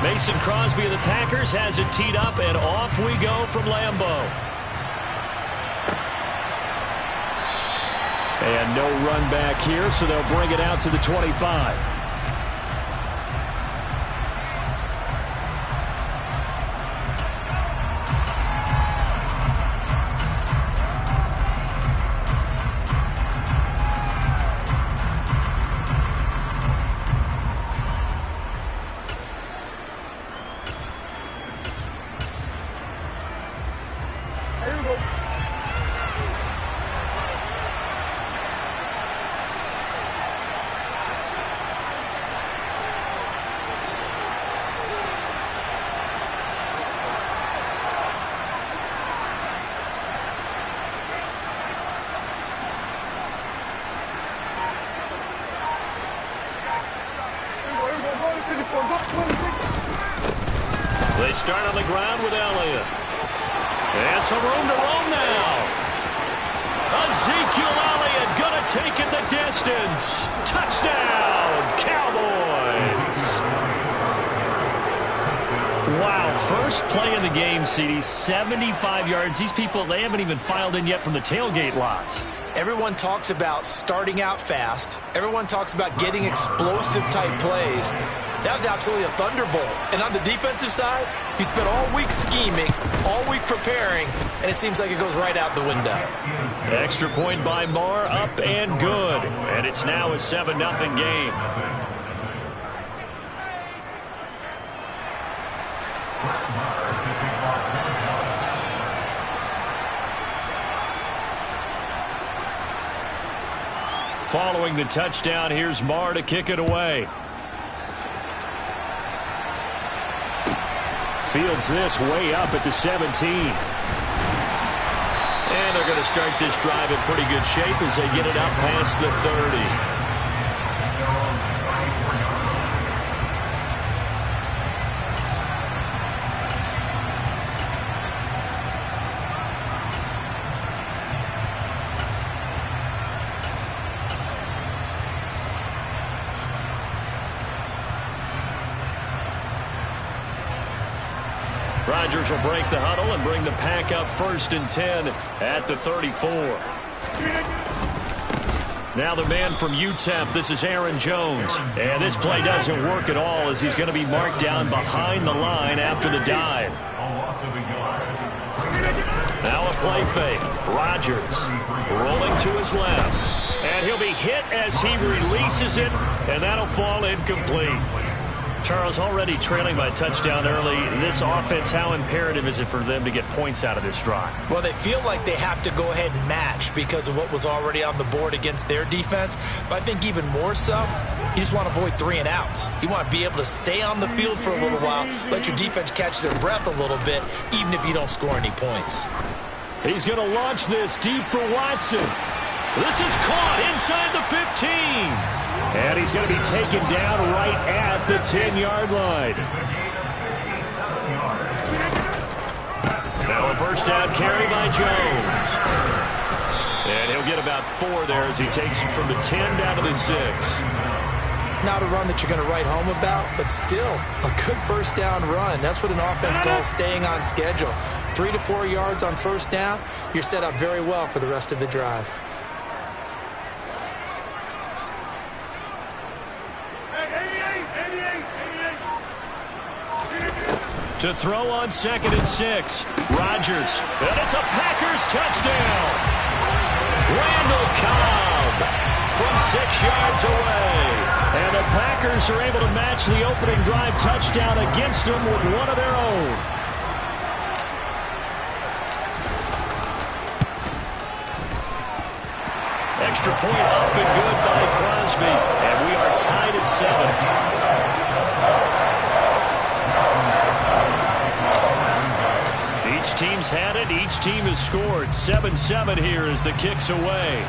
Mason Crosby of the Packers has it teed up, and off we go from Lambeau. And no run back here, so they'll bring it out to the 25. They start on the ground with Elliott. And some room to roam now. Ezekiel Elliott going to take it the distance. Touchdown, Cowboys. Wow, first play in the game, CD, 75 yards. These people, they haven't even filed in yet from the tailgate lots. Everyone talks about starting out fast. Everyone talks about getting explosive-type plays. That was absolutely a thunderbolt. And on the defensive side, you spent all week scheming, all week preparing, and it seems like it goes right out the window. Extra point by Marr, up and good. And it's now a 7-0 game. Following the touchdown, here's Marr to kick it away. Fields this way up at the 17. And they're going to start this drive in pretty good shape as they get it up past the 30. Rodgers will break the huddle and bring the Pack up 1st and 10 at the 34. Now the man from UTEP, this is Aaron Jones. And this play doesn't work at all as he's going to be marked down behind the line after the dive. Now a play fake. Rodgers rolling to his left. And he'll be hit as he releases it, and that'll fall incomplete. Charles, already trailing by a touchdown early. This offense, how imperative is it for them to get points out of this drive? Well, they feel like they have to go ahead and match because of what was already on the board against their defense. But I think even more so, you just want to avoid 3 and outs. You want to be able to stay on the field for a little while, let your defense catch their breath a little bit, even if you don't score any points. He's going to launch this deep for Watson. This is caught inside the 15. And he's going to be taken down right at the 10-yard line. Now a first down carry by Jones. And he'll get about 4 there as he takes it from the 10 down to the 6. Not a run that you're going to write home about, but still a good first down run. That's what an offense calls staying on schedule. 3 to 4 yards on first down, you're set up very well for the rest of the drive. To throw on 2nd and 6. Rodgers. And it's a Packers touchdown. Randall Cobb from 6 yards away. And the Packers are able to match the opening drive touchdown against them with one of their own. Extra point up and good by Crosby. And we are tied at 7. Each team's had it. Each team has scored. 7-7 here as the kick's away.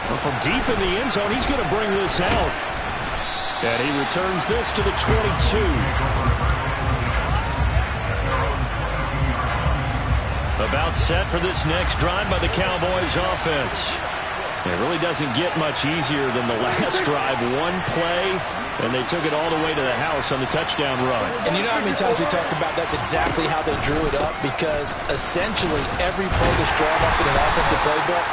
Well, from deep in the end zone, he's going to bring this out. And he returns this to the 22. About set for this next drive by the Cowboys offense. It really doesn't get much easier than the last drive. One play, And they took it all the way to the house on the touchdown run. And you know how many times we talk about that's exactly how they drew it up? Because essentially every play that's drawn up in an offensive playbook,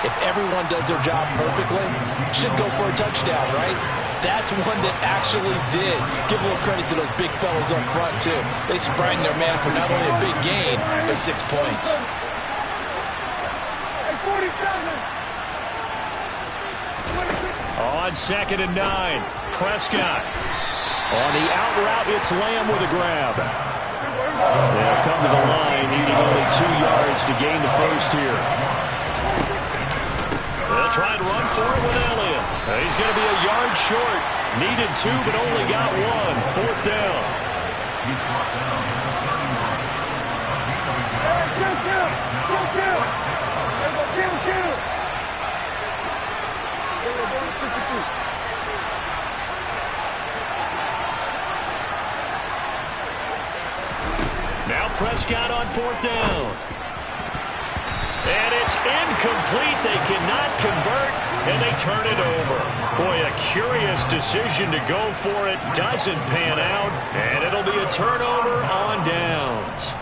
if everyone does their job perfectly, should go for a touchdown, right? That's one that actually did. Give a little credit to those big fellas up front, too. They sprang their man for not only a big gain, but 6 points. On 2nd and 9, Prescott. On the out route, it's Lamb with a grab. They'll come to the line, needing only 2 yards to gain the first here. They'll try and run for it with Elliott. He's going to be a yard short. Needed 2, but only got 1. 4th down. Now Prescott on 4th down. And it's incomplete. They cannot convert, and they turn it over. Boy, a curious decision to go for it. Doesn't pan out, and it'll be a turnover on downs.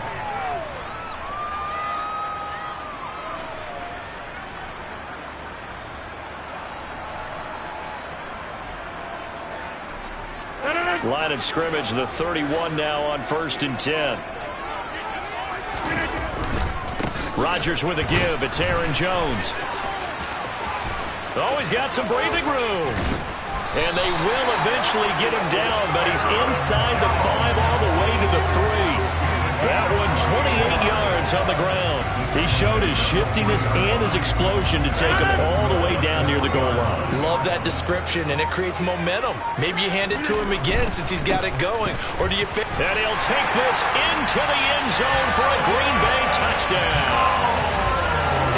Line of scrimmage, the 31 now on 1st and 10. Rodgers with a give. It's Aaron Jones. Oh, he's got some breathing room. And they will eventually get him down, but he's inside the 5 all the way to the 3. That one 28 yards on the ground. He showed his shiftiness and his explosion to take him all the way down near the goal line. Love that description, and it creates momentum. Maybe you hand it to him again since he's got it going, or do you fit? And he'll take this into the end zone for a Green Bay touchdown.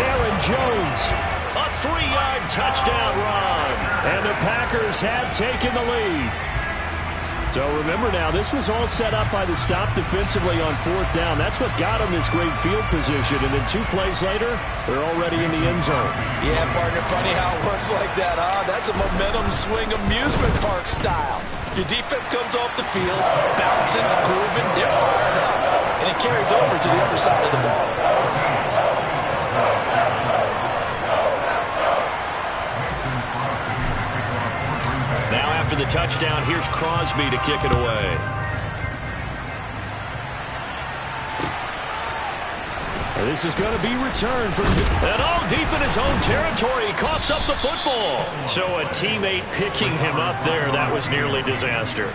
Aaron Jones, a 3-yard touchdown run. And the Packers have taken the lead. So remember now, this was all set up by the stop defensively on 4th down. That's what got him this great field position. And then 2 plays later, they're already in the end zone. Yeah, partner, funny how it works like that, huh? That's a momentum swing amusement park style. Your defense comes off the field, bouncing, grooving, they're fired up. And it carries over to the other side of the ball. Now after the touchdown, here's Crosby to kick it away. And this is going to be returned from... And all deep in his own territory, he coughs up the football. So a teammate picking him up there, that was nearly disaster.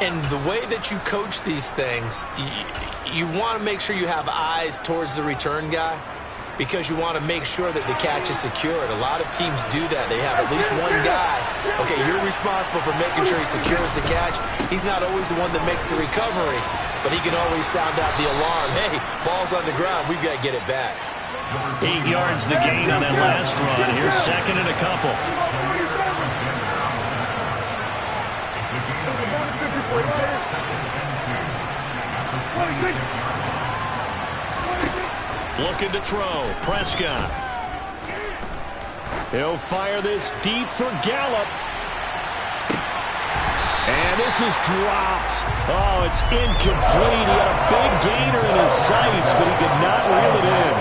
And the way that you coach these things, you want to make sure you have eyes towards the return guy, because you want to make sure that the catch is secured. A lot of teams do that. They have at least one guy. Okay, you're responsible for making sure he secures the catch. He's not always the one that makes the recovery, but he can always sound out the alarm. Hey, ball's on the ground. We've got to get it back. 8 yards the gain on that last run. Here's 2nd and a couple. Looking to throw. Prescott. He'll fire this deep for Gallup. And this is dropped. Oh, it's incomplete. He had a big gainer in his sights, but he could not reel it in.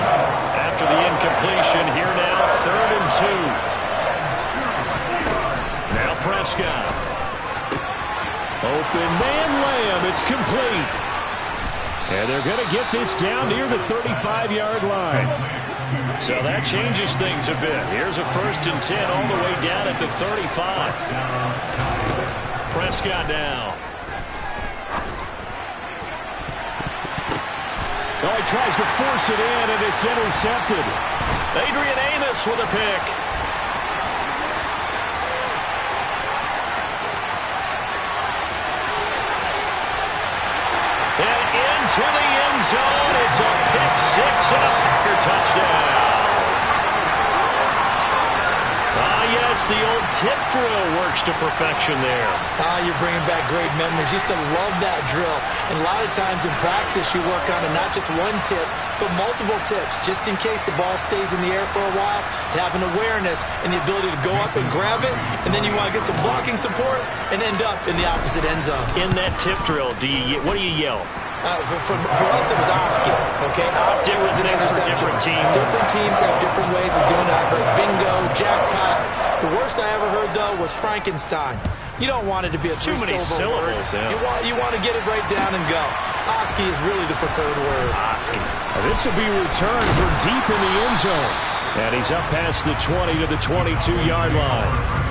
After the incompletion, here now, 3rd and 2. Now Prescott. Open man Lamb. It's complete. And they're going to get this down near the 35-yard line. So that changes things a bit. Here's a 1st and 10 all the way down at the 35. Prescott now. Oh, he tries to force it in, and it's intercepted. Adrian Amos with a pick. And into the end zone. It's a pick 6 and a Packer touchdown. Ah, yes, course, the old tip drill works to perfection there. You're bringing back great memories. Used to love that drill. And a lot of times in practice, you work on it, not just one tip, but multiple tips, just in case the ball stays in the air for a while, to have an awareness and the ability to go up and grab it, and then you want to get some blocking support and end up in the opposite end zone. In that tip drill, what do you yell? For us, it was Oski. Okay, Oski was an interception. Different team. Different teams have different ways of doing it. I've heard bingo, jackpot. The worst I ever heard, though, was Frankenstein. You don't want it to be a too many syllables. Yeah. You want to get it right down and go. Oski is really the preferred word. Oski. This will be returned from deep in the end zone. And he's up past the 20 to the 22-yard line.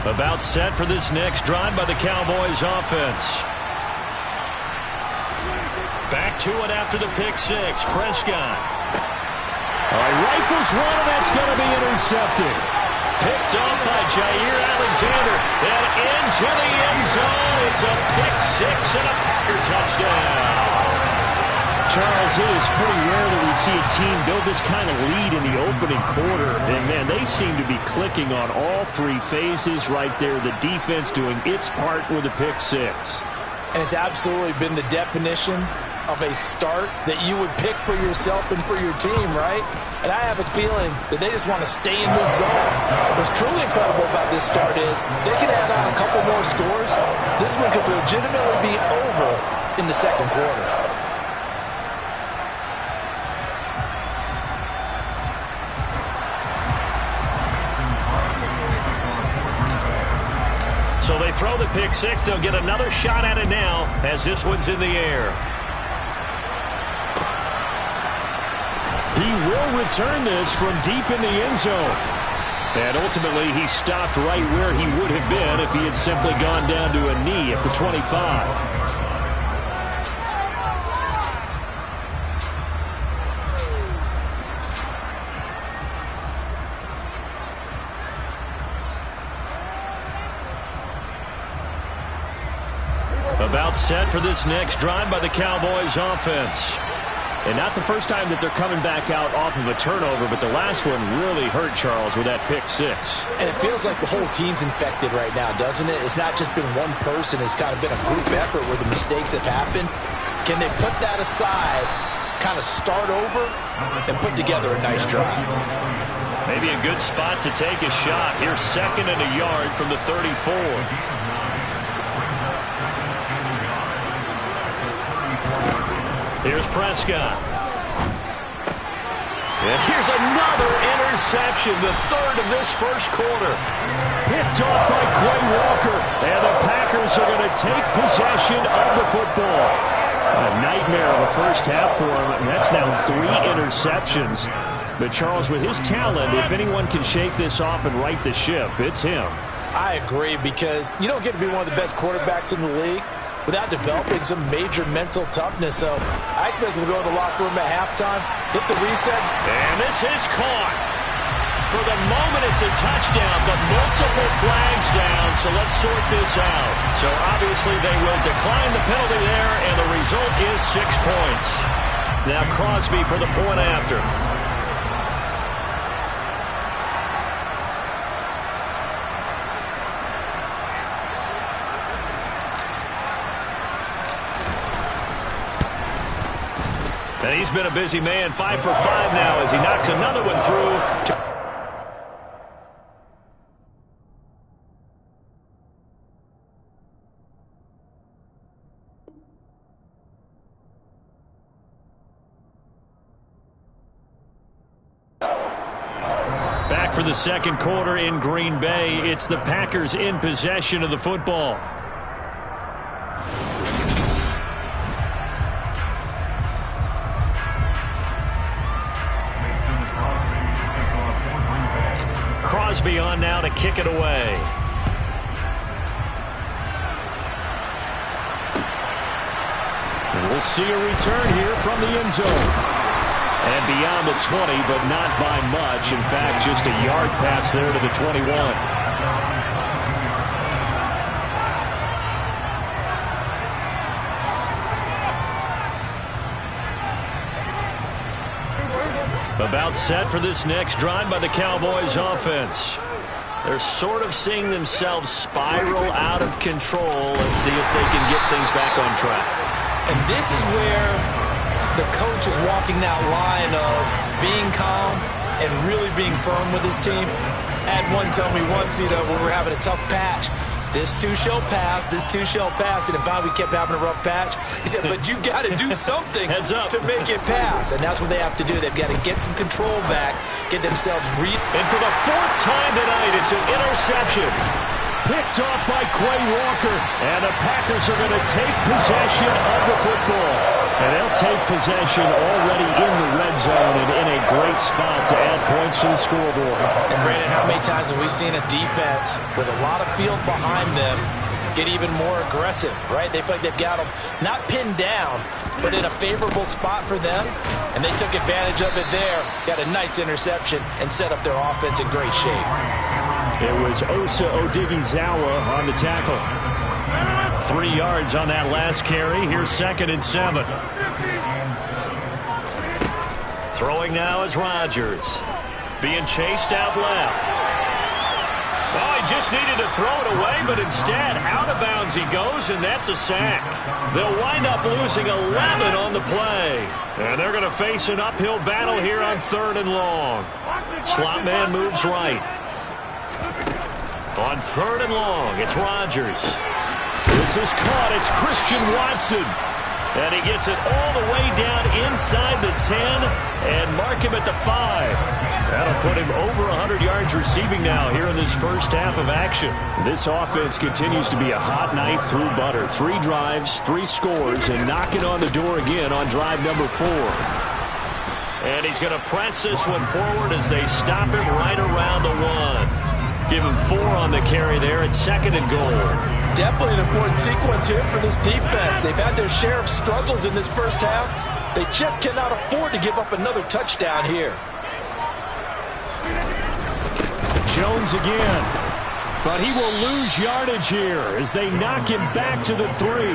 About set for this next drive by the Cowboys offense. Back to it after the pick six. Prescott. Rifles one, and that's going to be intercepted. Picked up by Jair Alexander. And into the end zone. It's a pick six and a Packer touchdown. Charles, it is pretty rare that we see a team build this kind of lead in the opening quarter. And, man, they seem to be clicking on all three phases right there. The defense doing its part with a pick six. And it's absolutely been the definition of a start that you would pick for yourself and for your team, right? And I have a feeling that they just want to stay in this zone. What's truly incredible about this start is they can add on a couple more scores. This one could legitimately be over in the second quarter. So they throw the pick six. They'll get another shot at it now as this one's in the air. He will return this from deep in the end zone. And ultimately, he stopped right where he would have been if he had simply gone down to a knee at the 25. About set for this next drive by the Cowboys offense. And not the first time that they're coming back out off of a turnover, but the last one really hurt Charles with that pick six. And it feels like the whole team's infected right now, doesn't it? It's not just been one person. It's kind of been a group effort where the mistakes have happened. Can they put that aside, kind of start over, and put together a nice drive? Maybe a good spot to take a shot. Here's second and a yard from the 34. Here's Prescott. And here's another interception, the third of this first quarter. Picked off by Quay Walker. And the Packers are going to take possession of the football. A nightmare of a first half for him. And that's now 3 interceptions. But Charles, with his talent, if anyone can shake this off and right the ship, it's him. I agree, because you don't get to be one of the best quarterbacks in the league without developing some major mental toughness. So I expect him to go to the locker room at halftime, hit the reset. And this is caught. For the moment, it's a touchdown, but multiple flags down, so let's sort this out. So obviously they will decline the penalty there, and the result is 6 points. Now Crosby for the point after. And he's been a busy man, 5 for 5 now as he knocks another one through. Back for the second quarter in Green Bay. It's the Packers in possession of the football. Crosby on now to kick it away. And we'll see a return here from the end zone. And beyond the 20, but not by much. In fact, just a yard pass there to the 21. About set for this next drive by the Cowboys offense. They're sort of seeing themselves spiral out of control. Let's see if they can get things back on track. And this is where the coach is walking that line of being calm and really being firm with his team. I had one tell me once, when we were having a tough patch, this too shall pass, this too shall pass. And if we kept having a rough patch, he said, but you got to do something to make it pass. And that's what they have to do. They've got to get some control back, get themselves And for the fourth time tonight, it's an interception. Picked off by Quay Walker. And the Packers are going to take possession of the football. And they'll take possession already in the red zone and in a great spot to add points to the scoreboard. And Brandon, how many times have we seen a defense with a lot of field behind them get even more aggressive, right? They feel like they've got them not pinned down, but in a favorable spot for them. And they took advantage of it there, got a nice interception, and set up their offense in great shape. It was Osa Odighizuwa on the tackle. 3 yards on that last carry. Here's 2nd and 7. Throwing now is Rodgers. Being chased out left. Oh, he just needed to throw it away, but instead, out of bounds he goes, and that's a sack. They'll wind up losing 11 on the play. And they're going to face an uphill battle here on 3rd and long. Slot man moves right. On 3rd and long, it's Rodgers. This is caught. It's Christian Watson. And he gets it all the way down inside the 10 and mark him at the 5. That'll put him over 100 yards receiving now here in this first half of action. This offense continues to be a hot knife through butter. 3 drives, 3 scores, and knocking on the door again on drive number 4. And he's going to press this one forward as they stop him right around the 1. Give him 4 on the carry there at 2nd and goal. Definitely an important sequence here for this defense. They've had their share of struggles in this first half. They just cannot afford to give up another touchdown here. Jones again. But he will lose yardage here as they knock him back to the 3.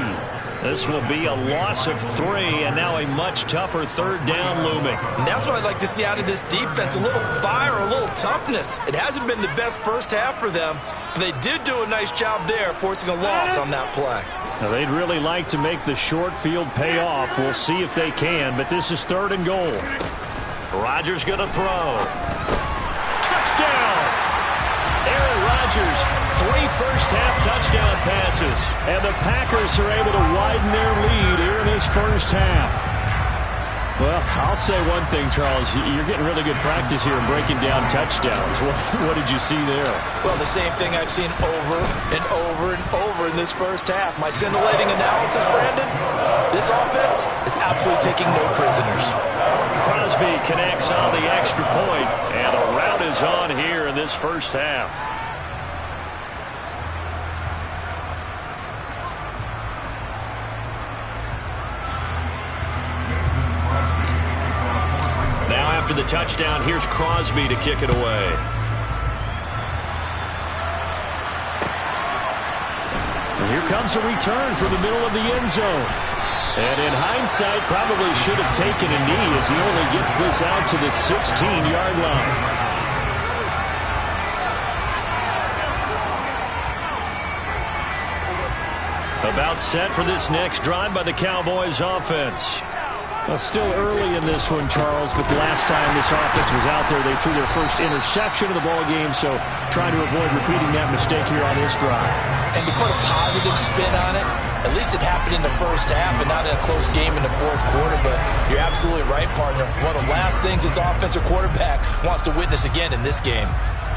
This will be a loss of 3, and now a much tougher 3rd down looming. And that's what I'd like to see out of this defense, a little fire, a little toughness. It hasn't been the best first half for them, but they did do a nice job there, forcing a loss on that play. Now, they'd really like to make the short field pay off. We'll see if they can, but this is 3rd and goal. Rodgers going to throw. Touchdown! Aaron Rodgers, 3 first-half touchdown passes. And the Packers are able to widen their lead here in this first half. Well, I'll say one thing, Charles. You're getting really good practice here in breaking down touchdowns. What did you see there? Well, the same thing I've seen over and over and over in this first half. My scintillating analysis, Brandon, this offense is absolutely taking no prisoners. Crosby connects on the extra point, and a rout is on here in this first half. Now after the touchdown, here's Crosby to kick it away. And here comes a return from the middle of the end zone. And in hindsight, probably should have taken a knee as he only gets this out to the 16-yard line. About set for this next drive by the Cowboys offense. Well, still early in this one, Charles, but the last time this offense was out there, they threw their first interception of the ball game, so trying to avoid repeating that mistake here on this drive. And to put a positive spin on it, at least it happened in the first half and not in a close game in the fourth quarter, but you're absolutely right, partner. One of the last things this offensive quarterback wants to witness again in this game.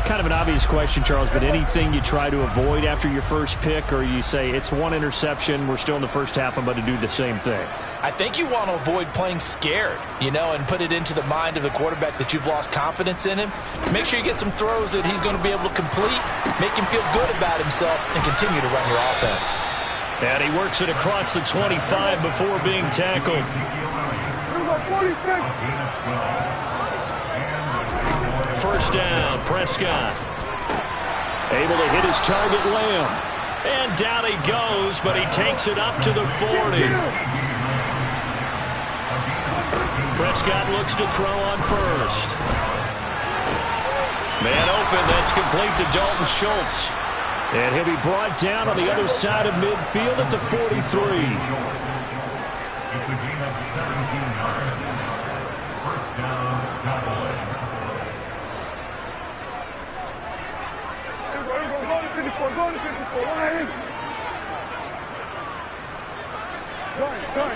Kind of an obvious question, Charles, but anything you try to avoid after your first pick, or you say it's 1 interception, we're still in the first half, I'm going to do the same thing? I think you want to avoid playing scared, and put it into the mind of the quarterback that you've lost confidence in him. Make sure you get some throws that he's going to be able to complete, make him feel good about himself, and continue to run your offense. And he works it across the 25 before being tackled. First down, Prescott. Able to hit his target, Lamb. And down he goes, but he takes it up to the 40. Prescott looks to throw on first. Man open, that's complete to Dalton Schultz. And he'll be brought down on the other side of midfield at the 43. It's a gain of 17 yards. First down, Cowboys. Go to 54. Good.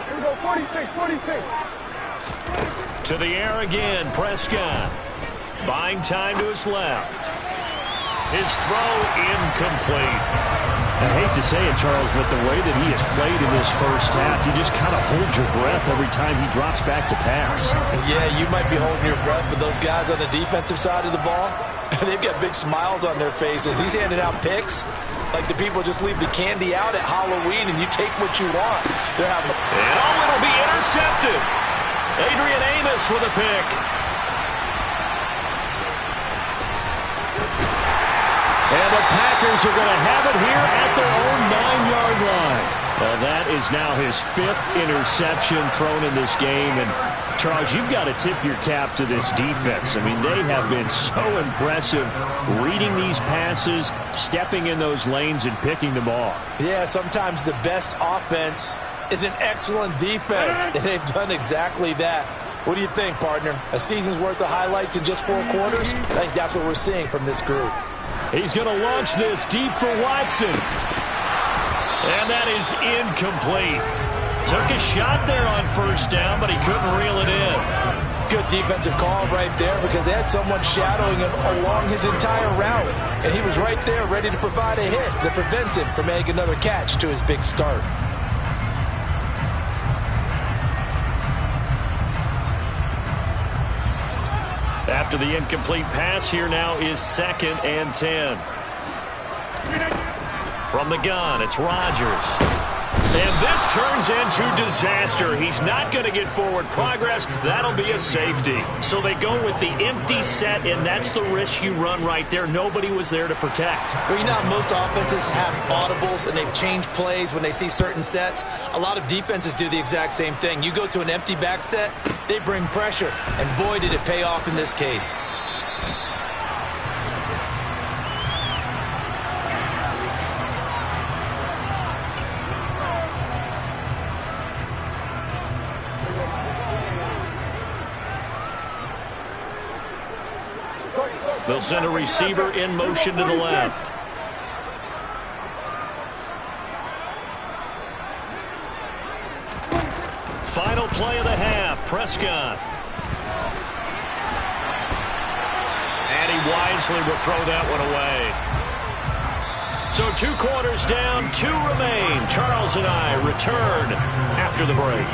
Here we go, 46. To the air again, Prescott. Buying time to his left. His throw incomplete. I hate to say it, Charles, but the way that he has played in this first half, you just kind of hold your breath every time he drops back to pass. Yeah, you might be holding your breath, but those guys on the defensive side of the ball, they've got big smiles on their faces. He's handing out picks like the people just leave the candy out at Halloween and you take what you want. They're having and it'll be intercepted. Adrian Amos with a pick. And the Packers are going to have it here at their own 9-yard line. Well, that is now his 5th interception thrown in this game. And, Charles, you've got to tip your cap to this defense. I mean, they have been so impressive reading these passes, stepping in those lanes, and picking them off. Yeah, sometimes the best offense is an excellent defense, and they've done exactly that. What do you think, partner? A season's worth of highlights in just 4 quarters? I think that's what we're seeing from this group. He's going to launch this deep for Watson. And that is incomplete. Took a shot there on first down, but he couldn't reel it in. Good defensive call right there because they had someone shadowing him along his entire route. And he was right there ready to provide a hit that prevents him from making another catch to his big start. After the incomplete pass, here now is 2nd and 10. From the gun, it's Rodgers. And this turns into disaster. He's not going to get forward progress. That'll be a safety. So they go with the empty set, and that's the risk you run right there. Nobody was there to protect. Well, you know how most offenses have audibles, and they've changed plays when they see certain sets. A lot of defenses do the exact same thing. You go to an empty back set, they bring pressure. And boy, did it pay off in this case. They'll send a receiver in motion to the left. Final play of the half, Prescott. And he wisely will throw that one away. So 2 quarters down, 2 remain. Charles and I return after the break.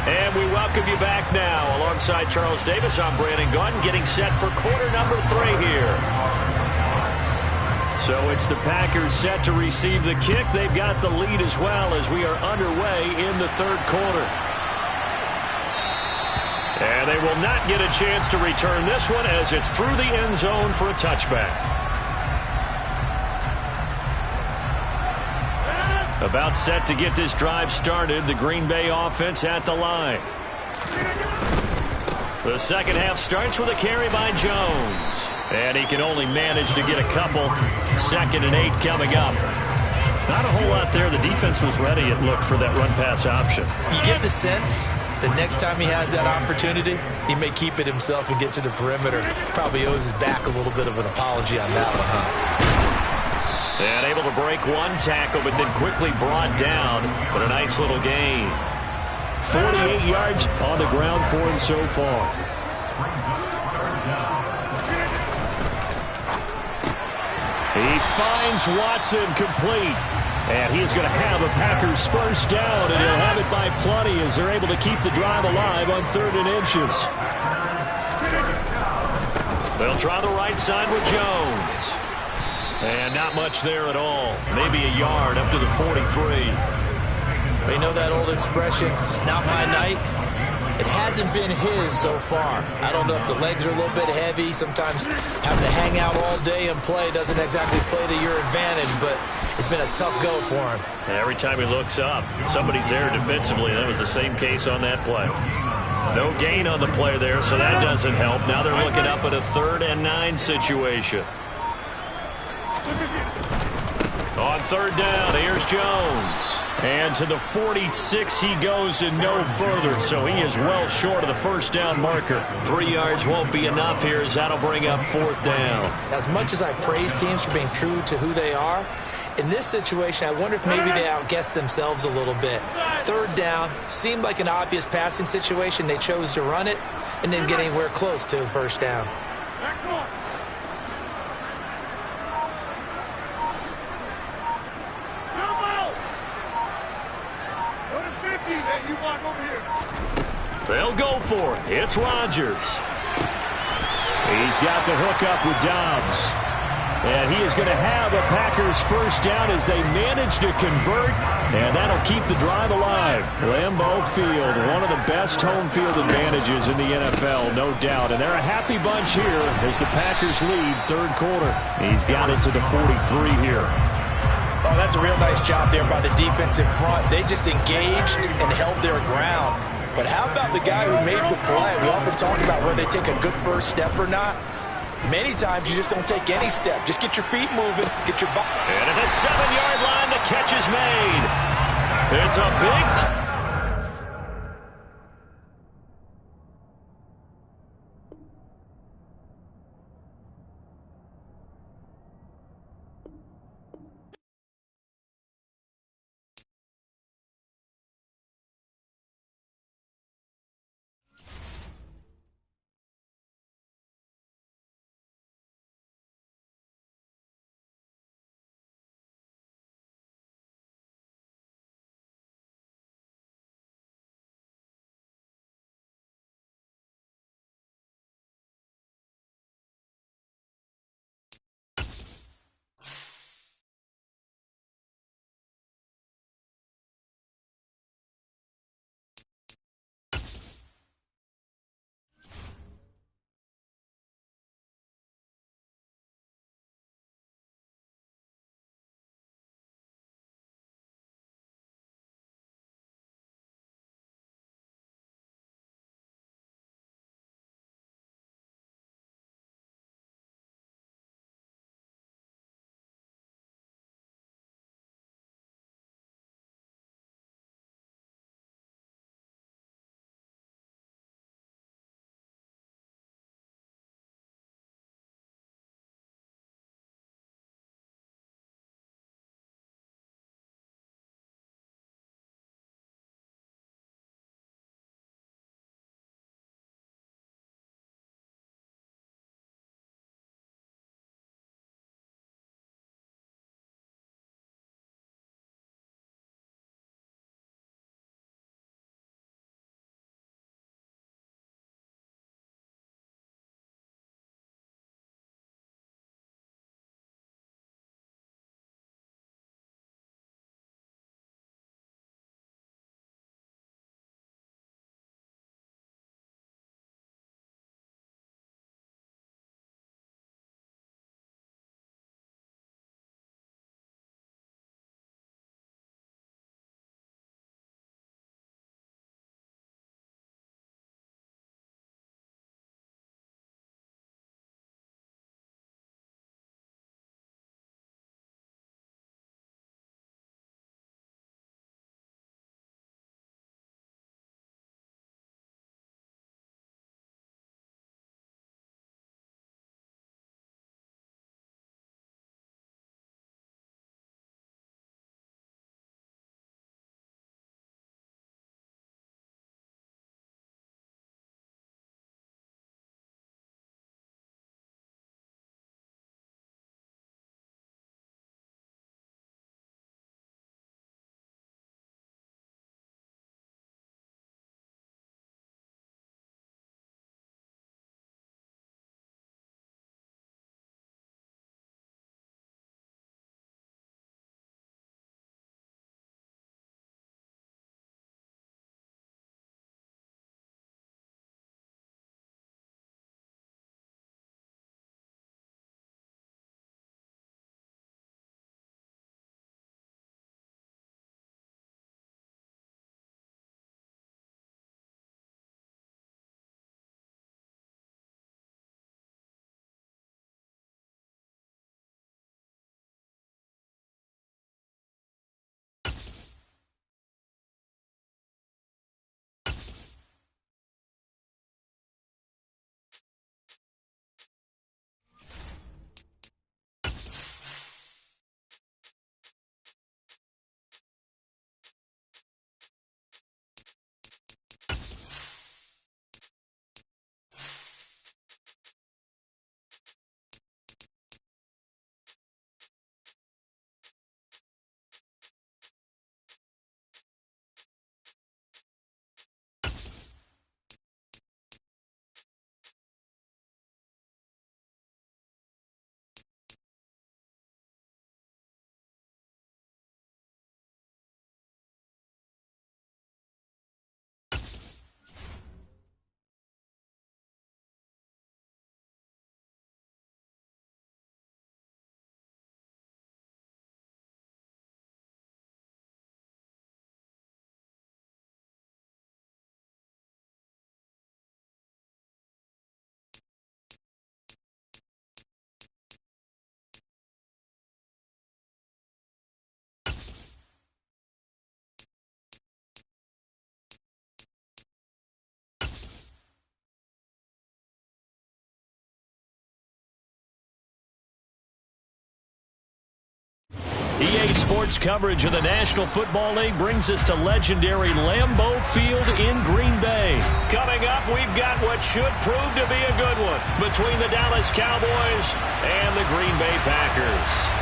And we welcome you back now. Alongside Charles Davis, I'm Brandon Gaudin, getting set for quarter number 3 here. So it's the Packers set to receive the kick. They've got the lead as well as we are underway in the 3rd quarter. And they will not get a chance to return this one as it's through the end zone for a touchback. About set to get this drive started. The Green Bay offense at the line. The second half starts with a carry by Jones. And he can only manage to get a couple. 2nd and 8 coming up. Not a whole lot there. The defense was ready, it looked, for that run-pass option. You get the sense that next time he has that opportunity, he may keep it himself and get to the perimeter. Probably owes his back a little bit of an apology on that one, huh? And able to break one tackle, but then quickly brought down. But a nice little gain. 48 yards on the ground for him so far. He finds Watson complete. And he is going to have a Packers first down, and he'll have it by plenty as they're able to keep the drive alive on 3rd and inches. They'll try the right side with Jones. And not much there at all. Maybe a yard up to the 43. You know that old expression, it's not my night? It hasn't been his so far. I don't know if the legs are a little bit heavy. Sometimes having to hang out all day and play doesn't exactly play to your advantage, but it's been a tough go for him. And every time he looks up, somebody's there defensively. That was the same case on that play. No gain on the play there, so that doesn't help. Now they're looking up at a 3rd and 9 situation. On 3rd down, here's Jones. And to the 46 he goes and no further, so he is well short of the first down marker. 3 yards won't be enough here as that'll bring up 4th down. As much as I praise teams for being true to who they are, in this situation, I wonder if maybe they outguessed themselves a little bit. 3rd down seemed like an obvious passing situation. They chose to run it and didn't get anywhere close to the first down. They'll go for it. It's Rodgers. He's got the hook up with Dobbs. And he is going to have a Packers first down as they manage to convert. And that'll keep the drive alive. Lambeau Field, one of the best home field advantages in the NFL, no doubt. And they're a happy bunch here as the Packers lead 3rd quarter. He's got it to the 43 here. Oh, that's a real nice job there by the defense in front. They just engaged and held their ground. But how about the guy who made the play? We often talk about whether they take a good first step or not. Many times you just don't take any step. Just get your feet moving, get your body. And at the 7-yard line, the catch is made. It's a big EA Sports coverage of the National Football League brings us to legendary Lambeau Field in Green Bay. Coming up, we've got what should prove to be a good one between the Dallas Cowboys and the Green Bay Packers.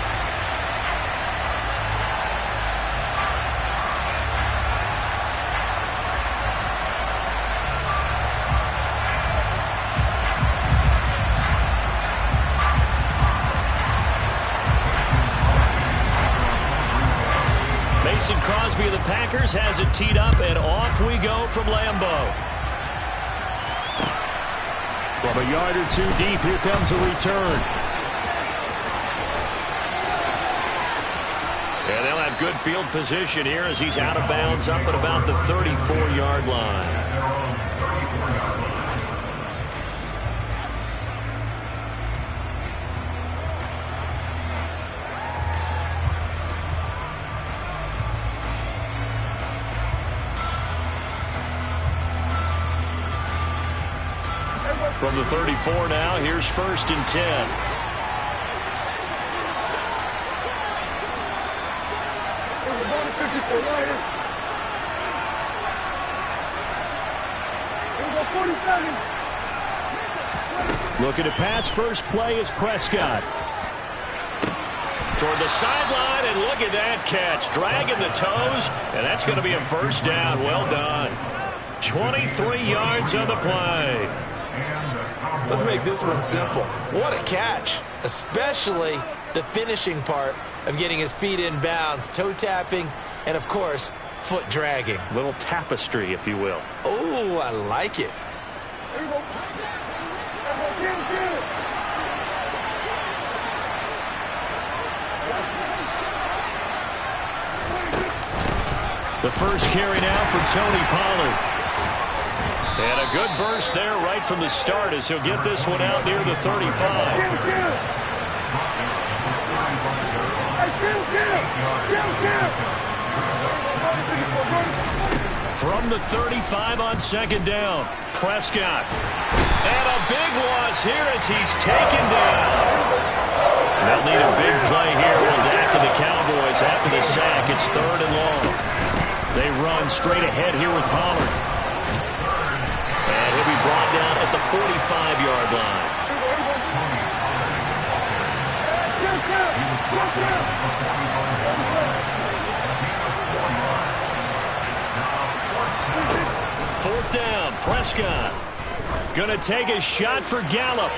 Mason Crosby of the Packers has it teed up, and off we go from Lambeau. From a yard or two deep, here comes a return. And they'll have good field position here as he's out of bounds up at about the 34-yard line. From the 34 now, here's 1st and 10. Looking to pass, first play is Prescott. Toward the sideline, and look at that catch. Dragging the toes, and that's going to be a first down. Well done. 23 yards on the play. Let's make this one simple. What a catch, especially the finishing part of getting his feet in bounds, toe tapping, and, of course, foot dragging. Little tapestry, if you will. Oh, I like it. The first carry now for Tony Pollard. And a good burst there right from the start as he'll get this one out near the 35. From the 35 on 2nd down, Prescott. And a big loss here as he's taken down. They'll need a big play here with Dak and the Cowboys after the sack. It's 3rd and long. They run straight ahead here with Pollard. And he'll be brought down at the 45-yard line. Fourth down, Prescott. Gonna take a shot for Gallup.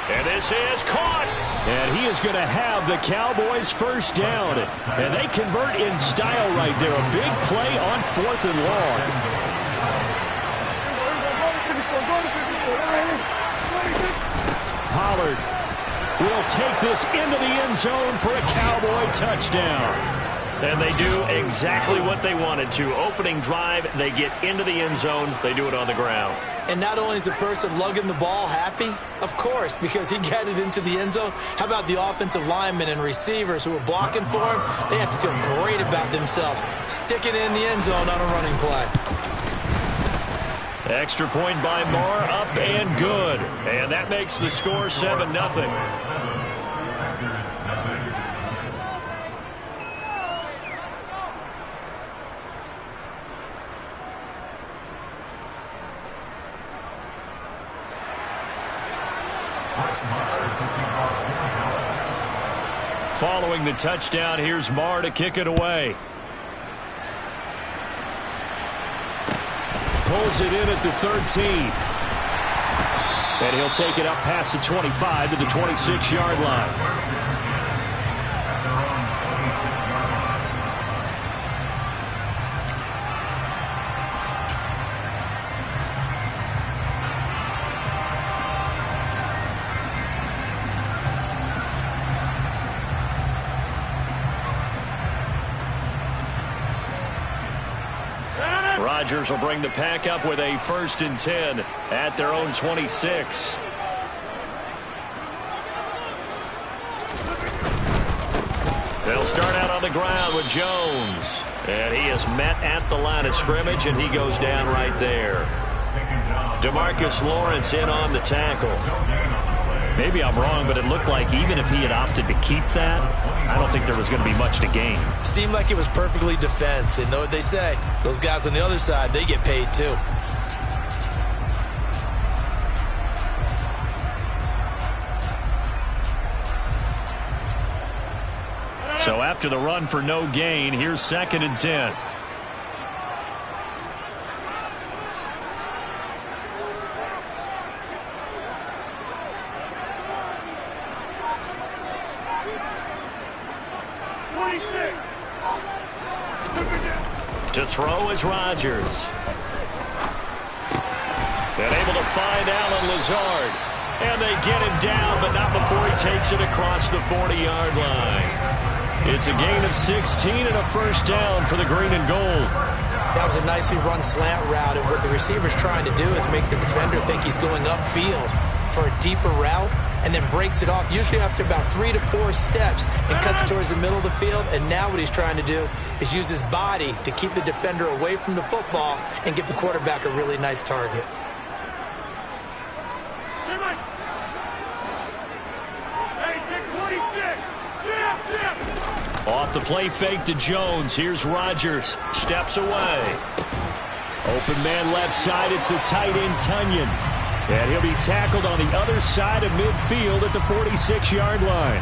And this is caught. And he is going to have the Cowboys first down. And they convert in style right there. A big play on 4th and long. Pollard will take this into the end zone for a Cowboy touchdown. And they do exactly what they wanted to. Opening drive, they get into the end zone. They do it on the ground. And not only is the person lugging the ball happy, of course, because he got it into the end zone. How about the offensive linemen and receivers who are blocking for him? They have to feel great about themselves, sticking in the end zone on a running play. Extra point by Moore, up and good. And that makes the score 7-0. Following the touchdown, here's Marr to kick it away. Pulls it in at the 13. And he'll take it up past the 25 to the 26-yard line. Rodgers will bring the pack up with a 1st and 10 at their own 26. They'll start out on the ground with Jones. And he is met at the line of scrimmage, and he goes down right there. DeMarcus Lawrence in on the tackle. Maybe I'm wrong, but it looked like even if he had opted to keep that, I don't think there was going to be much to gain. Seemed like it was perfectly defense. And know what they say? Those guys on the other side, they get paid too. So after the run for no gain, here's 2nd and 10. To throw is Rodgers. And able to find Allen Lazard. And they get him down, but not before he takes it across the 40-yard line. It's a gain of 16 and a first down for the green and gold. That was a nicely run slant route, and what the receiver's trying to do is make the defender think he's going upfield for a deeper route, and then breaks it off, usually after about 3 to 4 steps, and cuts towards the middle of the field. And now what he's trying to do is use his body to keep the defender away from the football and give the quarterback a really nice target. Off the play fake to Jones. Here's Rodgers. Steps away. Open man left side. It's the tight end Tunyon. And he'll be tackled on the other side of midfield at the 46-yard line.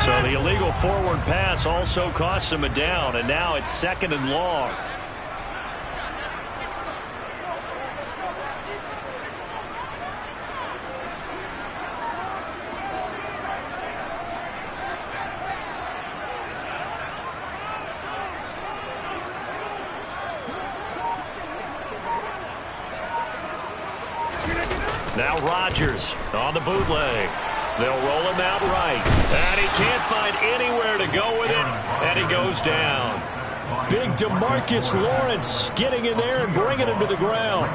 So the illegal forward pass also costs him a down, and now it's 2nd and long. Now Rodgers on the bootleg. They'll roll him out right. And he can't find anywhere to go with it. And he goes down. Big DeMarcus Lawrence getting in there and bringing him to the ground.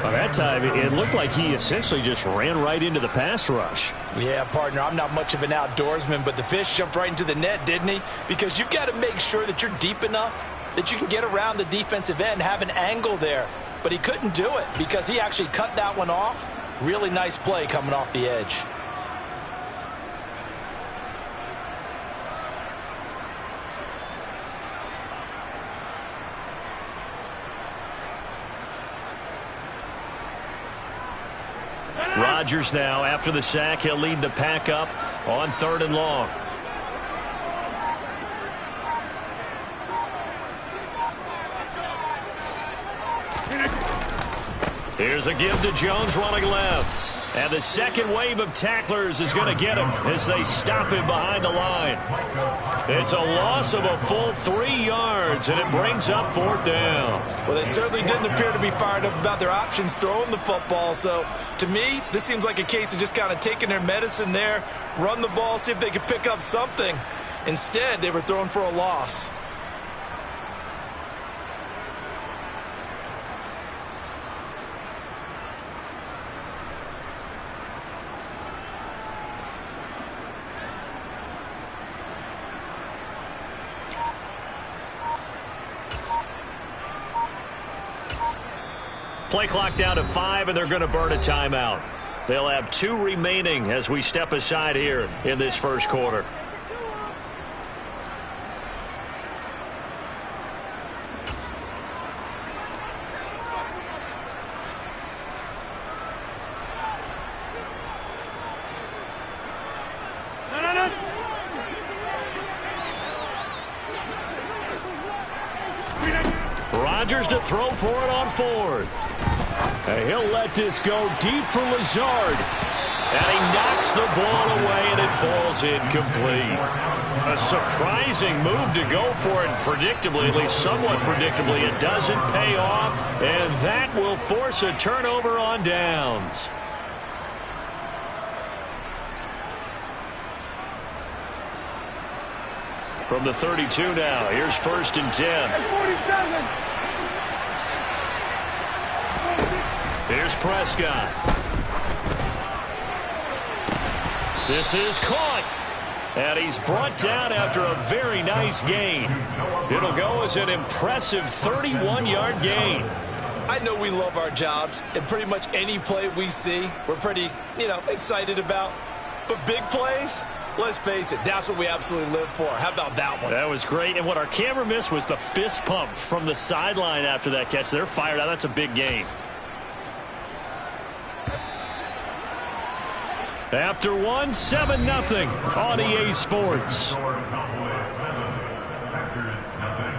Well, that time, it looked like he essentially just ran right into the pass rush. Yeah, partner, I'm not much of an outdoorsman, but the fish jumped right into the net, didn't he? Because you've got to make sure that you're deep enough that you can get around the defensive end, have an angle there. But he couldn't do it because he actually cut that one off. Really nice play coming off the edge. Rodgers now, after the sack, he'll lead the pack up on 3rd and long. Here's a give to Jones running left. And the second wave of tacklers is going to get him as they stop him behind the line. It's a loss of a full 3 yards, and it brings up 4th down. Well, they certainly didn't appear to be fired up about their options throwing the football. So, to me, this seems like a case of just kind of taking their medicine there, run the ball, see if they could pick up something. Instead, they were throwing for a loss. Play clock down to 5, and they're going to burn a timeout. They'll have 2 remaining as we step aside here in this first quarter. Rodgers to throw for it on 4th. And he'll let this go deep for Lazard. And he knocks the ball away, and it falls incomplete. A surprising move to go for it, predictably, at least somewhat predictably. It doesn't pay off, and that will force a turnover on downs. From the 32 now, here's 1st and 10. Here's Prescott. This is caught. And he's brought down after a very nice gain. It'll go as an impressive 31-yard gain. I know we love our jobs, and pretty much any play we see, we're pretty, excited about. But big plays, let's face it, that's what we absolutely live for. How about that one? That was great, and what our camera missed was the fist pump from the sideline after that catch. They're fired out. That's a big gain. After 7-0 on EA Sports. Cowboys 7, Packers nothing.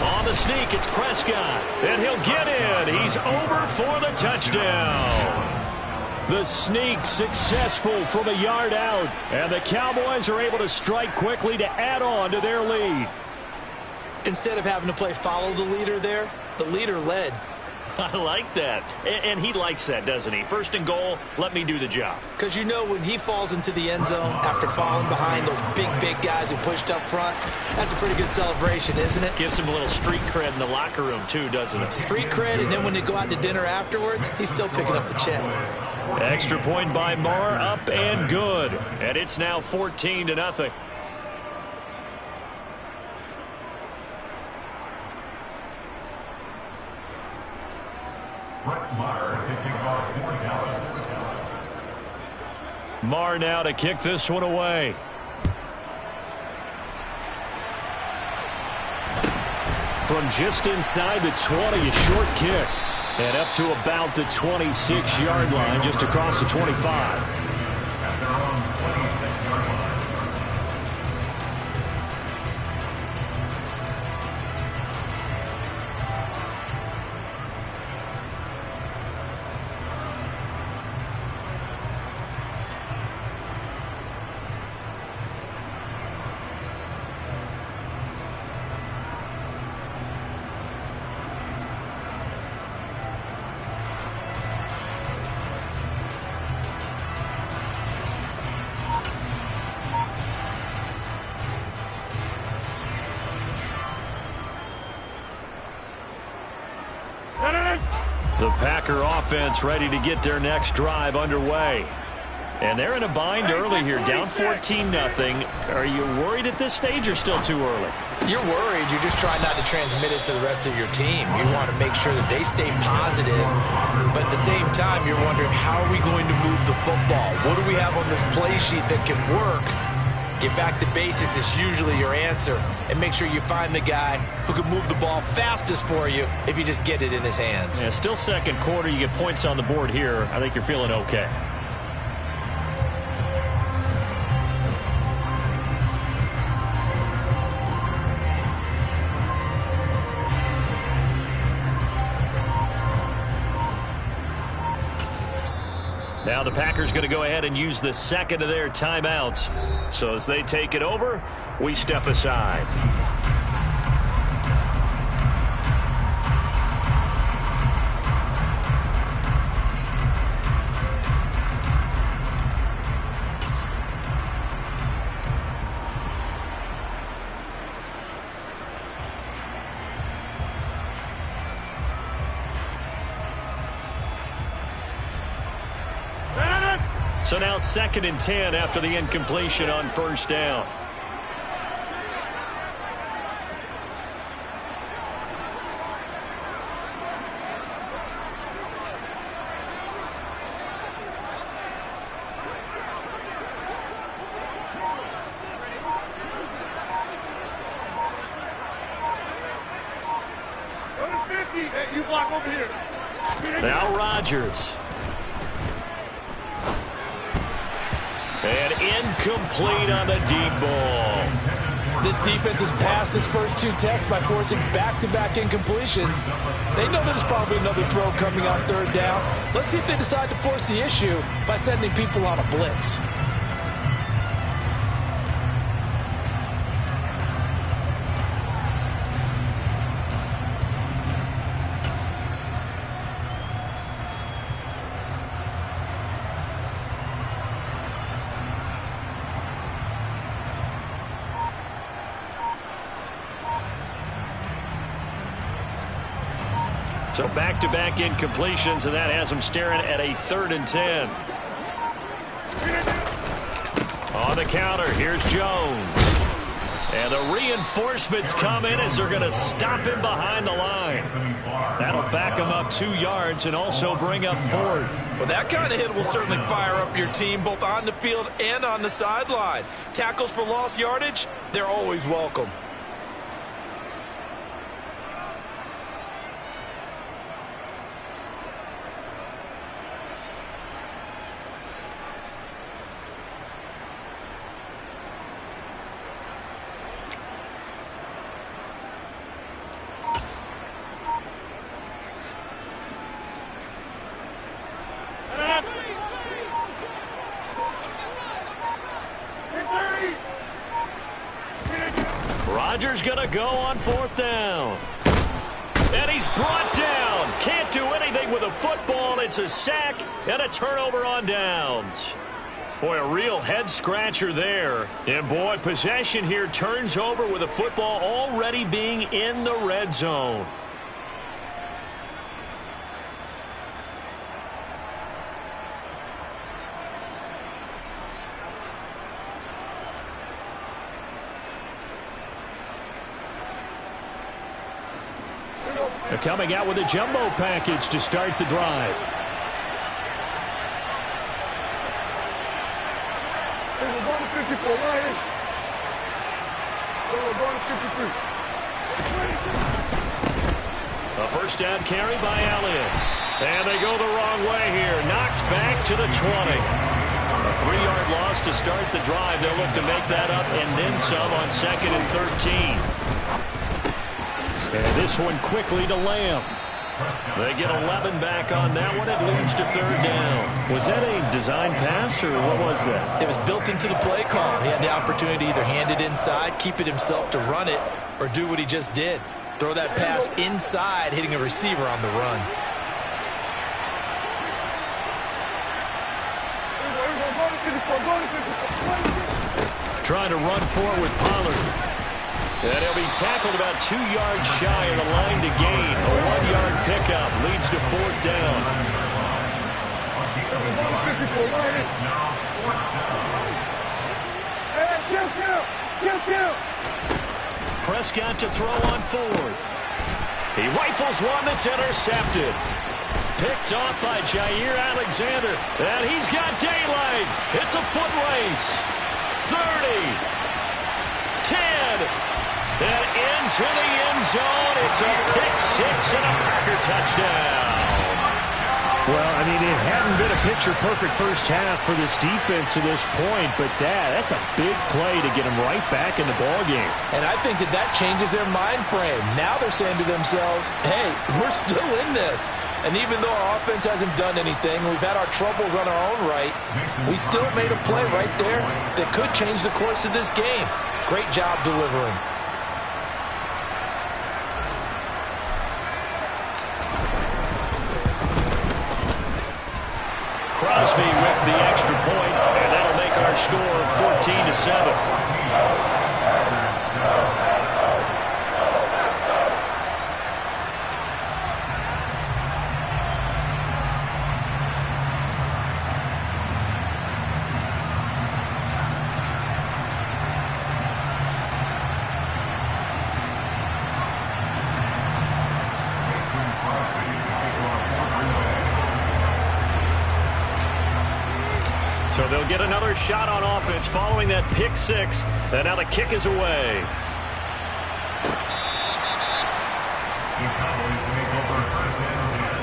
On the sneak, it's Prescott, and he'll get in. He's over for the touchdown. The sneak successful from a yard out, and the Cowboys are able to strike quickly to add on to their lead. Instead of having to play follow the leader there, the leader led. I like that. And he likes that, doesn't he? First and goal, let me do the job. Because when he falls into the end zone after falling behind those big guys who pushed up front, that's a pretty good celebration, isn't it? Gives him a little street cred in the locker room, too, doesn't it? Street cred, and then when they go out to dinner afterwards, he's still picking up the check. Extra point by Marr, up and good. And it's now 14-0. Brett Maher taking off 4 Dallas. Marr now to kick this one away. From just inside the 20, a short kick. And up to about the 26-yard line, just across the 25. At their own 26-yard line. The Packer offense ready to get their next drive underway. And they're in a bind early here, down 14-0. Are you worried at this stage or still too early? You're worried. You're just trying not to transmit it to the rest of your team. You want to make sure that they stay positive. But at the same time, you're wondering, how are we going to move the football? What do we have on this play sheet that can work? Get back to basics is usually your answer. And make sure you find the guy who can move the ball fastest for you if you just get it in his hands. Yeah, still second quarter. You get points on the board here. I think you're feeling okay. Now the Packers going to go ahead and use the second of their timeouts. So as they take it over, we step aside. So now 2nd and 10 after the incompletion on first down. You block over here. Now Rodgers. And incomplete on the deep ball. This defense has passed its first 2 tests by forcing back-to-back incompletions. They know there's probably another throw coming on 3rd down. Let's see if they decide to force the issue by sending people on a blitz. So back-to-back incompletions, and that has them staring at a 3rd and 10. On the counter, here's Jones. And the reinforcements come in as they're going to stop him behind the line. That'll back him up 2 yards and also bring up 4th. Well, that kind of hit will certainly fire up your team both on the field and on the sideline. Tackles for lost yardage, they're always welcome. Rodgers going to go on 4th down. And he's brought down. Can't do anything with a football. It's a sack and a turnover on downs. Boy, a real head-scratcher there. And, boy, possession here turns over with a football already being in the red zone. They're coming out with a jumbo package to start the drive. We're going to 54, right in. We're going to 53. A 1st down carry by Elliott. And they go the wrong way here. Knocked back to the 20. A 3-yard loss to start the drive. They'll look to make that up and then some on 2nd and 13. And this one quickly to Lamb. They get 11 back on that one. It leads to 3rd down. Was that a design pass, or what was that? It was built into the play call. He had the opportunity to either hand it inside, keep it himself to run it, or do what he just did. Throw that pass inside, hitting a receiver on the run. Trying to run forward with Pollard. And he'll be tackled about 2 yards shy of the line to gain. A 1-yard pickup leads to 4th down. Prescott to throw on 4th. He rifles one that's intercepted. Picked off by Jair Alexander. And he's got daylight. It's a foot race. 30. 10. And into the end zone. It's a pick-6 and a Packer touchdown. Well, I mean, it hadn't been a picture-perfect first half for this defense to this point, but that's a big play to get them right back in the ballgame. And I think that changes their mind frame. Now they're saying to themselves, hey, we're still in this. And even though our offense hasn't done anything, we've had our troubles on our own right, we still made a play right there that could change the course of this game. Great job delivering. Crosby with the extra point, and that'll make our score 14-7. So they'll get another shot on offense following that pick-6, and now the kick is away. The Cowboys take over 1st and 10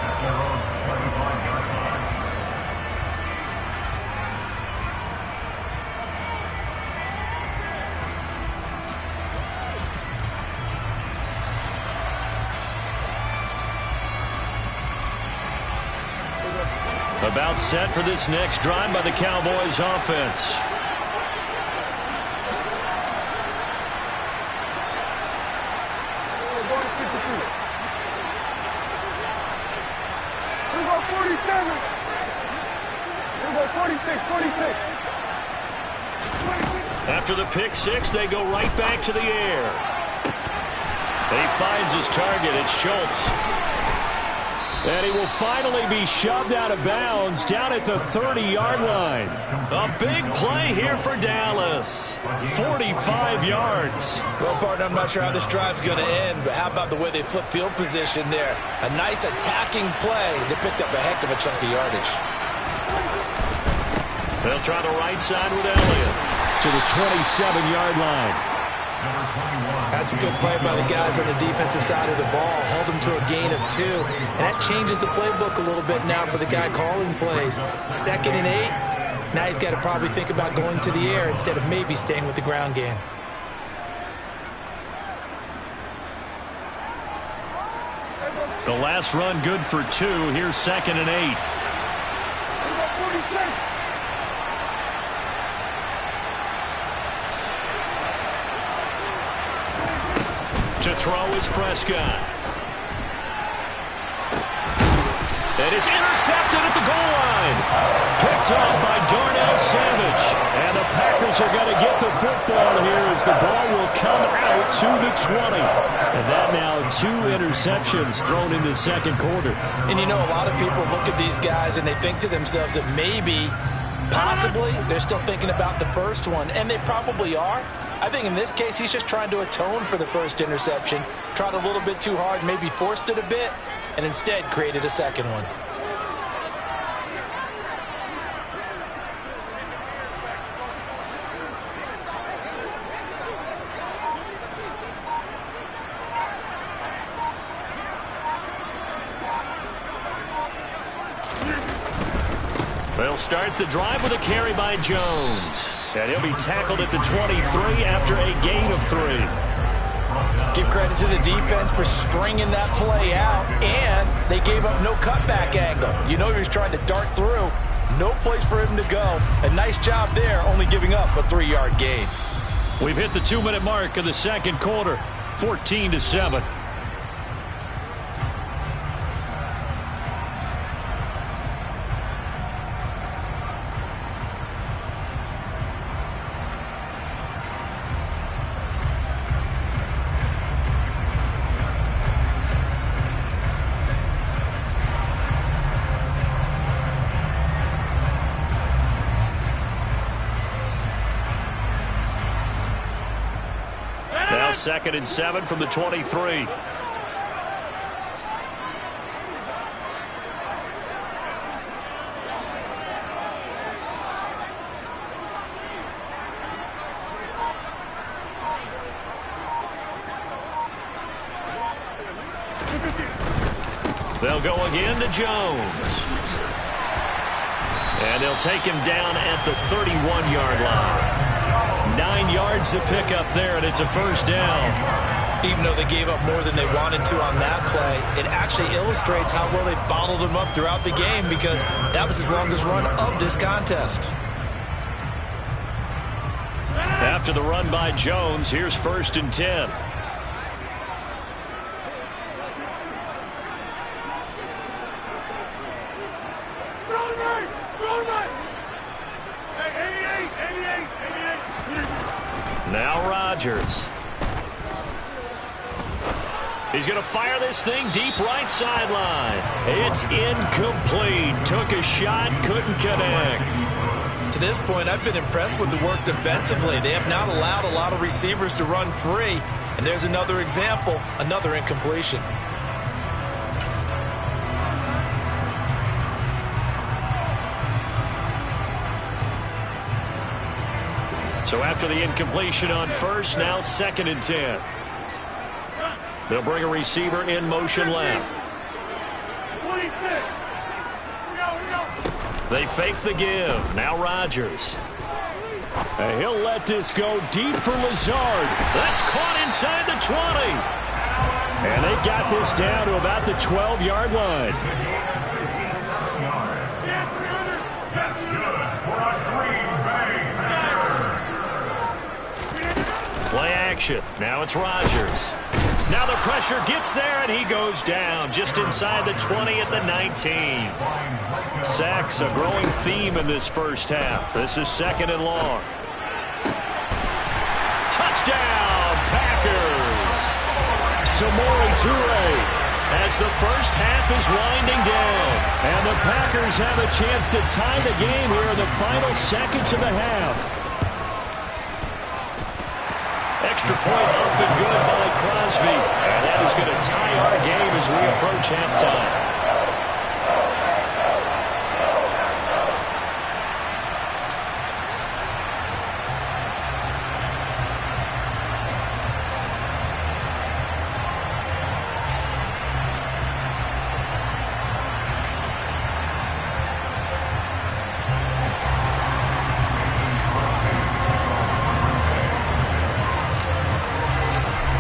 at their own 25-yard line. About set for this next drive by the Cowboys offense. We're going to 52. We're going 47. We're going 46, 46. After the pick-6, they go right back to the air. He finds his target. It's Schultz. And he will finally be shoved out of bounds down at the 30-yard line. A big play here for Dallas. 45 yards. Well, partner, I'm not sure how this drive's going to end, but how about the way they flip field position there? A nice attacking play. They picked up a heck of a chunk of yardage. They'll try the right side with Elliott to the 27-yard line. That's a good play by the guys on the defensive side of the ball. Held them to a gain of 2. And that changes the playbook a little bit now for the guy calling plays. 2nd and 8. Now he's got to probably think about going to the air instead of maybe staying with the ground game. The last run good for 2. Here's 2nd and 8. To throw is Prescott. It is intercepted at the goal line. Picked up by Darnell Savage. And the Packers are going to get the football here as the ball will come out to the 20. And that now 2 interceptions thrown in the second quarter. And you know, a lot of people look at these guys and they think to themselves that maybe, possibly, they're still thinking about the first one. And they probably are. I think in this case, he's just trying to atone for the first interception. Tried a little bit too hard, maybe forced it a bit, and instead created a second one. They'll start the drive with a carry by Jones. And he'll be tackled at the 23 after a gain of 3. Give credit to the defense for stringing that play out, and they gave up no cutback angle. You know he was trying to dart through. No place for him to go. A nice job there, only giving up a 3-yard gain. We've hit the 2-minute mark of the second quarter, 14-7. Now 2nd and 7 from the 23. They'll go again to Jones. And they'll take him down at the 31-yard line. 9 yards to pick up there, and it's a first down. Even though they gave up more than they wanted to on that play, it actually illustrates how well they bottled them up throughout the game, because that was his longest run of this contest. After the run by Jones, here's 1st and 10. Now Rodgers. He's going to fire this thing deep right sideline. It's incomplete. Took a shot, couldn't connect. To this point, I've been impressed with the work defensively. They have not allowed a lot of receivers to run free. And there's another example, another incompletion. So after the incompletion on first, now 2nd and 10. They'll bring a receiver in motion left. They fake the give. Now Rodgers. And he'll let this go deep for Lazard. That's caught inside the 20. And they got this down to about the 12-yard line. Play action. Now it's Rodgers. Now the pressure gets there, and he goes down just inside the 20 at the 19. Sacks, a growing theme in this first half. This is 2nd and long. Touchdown, Packers. Samori Toure as the first half is winding down. And the Packers have a chance to tie the game here in the final seconds of the half. Extra point up and good by Crosby. And that is going to tie our game as we approach halftime.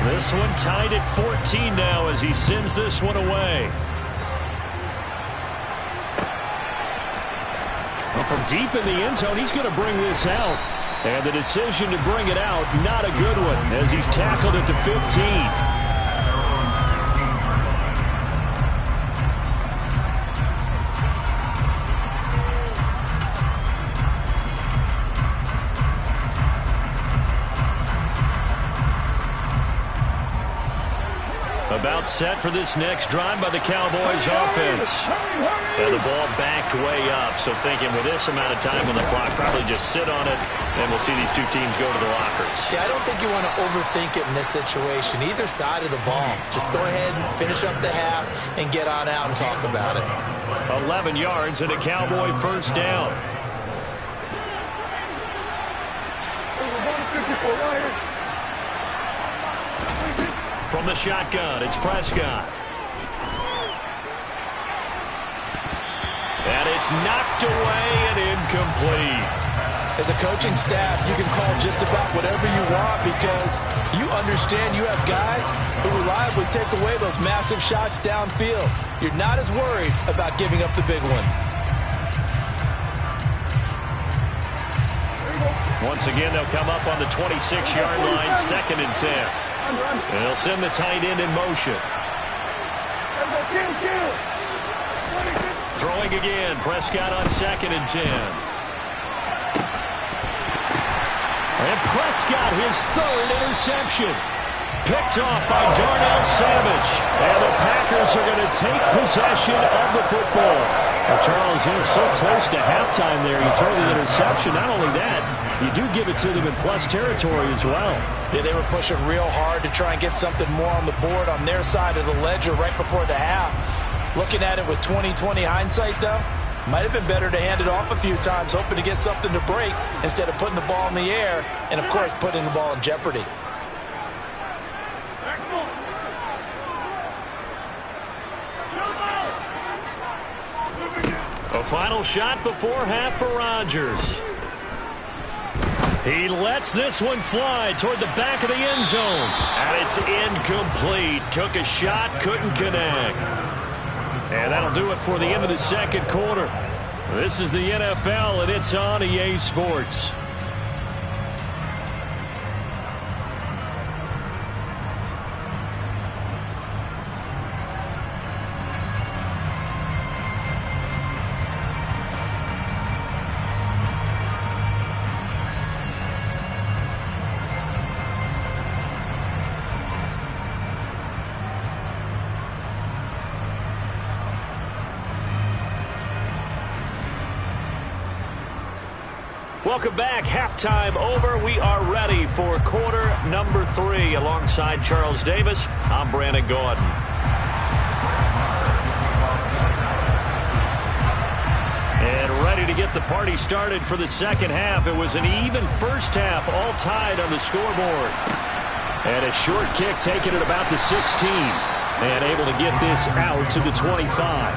This one tied at 14 now as he sends this one away. Well, from deep in the end zone, he's going to bring this out. And the decision to bring it out, not a good one, as he's tackled at the 15. About set for this next drive by the Cowboys offense. And the ball backed way up, so thinking with this amount of time on the clock, probably just sit on it, and we'll see these two teams go to the lockers. Yeah, I don't think you want to overthink it in this situation, either side of the ball. Just go ahead and finish up the half and get on out and talk about it. 11 yards and a Cowboy first down. From the shotgun, it's Prescott. And it's knocked away and incomplete. As a coaching staff, you can call just about whatever you want because you understand you have guys who reliably take away those massive shots downfield. You're not as worried about giving up the big one. Once again, they'll come up on the 26-yard line, 2nd and 10. And they'll send the tight end in motion. Throwing again, Prescott on 2nd and 10. And Prescott, his 3rd interception. Picked off by Darnell Savage. And the Packers are going to take possession of the football. Well, Charles, they're so close to halftime there. You throw the interception. Not only that, you do give it to them in plus territory as well. Yeah, they were pushing real hard to try and get something more on the board on their side of the ledger right before the half. Looking at it with 20/20 hindsight, though, might have been better to hand it off a few times, hoping to get something to break instead of putting the ball in the air and, of course, putting the ball in jeopardy. A final shot before half for Rodgers. He lets this one fly toward the back of the end zone. And it's incomplete. Took a shot, couldn't connect. And that'll do it for the end of the second quarter. This is the NFL, and it's on EA Sports. Welcome back. Halftime over. We are ready for quarter number 3. Alongside Charles Davis, I'm Brandon Gaudin. And ready to get the party started for the second half. It was an even first half, all tied on the scoreboard. And a short kick taken at about the 16. And able to get this out to the 25.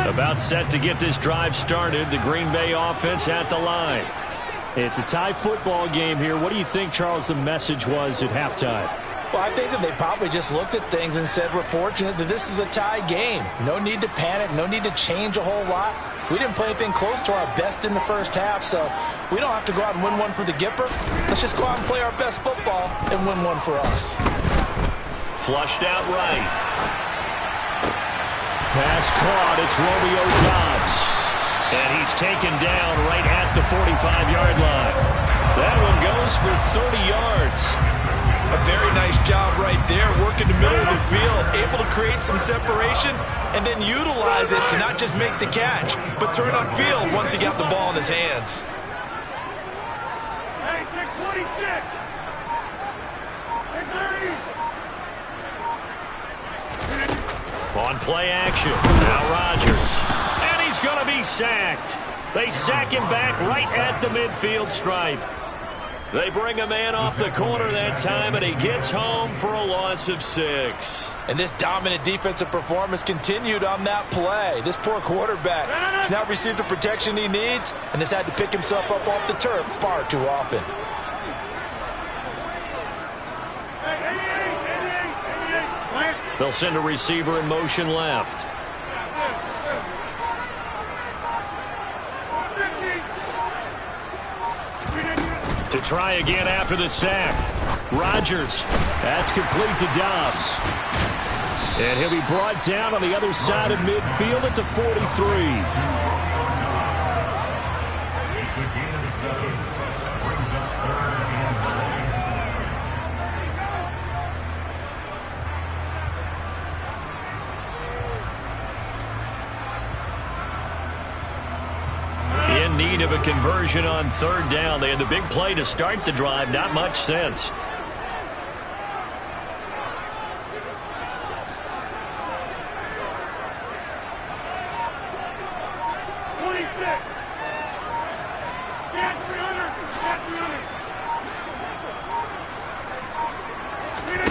About set to get this drive started. The Green Bay offense at the line. It's a tie football game here. What do you think, Charles, the message was at halftime? Well, I think that they probably just looked at things and said, we're fortunate that this is a tie game. No need to panic. No need to change a whole lot. We didn't play anything close to our best in the first half, so we don't have to go out and win one for the Gipper. Let's just go out and play our best football and win one for us. Flushed out right. Pass caught. It's Romeo Doubs. And he's taken down right at the 45-yard line. That one goes for 30 yards. A very nice job right there, working the middle of the field, able to create some separation, and then utilize it to not just make the catch, but turn upfield once he got the ball in his hands. Hey, take 26. Take 30. On play action, now Rodgers. And he's going to be sacked. They sack him back right at the midfield stripe. They bring a man off the corner that time, and he gets home for a loss of 6. And this dominant defensive performance continued on that play. This poor quarterback has not received the protection he needs and has had to pick himself up off the turf far too often. They'll send a receiver in motion left. To try again after the sack. Rodgers. That's complete to Doubs. And he'll be brought down on the other side of midfield at the 43. In need of a conversion on third down. They had the big play to start the drive. Not much sense.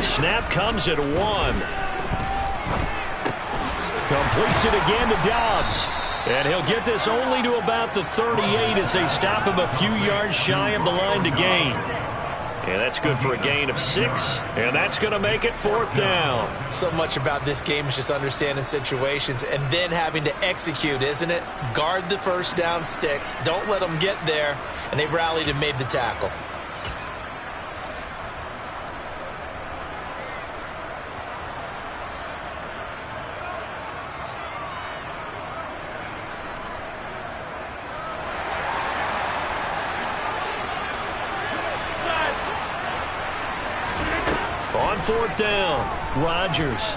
Snap comes at 1. Completes it again to Doubs. And he'll get this only to about the 38 as they stop him a few yards shy of the line to gain. And that's good for a gain of 6. And that's going to make it 4th down. So much about this game is just understanding situations and then having to execute, isn't it? Guard the first down sticks. Don't let them get there. And they rallied and made the tackle. On 4th down, Rodgers.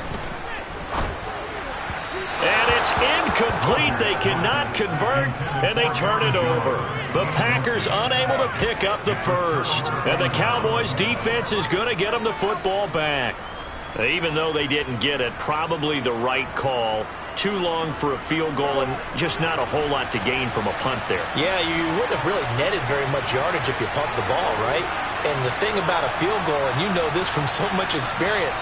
And it's incomplete. They cannot convert, and they turn it over. The Packers unable to pick up the first. And the Cowboys' defense is going to get them the football back. Even though they didn't get it, probably the right call. Too long for a field goal and just not a whole lot to gain from a punt there. Yeah, you wouldn't have really netted very much yardage if you pumped the ball, right? And the thing about a field goal, and you know this from so much experience,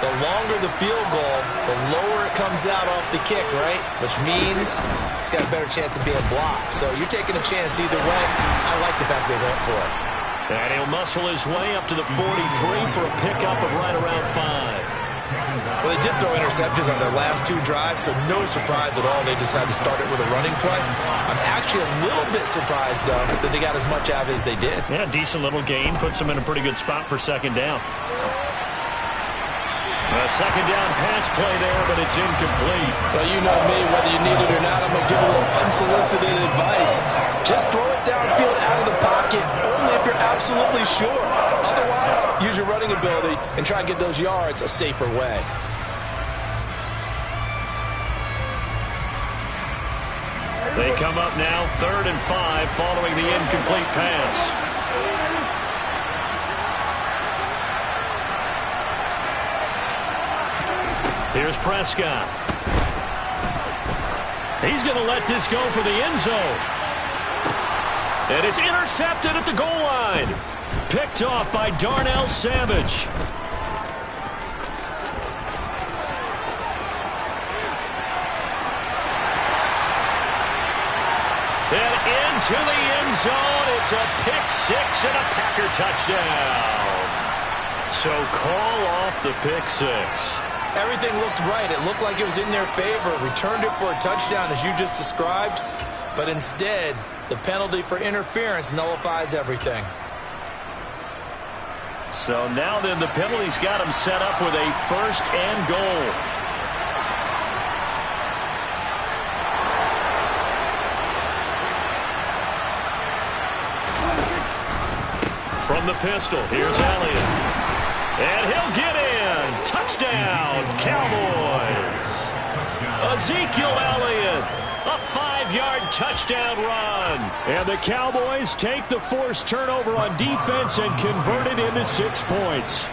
the longer the field goal, the lower it comes out off the kick, right? Which means it's got a better chance of being blocked. So you're taking a chance either way. I like the fact they went for it. And he'll muscle his way up to the 43 for a pickup of right around 5. Well, they did throw interceptions on their last 2 drives, so no surprise at all they decided to start it with a running play. I'm actually a little bit surprised, though, that they got as much out of it as they did. Yeah, decent little gain. Puts them in a pretty good spot for 2nd down. A 2nd down pass play there, but it's incomplete. Well, you know me, whether you need it or not, I'm going to give a little unsolicited advice. Just throw it downfield out of the pocket, only if you're absolutely sure. Otherwise, use your running ability and try and get those yards a safer way. They come up now 3rd and 5 following the incomplete pass. Here's Prescott. He's going to let this go for the end zone. And it's intercepted at the goal line. Picked off by Darnell Savage. And into the end zone. It's a pick 6 and a Packer touchdown. So call off the pick 6. Everything looked right. It looked like it was in their favor. Returned it for a touchdown, as you just described. But instead, the penalty for interference nullifies everything. So now then the penalty's got him set up with a 1st and goal. From the pistol, here's Elliott. And he'll get in. Touchdown, Cowboys. Ezekiel Elliott, a 5-yard touchdown run. And the Cowboys take the forced turnover on defense and convert it into 6 points.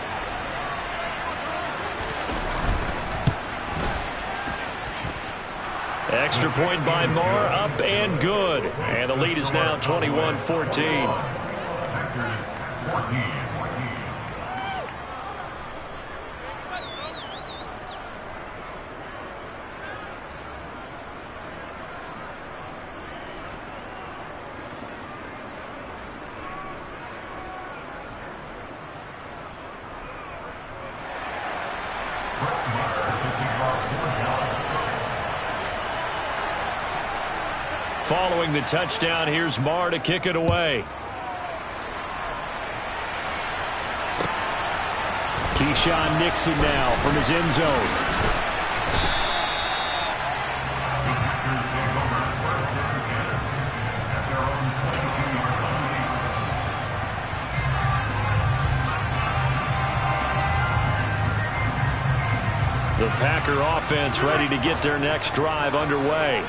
Extra point by Moore, up and good. And the lead is now 21-14. Following the touchdown, here's Marr to kick it away. Keyshawn Nixon now from his end zone. The Packer offense ready to get their next drive underway.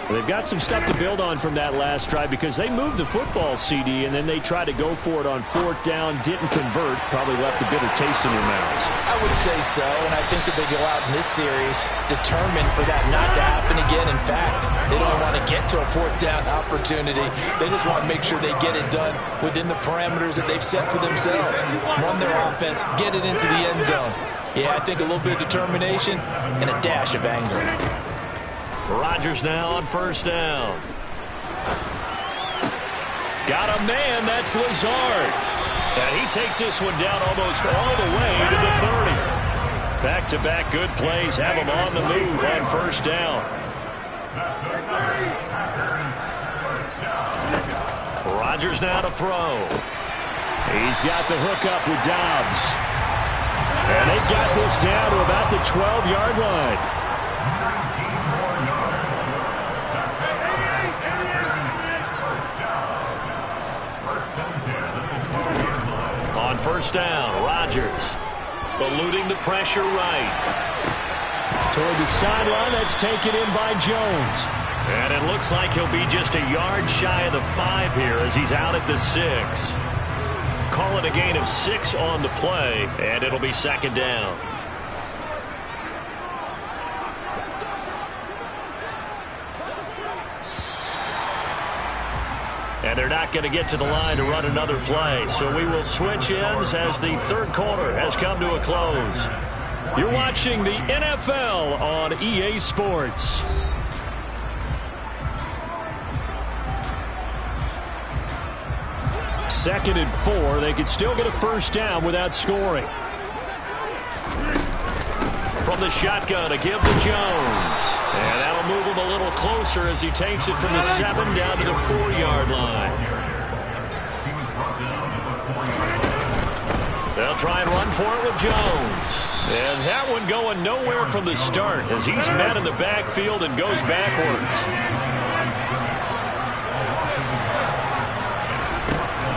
They've got some stuff to build on from that last drive because they moved the football, CD, and then they tried to go for it on 4th down, didn't convert, probably left a bitter taste in their mouths. I would say so, and I think that they go out in this series determined for that not to happen again. In fact, they don't want to get to a 4th down opportunity. They just want to make sure they get it done within the parameters that they've set for themselves. Run their offense, get it into the end zone. Yeah, I think a little bit of determination and a dash of anger. Rodgers now on 1st down. Got a man, that's Lazard. And he takes this one down almost all the way to the 30. Back-to-back good plays have him on the move on 1st down. Rodgers now to throw. He's got the hook up with Dobbs. And they've got this down to about the 12-yard line. On 1st down, Rodgers eluding the pressure right. Toward the sideline, that's taken in by Jones. And it looks like he'll be just a yard shy of the 5 here as he's out at the 6. Call it a gain of 6 on the play, and it'll be 2nd down. And they're not going to get to the line to run another play. So we will switch ends as the 3rd quarter has come to a close. You're watching the NFL on EA Sports. Second and 4. They could still get a 1st down without scoring. From the shotgun, a give to Jones. And that'll move him a little closer as he takes it from the 7 down to the 4-yard line. They'll try and run for it with Jones. And that one going nowhere from the start as he's met in the backfield and goes backwards.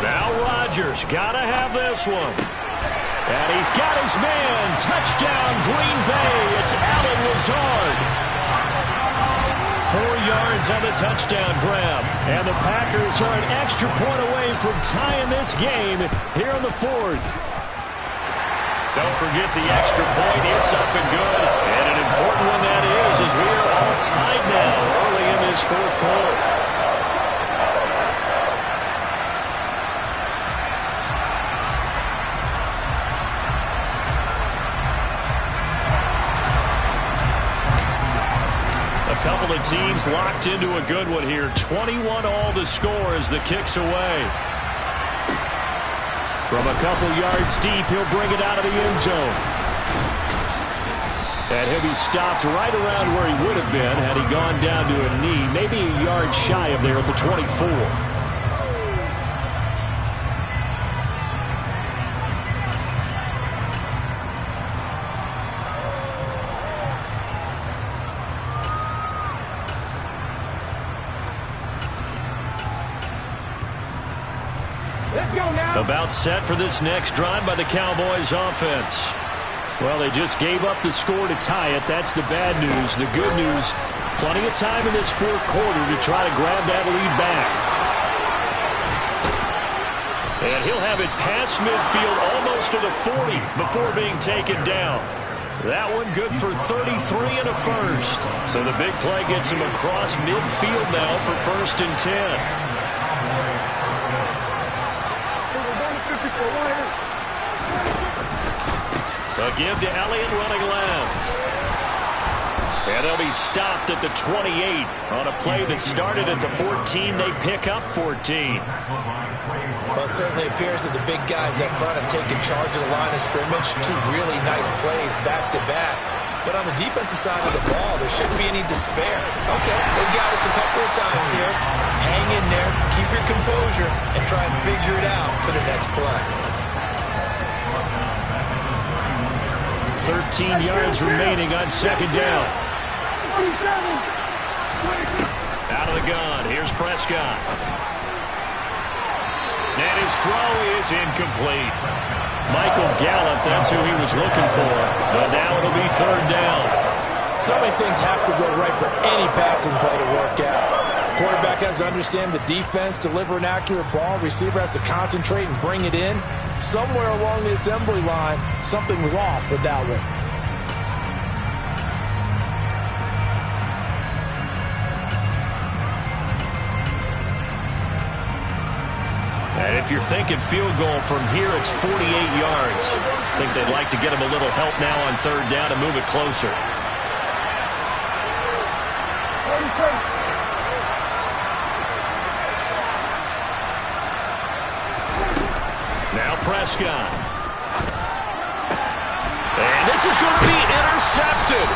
Now Rodgers got to have this one. And he's got his man. Touchdown, Green Bay. It's Allen Lazard. 4 yards on the touchdown grab. And the Packers are an extra point away from tying this game here in the 4th. Don't forget the extra point. It's up and good. And an important one that is as we are all tied now early in this 4th quarter. Couple of teams locked into a good one here. 21 all the score as the kick's away. From a couple yards deep, he'll bring it out of the end zone. And he'll be stopped right around where he would have been had he gone down to a knee, maybe a yard shy of there at the 24. Let's go now. About set for this next drive by the Cowboys offense. Well, they just gave up the score to tie it. That's the bad news. The good news, plenty of time in this fourth quarter to try to grab that lead back. And he'll have it past midfield almost to the 40 before being taken down. That one good for 33 and a first. So the big play gets him across midfield now for 1st and 10. A give to Elliott running left. And they'll be stopped at the 28 on a play that started at the 14. They pick up 14. Well, it certainly appears that the big guys up front have taken charge of the line of scrimmage. 2 really nice plays back-to-back. But on the defensive side of the ball, there shouldn't be any despair. Okay, they've got us a couple of times here. Hang in there, keep your composure, and try and figure it out for the next play. 13 yards remaining on 2nd down. Out of the gun, here's Prescott. And his throw is incomplete. Michael Gallup, that's who he was looking for. But now it'll be 3rd down. So many things have to go right for any passing play to work out. Quarterback has to understand the defense, deliver an accurate ball. Receiver has to concentrate and bring it in. Somewhere along the assembly line, something was off with that one. And if you're thinking field goal from here, it's 48 yards. I think they'd like to get him a little help now on 3rd down to move it closer. Now Prescott. And this is going to be intercepted.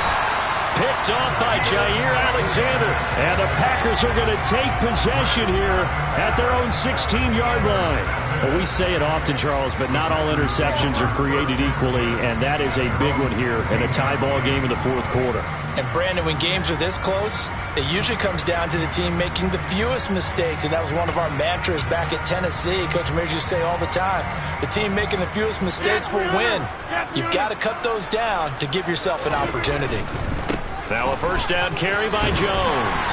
Picked off by Jair Alexander. And the Packers are going to take possession here at their own 16-yard line. Well, we say it often, Charles, but not all interceptions are created equally, and that is a big one here in a tie ball game in the 4th quarter. And, Brandon, when games are this close, it usually comes down to the team making the fewest mistakes, and that was one of our mantras back at Tennessee. Coach Mears used to say all the time, the team making the fewest mistakes will win. You've got to cut those down to give yourself an opportunity. Now a 1st down carry by Jones.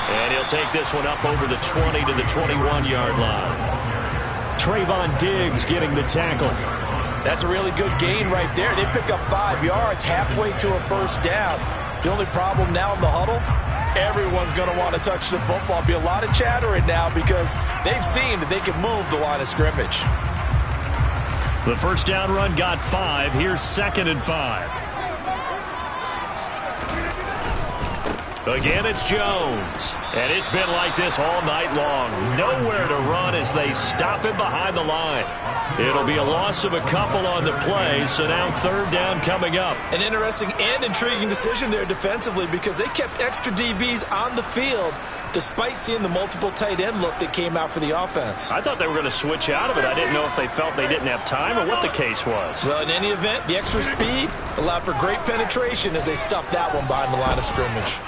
And he'll take this one up over the 20 to the 21-yard line. Trayvon Diggs getting the tackle. That's a really good gain right there. They pick up 5 yards halfway to a 1st down. The only problem now in the huddle, everyone's going to want to touch the football. Be a lot of chattering now because they've seen that they can move the line of scrimmage. The 1st down run got 5. Here's 2nd and 5. Again, it's Jones. And it's been like this all night long. Nowhere to run as they stop him behind the line. It'll be a loss of a couple on the play, so now 3rd down coming up. An interesting and intriguing decision there defensively because they kept extra DBs on the field despite seeing the multiple tight end look that came out for the offense. I thought they were going to switch out of it. I didn't know if they felt they didn't have time or what the case was. Well, in any event, the extra speed allowed for great penetration as they stuffed that one behind the line of scrimmage.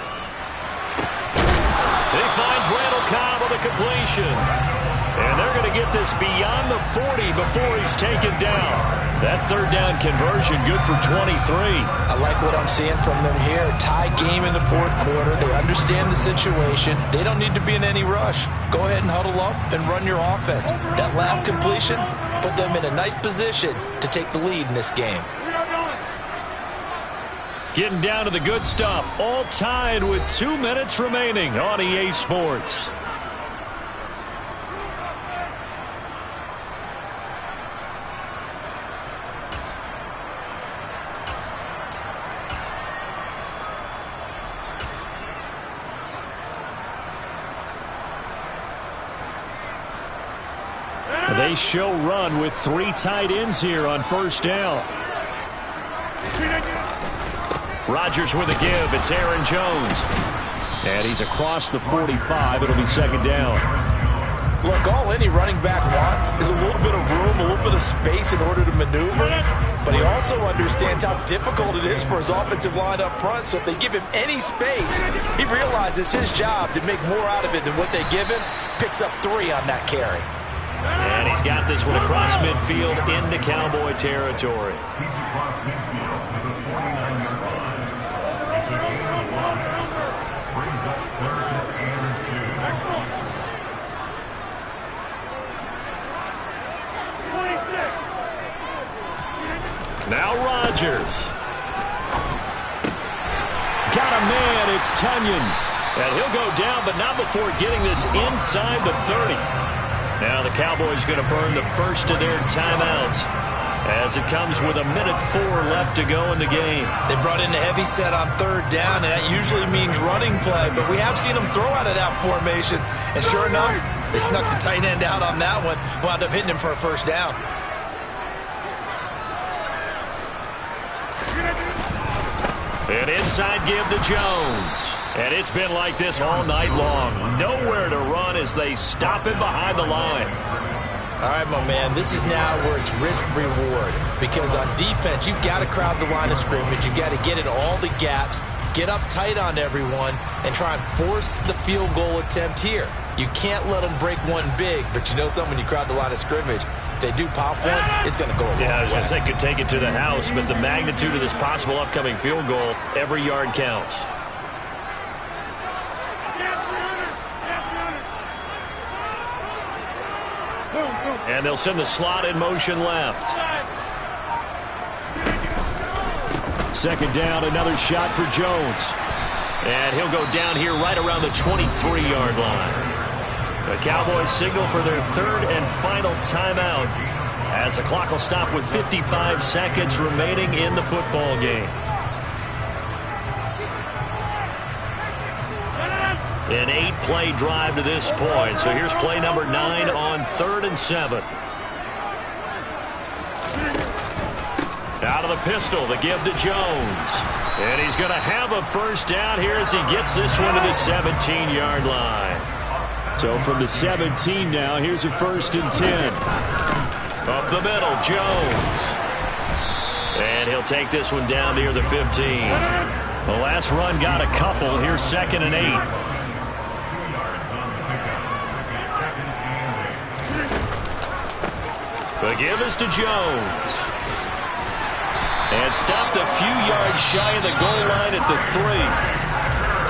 He finds Randall Cobb with a completion. And they're going to get this beyond the 40 before he's taken down. That 3rd down conversion good for 23. I like what I'm seeing from them here. Tie game in the 4th quarter. They understand the situation. They don't need to be in any rush. Go ahead and huddle up and run your offense. That last completion put them in a nice position to take the lead in this game. Getting down to the good stuff. All tied with 2 minutes remaining on EA Sports. They show run with 3 tight ends here on 1st down. Rodgers with a give. It's Aaron Jones. And he's across the 45. It'll be 2nd down. Look, all any running back wants is a little bit of room, a little bit of space in order to maneuver. But he also understands how difficult it is for his offensive line up front. So if they give him any space, he realizes his job to make more out of it than what they give him. Picks up 3 on that carry. And he's got this one across midfield into Cowboy territory. He's across midfield to the 49-yard line. It's a gain of 1. Brings up third and 2. Now Rodgers. Got a man, it's Tunyon. And he'll go down, but not before getting this inside the 30. Now the Cowboys going to burn the first of their timeouts as it comes with 1:04 left to go in the game. They brought in a heavy set on third down, and that usually means running play, but we have seen them throw out of that formation, and sure enough, they snuck the tight end out on that one, wound up hitting him for a first down. An inside give to Jones. And it's been like this all night long. Nowhere to run as they stop him behind the line. All right, my man, this is now where it's risk-reward. Because on defense, you've got to crowd the line of scrimmage. You've got to get in all the gaps, get up tight on everyone, and try and force the field goal attempt here. You can't let them break one big, but you know something, when you crowd the line of scrimmage, if they do pop one, it's going to go a long way. Yeah, I was going to say, could take it to the house, but the magnitude of this possible upcoming field goal, every yard counts. And they'll send the slot in motion left. Second down, another shot for Jones. And he'll go down here right around the 23-yard line. The Cowboys signal for their third and final timeout as the clock will stop with 55 seconds remaining in the football game. An 8-play drive to this point. So here's play number 9 on 3rd and 7. Out of the pistol, the give to Jones. And he's going to have a first down here as he gets this one to the 17-yard line. So from the 17 now, here's a 1st and 10. Up the middle, Jones. And he'll take this one down near the 15. The last run got a couple. Here's 2nd and 8. The give is to Jones. And stopped a few yards shy of the goal line at the 3.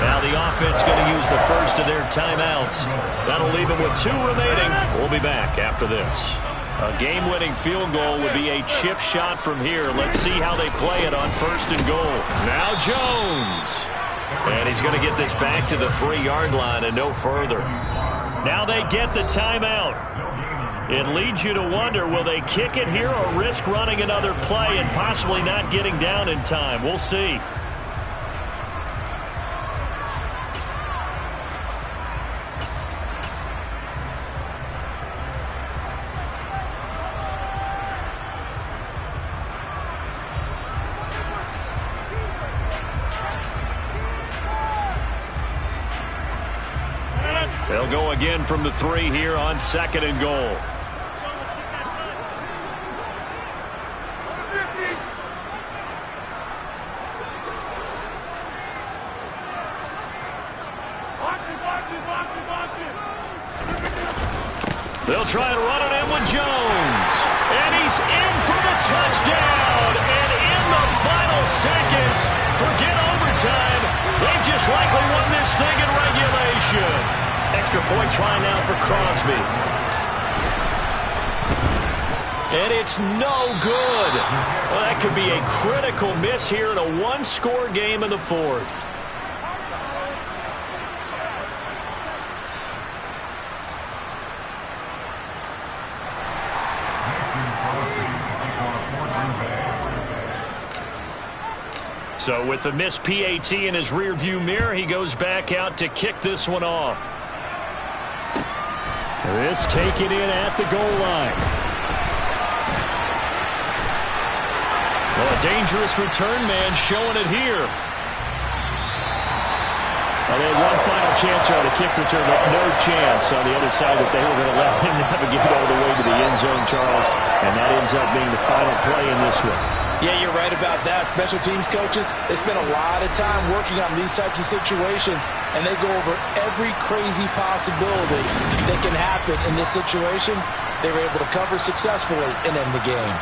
Now the offense going to use the first of their timeouts. That'll leave them with 2 remaining. We'll be back after this. A game-winning field goal would be a chip shot from here. Let's see how they play it on 1st and goal. Now Jones. And he's going to get this back to the 3-yard line and no further. Now they get the timeout. It leads you to wonder, will they kick it here or risk running another play and possibly not getting down in time? We'll see. They'll go again from the 3 here on 2nd and goal. They'll try and run it in with Jones. And he's in for the touchdown. And in the final seconds, forget overtime. They've just likely won this thing in regulation. Extra point try now for Crosby. And it's no good. Well, that could be a critical miss here in a 1-score game in the 4th. So with the missed PAT in his rearview mirror, he goes back out to kick this one off. This taken in at the goal line. Well, a dangerous return man showing it here. Well, they had one final chance on the kick return, but no chance on the other side that they were going to let him navigate all the way to the end zone, Charles. And that ends up being the final play in this one. Yeah, you're right about that. Special teams coaches, they spend a lot of time working on these types of situations, and they go over every crazy possibility that can happen in this situation. They were able to cover successfully and end the game.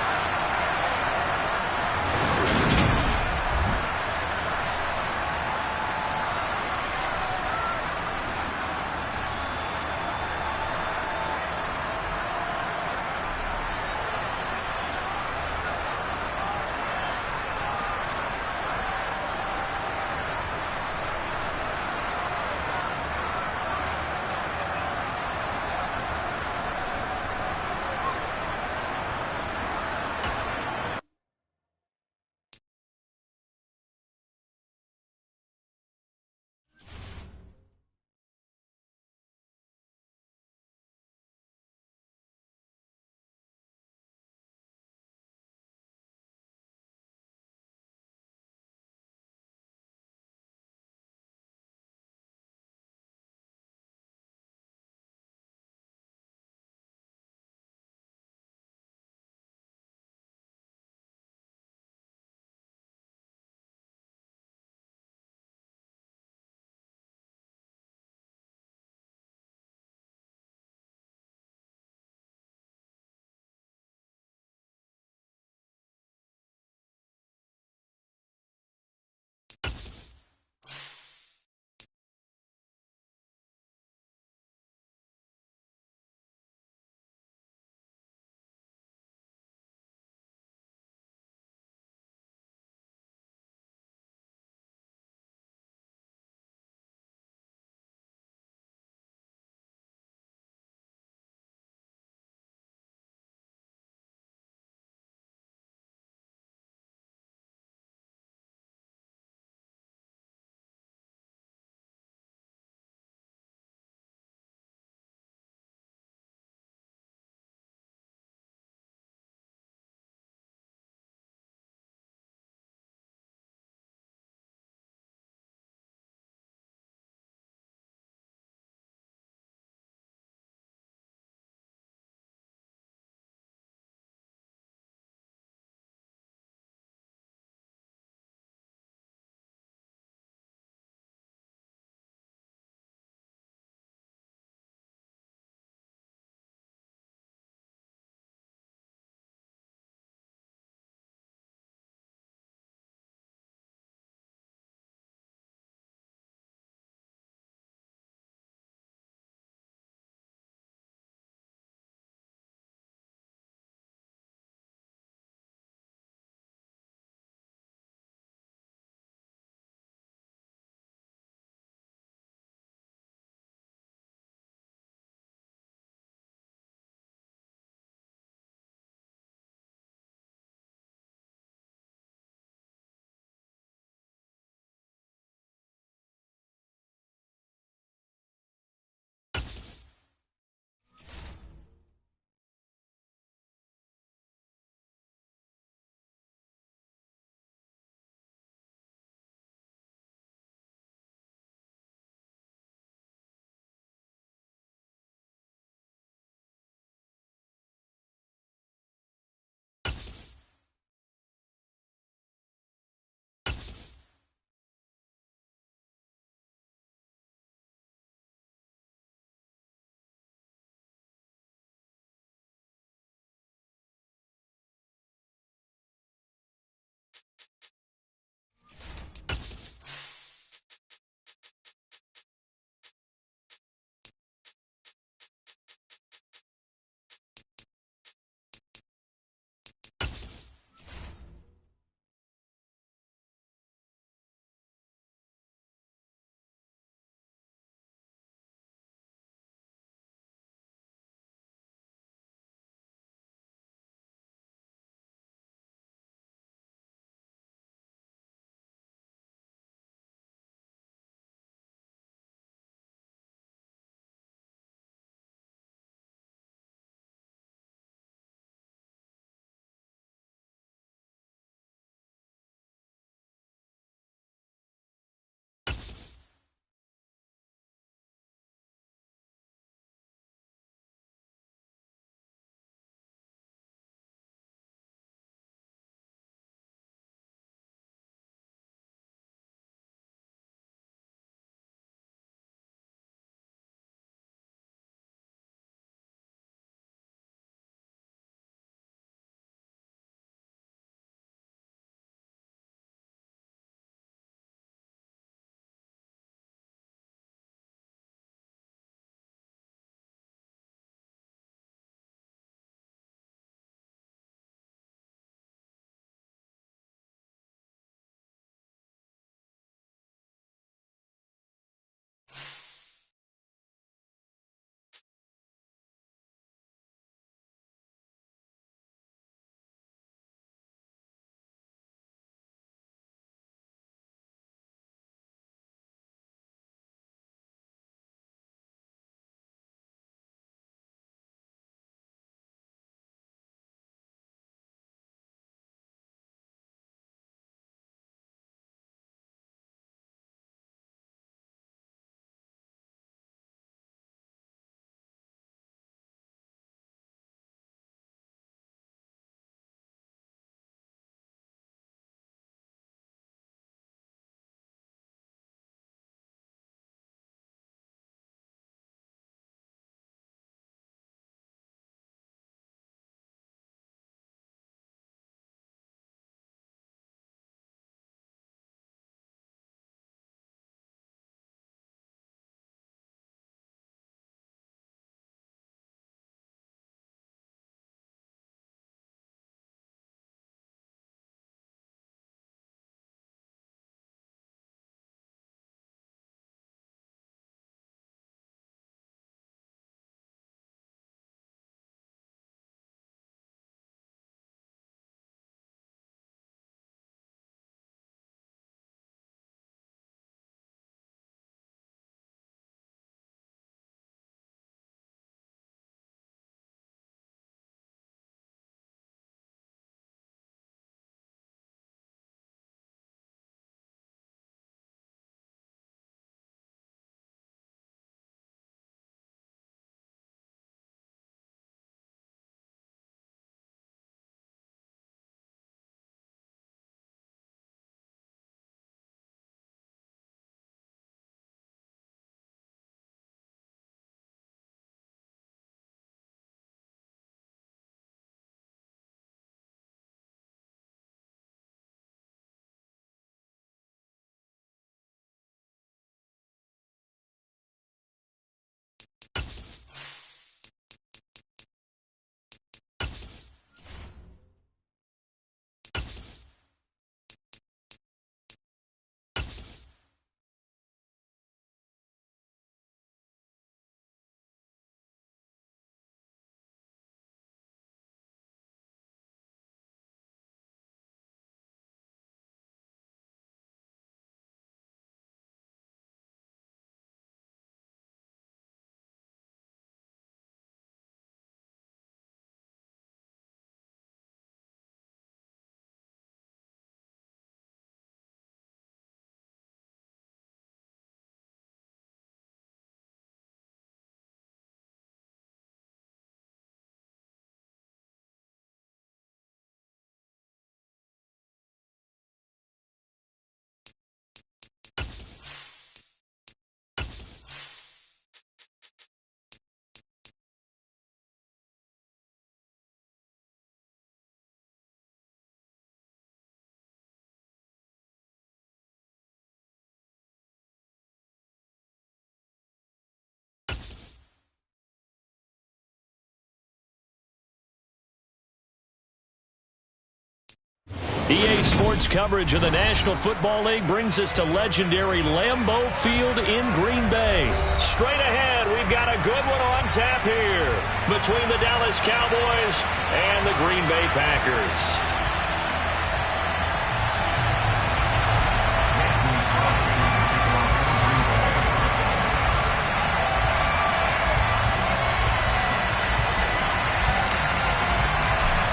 EA Sports coverage of the National Football League brings us to legendary Lambeau Field in Green Bay. Straight ahead, we've got a good one on tap here between the Dallas Cowboys and the Green Bay Packers.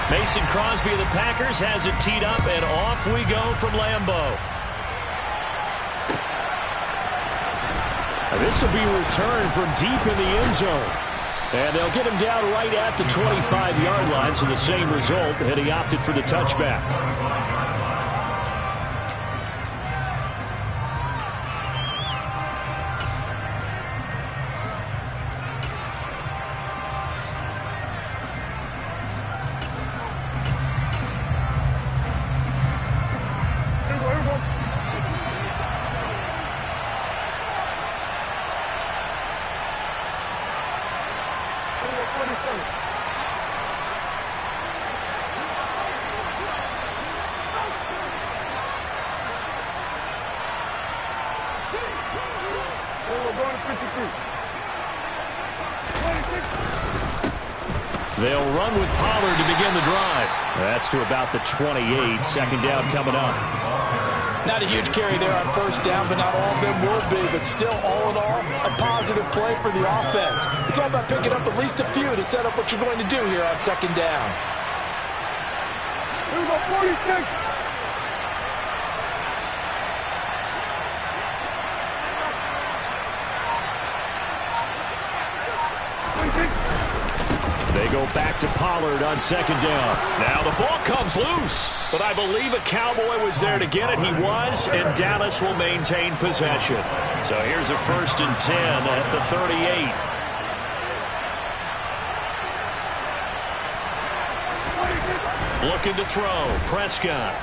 Mason Crosby of the Packers has it teed up, and off we go from Lambeau. This will be returned from deep in the end zone. And they'll get him down right at the 25-yard line, so the same result, and he opted for the touchback. They'll run with Pollard to begin the drive. That's to about the 28. Second down coming up. Not a huge carry there on first down, but not all of them will be. But still, all in all, a positive play for the offense. It's all about picking up at least a few to set up what you're going to do here on second down. Here we go, 46. They go back to Pollard on second down. Now the ball comes loose, but I believe a Cowboy was there to get it. He was, and Dallas will maintain possession. So here's a 1st and 10 at the 38. Looking to throw. Prescott.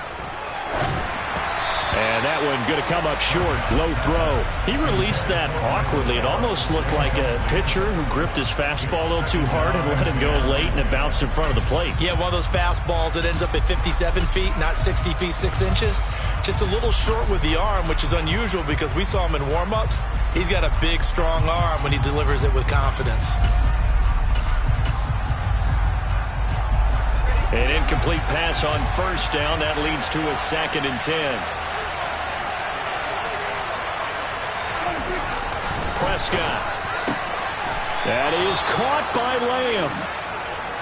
And that one going to come up short. Low throw. He released that awkwardly. It almost looked like a pitcher who gripped his fastball a little too hard and let him go late, and it bounced in front of the plate. Yeah, one of those fastballs that ends up at 57 feet, not 60 feet, 6 inches. Just a little short with the arm, which is unusual because we saw him in warm-ups. He's got a big, strong arm when he delivers it with confidence. An incomplete pass on first down. That leads to a 2nd and 10. Prescott. That is caught by Lamb.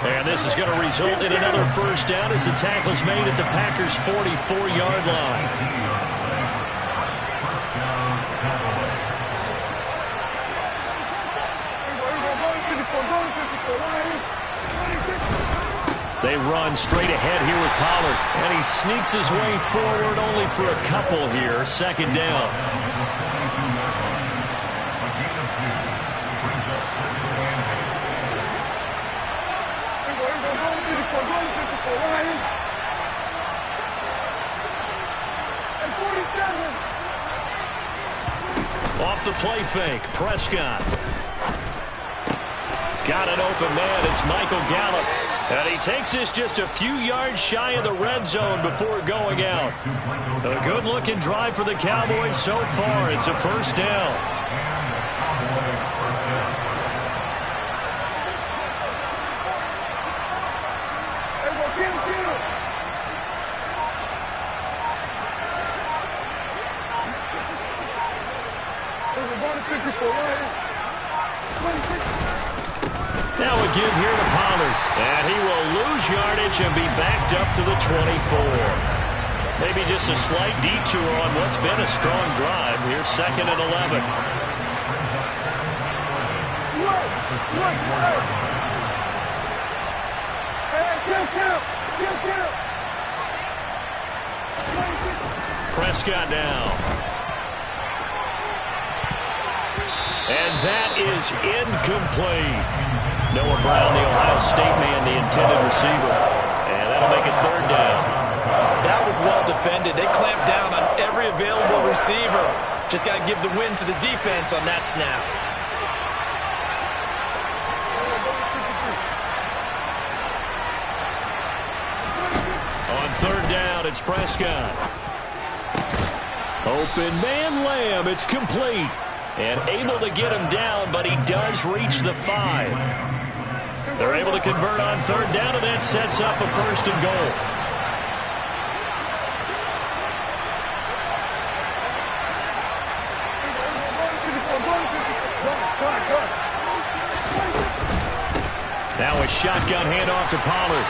And this is going to result in another first down as the tackle's made at the Packers' 44-yard line. They run straight ahead here with Pollard. And he sneaks his way forward only for a couple here. Second down. Off the play fake, Prescott. Got an open man, it's Michael Gallup. And he takes this just a few yards shy of the red zone before going out. A good-looking drive for the Cowboys so far. It's a first down. Now a give here to Pollard. And he will lose yardage and be backed up to the 24. Maybe just a slight detour on what's been a strong drive. Here's 2nd and 11. Prescott now. And that is incomplete. Noah Brown, the Ohio State man, the intended receiver. And that'll make it 3rd down. That was well defended. They clamped down on every available receiver. Just got to give the win to the defense on that snap. On 3rd down. down. It's Prescott. Open man Lamb. It's complete. And able to get him down, but he does reach the 5. They're able to convert on third down, and that sets up a 1st and goal. Now a shotgun handoff to Pollard.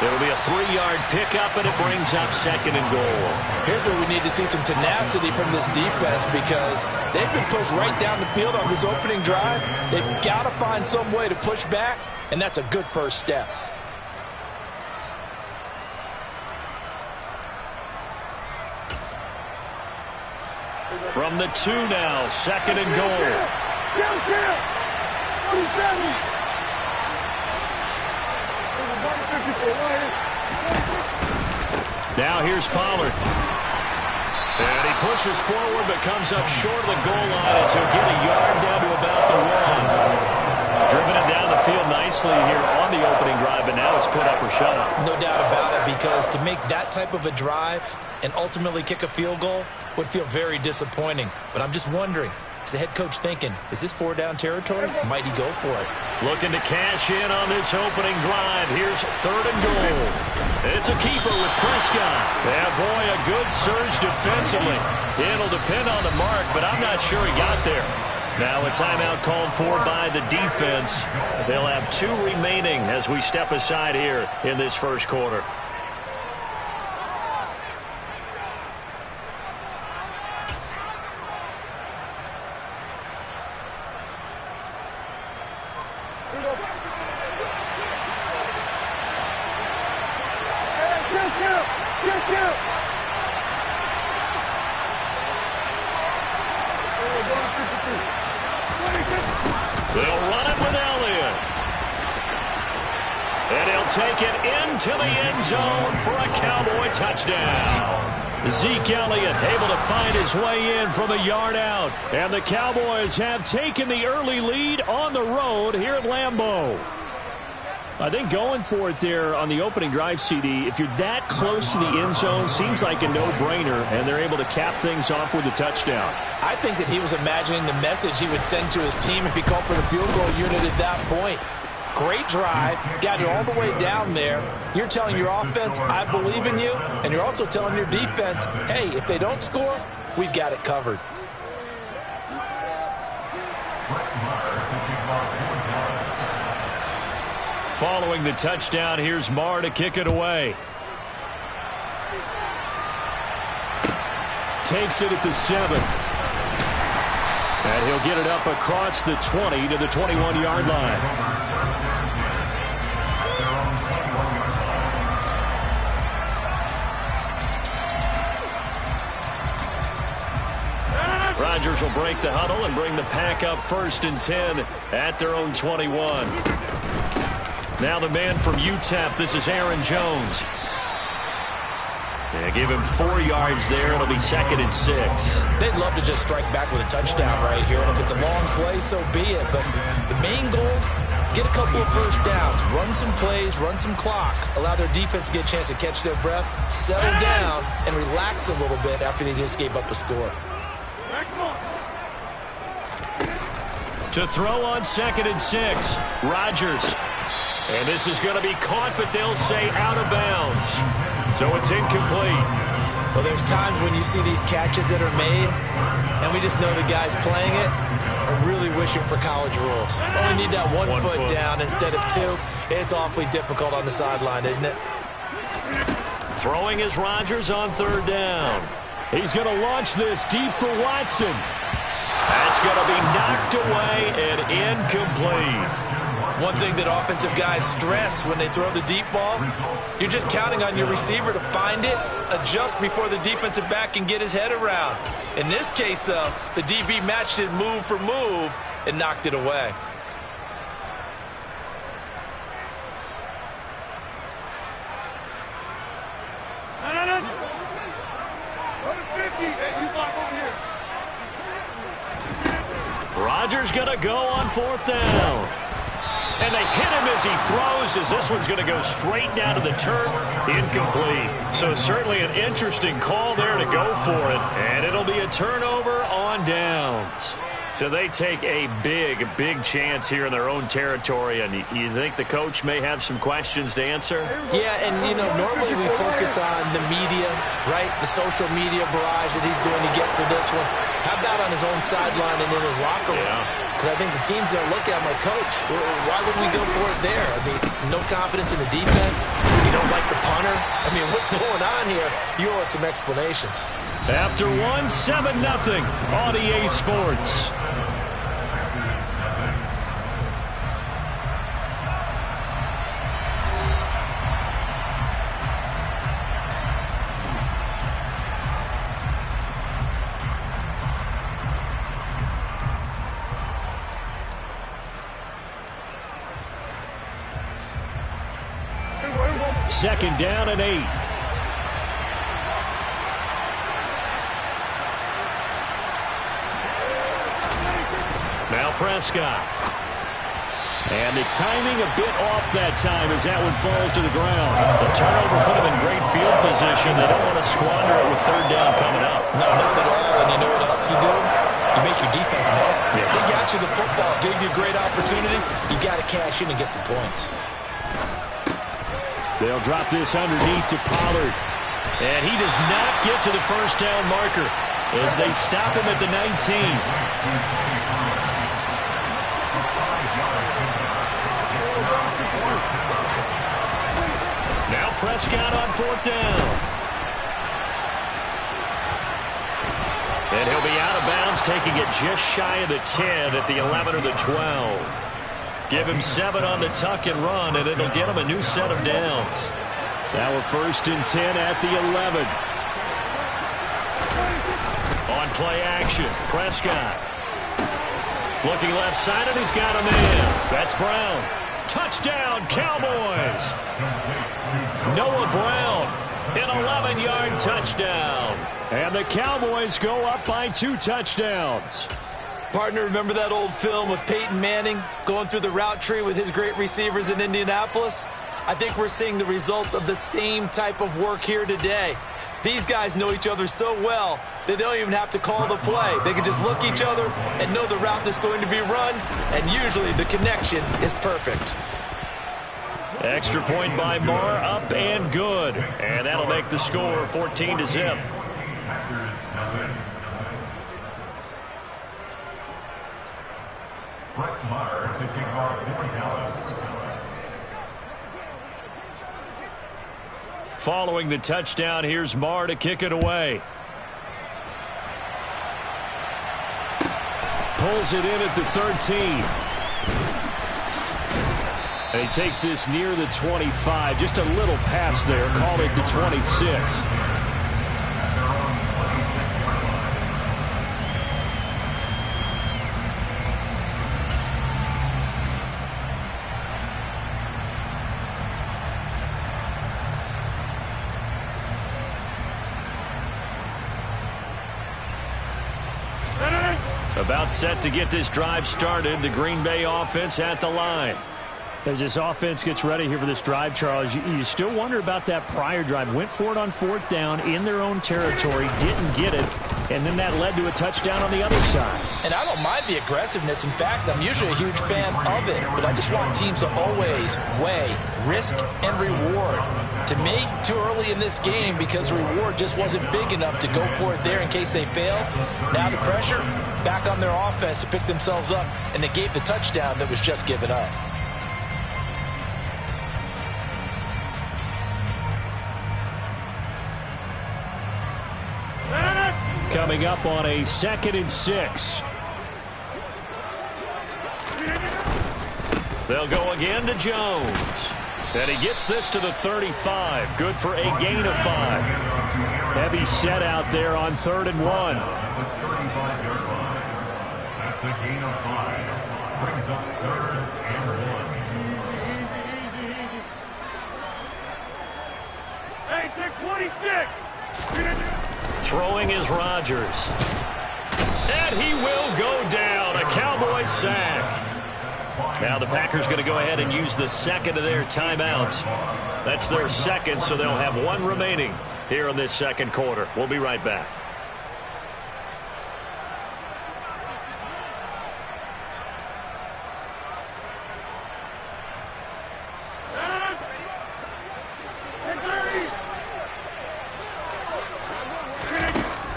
It'll be a 3-yard pickup, and it brings up 2nd and goal. Here's where we need to see some tenacity from this defense because they've been pushed right down the field on this opening drive. They've got to find some way to push back, and that's a good first step. From the 2 now, 2nd and goal. Now here's Pollard. And he pushes forward but comes up short of the goal line as he'll get a yard down to about the 1. Driven it down the field nicely here on the opening drive, and now it's put up or shut up. No doubt about it, because to make that type of a drive and ultimately kick a field goal would feel very disappointing. But I'm just wondering, is the head coach thinking, is this 4-down territory? Might he go for it? Looking to cash in on this opening drive. Here's 3rd and goal. It's a keeper with Prescott. Yeah, boy, a good surge defensively. It'll depend on the mark, but I'm not sure he got there. Now a timeout called for by the defense. They'll have 2 remaining as we step aside here in this 1st quarter. They'll run it with Elliott. And he'll take it into the end zone for a Cowboy touchdown. Zeke Elliott able to find his way in from a yard out. And the Cowboys have taken the early lead on the road here at Lambeau. I think going for it there on the opening drive, CD, if you're that close to the end zone, seems like a no-brainer, and they're able to cap things off with a touchdown. I think that he was imagining the message he would send to his team if he called for the field goal unit at that point. Great drive, got it all the way down there. You're telling your offense, I believe in you, and you're also telling your defense, hey, if they don't score, we've got it covered. Following the touchdown, here's Marr to kick it away. Takes it at the 7. And he'll get it up across the 20 to the 21-yard line. Rodgers will break the huddle and bring the pack up 1st and 10 at their own 21. Now the man from UTEP, this is Aaron Jones. They give him 4 yards there. It'll be 2nd and 6. They'd love to just strike back with a touchdown right here, and if it's a long play, so be it. But the main goal, get a couple of first downs, run some plays, run some clock, allow their defense to get a chance to catch their breath, settle down, and relax a little bit after they just gave up a score. To throw on 2nd and 6, Rodgers. And this is going to be caught, but they'll say out of bounds. So it's incomplete. Well, there's times when you see these catches that are made, and we just know the guys playing it are really wishing for college rules. Only need that one foot down instead of 2. It's awfully difficult on the sideline, isn't it? Throwing is Rodgers on 3rd down. He's going to launch this deep for Watson. That's going to be knocked away and incomplete. One thing that offensive guys stress when they throw the deep ball, you're just counting on your receiver to find it, adjust before the defensive back can get his head around. In this case, though, the DB matched it move for move and knocked it away. Rodgers going to go on 4th down. And they hit him as he throws, as this one's going to go straight down to the turf. Incomplete. So certainly an interesting call there to go for it. And it'll be a turnover on downs. So they take a big, big chance here in their own territory. And you think the coach may have some questions to answer? Yeah, and, normally we focus on the media, right? The social media barrage that he's going to get for this one. How about on his own sideline and in his locker room? Yeah. Because I think the team's going to look at him like, Coach, why would we go for it there? I mean, no confidence in the defense. You don't like the punter. I mean, what's going on here? You owe us some explanations. After 7-0 on EA Sports. Second down and 8. Now Prescott. And the timing a bit off that time as that one falls to the ground. The turnover put them in great field position. They don't want to squander it with third down coming up. No, not at all. And you know what else you do? You make your defense mad. Yeah. They got you the football, gave you a great opportunity. You got to cash in and get some points. They'll drop this underneath to Pollard. And he does not get to the first down marker as they stop him at the 19. Now Prescott on fourth down. And he'll be out of bounds, taking it just shy of the 10 at the 11 or the 12. Give him 7 on the tuck and run, and it'll get him a new set of downs. Now a 1st and 10 at the 11. On play action, Prescott. Looking left side, and he's got a man. That's Brown. Touchdown, Cowboys. Noah Brown, an 11-yard touchdown. And the Cowboys go up by 2 touchdowns. Partner, remember that old film with Peyton Manning going through the route tree with his great receivers in Indianapolis? I think we're seeing the results of the same type of work here today. These guys know each other so well that they don't even have to call the play. They can just look each other and know the route that's going to be run, and usually the connection is perfect. Extra point by Marr, up and good. And that'll make the score 14-0. Brett Maher to kick off for Dallas. Following the touchdown, here's Marr to kick it away. Pulls it in at the 13. And he takes this near the 25. Just a little pass there. Called it the 26. About set to get this drive started. The Green Bay offense at the line. As this offense gets ready here for this drive, Charles, you still wonder about that prior drive. Went for it on fourth down in their own territory, didn't get it, and then that led to a touchdown on the other side. And I don't mind the aggressiveness. In fact, I'm usually a huge fan of it, but I just want teams to always weigh risk and reward. To me, too early in this game because the reward just wasn't big enough to go for it there in case they failed. Now the pressure back on their offense to pick themselves up and negate the touchdown that was just given up. Coming up on a 2nd and 6. They'll go again to Jones. And he gets this to the 35. Good for a gain of 5. Heavy set out there on 3rd and 1. That's a gain of 5. Brings up 3rd and 1. Hey, take 26. Throwing is Rodgers. And he will go down. A Cowboy sack. Now the Packers going to go ahead and use the second of their timeouts. That's their second, so they'll have one remaining here in this second quarter. We'll be right back.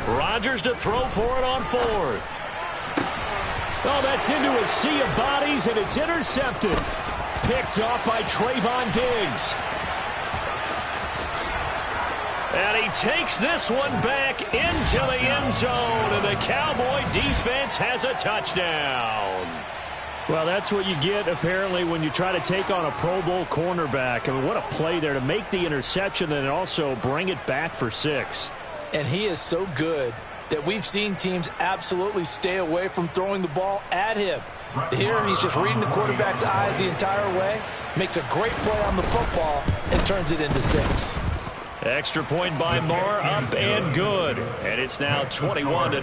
Rodgers to throw for it on fourth. Oh, that's into a sea of bodies, and it's intercepted. Picked off by Trayvon Diggs. And he takes this one back into the end zone, and the Cowboy defense has a touchdown. Well, that's what you get, apparently, when you try to take on a Pro Bowl cornerback. I mean, what a play there to make the interception and also bring it back for 6. And he is so good that we've seen teams absolutely stay away from throwing the ball at him. Here, he's just reading the quarterback's eyes the entire way, makes a great play on the football, and turns it into 6. Extra point by Marr, up and good. And it's now 21-0.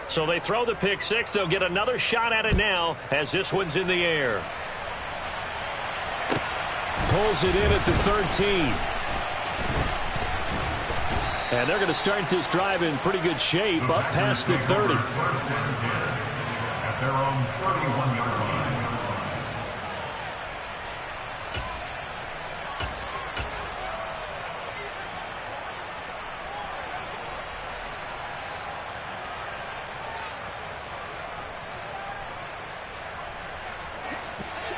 So they throw the pick 6. They'll get another shot at it now as this one's in the air. Pulls it in at the 13. And they're going to start this drive in pretty good shape up past the 30. At their own 31-yard line.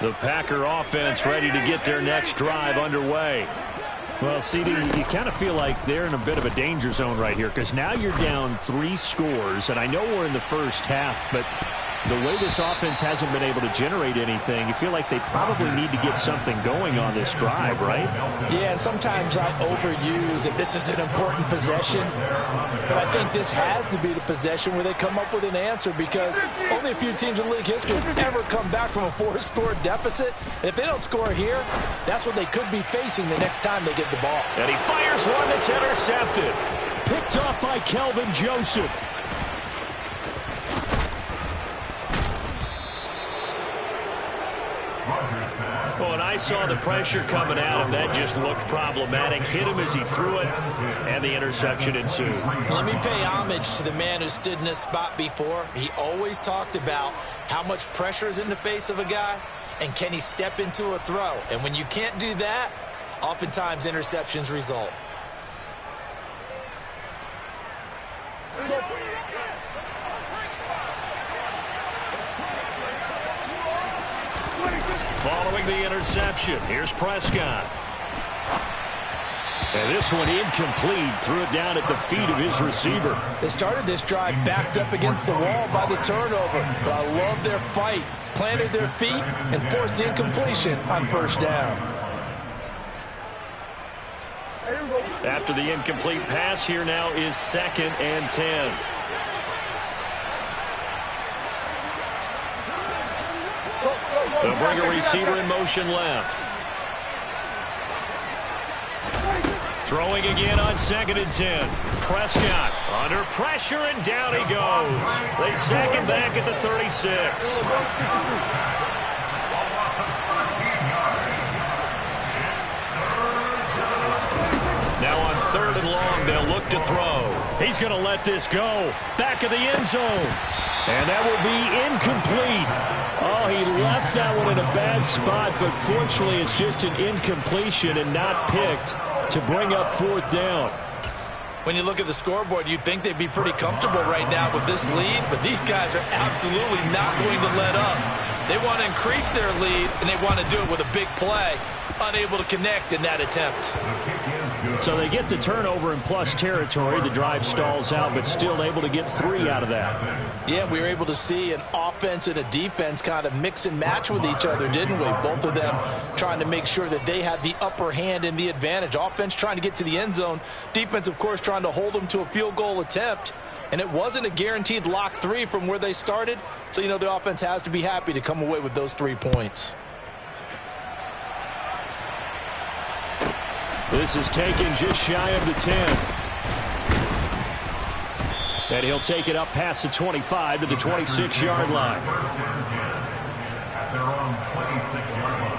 The Packer offense ready to get their next drive underway. Well, CD, you kind of feel like they're in a bit of a danger zone right here because now you're down 3 scores, and I know we're in the first half, but the way this offense hasn't been able to generate anything, you feel like they probably need to get something going on this drive, right? Yeah, and sometimes I overuse if this is an important possession, but I think this has to be the possession where they come up with an answer because only a few teams in league history have ever come back from a 4-score deficit. And if they don't score here, that's what they could be facing the next time they get the ball. And he fires one that's intercepted. Picked off by Kelvin Joseph. Oh, and I saw the pressure coming out, and that just looked problematic. Hit him as he threw it, and the interception ensued. Let me pay homage to the man who stood in this spot before. He always talked about how much pressure is in the face of a guy, and can he step into a throw. And when you can't do that, oftentimes interceptions result. Following the interception, here's Prescott. And this one incomplete. Threw it down at the feet of his receiver. They started this drive backed up against the wall by the turnover, but I love their fight. Planted their feet and forced the incompletion on first down. After the incomplete pass, here now is 2nd and 10. They'll bring a receiver in motion left. Throwing again on 2nd and 10. Prescott under pressure, and down he goes. They sack him back at the 36. Now on 3rd and long, they'll look to throw. He's going to let this go. Back of the end zone. And that will be incomplete. Oh, he left that one in a bad spot, but fortunately it's just an incompletion and not picked to bring up 4th down. When you look at the scoreboard, you'd think they'd be pretty comfortable right now with this lead, but these guys are absolutely not going to let up. They want to increase their lead, and they want to do it with a big play. Unable to connect in that attempt. The kick is So they get the turnover in plus territory. The drive stalls out, but still able to get 3 out of that. Yeah, we were able to see an offense and a defense kind of mix and match with each other, didn't we? Both of them trying to make sure that they had the upper hand and the advantage. Offense trying to get to the end zone. Defense, of course, trying to hold them to a field goal attempt. And it wasn't a guaranteed lock 3 from where they started. So, the offense has to be happy to come away with those 3 points. This is taken just shy of the 10. And he'll take it up past the 25 to the 26-yard line. At their own 26-yard line.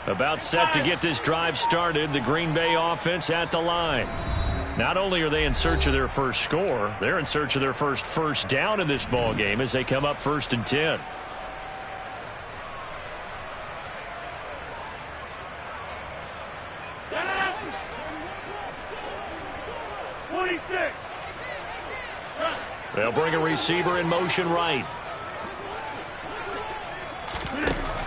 About set to get this drive started, the Green Bay offense at the line. Not only are they in search of their first score, they're in search of their first down in this ball game as they come up 1st and 10. They'll bring a receiver in motion right.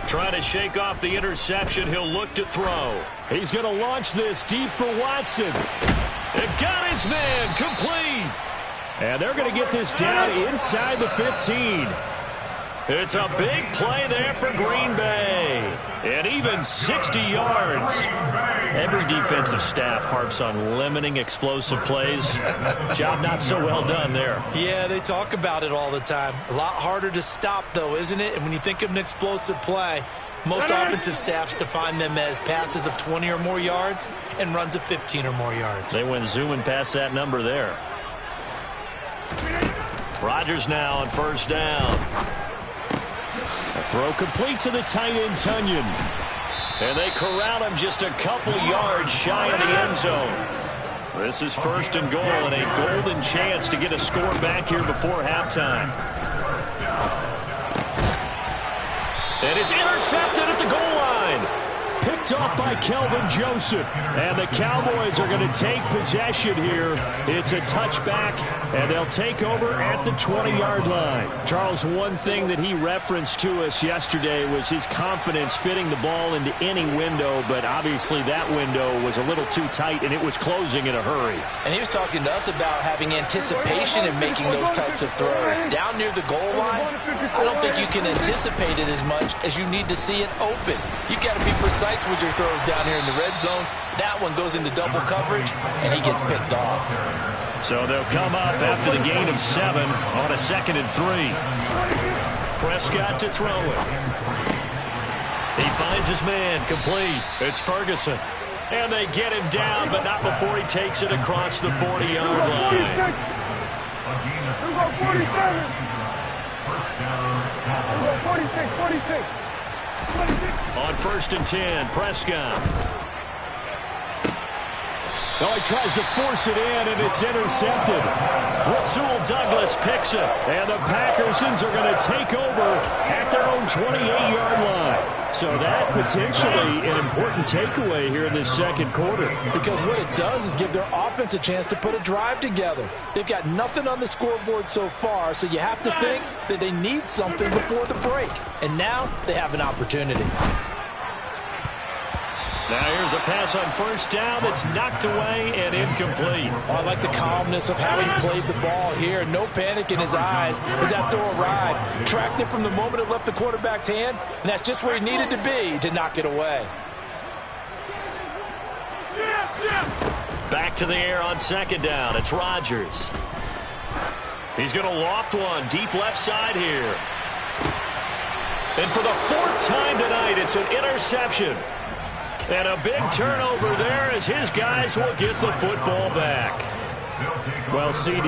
Trying to shake off the interception. He'll look to throw. He's going to launch this deep for Watson. It got his man complete. And they're going to get this down inside the 15. It's a big play there for Green Bay. And even 60 yards. Every defensive staff harps on limiting explosive plays. Job not so well done there. Yeah, they talk about it all the time. A lot harder to stop, though, isn't it? And when you think of an explosive play, most offensive staffs define them as passes of 20 or more yards and runs of 15 or more yards. They went zooming past that number there. Rodgers now on 1st down. A throw complete to the tight end, Tunyon. And they corral him just a couple yards shy of the end zone. This is 1st and goal and a golden chance to get a score back here before halftime. And it's intercepted at the goal line. Picked off by Kelvin Joseph. And the Cowboys are going to take possession here. It's a touchback, and they'll take over at the 20-yard line. Charles, one thing that he referenced to us yesterday was his confidence fitting the ball into any window, but obviously that window was a little too tight, and it was closing in a hurry. And he was talking to us about having anticipation in making those types of throws. Down near the goal line, I don't think you can anticipate it as much as you need to see it open. You've got to be precise with your throws down here in the red zone. That one goes into double coverage, and he gets picked off. So they'll come up after the gain of 7 on a 2nd and 3. Prescott to throw it. He finds his man complete. It's Ferguson. And they get him down, but not before he takes it across the 40-yard line. 46. On 1st and 10, Prescott. Oh, he tries to force it in, and it's intercepted. Rasul Douglas picks it. And the Packersons are going to take over at their own 28-yard line. So that potentially an important takeaway here in this 2nd quarter. Because what it does is give their offense a chance to put a drive together. They've got nothing on the scoreboard so far, so you have to think that they need something before the break. And now they have an opportunity. Now here's a pass on 1st down that's knocked away and incomplete. Oh, I like the calmness of how he played the ball here. No panic in his eyes as that throw arrived. Tracked it from the moment it left the quarterback's hand, and that's just where he needed to be to knock it away. Back to the air on 2nd down. It's Rodgers. He's going to loft one deep left side here. And for the 4th time tonight, it's an interception. And a big turnover there as his guys will get the football back. Well, CD,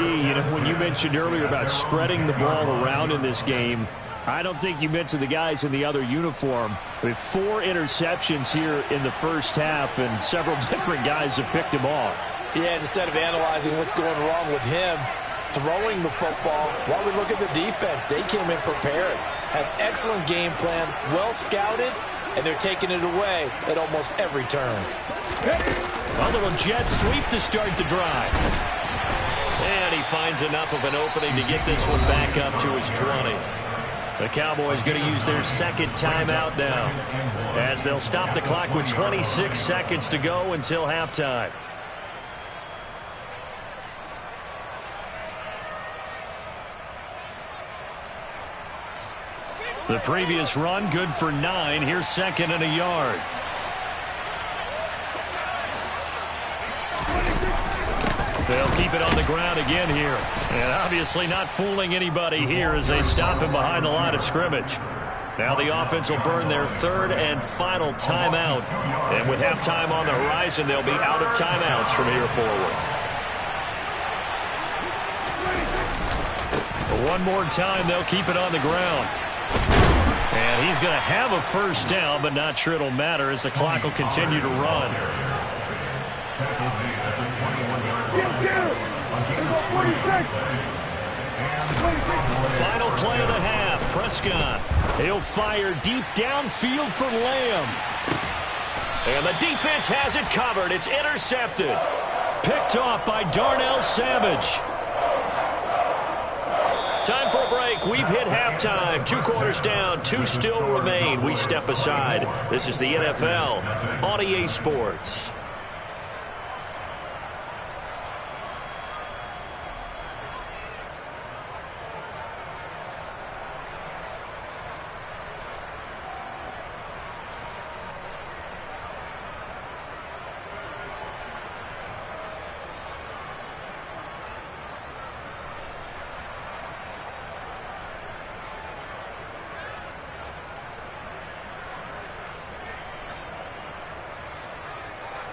when you mentioned earlier about spreading the ball around in this game, I don't think you mentioned the guys in the other uniform. With 4 interceptions here in the first half, and several different guys have picked him off. Yeah, instead of analyzing what's going wrong with him throwing the football, while we look at the defense, they came in prepared, had excellent game plan, well scouted, and they're taking it away at almost every turn. A little jet sweep to start the drive. And he finds enough of an opening to get this one back up to his 20. The Cowboys going to use their second timeout now, as they'll stop the clock with 26 seconds to go until halftime. The previous run, good for 9. Here's second and a yard. They'll keep it on the ground again here. And obviously not fooling anybody here as they stop him behind the line of scrimmage. Now the offense will burn their third and final timeout. And with halftime on the horizon, they'll be out of timeouts from here forward. But one more time, they'll keep it on the ground. And he's going to have a first down, but not sure it'll matter as the clock will continue to run. Final play of the half. Prescott. He'll fire deep downfield for Lamb. And the defense has it covered. It's intercepted. Picked off by Darnell Savage. Time for a break. We've hit halftime. 2 quarters down. 2 still remain. We step aside. This is the NFL on EA Sports.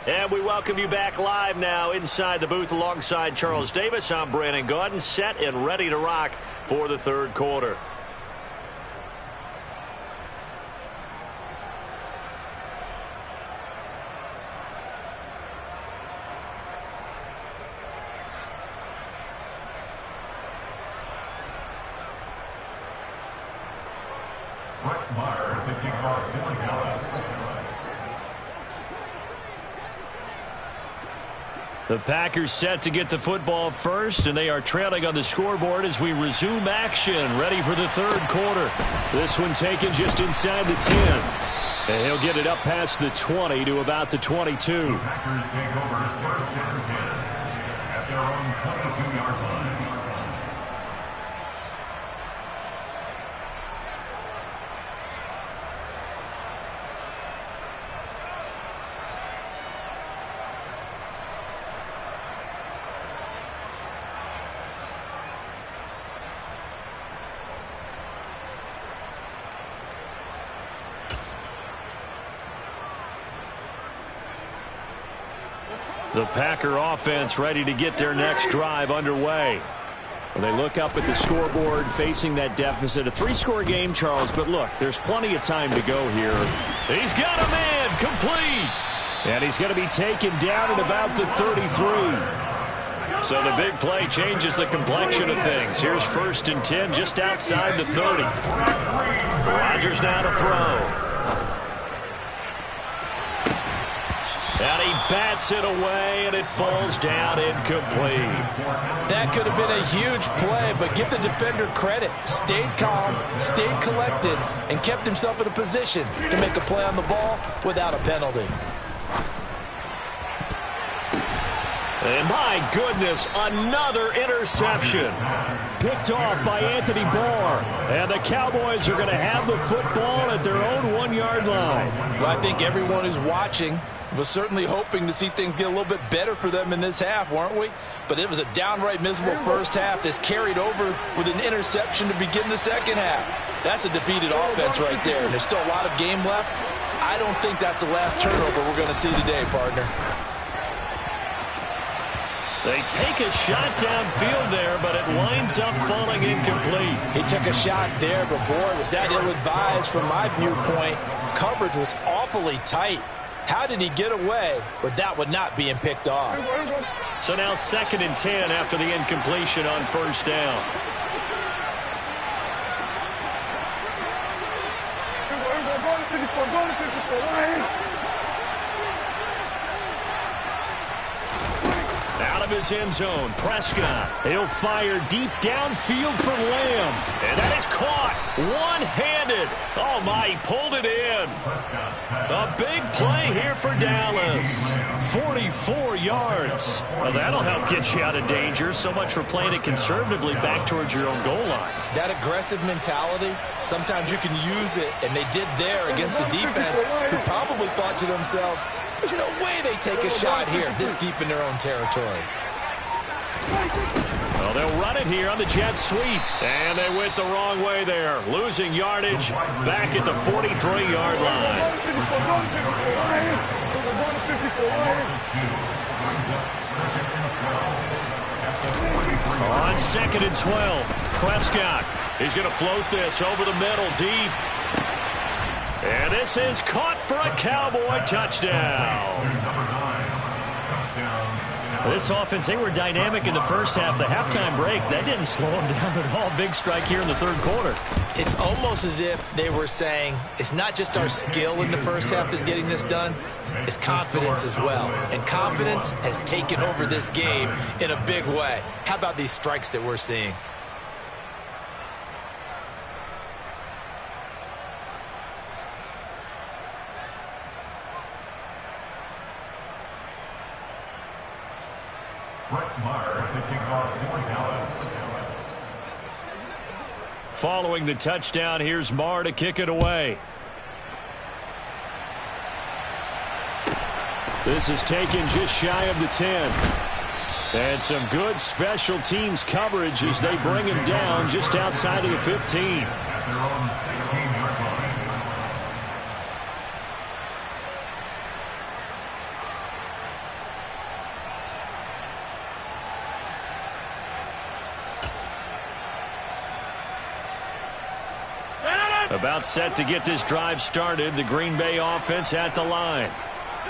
And we welcome you back live now inside the booth alongside Charles Davis. I'm Brandon Gaudin, set and ready to rock for the third quarter. Brett Maher, the kickoff, Billy Dallas. The Packers set to get the football first, and they are trailing on the scoreboard as we resume action, ready for the third quarter. This one taken just inside the 10. And he'll get it up past the 20 to about the 22. The Packers take over first and 10 at their own 22-yard line. The Packer offense ready to get their next drive underway. Well, they look up at the scoreboard facing that deficit. A 3-score game, Charles, but look, there's plenty of time to go here. He's got a man complete. And he's going to be taken down at about the 33. So the big play changes the complexion of things. Here's first and 10 just outside the 30. Rodgers now to throw. And he bats it away, and it falls down incomplete. That could have been a huge play, but give the defender credit. Stayed calm, stayed collected, and kept himself in a position to make a play on the ball without a penalty. And my goodness, another interception. Picked off by Anthony Barr. And the Cowboys are going to have the football at their own 1-yard line. Well, I think everyone who's watching was certainly hoping to see things get a little bit better for them in this half, weren't we? But it was a downright miserable first half. This carried over with an interception to begin the second half. That's a defeated offense right there, and there's still a lot of game left. I don't think that's the last turnover we're going to see today, partner. They take a shot downfield there, but it winds up falling incomplete. He took a shot there, but boy, was that ill-advised from my viewpoint. Coverage was awfully tight. How did he get away with that one not being picked off? So now 2nd and 10 after the incompletion on first down. Out of his end zone, Prescott. He'll fire deep downfield for Lamb. And that is caught one-handed. Oh, my, he pulled it in. A big play here for Dallas. 44 yards. Well, that'll help get you out of danger. So much for playing it conservatively back towards your own goal line. That aggressive mentality, sometimes you can use it, and they did there against a defense who probably thought to themselves, there's no way they take a shot here this deep in their own territory. Well, they'll run it here on the jet sweep. And they went the wrong way there. Losing yardage back at the 43-yard line. On 2nd and 12, Prescott. He's going to float this over the middle deep. And this is caught for a Cowboy touchdown. This offense, they were dynamic in the first half. The halftime break, that didn't slow them down at all. Big strike here in the third quarter. It's almost as if they were saying, it's not just our skill in the first half that's getting this done, it's confidence as well. And confidence has taken over this game in a big way. How about these strikes that we're seeing? Following the touchdown, here's Marr to kick it away. This is taken just shy of the 10. And some good special teams coverage as they bring him down just outside of the 15. About set to get this drive started. The Green Bay offense at the line.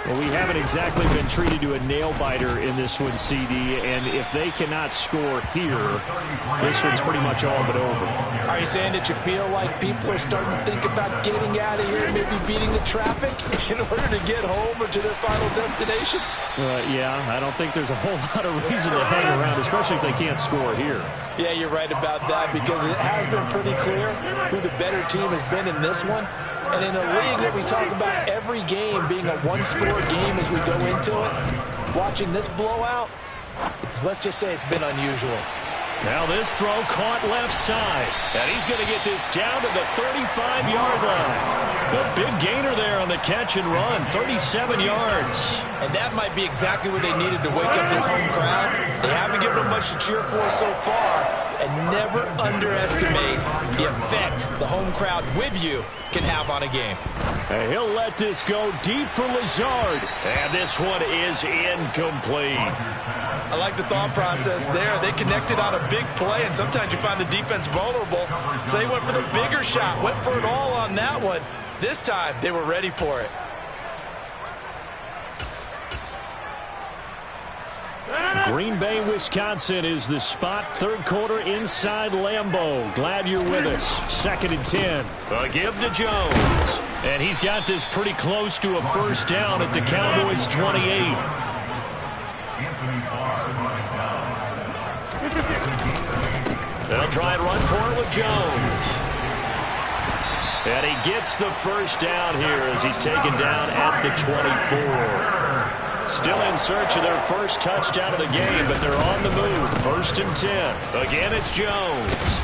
Well, we haven't exactly been treated to a nail-biter in this one, CD, and if they cannot score here, this one's pretty much all but over. Are you saying that you feel like people are starting to think about getting out of here and maybe beating the traffic in order to get home or to their final destination? Yeah, I don't think there's a whole lot of reason to hang around, especially if they can't score here. Yeah, you're right about that because it has been pretty clear who the better team has been in this one. And in a league that we talk about every game being a one-score game as we go into it, watching this blowout, let's just say it's been unusual. Now this throw caught left side. And he's going to get this down to the 35-yard line. The big gainer there on the catch and run, 37 yards. And that might be exactly what they needed to wake up this home crowd. They haven't given them much to cheer for so far. And never underestimate the effect the home crowd with you can have on a game. And he'll let this go deep for Lazard. And this one is incomplete. I like the thought process there. They connected on a big play, and sometimes you find the defense vulnerable. So they went for the bigger shot, went for it all on that one. This time, they were ready for it. Green Bay, Wisconsin is the spot. Third quarter inside Lambeau. Glad you're with us. 2nd and 10. A give to Jones. And he's got this pretty close to a first down at the Cowboys' 28. They'll try and run for it with Jones. And he gets the first down here as he's taken down at the 24. Still in search of their first touchdown of the game, but they're on the move. 1st and 10. Again, it's Jones.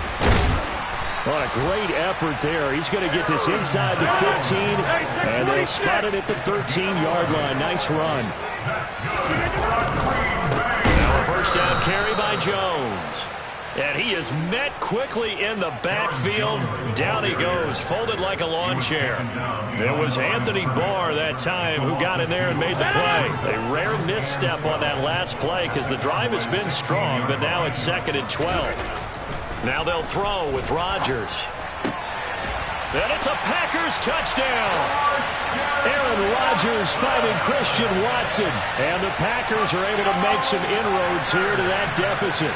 What a great effort there. He's going to get this inside the 15, and they'll spot it at the 13-yard line. Nice run. Now a first down carry by Jones. And he is met quickly in the backfield. Down he goes, folded like a lawn chair. It was Anthony Barr that time who got in there and made the play. A rare misstep on that last play because the drive has been strong, but now it's 2nd and 12. Now they'll throw with Rodgers. And it's a Packers touchdown. Aaron Rodgers Rodgers finding Christian Watson. And the Packers are able to make some inroads here to that deficit.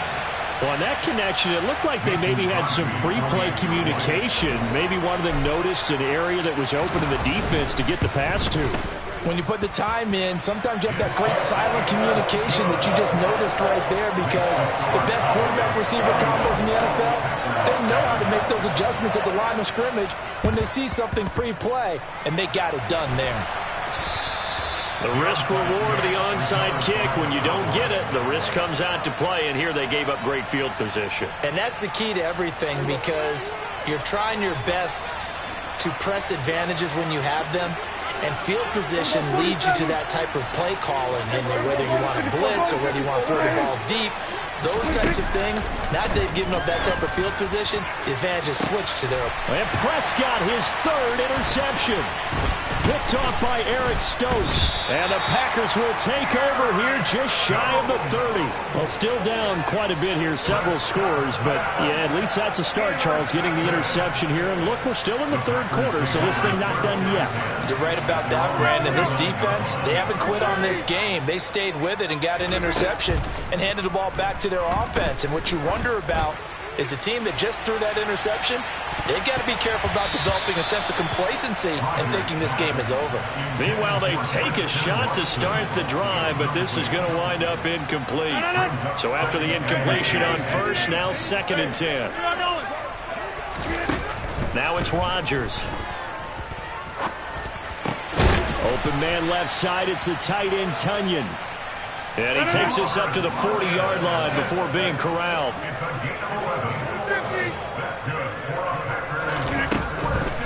Well, on that connection, it looked like they maybe had some pre-play communication. Maybe one of them noticed an area that was open in the defense to get the pass to. When you put the time in, sometimes you have that great silent communication that you just noticed right there, because the best quarterback-receiver combos in the NFL, they know how to make those adjustments at the line of scrimmage when they see something pre-play, and they got it done there. The risk-reward of the onside kick. When you don't get it, the risk comes out to play, and here they gave up great field position. And that's the key to everything, because you're trying your best to press advantages when you have them, and field position leads you to that type of play calling. And whether you want to blitz or whether you want to throw the ball deep, those types of things, now that they've given up that type of field position, the advantage is switched to their... And Prescott, his third interception. Picked off by Eric Stokes. And the Packers will take over here just shy of the 30. Well, still down quite a bit here, several scores. But, yeah, at least that's a start, Charles, getting the interception here. And look, we're still in the third quarter, so this thing not done yet. You're right about that, Brandon. This defense, they haven't quit on this game. They stayed with it and got an interception and handed the ball back to their offense. And what you wonder about is the team that just threw that interception, they've got to be careful about developing a sense of complacency and thinking this game is over. Meanwhile, they take a shot to start the drive, but this is going to wind up incomplete. So after the incompletion on first, now 2nd and 10. Now it's Rodgers. Open man left side, it's the tight end Tunyon. And he takes us up to the 40-yard line before being corralled.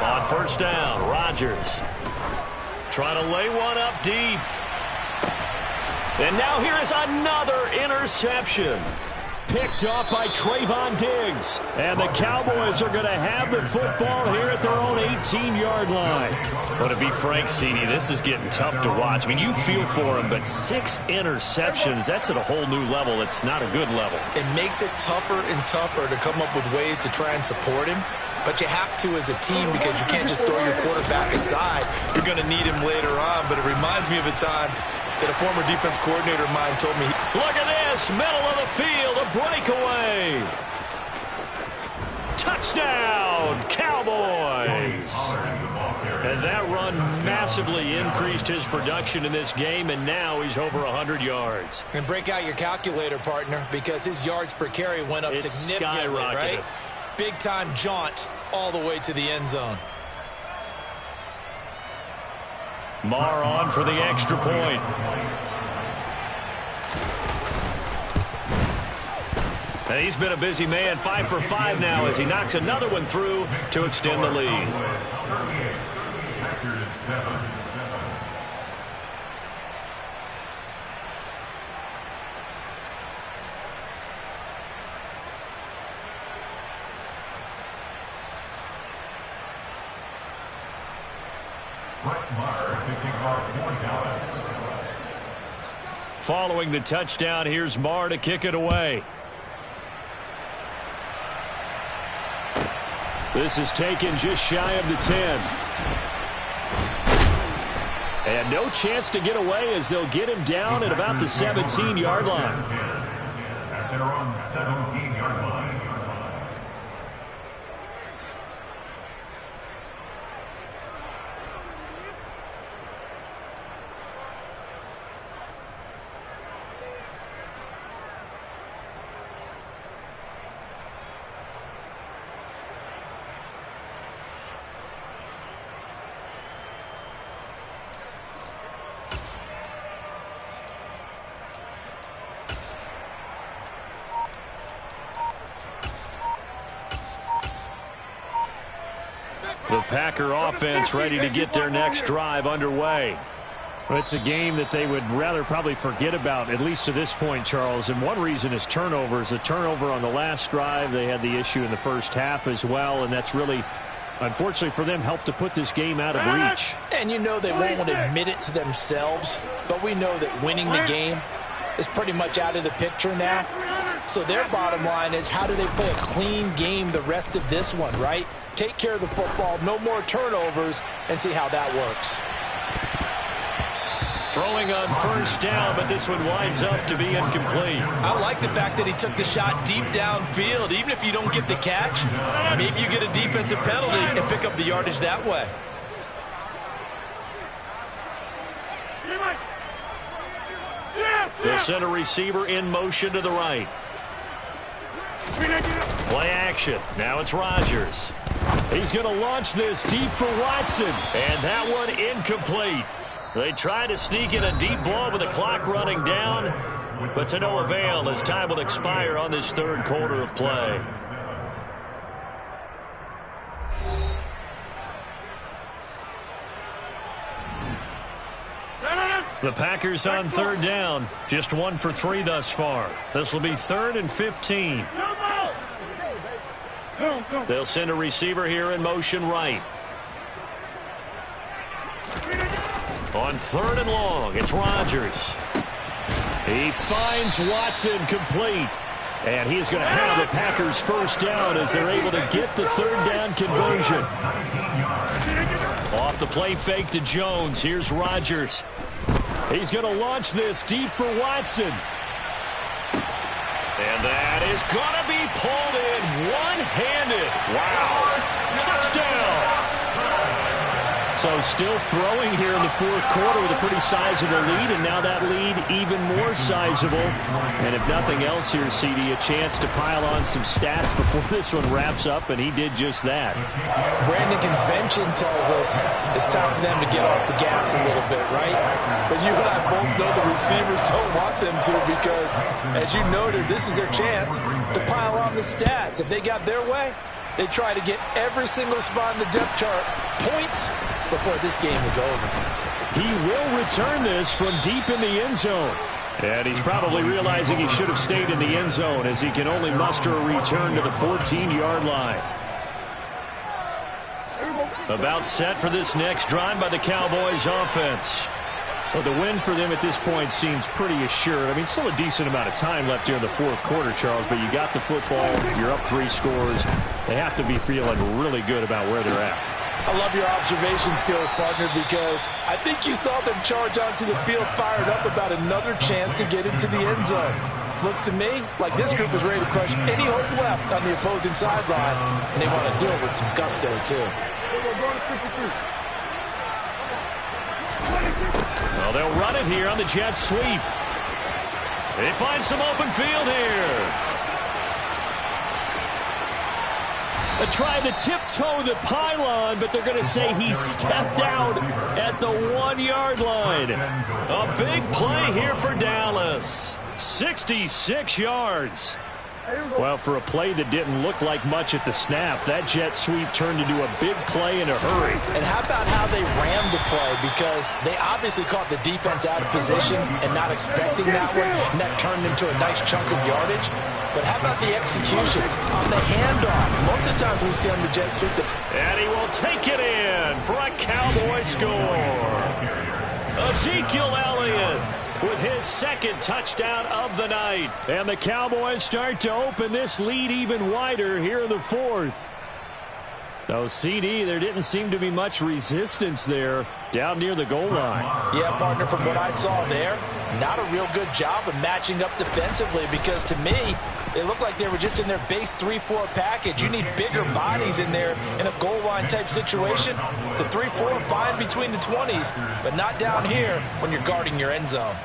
On first down, Rodgers trying to lay one up deep. And now here is another interception. Picked off by Trayvon Diggs. And the Cowboys are going to have the football here at their own 18-yard line. But to be frank, CD, this is getting tough to watch. I mean, you feel for him, but 6 interceptions, that's at a whole new level. It's not a good level. It makes it tougher and tougher to come up with ways to try and support him. But you have to as a team, because you can't just throw your quarterback aside. You're going to need him later on. But it reminds me of a time that a former defense coordinator of mine told me. Look at this, middle of the field, a breakaway. Touchdown, Cowboys. And that run massively increased his production in this game, and now he's over 100 yards. And break out your calculator, partner, because his yards per carry went up significantly, right? Big-time jaunt all the way to the end zone. Marr on for the extra point. And he's been a busy man, 5 for 5 now as he knocks another one through to extend the lead. Following the touchdown, here's Marr to kick it away. This is taken just shy of the 10. And no chance to get away as they'll get him down at about the 17-yard line. At their own 17-yard line. The Packer offense ready to get their next drive underway. Well, it's a game that they would rather probably forget about, at least to this point, Charles. And one reason is turnovers. A turnover on the last drive. They had the issue in the first half as well, and that's really, unfortunately for them, helped to put this game out of reach. And you know they won't admit it to themselves, but we know that winning the game is pretty much out of the picture now. So their bottom line is, how do they play a clean game the rest of this one, right? Take care of the football, no more turnovers, and see how that works. Throwing on first down, but this one winds up to be incomplete. I like the fact that he took the shot deep downfield. Even if you don't get the catch, maybe you get a defensive penalty and pick up the yardage that way. The center receiver in motion to the right. Play action. Now it's Rodgers. He's going to launch this deep for Watson. And that one incomplete. They try to sneak in a deep ball with the clock running down, but to no avail as time will expire on this third quarter of play. The Packers on third down. Just 1 for 3 thus far. This will be 3rd and 15. They'll send a receiver here in motion right. On 3rd and long, it's Rodgers. He finds Watson complete. And he is going to have the Packers first down as they're able to get the third down conversion. Off the play fake to Jones. Here's Rodgers. He's going to launch this deep for Watson. And that is going to be pulled in one-handed. Wow. Touchdown. So still throwing here in the fourth quarter with a pretty sizable lead, and now that lead even more sizable. And if nothing else here, CD, a chance to pile on some stats before this one wraps up, and he did just that. Brandon, convention tells us it's time for them to get off the gas a little bit, right? But you and I both know the receivers don't want them to because, as you noted, this is their chance to pile on the stats. If they got their way, they try to get every single spot in the depth chart points before this game is over. He will return this from deep in the end zone. And he's probably realizing he should have stayed in the end zone as he can only muster a return to the 14-yard line. About set for this next drive by the Cowboys offense. Well, the win for them at this point seems pretty assured. I mean, still a decent amount of time left here in the fourth quarter, Charles, but you got the football, you're up 3 scores. They have to be feeling really good about where they're at. I love your observation skills, partner, because I think you saw them charge onto the field fired up about another chance to get into the end zone. Looks to me like this group is ready to crush any hope left on the opposing sideline, and they want to do it with some gusto, too. Well, they'll run it here on the jet sweep. They find some open field here. They try to tiptoe the pylon, but they're going to say he stepped out at the 1-yard line. A big play here for Dallas. 66 yards. Well, for a play that didn't look like much at the snap, that jet sweep turned into a big play in a hurry. And how about how they rammed the play? Because they obviously caught the defense out of position and not expecting that one, and that turned into a nice chunk of yardage. But how about the execution on the handoff? Most of the times we see on the jet sweep. And he will take it in for a Cowboy score. Ezekiel Elliott with his second touchdown of the night. And the Cowboys start to open this lead even wider here in the fourth. So, CD, there didn't seem to be much resistance there down near the goal line. Yeah, partner, from what I saw there, not a real good job of matching up defensively because, to me, they looked like they were just in their base 3-4 package. You need bigger bodies in there in a goal line type situation. The 3-4 fine between the 20s, but not down here when you're guarding your end zone.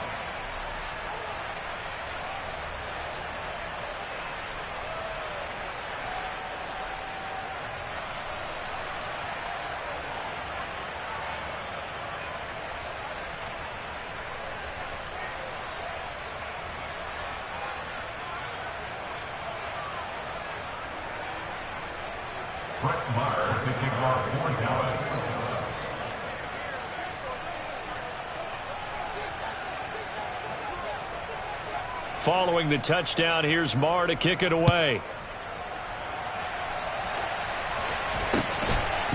Following the touchdown, here's Marr to kick it away.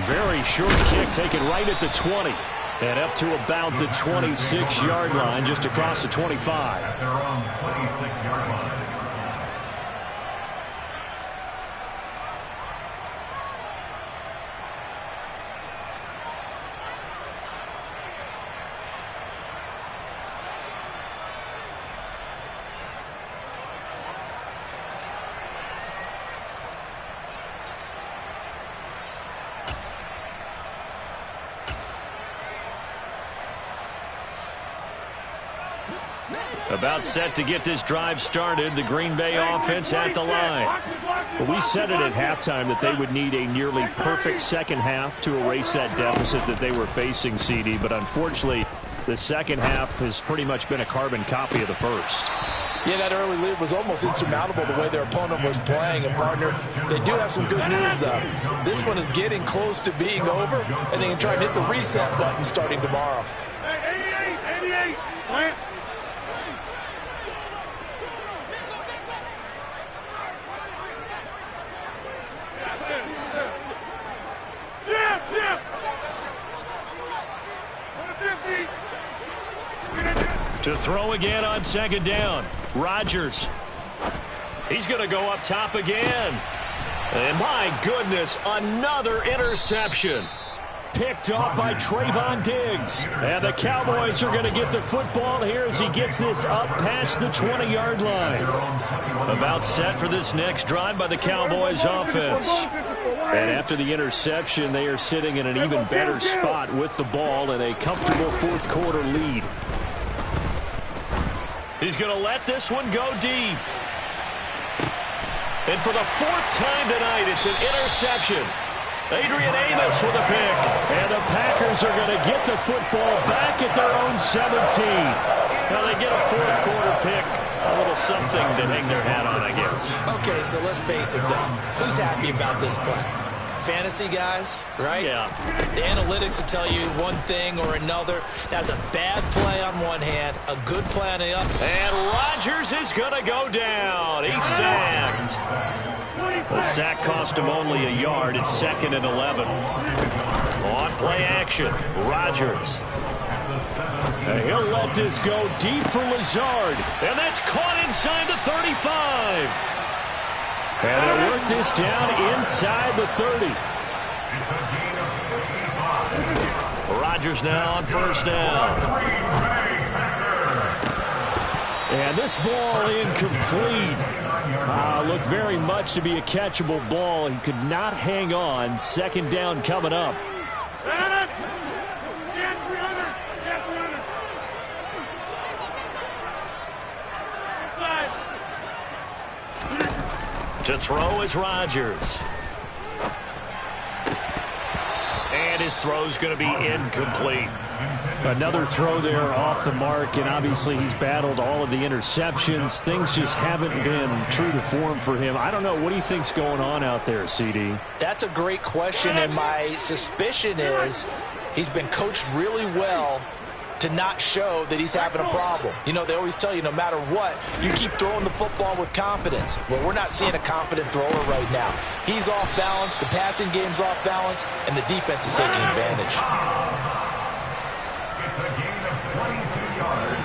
Very short kick taken right at the 20. And up to about the 26-yard line, just across the 25. At their own 26-yard line. About set to get this drive started, the Green Bay offense at the line. Well, we said it at halftime that they would need a nearly perfect second half to erase that deficit that they were facing, CD. But unfortunately, the second half has pretty much been a carbon copy of the first. Yeah, that early lead was almost insurmountable the way their opponent was playing. And, partner, they do have some good news, though. This one is getting close to being over, and they can try and hit the reset button starting tomorrow. 88, plant. To throw again on second down. Rodgers. He's going to go up top again. And my goodness, another interception. Picked off by Trayvon Diggs. And the Cowboys are going to get the football here as he gets this up past the 20-yard line. About set for this next drive by the Cowboys offense. And after the interception, they are sitting in an even better spot with the ball and a comfortable fourth quarter lead. He's going to let this one go deep. And for the fourth time tonight, it's an interception. Adrian Amos with a pick. And the Packers are going to get the football back at their own 17. Now they get a fourth quarter pick. A little something to hang their hat on, I guess. Okay, so let's face it, though. Who's happy about this play? Fantasy guys, right? Yeah. The analytics will tell you one thing or another. That's a bad play on one hand, a good play on the other. And Rodgers is going to go down. He's sacked. The sack cost him only a yard. It's 2nd and 11. On play action, Rodgers. And he'll let this go deep for Lazard. And that's caught inside the 35. And they'll work this down inside the 30. Rodgers now on first down. And this ball incomplete. Looked very much to be a catchable ball. He could not hang on. Second down coming up. To throw is Rodgers. And his throw's going to be incomplete. Another throw there off the mark, and obviously he's battled all of the interceptions. Things just haven't been true to form for him. I don't know. What do you think's going on out there, CD? That's a great question, and my suspicion is he's been coached really well to not show that he's having a problem. You know, they always tell you no matter what, you keep throwing the football with confidence. Well, we're not seeing a confident thrower right now. He's off balance, the passing game's off balance, and the defense is taking advantage. It's a gain of 22 yards.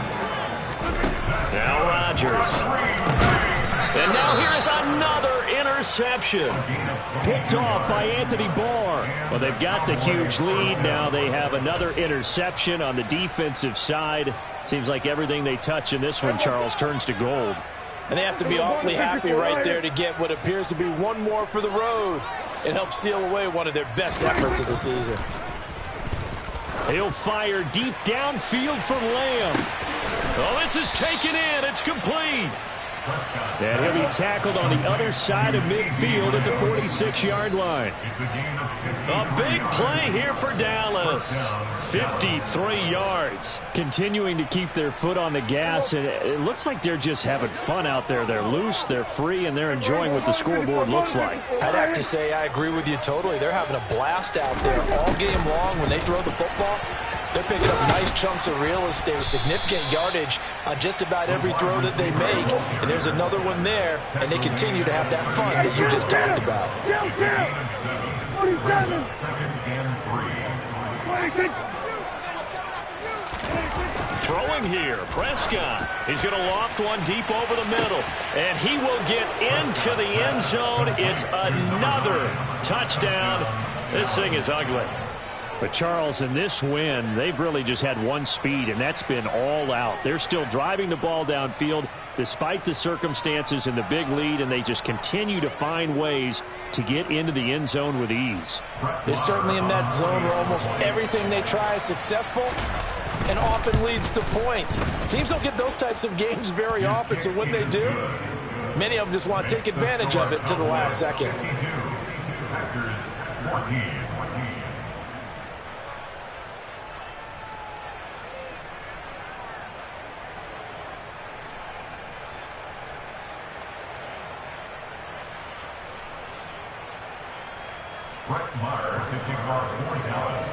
Now Rodgers. And now here is another interception. Picked off by Anthony Barr. Well, they've got the huge lead. Now they have another interception on the defensive side. Seems like everything they touch in this one, Charles, turns to gold. And they have to be awfully happy right there to get what appears to be one more for the road. It helps seal away one of their best efforts of the season. He'll fire deep downfield for Lamb. Oh, this is taken in. It's complete. And he'll be tackled on the other side of midfield at the 46-yard line. A big play here for Dallas. 53 yards. Continuing to keep their foot on the gas, and it looks like they're just having fun out there. They're loose, they're free, and they're enjoying what the scoreboard looks like. I'd have to say I agree with you totally. They're having a blast out there all game long when they throw the football. They're picking up nice chunks of real estate, significant yardage on just about every throw that they make. And there's another one there, and they continue to have that fun that you just talked about. 47. 22. Throwing here, Prescott. He's going to loft one deep over the middle. And he will get into the end zone. It's another touchdown. This thing is ugly. But, Charles, in this win, they've really just had one speed, and that's been all out. They're still driving the ball downfield despite the circumstances and the big lead, and they just continue to find ways to get into the end zone with ease. They're certainly in that zone where almost everything they try is successful. and often leads to points. Teams don't get those types of games very often, so when they do, many of them just want to take advantage of it to the last second. Packers 14. Brett Maher to kick off for Dallas.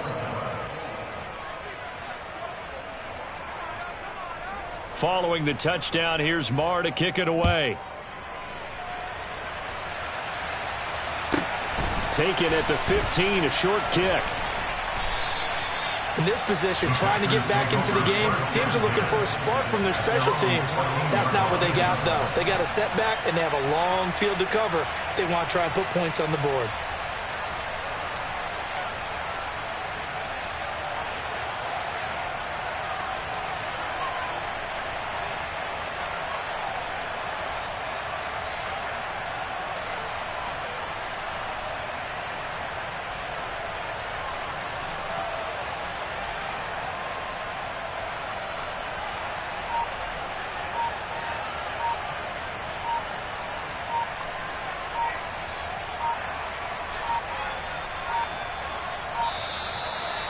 Following the touchdown, here's Maher to kick it away. Taken at the 15, a short kick. In this position, trying to get back into the game, teams are looking for a spark from their special teams. That's not what they got, though. They got a setback, and they have a long field to cover if they want to try and put points on the board.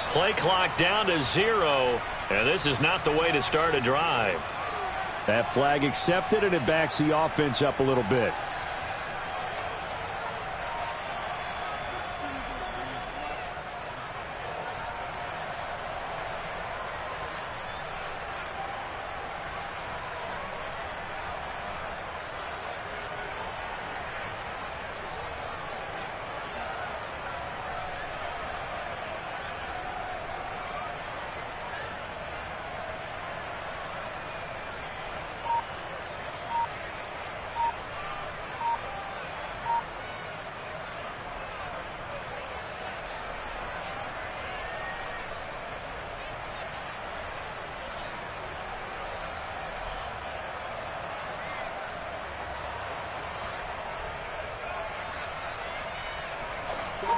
Play clock down to 0, and this is not the way to start a drive. That flag accepted, and it backs the offense up a little bit.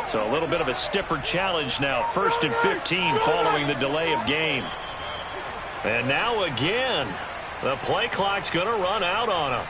So a little bit of a stiffer challenge now. 1st and 15 following the delay of game. And now again, the play clock's going to run out on them.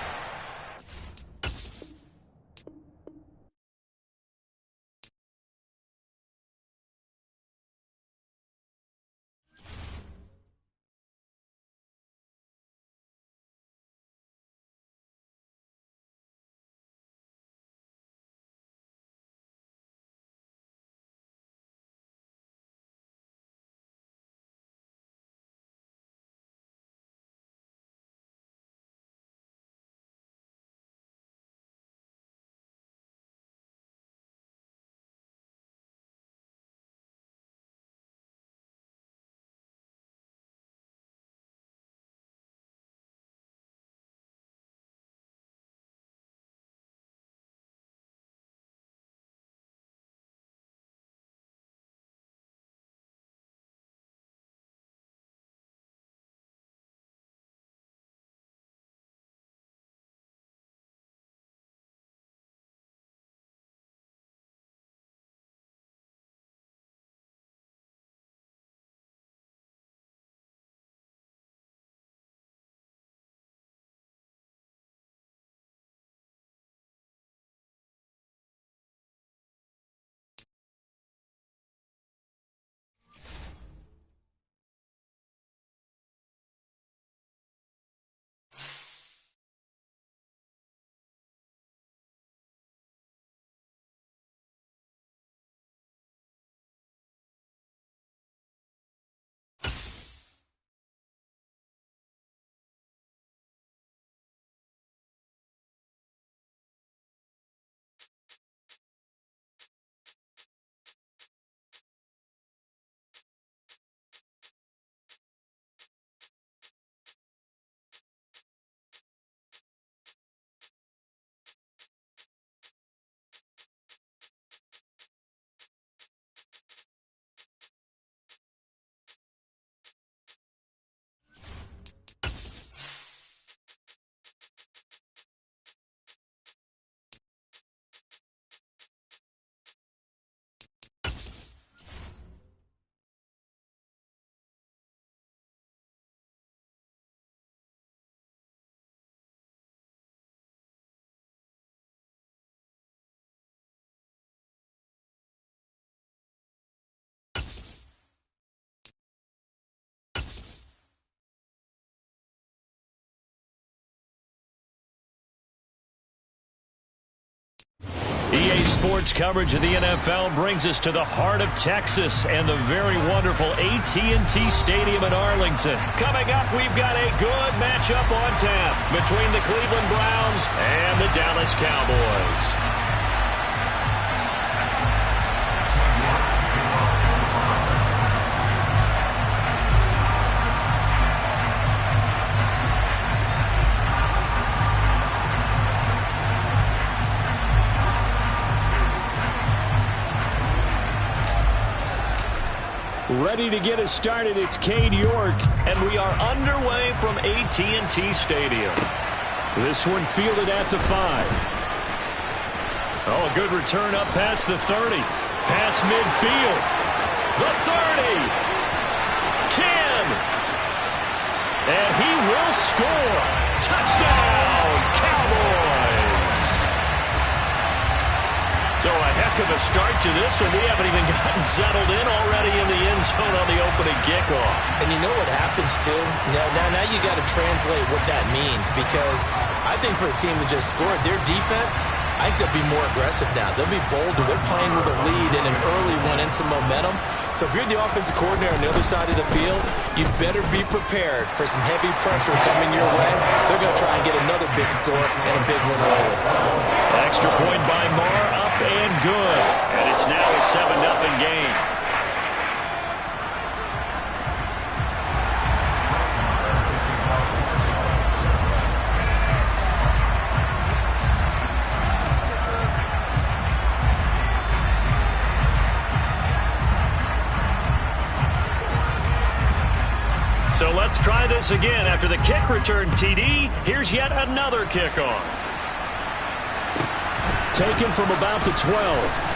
EA Sports coverage of the NFL brings us to the heart of Texas and the very wonderful AT&T Stadium in Arlington. Coming up, we've got a good matchup on tap between the Cleveland Browns and the Dallas Cowboys. Ready to get us started, it's Cade York, and we are underway from AT&T Stadium. This one fielded at the 5. Oh, a good return up past the 30. Past midfield. The 30. 10. And he will score. Touchdown, Cowboys. So a heck of a start to this one. We haven't even gotten settled in already in the end zone on the opening kickoff. And you know what happens, too? Now you got to translate what that means, because I think for the team that just scored, their defense, I think they'll be more aggressive now. They'll be bolder. They're playing with a lead and an early one and some momentum. So if you're the offensive coordinator on the other side of the field, you better be prepared for some heavy pressure coming your way. They're going to try and get another big score and a big win early. Extra point by Marr, up and good. And it's now a 7-0 game. So let's try this again. After the kick return, TD, here's yet another kickoff. Taken from about the 12.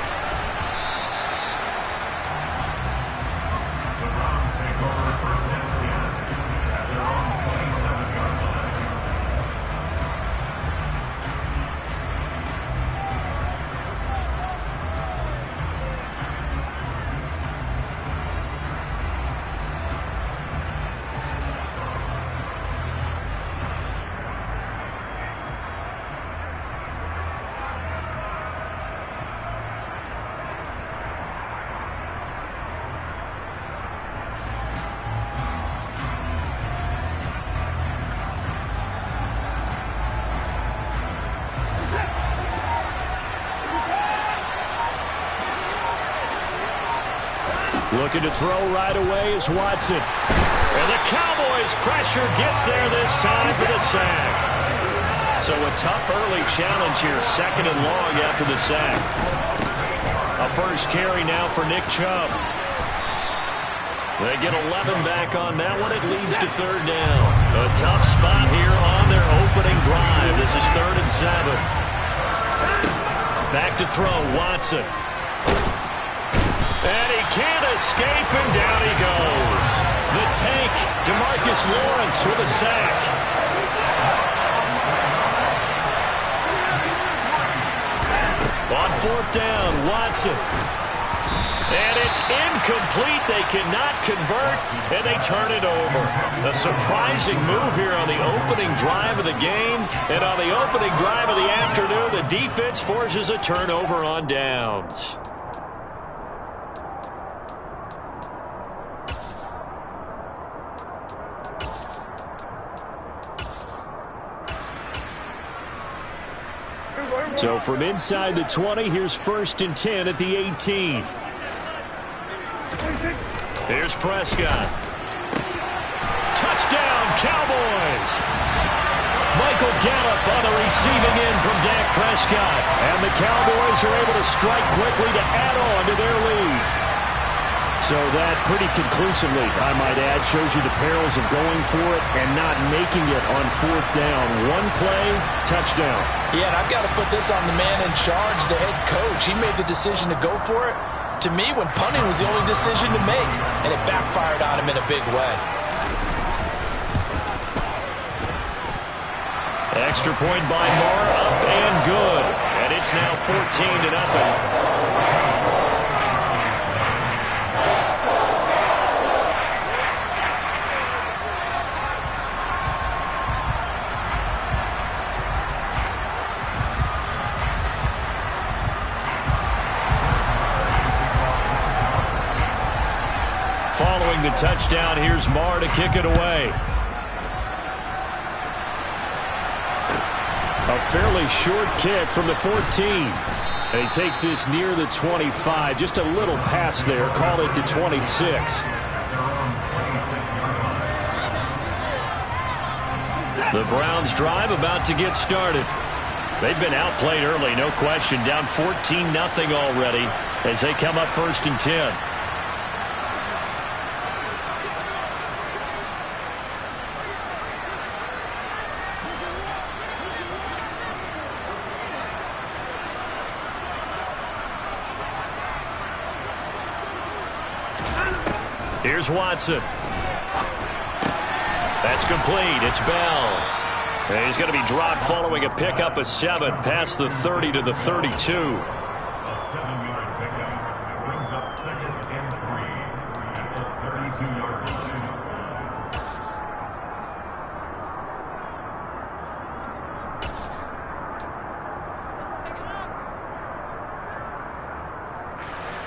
Looking to throw right away is Watson. And the Cowboys' pressure gets there this time for the sack. So a tough early challenge here, 2nd and long after the sack. A first carry now for Nick Chubb. They get 11 back on that one. It leads to 3rd down. A tough spot here on their opening drive. This is 3rd and 7. Back to throw, Watson. And he can't escape, and down he goes. The tank, DeMarcus Lawrence with a sack. On 4th down, Watson. And it's incomplete. They cannot convert, and they turn it over. A surprising move here on the opening drive of the game. And on the opening drive of the afternoon, the defense forces a turnover on downs. So from inside the 20, here's 1st and 10 at the 18. Here's Prescott. Touchdown, Cowboys! Michael Gallup on the receiving end from Dak Prescott. And the Cowboys are able to strike quickly to add on to their lead. So that pretty conclusively, I might add, shows you the perils of going for it and not making it on 4th down. One play, touchdown. Yeah, and I've got to put this on the man in charge, the head coach. He made the decision to go for it. To me, when punting was the only decision to make, and it backfired on him in a big way. Extra point by Marr, up and good. And it's now 14-0. the touchdown. Here's Marr to kick it away. A fairly short kick from the 14. And he takes this near the 25. Just a little pass there. Call it the 26. The Browns drive about to get started. They've been outplayed early, no question. Down 14-0 already as they come up 1st and 10. Here's Watson. That's complete. It's Bell. And he's going to be dropped following a pickup of 7 past the 30 to the 32. A 7-yard pickup brings up 2nd and 3 at the 32-yard line.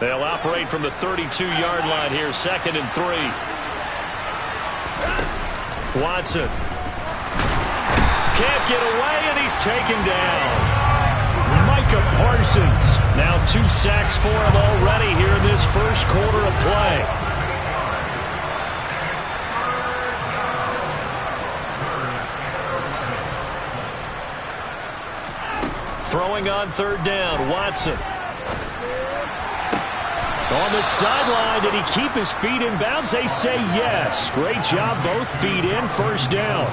They'll operate from the 32-yard line here, 2nd and 3. Watson. Can't get away, and he's taken down. Micah Parsons. Now 2 sacks for him already here in this first quarter of play. Throwing on 3rd down, Watson. On the sideline, did he keep his feet in bounds? They say yes. Great job, both feet in, 1st down.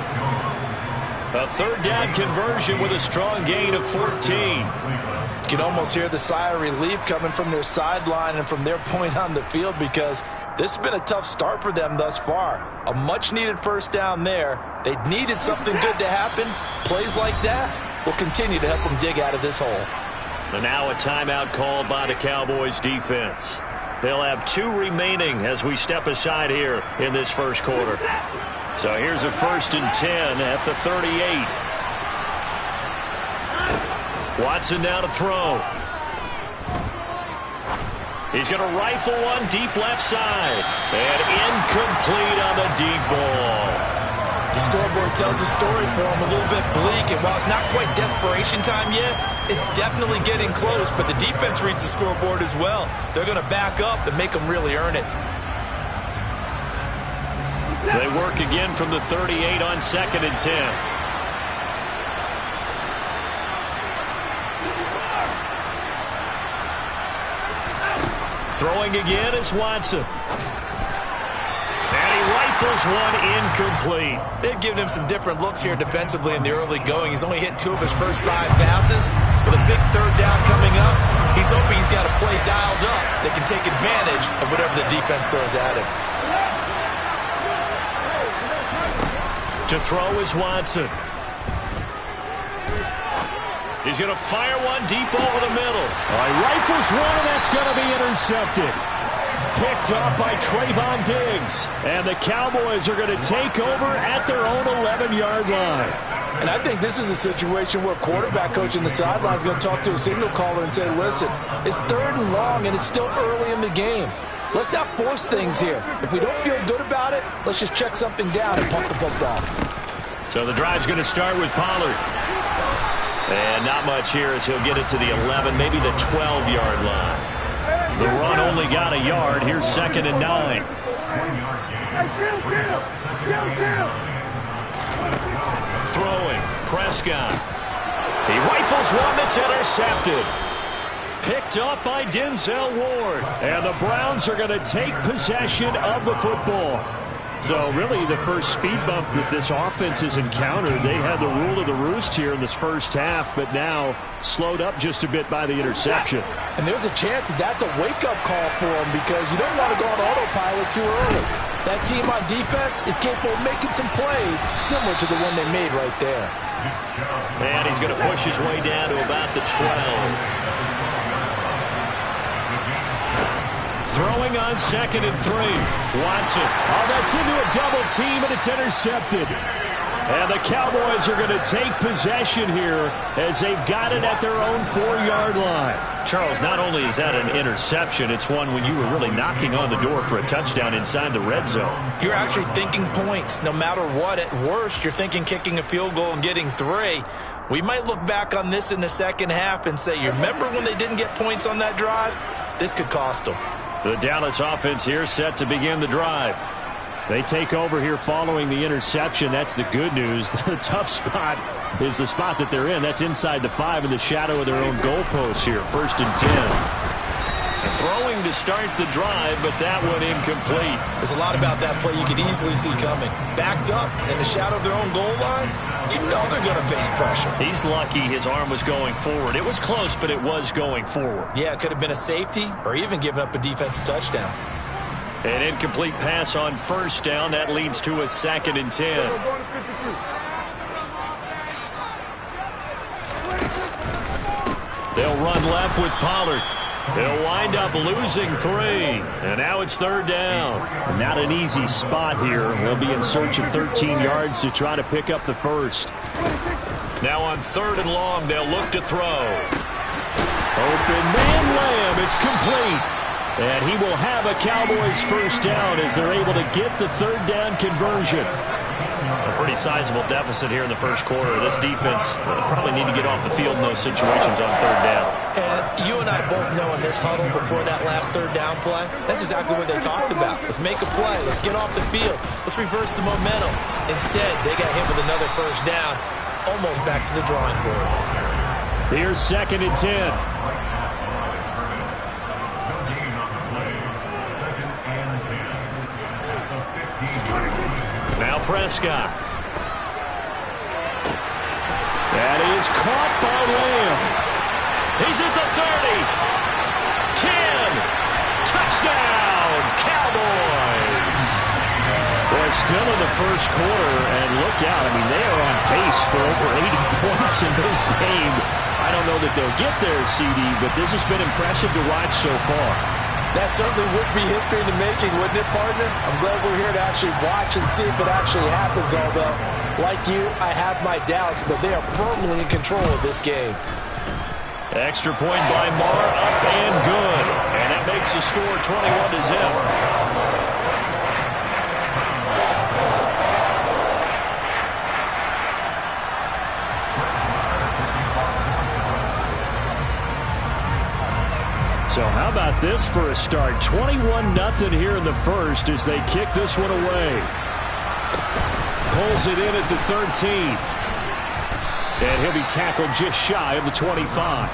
A 3rd down conversion with a strong gain of 14. You can almost hear the sigh of relief coming from their sideline and from their point on the field because this has been a tough start for them thus far. A much-needed 1st down there. They needed something good to happen. Plays like that will continue to help them dig out of this hole. And now a timeout called by the Cowboys defense. They'll have 2 remaining as we step aside here in this first quarter. So here's a 1st and 10 at the 38. Watson now to throw. He's going to rifle one deep left side. And incomplete on the deep ball. The scoreboard tells a story for him, a little bit bleak, and while it's not quite desperation time yet, it's definitely getting close, but the defense reads the scoreboard as well. They're going to back up and make them really earn it. They work again from the 38 on 2nd and 10. Throwing again is Watson. And he rifles one incomplete. They've given him some different looks here defensively in the early going. He's only hit 2 of his first 5 passes. With a big 3rd down coming up, he's hoping he's got a play dialed up that can take advantage of whatever the defense throws at him. To throw is Watson. He's going to fire one deep over the middle. He rifles one, and that's going to be intercepted. Picked up by Trayvon Diggs. And the Cowboys are going to take over at their own 11-yard line. And I think this is a situation where quarterback coach in the sideline is going to talk to a signal caller and say, listen, it's 3rd and long, and it's still early in the game. Let's not force things here. If we don't feel good about it, let's just check something down and pump the football. So the drive's going to start with Pollard. And not much here as he'll get it to the 11, maybe the 12-yard line. The run only got a yard. Here's 2nd and 9. Throwing, Prescott. He rifles one that's intercepted. Picked up by Denzel Ward. And the Browns are going to take possession of the football. So really the first speed bump that this offense has encountered, they had the rule of the roost here in this first half, but now slowed up just a bit by the interception. And there's a chance that that's a wake-up call for them because you don't want to go on autopilot too early. That team on defense is capable of making some plays similar to the one they made right there. And he's going to push his way down to about the 12. Throwing on 2nd and 3. Watson. Oh, that's into a double team, and it's intercepted. And the Cowboys are going to take possession here as they've got it at their own 4-yard line. Charles, not only is that an interception, it's one when you were really knocking on the door for a touchdown inside the red zone. You're actually thinking points. No matter what, at worst, you're thinking kicking a field goal and getting 3. We might look back on this in the second half and say, you remember when they didn't get points on that drive? This could cost them. The Dallas offense here set to begin the drive. They take over here following the interception. That's the good news. The tough spot is the spot that they're in. That's inside the 5 in the shadow of their own goalpost here. 1st and 10. Throwing to start the drive, but that one incomplete. There's a lot about that play you could easily see coming. Backed up in the shadow of their own goal line, you know they're going to face pressure. He's lucky his arm was going forward. It was close, but it was going forward. Yeah, it could have been a safety or even given up a defensive touchdown. An incomplete pass on 1st down. That leads to a 2nd and 10. They'll run left with Pollard. They'll wind up losing 3. And now it's 3rd down. Not an easy spot here. They'll be in search of 13 yards to try to pick up the 1st. Now on 3rd and long, they'll look to throw. Open man Lamb. It's complete. And he will have a Cowboys 1st down as they're able to get the 3rd down conversion. A pretty sizable deficit here in the 1st quarter. This defense probably need to get off the field in those situations on 3rd down. And you and I both know in this huddle before that last 3rd down play, that's exactly what they talked about. Let's make a play. Let's get off the field. Let's reverse the momentum. Instead, they got hit with another 1st down, almost back to the drawing board. Here's 2nd and 10. Now Prescott. That is caught by Lamb. He's at the 30. 10. Touchdown, Cowboys. Boy, still in the 1st quarter, and look out. I mean, they are on pace for over 80 points in this game. I don't know that they'll get there, CD, but this has been impressive to watch so far. That certainly would be history in the making, wouldn't it, partner? I'm glad we're here to actually watch and see if it actually happens, although, like you, I have my doubts, but they are firmly in control of this game. Extra point by Marr, up and good. And that makes the score 21-0. So how about this for a start? 21-0 here in the 1st as they kick this one away. Pulls it in at the 13. And he'll be tackled just shy of the 25.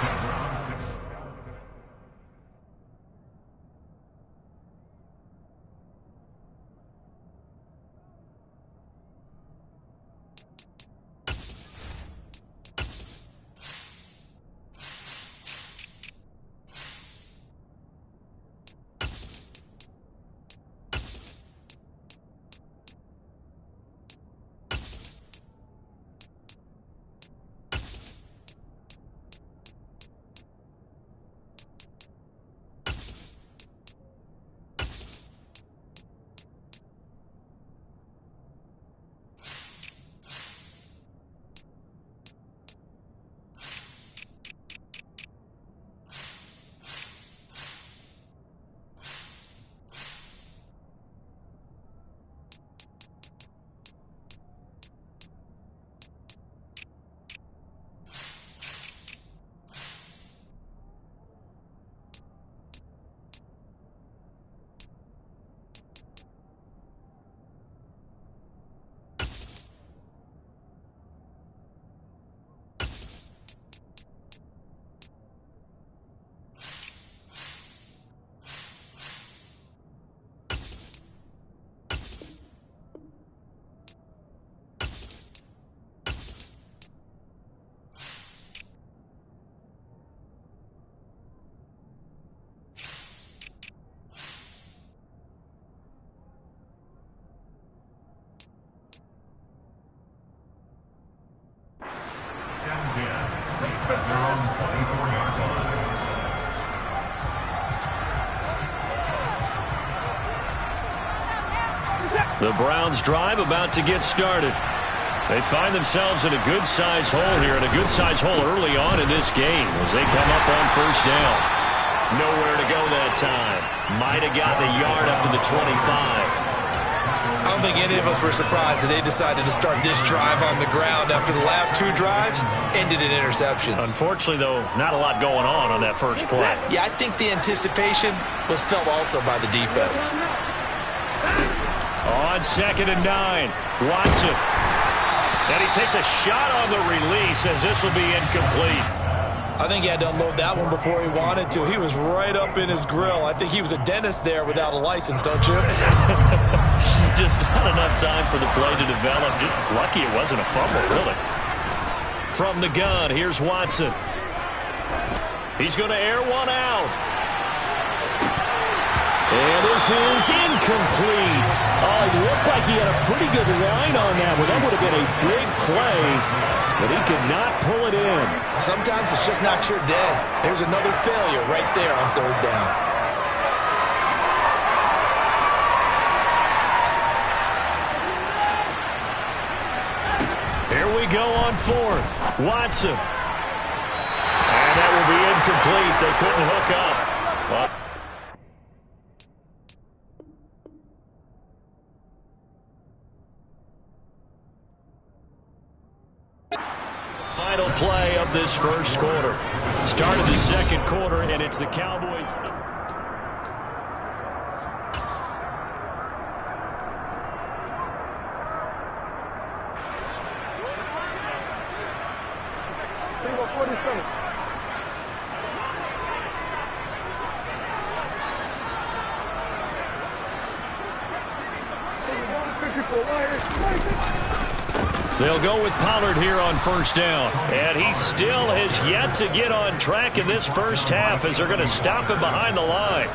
The Browns drive about to get started. They find themselves in a good-sized hole here, and a good-sized hole early on in this game as they come up on first down. Nowhere to go that time. Might have gotten a yard up to the 25. I don't think any of us were surprised that they decided to start this drive on the ground after the last 2 drives ended in interceptions. Unfortunately, though, not a lot going on that first play. Yeah, I think the anticipation was felt also by the defense. On 2nd and 9, Watson. And he takes a shot on the release as this will be incomplete. I think he had to unload that one before he wanted to. He was right up in his grill. I think he was a dentist there without a license, don't you? Just not enough time for the play to develop. Just lucky it wasn't a fumble, really. From the gun, here's Watson. He's going to air one out. And this is incomplete. It looked like he had a pretty good line on that one. That would have been a big play, but he could not pull it in. Sometimes it's just not your day. There's another failure right there on 3rd down. Here we go on 4th. Watson. And that will be incomplete. They couldn't hook up. Final play of this first quarter. Start of the 2nd quarter, and it's the Cowboys. They'll go with Pollard here on first down. And he still has yet to get on track in this first half as they're going to stop him behind the line.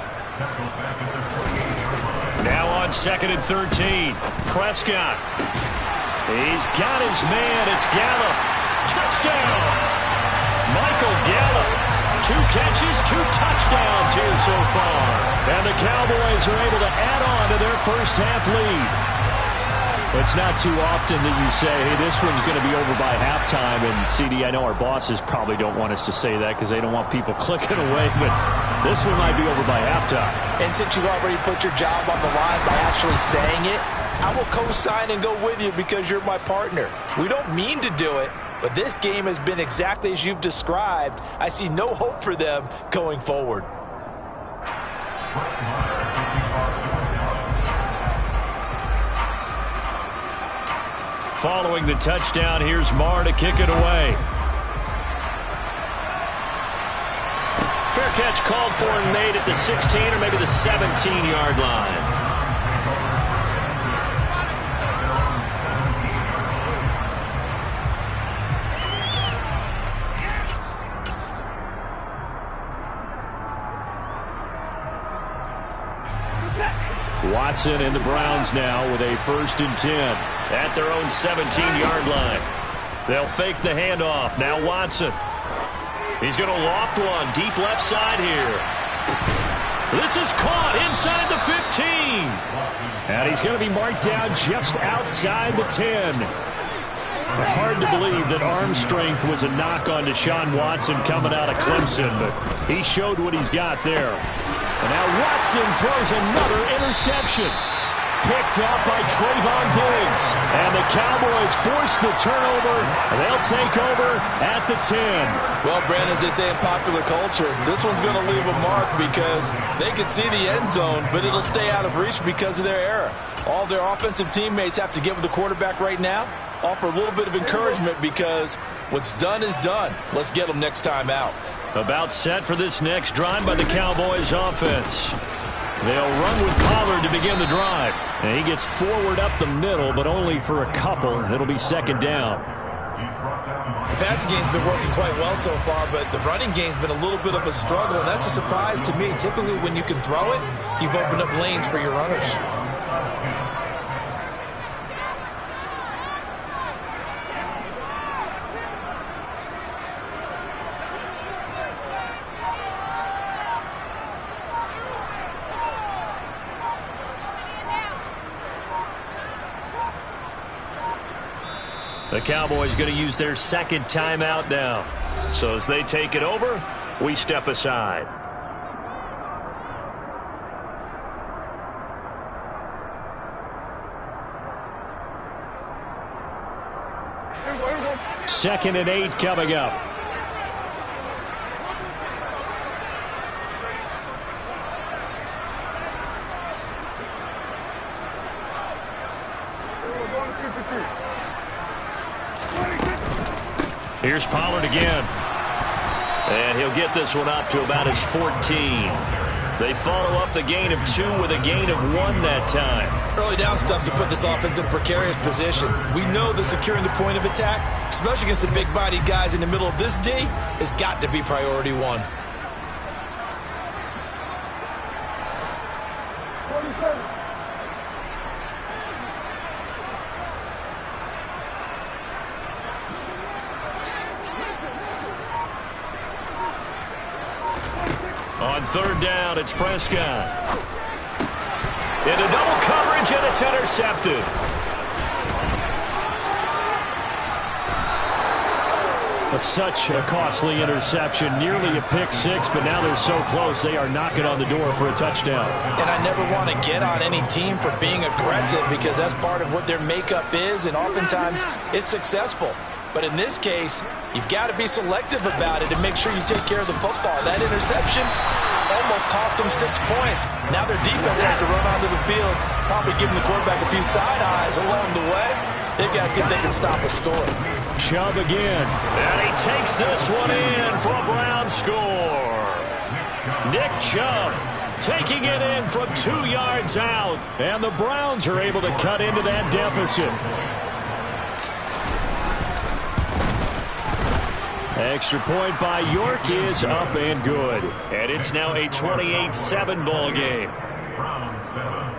Now on 2nd and 13. Prescott. He's got his man. It's Gallup. Touchdown. Michael Gallup. 2 catches, 2 touchdowns here so far. And the Cowboys are able to add on to their first half lead. It's not too often that you say, hey, this one's going to be over by halftime. And, CD, I know our bosses probably don't want us to say that because they don't want people clicking away. But this one might be over by halftime. And since you've already put your job on the line by actually saying it, I will co-sign and go with you because you're my partner. We don't mean to do it, but this game has been exactly as you've described. I see no hope for them going forward. Following the touchdown, here's Marr to kick it away. Fair catch called for and made at the 16 or maybe the 17-yard line. Watson and the Browns now with a 1st and 10 at their own 17-yard line. They'll fake the handoff. Now Watson. He's going to loft one deep left side here. This is caught inside the 15. And he's going to be marked down just outside the 10. Hard to believe that arm strength was a knock on Deshaun Watson coming out of Clemson, but he showed what he's got there. And now Watson throws another interception. Picked up by Trayvon Diggs. And the Cowboys force the turnover. They'll take over at the 10. Well, Brandon, as they say in popular culture, this one's going to leave a mark because they can see the end zone, but it'll stay out of reach because of their error. All their offensive teammates have to get with the quarterback right now, offer a little bit of encouragement because what's done is done. Let's get them next time out. About set for this next drive by the Cowboys offense. They'll run with Pollard to begin the drive. And he gets forward up the middle, but only for a couple. It'll be 2nd down. The passing game's been working quite well so far, but the running game's been a little bit of a struggle, and that's a surprise to me. Typically, when you can throw it, you've opened up lanes for your runners. The Cowboys going to use their second timeout now. So as they take it over, we step aside. Second and 8 coming up. Here's Pollard again. And he'll get this one up to about his 14. They follow up the gain of 2 with a gain of 1 that time. Early down stuff to put this offense in a precarious position. We know that securing the point of attack, especially against the big-bodied guys in the middle of this D, has got to be priority 1. On third down, it's Prescott. Into double coverage, and it's intercepted. Such a costly interception, nearly a pick six, but now they're so close they are knocking on the door for a touchdown. And I never want to get on any team for being aggressive because that's part of what their makeup is, and oftentimes it's successful. But in this case, you've got to be selective about it and make sure you take care of the football. That interception almost cost them 6 points. Now their defense has to run onto the field, probably giving the quarterback a few side eyes along the way. They've got to see if they can stop a score. Chubb again. And he takes this one in for a Brown score. Nick Chubb taking it in from 2 yards out. And the Browns are able to cut into that deficit. Extra point by York is up and good. And it's now a 28-7 ball game. Browns 7.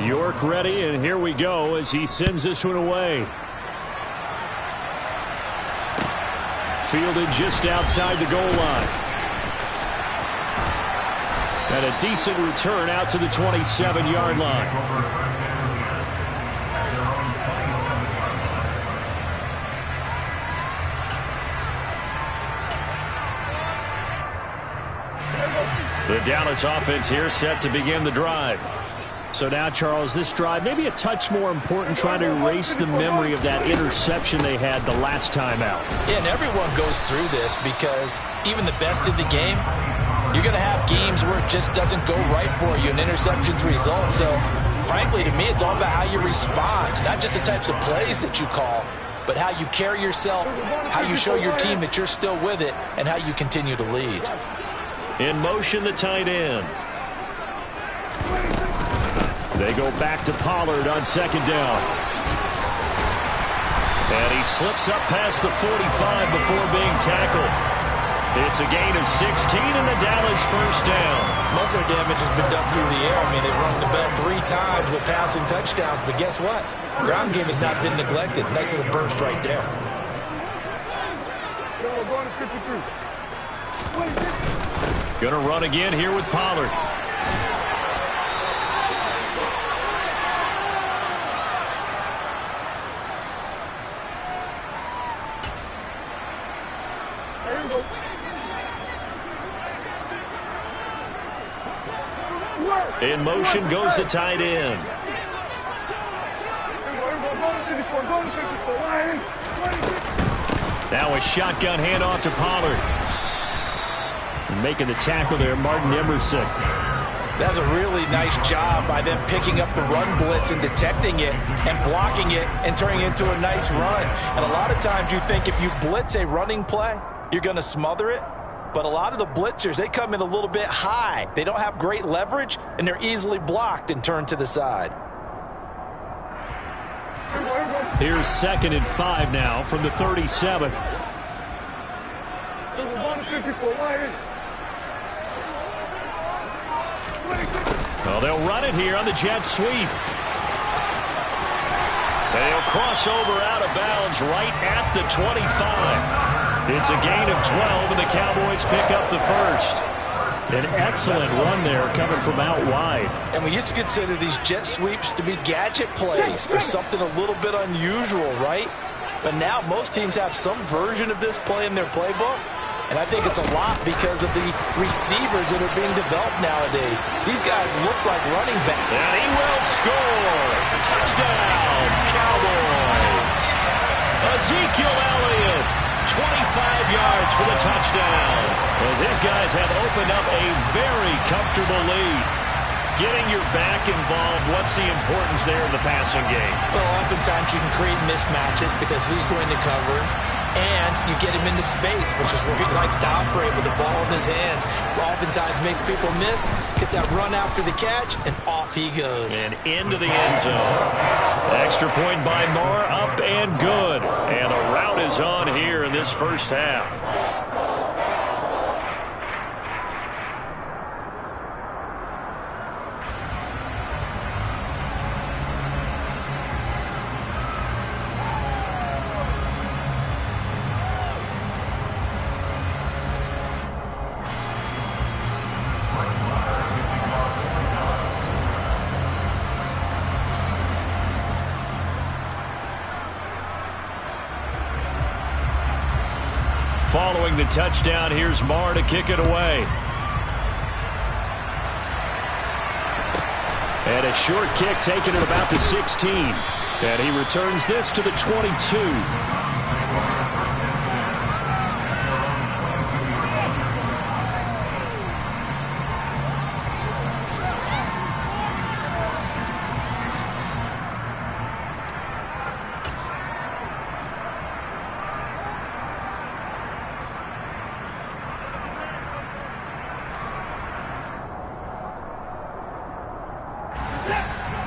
York ready, and here we go as he sends this one away. Fielded just outside the goal line. And a decent return out to the 27-yard line. The Dallas offense here set to begin the drive. So now, Charles, this drive maybe a touch more important, trying to erase the memory of that interception they had the last time out. Yeah, and everyone goes through this because even the best in the game, you're going to have games where it just doesn't go right for you, and interceptions result. So, frankly, to me, it's all about how you respond, not just the types of plays that you call, but how you carry yourself, how you show your team that you're still with it, and how you continue to lead. In motion, the tight end. They go back to Pollard on second down. And he slips up past the 45 before being tackled. It's a gain of 16 and the Dallas first down. Most of their damage has been done through the air. I mean, they've rung the bell 3 times with passing touchdowns, but guess what? Ground game has not been neglected. Nice little burst right there. Going to run again here with Pollard. In motion goes the tight end. Now a shotgun handoff to Pollard. Making the tackle there, Martin Emerson. That's a really nice job by them picking up the run blitz and detecting it and blocking it and turning it into a nice run. And a lot of times you think if you blitz a running play, you're going to smother it. But a lot of the blitzers, they come in a little bit high. They don't have great leverage, and they're easily blocked and turned to the side. Here's 2nd and 5 now from the 37. Well, they'll run it here on the jet sweep. They'll cross over out of bounds right at the 25. It's a gain of 12, and the Cowboys pick up the first. An excellent run there coming from out wide. And we used to consider these jet sweeps to be gadget plays or something a little bit unusual, right? But now most teams have some version of this play in their playbook. And I think it's a lot because of the receivers that are being developed nowadays. These guys look like running backs. And he will score. Touchdown, Cowboys. Ezekiel Elliott, 25 yards for the touchdown, as his guys have opened up a very comfortable lead. Getting your back involved, what's the importance there in the passing game? Well, oftentimes you can create mismatches because who's going to cover him? And you get him into space, which is where he likes to operate with the ball in his hands. Oftentimes makes people miss, gets that run after the catch, and off he goes. And into the end zone. Extra point by Moore, up and good. And the route is on here in this first half. Following the touchdown, here's Marr to kick it away. And a short kick taken at about the 16. And he returns this to the 22.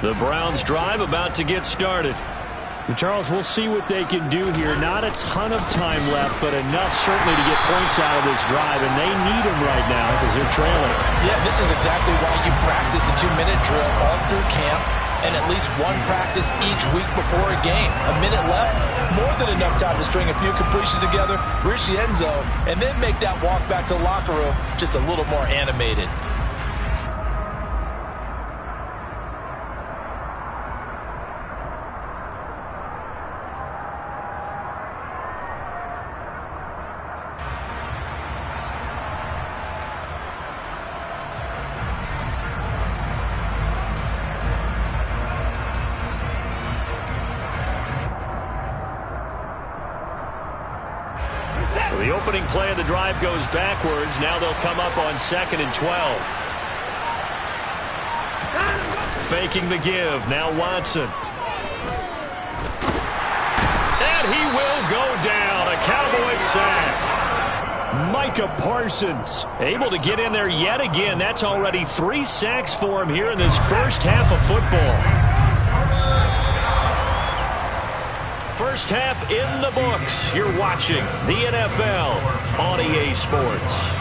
The Browns drive about to get started. And Charles, we'll see what they can do here. Not a ton of time left, but enough certainly to get points out of this drive, and they need them right now because they're trailing. Yeah, this is exactly why you practice a 2-minute drill all through camp and at least one practice each week before a game. A minute left, more than enough time to string a few completions together, reach the end zone, and then make that walk back to the locker room just a little more animated. The opening play of the drive goes backwards. Now they'll come up on 2nd and 12. Faking the give. Now Watson. And he will go down. A Cowboys sack. Micah Parsons able to get in there yet again. That's already 3 sacks for him here in this first half of football. First half in the books. You're watching the NFL on EA Sports.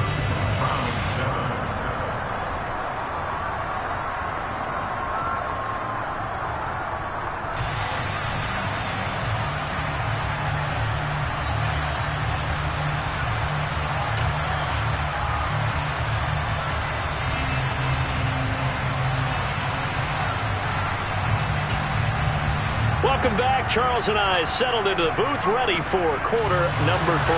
Welcome back. Charles and I settled into the booth, ready for quarter number 3.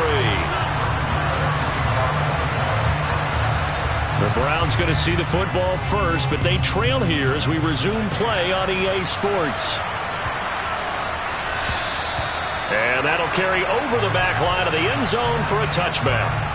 The Browns going to see the football first, but they trail here as we resume play on EA Sports. And that'll carry over the back line of the end zone for a touchback.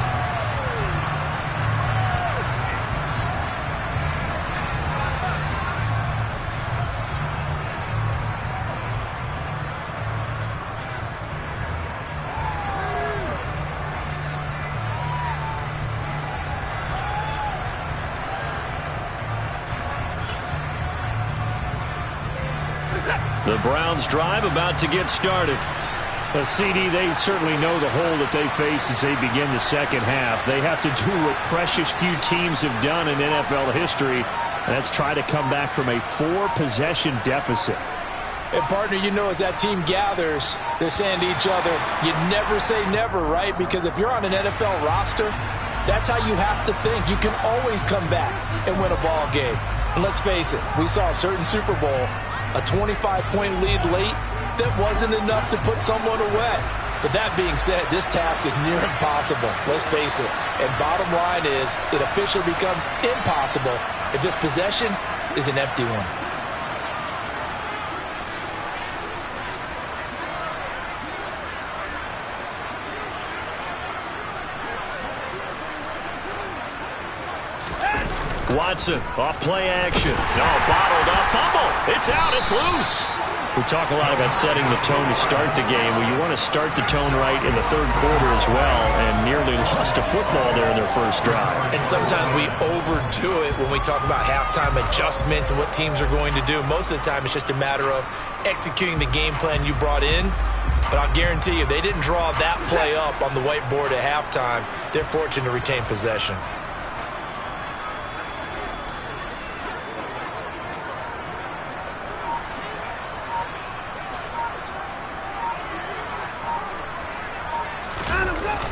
The Browns drive about to get started. CD, they certainly know the hole that they face as they begin the second half. They have to do what precious few teams have done in NFL history, and that's try to come back from a 4-possession deficit. And, partner, you know, as that team gathers, they're saying to each other, you never say never, right? Because if you're on an NFL roster, that's how you have to think. You can always come back and win a ball game. And let's face it, we saw a certain Super Bowl, a 25-point lead late that wasn't enough to put someone away. But that being said, this task is near impossible. Let's face it. And bottom line is, it officially becomes impossible if this possession is an empty one. Watson, off play action. No, bottled up, fumble. It's out, it's loose. We talk a lot about setting the tone to start the game. Well, you want to start the tone right in the third quarter as well, and nearly lost a football there in their first drive. And sometimes we overdo it when we talk about halftime adjustments and what teams are going to do. Most of the time, it's just a matter of executing the game plan you brought in. But I'll guarantee you, they didn't draw that play up on the whiteboard at halftime. They're fortunate to retain possession.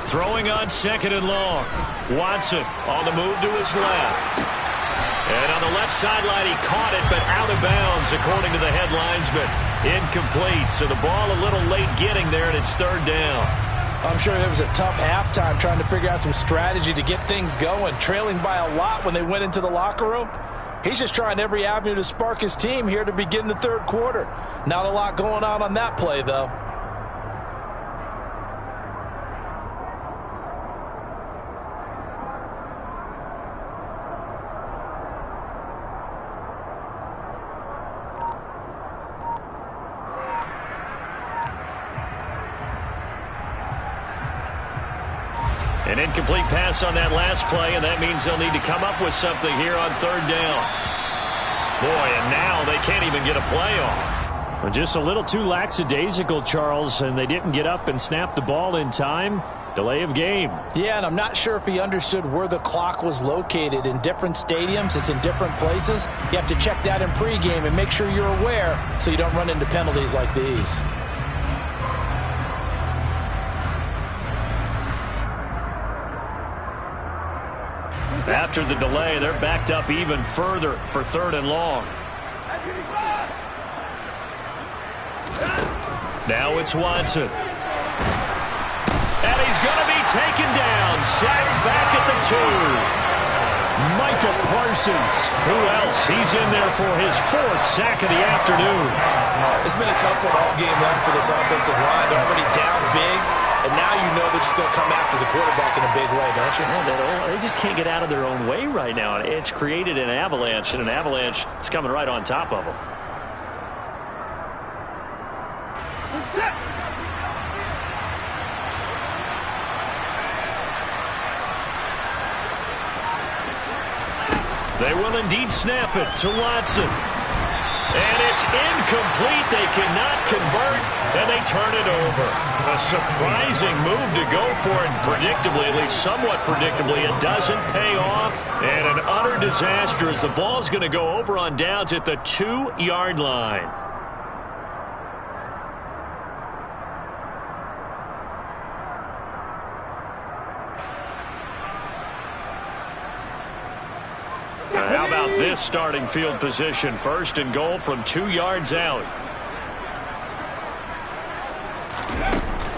Throwing on second and long. Watson on the move to his left. And on the left sideline, he caught it, but out of bounds, according to the head linesman. Incomplete, so the ball a little late getting there, and it's third down. I'm sure it was a tough halftime trying to figure out some strategy to get things going, trailing by a lot when they went into the locker room. He's just trying every avenue to spark his team here to begin the third quarter. Not a lot going on that play, though. An incomplete pass on that last play, and that means they'll need to come up with something here on third down. Boy, and now they can't even get a play off. Well, just a little too lackadaisical, Charles, and they didn't get up and snap the ball in time. Delay of game. Yeah, and I'm not sure if he understood where the clock was located. In different stadiums, it's in different places. You have to check that in pregame and make sure you're aware so you don't run into penalties like these. After the delay, they're backed up even further for third and long. Now it's Watson. And he's going to be taken down. Sacked back at the 2. Micah Parsons. Who else? He's in there for his 4th sack of the afternoon. It's been a tough one all game long for this offensive line. They're already down big. And now you know they're just going to come after the quarterback in a big way, don't you? Yeah, they just can't get out of their own way right now. It's created an avalanche, and an avalanche is coming right on top of them. They will indeed snap it to Watson. And it's incomplete. They cannot convert, and they turn it over. A surprising move to go for it. Predictably, at least somewhat predictably, it doesn't pay off. And an utter disaster as the ball's going to go over on downs at the 2-yard line. How about this starting field position? First and goal from 2 yards out.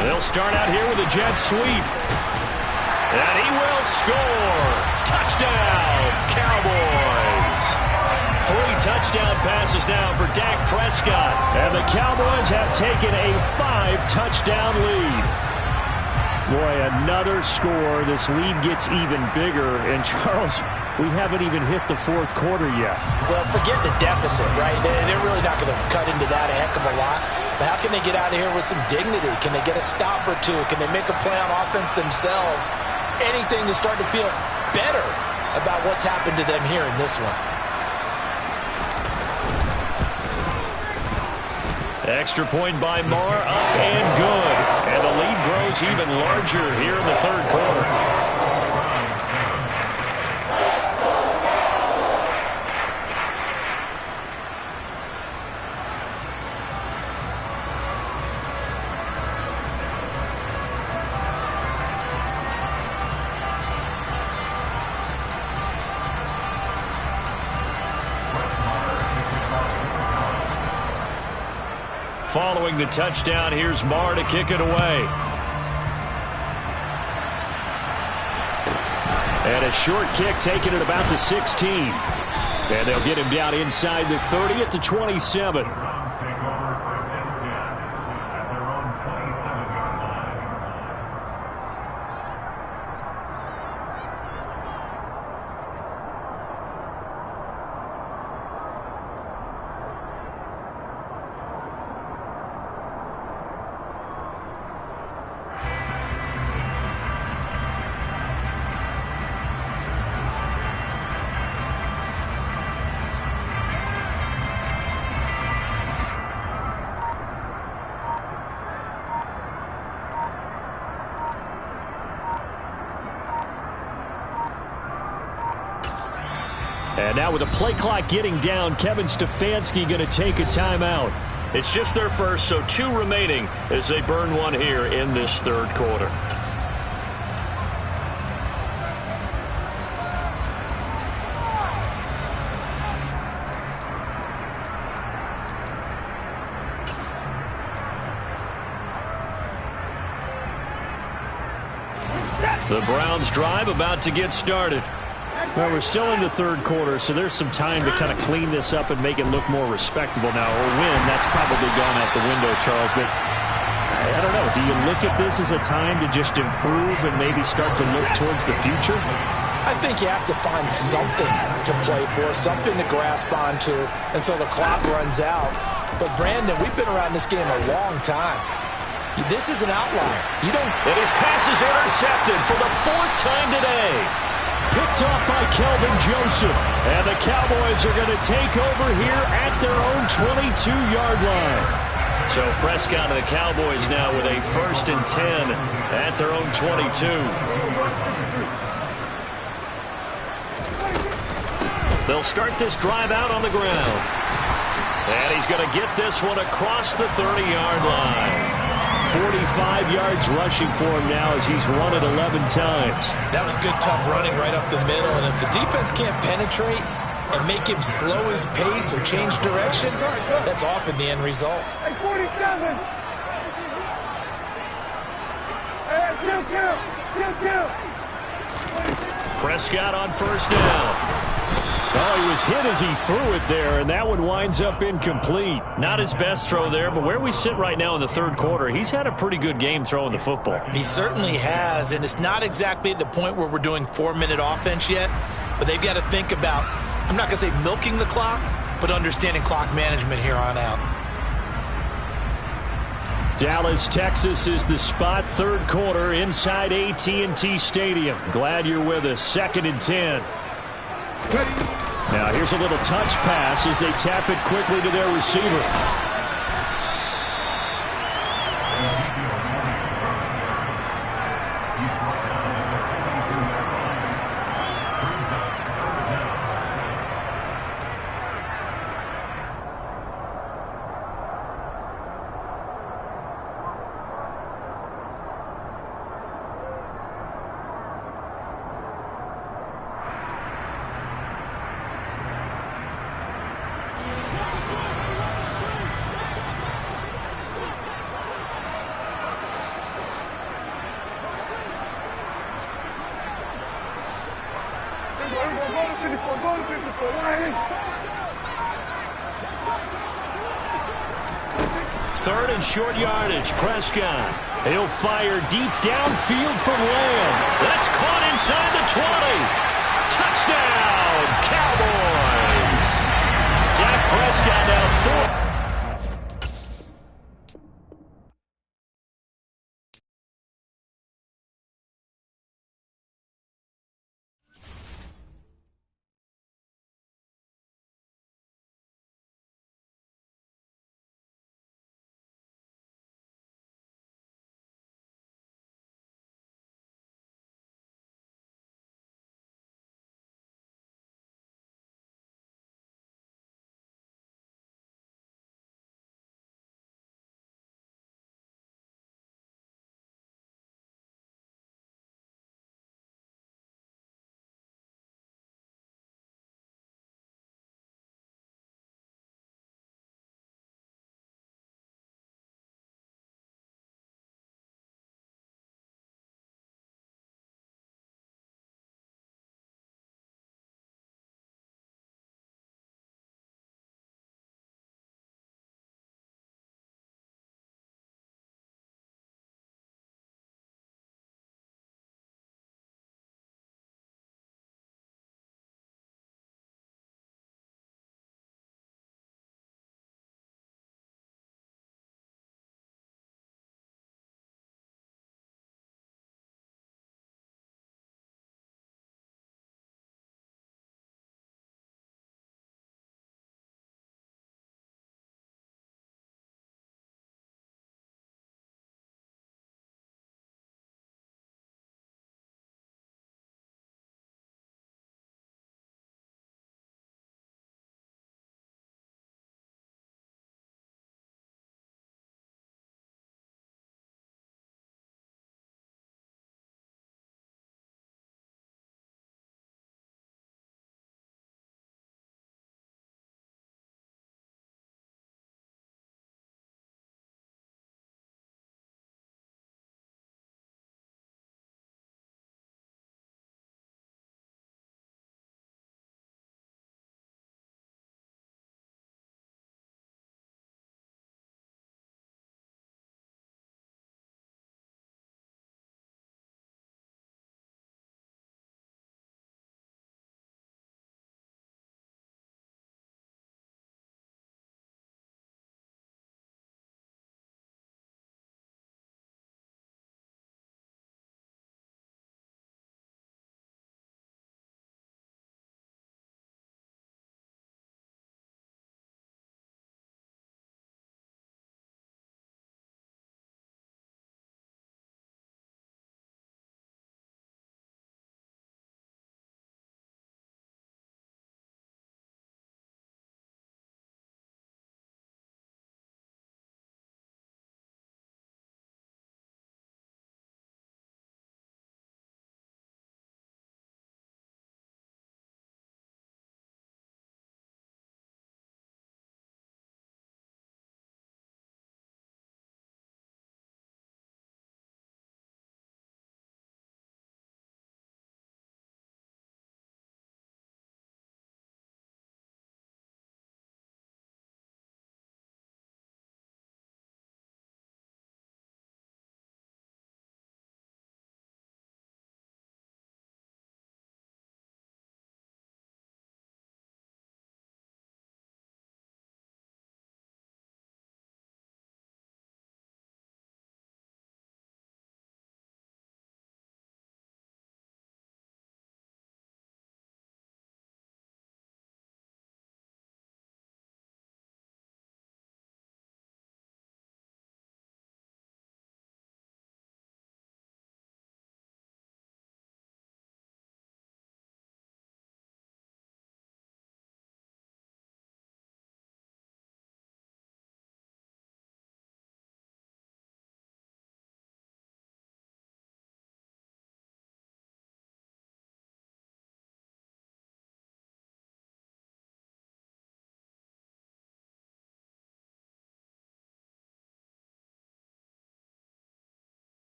And they'll start out here with a jet sweep. And he will score. Touchdown, Cowboys. 3 touchdown passes now for Dak Prescott. And the Cowboys have taken a 5-touchdown lead. Boy, another score. This lead gets even bigger. And Charles, we haven't even hit the 4th quarter yet. Well, forget the deficit, right? They're really not going to cut into that a heck of a lot. But how can they get out of here with some dignity? Can they get a stop or two? Can they make a play on offense themselves? Anything to start to feel better about what's happened to them here in this one. Extra point by Marr, up and good. And the lead grows even larger here in the third quarter. Following the touchdown, here's Marr to kick it away. And a short kick taken at about the 16. And they'll get him down inside the 30 at the 27. Browns take over first and 10 at their own 27-yard line. And now with the play clock getting down, Kevin Stefanski going to take a timeout. It's just their first, so 2 remaining as they burn one here in this third quarter. The Browns drive about to get started. Well, we're still in the third quarter, so there's some time to kind of clean this up and make it look more respectable now. Or win, that's probably gone out the window, Charles. But I don't know. Do you look at this as a time to just improve and maybe start to look towards the future? I think you have to find something to play for, something to grasp onto until the clock runs out. But, Brandon, we've been around this game a long time. This is an outlier. You don't... And his pass is intercepted for the 4th time today. Picked off by Kelvin Joseph. And the Cowboys are going to take over here at their own 22-yard line. So Prescott and the Cowboys now with a 1st and 10 at their own 22. They'll start this drive out on the ground. And he's going to get this one across the 30-yard line. 45 yards rushing for him now as he's run it 11 times. That was good, tough running right up the middle. And if the defense can't penetrate and make him slow his pace or change direction, that's often the end result. Hey, 47! Hey, kill! Prescott on 1st down. Oh, he was hit as he threw it there, and that one winds up incomplete. Not his best throw there, but where we sit right now in the third quarter, he's had a pretty good game throwing the football. He certainly has, and it's not exactly at the point where we're doing 4-minute offense yet, but they've got to think about, I'm not going to say milking the clock, but understanding clock management here on out. Dallas, Texas is the spot, third quarter inside AT&T Stadium. Glad you're with us. 2nd and 10. Now here's a little touch pass as they tap it quickly to their receiver. Third and short yardage. Prescott. He'll fire deep downfield from Lamb. That's caught inside the 20. Touchdown, Cowboys. Dak Prescott now 4.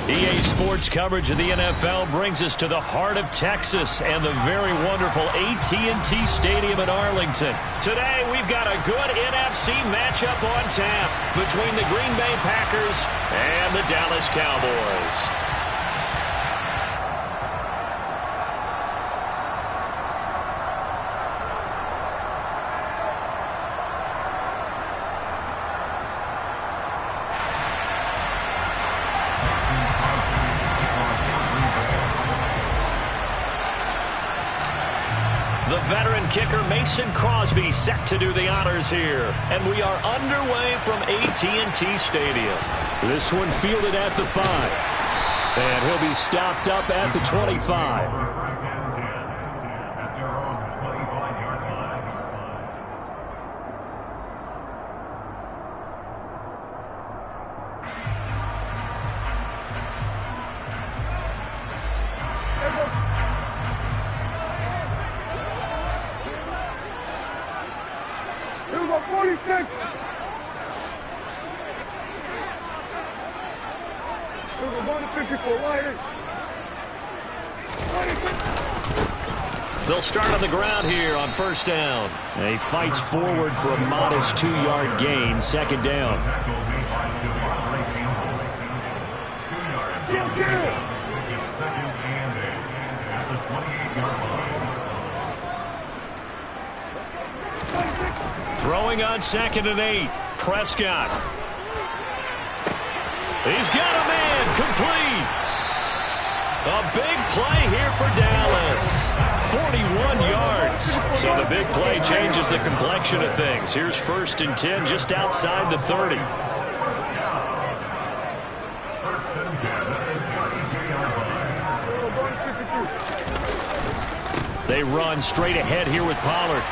EA Sports coverage of the NFL brings us to the heart of Texas and the very wonderful AT&T Stadium in Arlington. Today, we've got a good NFC matchup on tap between the Green Bay Packers and the Dallas Cowboys. The veteran kicker Mason Crosby set to do the honors here. And we are underway from AT&T Stadium. This one fielded at the 5. And he'll be stopped up at the 25. They'll start on the ground here on first down. And he fights forward for a modest 2-yard gain, second down. Throwing on 2nd and 8. Prescott. He's got a man complete. A big play here for Dallas. 41 yards. So the big play changes the complexion of things. Here's 1st and 10 just outside the 30. They run straight ahead here with Pollard.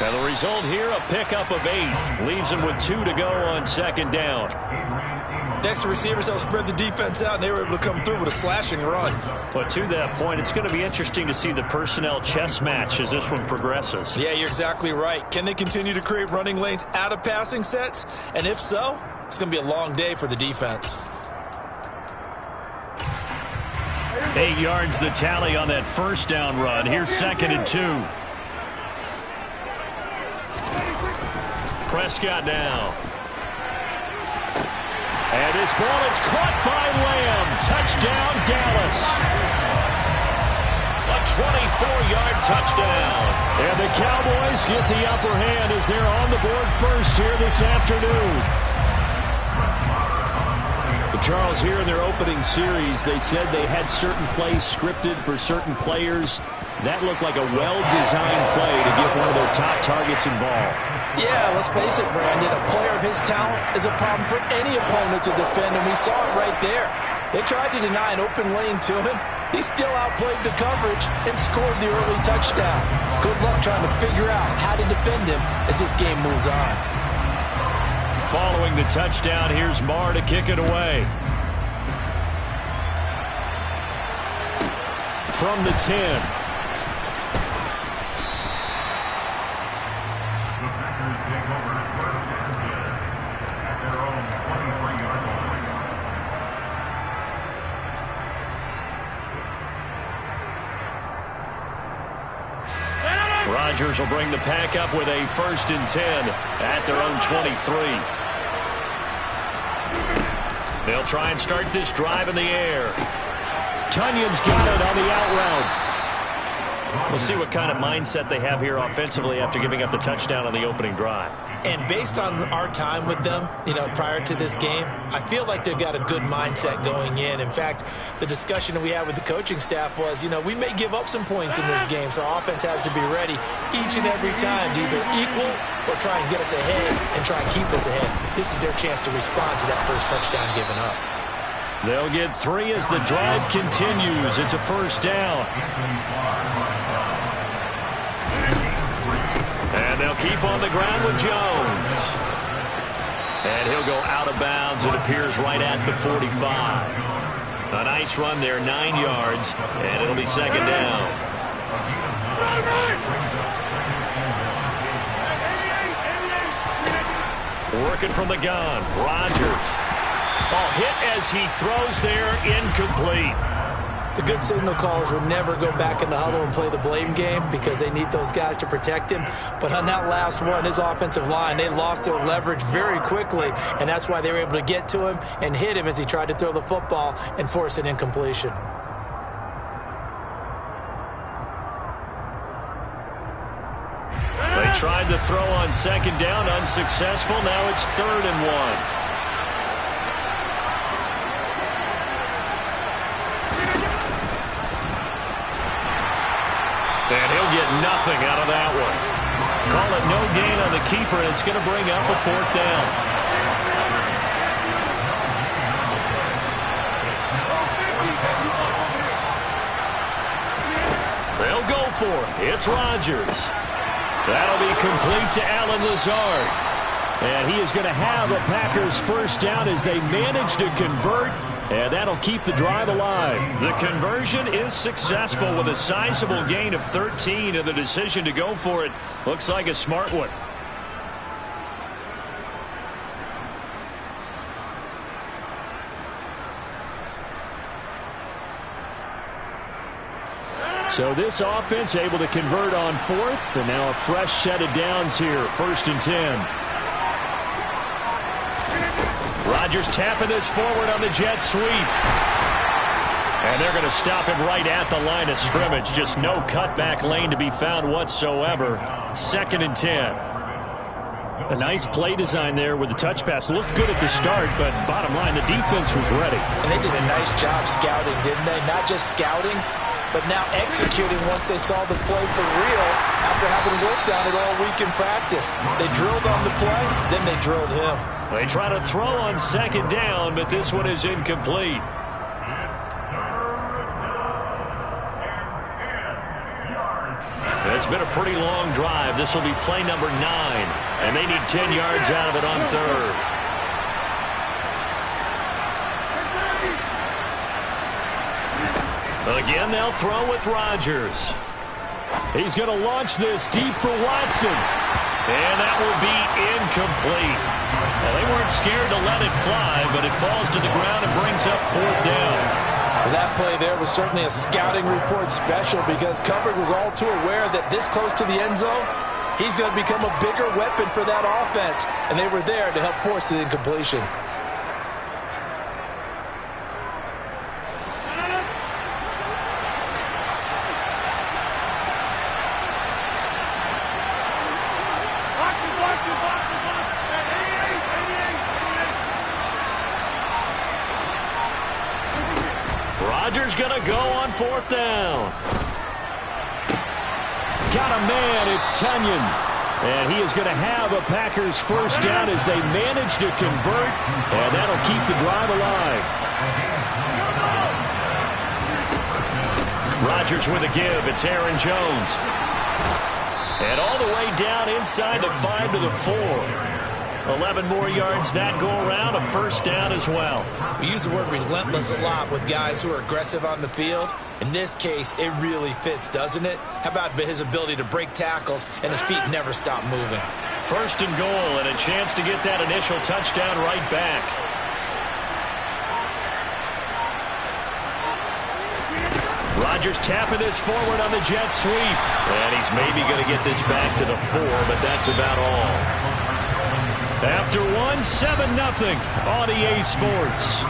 And the result here, a pickup of 8. Leaves them with 2 to go on 2nd down. Next to receivers, they'll spread the defense out, and they were able to come through with a slashing run. But to that point, it's going to be interesting to see the personnel chess match as this one progresses. Yeah, you're exactly right. Can they continue to create running lanes out of passing sets? And if so, it's going to be a long day for the defense. 8 yards the tally on that first down run. Here's 2nd and 2. Prescott now. And this ball is caught by Lamb. Touchdown, Dallas. A 24-yard touchdown. And the Cowboys get the upper hand as they're on the board first here this afternoon. Charles, here in their opening series, they said they had certain plays scripted for certain players. That looked like a well-designed play to get one of their top targets involved. Yeah, let's face it, Brandon. A player of his talent is a problem for any opponent to defend, and we saw it right there. They tried to deny an open lane to him. He still outplayed the coverage and scored the early touchdown. Good luck trying to figure out how to defend him as this game moves on. Following the touchdown, here's Marr to kick it away. From the 10. Rodgers will bring the pack up with a 1st and 10 at their own 23. They'll try and start this drive in the air. Tunyon's got it on the out route. We'll see what kind of mindset they have here offensively after giving up the touchdown on the opening drive. And based on our time with them, prior to this game, I feel like they've got a good mindset going in. In fact, the discussion that we had with the coaching staff was, we may give up some points in this game, so our offense has to be ready each and every time to either equal or try and get us ahead and try and keep us ahead. This is their chance to respond to that first touchdown given up. They'll get 3 as the drive continues. It's a 1st down. And they'll keep on the ground with Jones. And he'll go out of bounds. It appears right at the 45. A nice run there, 9 yards, and it'll be 2nd down. Working from the gun, Rodgers. Oh, hit as he throws there, incomplete. The good signal callers would never go back in the huddle and play the blame game because they need those guys to protect him. But on that last one, his offensive line, they lost their leverage very quickly, and that's why they were able to get to him and hit him as he tried to throw the football and force an incompletion. They tried to throw on second down, unsuccessful. Now it's 3rd and 1. And he'll get nothing out of that one. Call it no gain on the keeper, and it's going to bring up a 4th down. They'll go for it. It's Rodgers. That'll be complete to Allen Lazard. And he is going to have a Packers first down as they manage to convert, and that'll keep the drive alive. The conversion is successful with a sizable gain of 13, and the decision to go for it looks like a smart one. So this offense able to convert on 4th, and now a fresh set of downs here, 1st and 10. Rodgers tapping this forward on the jet sweep. And they're going to stop him right at the line of scrimmage. Just no cutback lane to be found whatsoever. 2nd and 10. A nice play design there with the touch pass. Looked good at the start, but bottom line, the defense was ready. And they did a nice job scouting, didn't they? Not just scouting, but now executing once they saw the play for real after having worked on it all week in practice. They drilled on the play, then they drilled him. They try to throw on 2nd down, but this one is incomplete. It's been a pretty long drive. This will be play number 9, and they need 10 yards out of it on 3rd. Again, they'll throw with Rodgers. He's going to launch this deep for Watson. And that will be incomplete. Well, they weren't scared to let it fly, but it falls to the ground and brings up 4th down. Well, that play there was certainly a scouting report special because coverage was all too aware that this close to the end zone, he's going to become a bigger weapon for that offense. And they were there to help force the incompletion. Rodgers going to go on 4th down. Got a man, it's Tunyon. And he is going to have a Packers first down as they manage to convert, and that'll keep the drive alive. Rodgers with a give. It's Aaron Jones. And all the way down inside the 5 to the 4. 11 more yards that go around, a first down as well. We use the word relentless a lot with guys who are aggressive on the field. In this case, it really fits, doesn't it? How about his ability to break tackles and his feet never stop moving? 1st and goal, and a chance to get that initial touchdown right back. Rodgers tapping this forward on the jet sweep. And he's maybe going to get this back to the 4, but that's about all. After 1, 7-0 on EA Sports.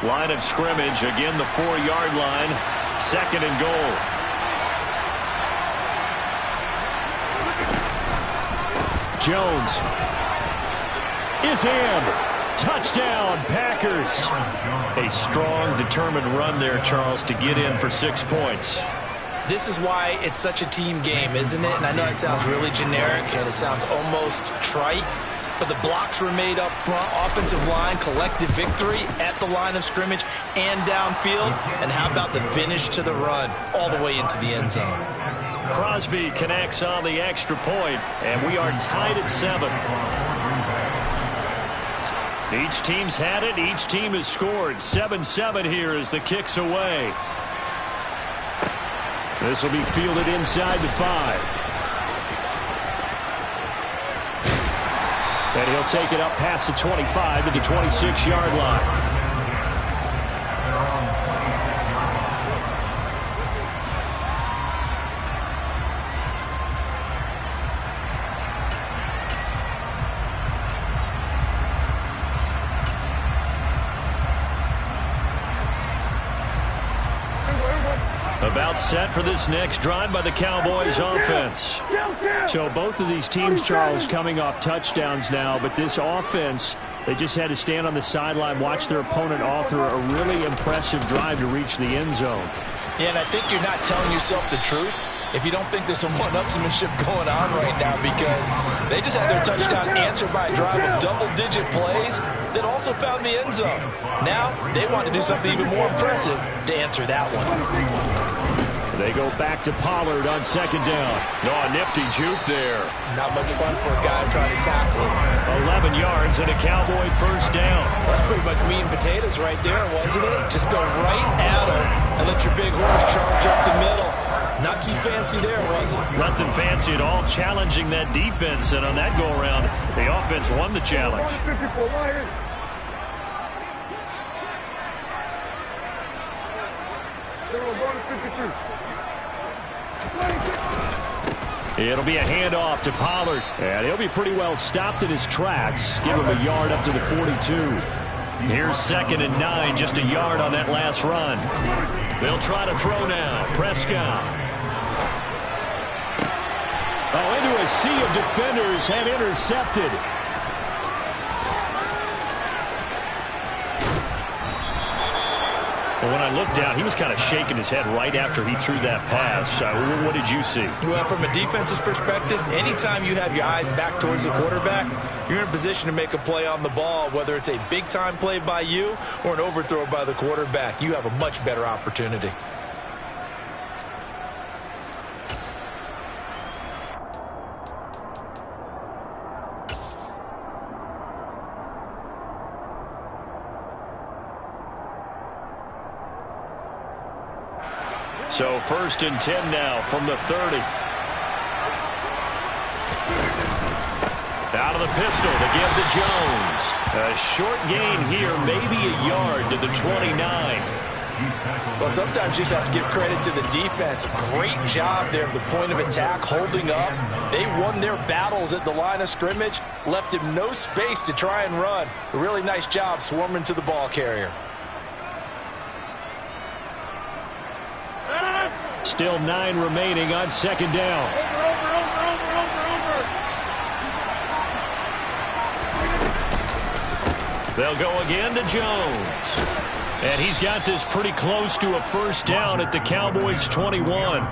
Line of scrimmage, again the 4-yard line. 2nd and goal. Jones is in. Touchdown, Packers. A strong, determined run there, Charles, to get in for 6 points. This is why it's such a team game, isn't it? And I know it sounds really generic and it sounds almost trite, but the blocks were made up front, offensive line, collective victory at the line of scrimmage and downfield. And how about the finish to the run all the way into the end zone? Crosby connects on the extra point, and we are tied at 7. Each team's had it. Each team has scored. 7-7 here as the kick's away. This will be fielded inside the 5. And he'll take it up past the 25 to the 26-yard line. About set for this next drive by the Cowboys offense. So both of these teams, Charles, coming off touchdowns now, but this offense, they just had to stand on the sideline, watch their opponent author a really impressive drive to reach the end zone. Yeah, and I think you're not telling yourself the truth if you don't think there's some one-upsmanship going on right now, because they just had their touchdown answered by a drive of double-digit plays that also found the end zone. Now they want to do something even more impressive to answer that one. They go back to Pollard on second down. Oh, a nifty juke there. Not much fun for a guy trying to tackle him. 11 yards and a Cowboy first down. That's pretty much meat and potatoes right there, wasn't it? Just go right at him and let your big horse charge up the middle. Not too fancy there, was it? Nothing fancy at all, challenging that defense, and on that go-around, the offense won the challenge. 54 Lions. They're going to 53. It'll be a handoff to Pollard, and he'll be pretty well stopped in his tracks. Give him a yard up to the 42. Here's 2nd and 9, just a yard on that last run. They'll try to throw now. Prescott. Oh, into a sea of defenders and intercepted. Well, when I looked down, he was kind of shaking his head right after he threw that pass. What did you see? Well, from a defense's perspective, anytime you have your eyes back towards the quarterback, you're in a position to make a play on the ball, whether it's a big-time play by you or an overthrow by the quarterback. You have a much better opportunity. So 1st and 10 now from the 30. Out of the pistol to give to Jones. A short gain here, maybe a yard to the 29. Well, sometimes you just have to give credit to the defense. Great job there at the point of attack, holding up. They won their battles at the line of scrimmage, left him no space to try and run. A really nice job swarming to the ball carrier. Still 9 remaining on 2nd down. They'll go again to Jones. And he's got this pretty close to a 1st down at the Cowboys' 21.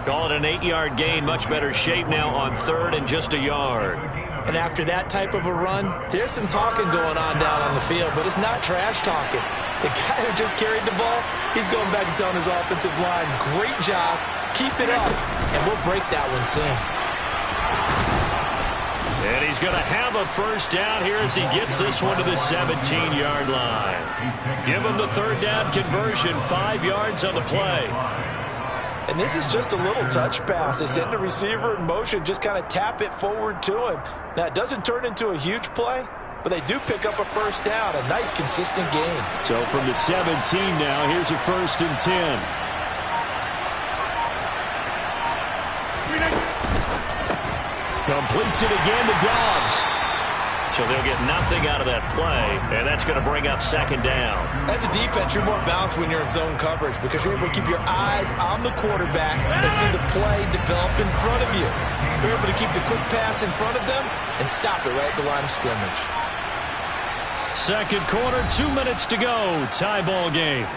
Call it an 8-yard gain. Much better shape now on 3rd and just a yard. And after that type of a run, there's some talking going on down on the field, but it's not trash talking. The guy who just carried the ball, he's going back and telling his offensive line, great job, keep it up, and we'll break that one soon. And he's going to have a 1st down here as he gets this one to the 17-yard line. Give him the 3rd down conversion, 5 yards on the play. And this is just a little touch pass. They send the receiver in motion, just kind of tap it forward to him. Now, it doesn't turn into a huge play, but they do pick up a 1st down, a nice, consistent gain. So from the 17 now, here's a 1st and 10. Completes it again to Dobbs. So they'll get nothing out of that play, and that's going to bring up 2nd down. As a defense, you're more balanced when you're in zone coverage because you're able to keep your eyes on the quarterback and see the play develop in front of you. You're able to keep the quick pass in front of them and stop it right at the line of scrimmage. 2nd quarter, 2 minutes to go. Tie ball game.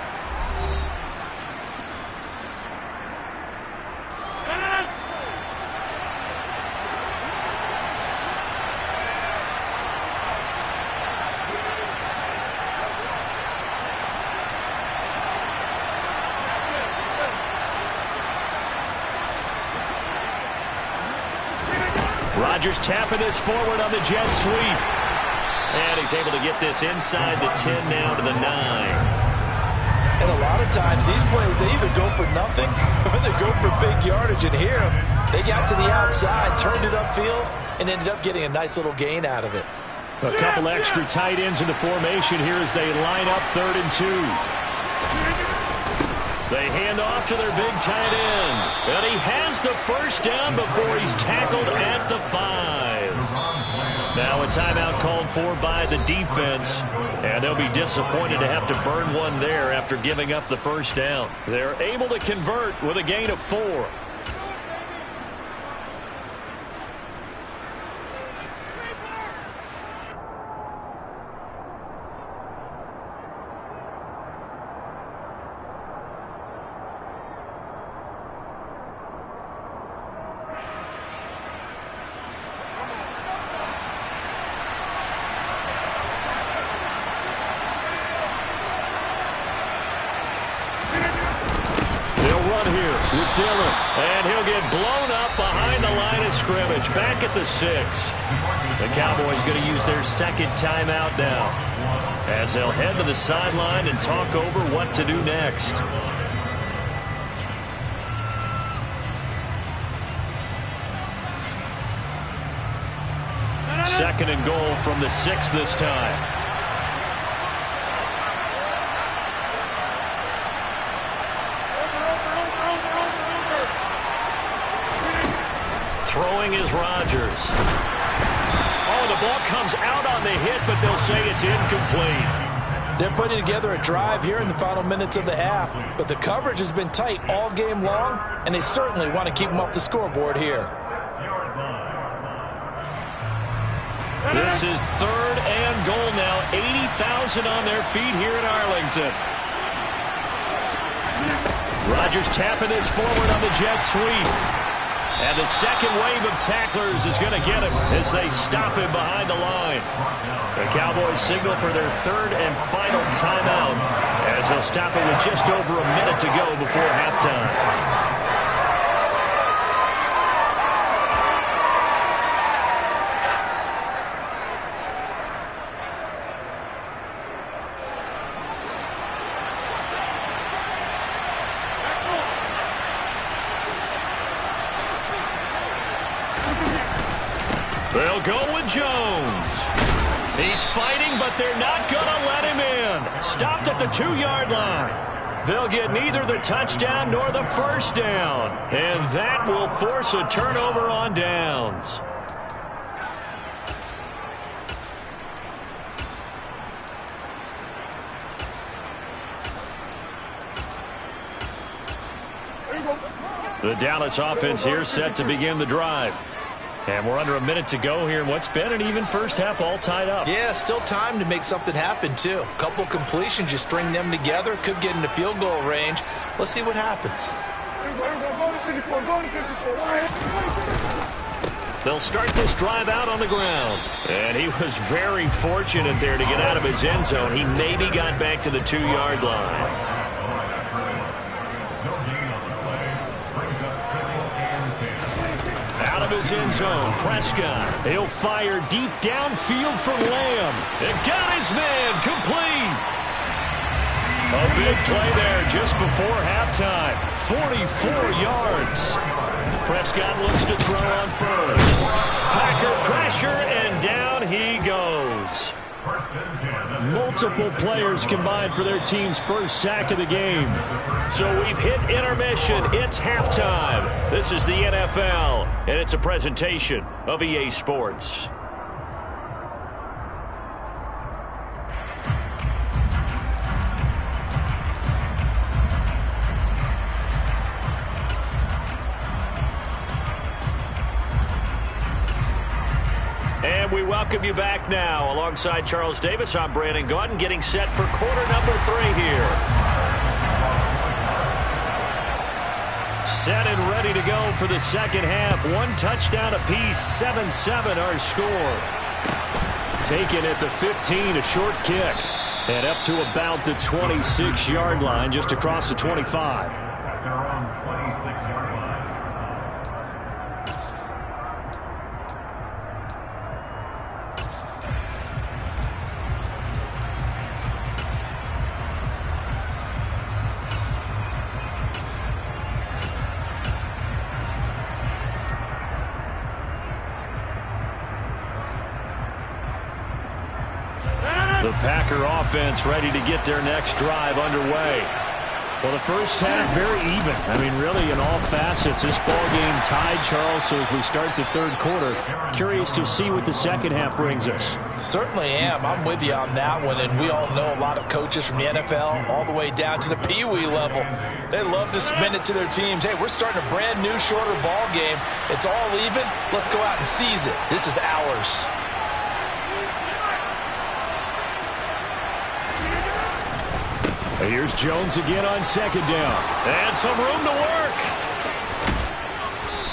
Rodgers tapping this forward on the jet sweep. And he's able to get this inside the 10 now to the 9. And a lot of times, these plays, they either go for nothing or they go for big yardage. And here, they got to the outside, turned it upfield, and ended up getting a nice little gain out of it. A couple extra tight ends in the formation here as they line up 3rd and 2. They hand off to their big tight end. And he has the first down before he's tackled at the 5. Now a timeout called for by the defense. And they'll be disappointed to have to burn one there after giving up the first down. They're able to convert with a gain of 4. And he'll get blown up behind the line of scrimmage. Back at the 6. The Cowboys going to use their second timeout now, as they'll head to the sideline and talk over what to do next. Second and goal from the 6 this time. Throwing is Rodgers. Oh, the ball comes out on the hit, but they'll say it's incomplete. They're putting together a drive here in the final minutes of the half, but the coverage has been tight all game long, and they certainly want to keep them off the scoreboard here. This is 3rd and goal now. 80,000 on their feet here in Arlington. Rodgers tapping this forward on the jet sweep. And the second wave of tacklers is going to get him as they stop him behind the line. The Cowboys signal for their 3rd and final timeout as they'll stop it with just over a minute to go before halftime. They'll go with Jones. He's fighting, but they're not going to let him in. Stopped at the 2-yard line. They'll get neither the touchdown nor the first down. And that will force a turnover on downs. The Dallas offense here set to begin the drive. And we're under a minute to go here in what's been an even first half, all tied up. Yeah, still time to make something happen, too. A couple completions, you string them together, could get into field goal range. Let's see what happens. They'll start this drive out on the ground. And he was very fortunate there to get out of his end zone. He maybe got back to the 2-yard line. Out of his end zone, Prescott. He'll fire deep downfield for Lamb. And got his man complete. A big play there just before halftime. 44 yards. Prescott looks to throw on first. Packer pressure, and down he goes. Multiple players combined for their team's first sack of the game. So we've hit intermission. It's halftime. This is the NFL, and it's a presentation of EA Sports. And we welcome you back now. Alongside Charles Davis, I'm Brandon Gaudin, getting set for quarter number 3 here. Set and ready to go for the second half. 1 touchdown apiece, 7-7 our score. Taken at the 15, a short kick. And up to about the 26-yard line, just across the 25. The Packer offense ready to get their next drive underway. Well, the first half, very even. I mean, really, in all facets, this ball game tied, Charles. So as we start the third quarter, curious to see what the second half brings us. Certainly am. I'm with you on that one. And we all know a lot of coaches from the NFL all the way down to the Pee-wee level. They love to spin it to their teams. Hey, we're starting a brand new, shorter ball game. It's all even. Let's go out and seize it. This is ours. Here's Jones again on second down. And some room to work.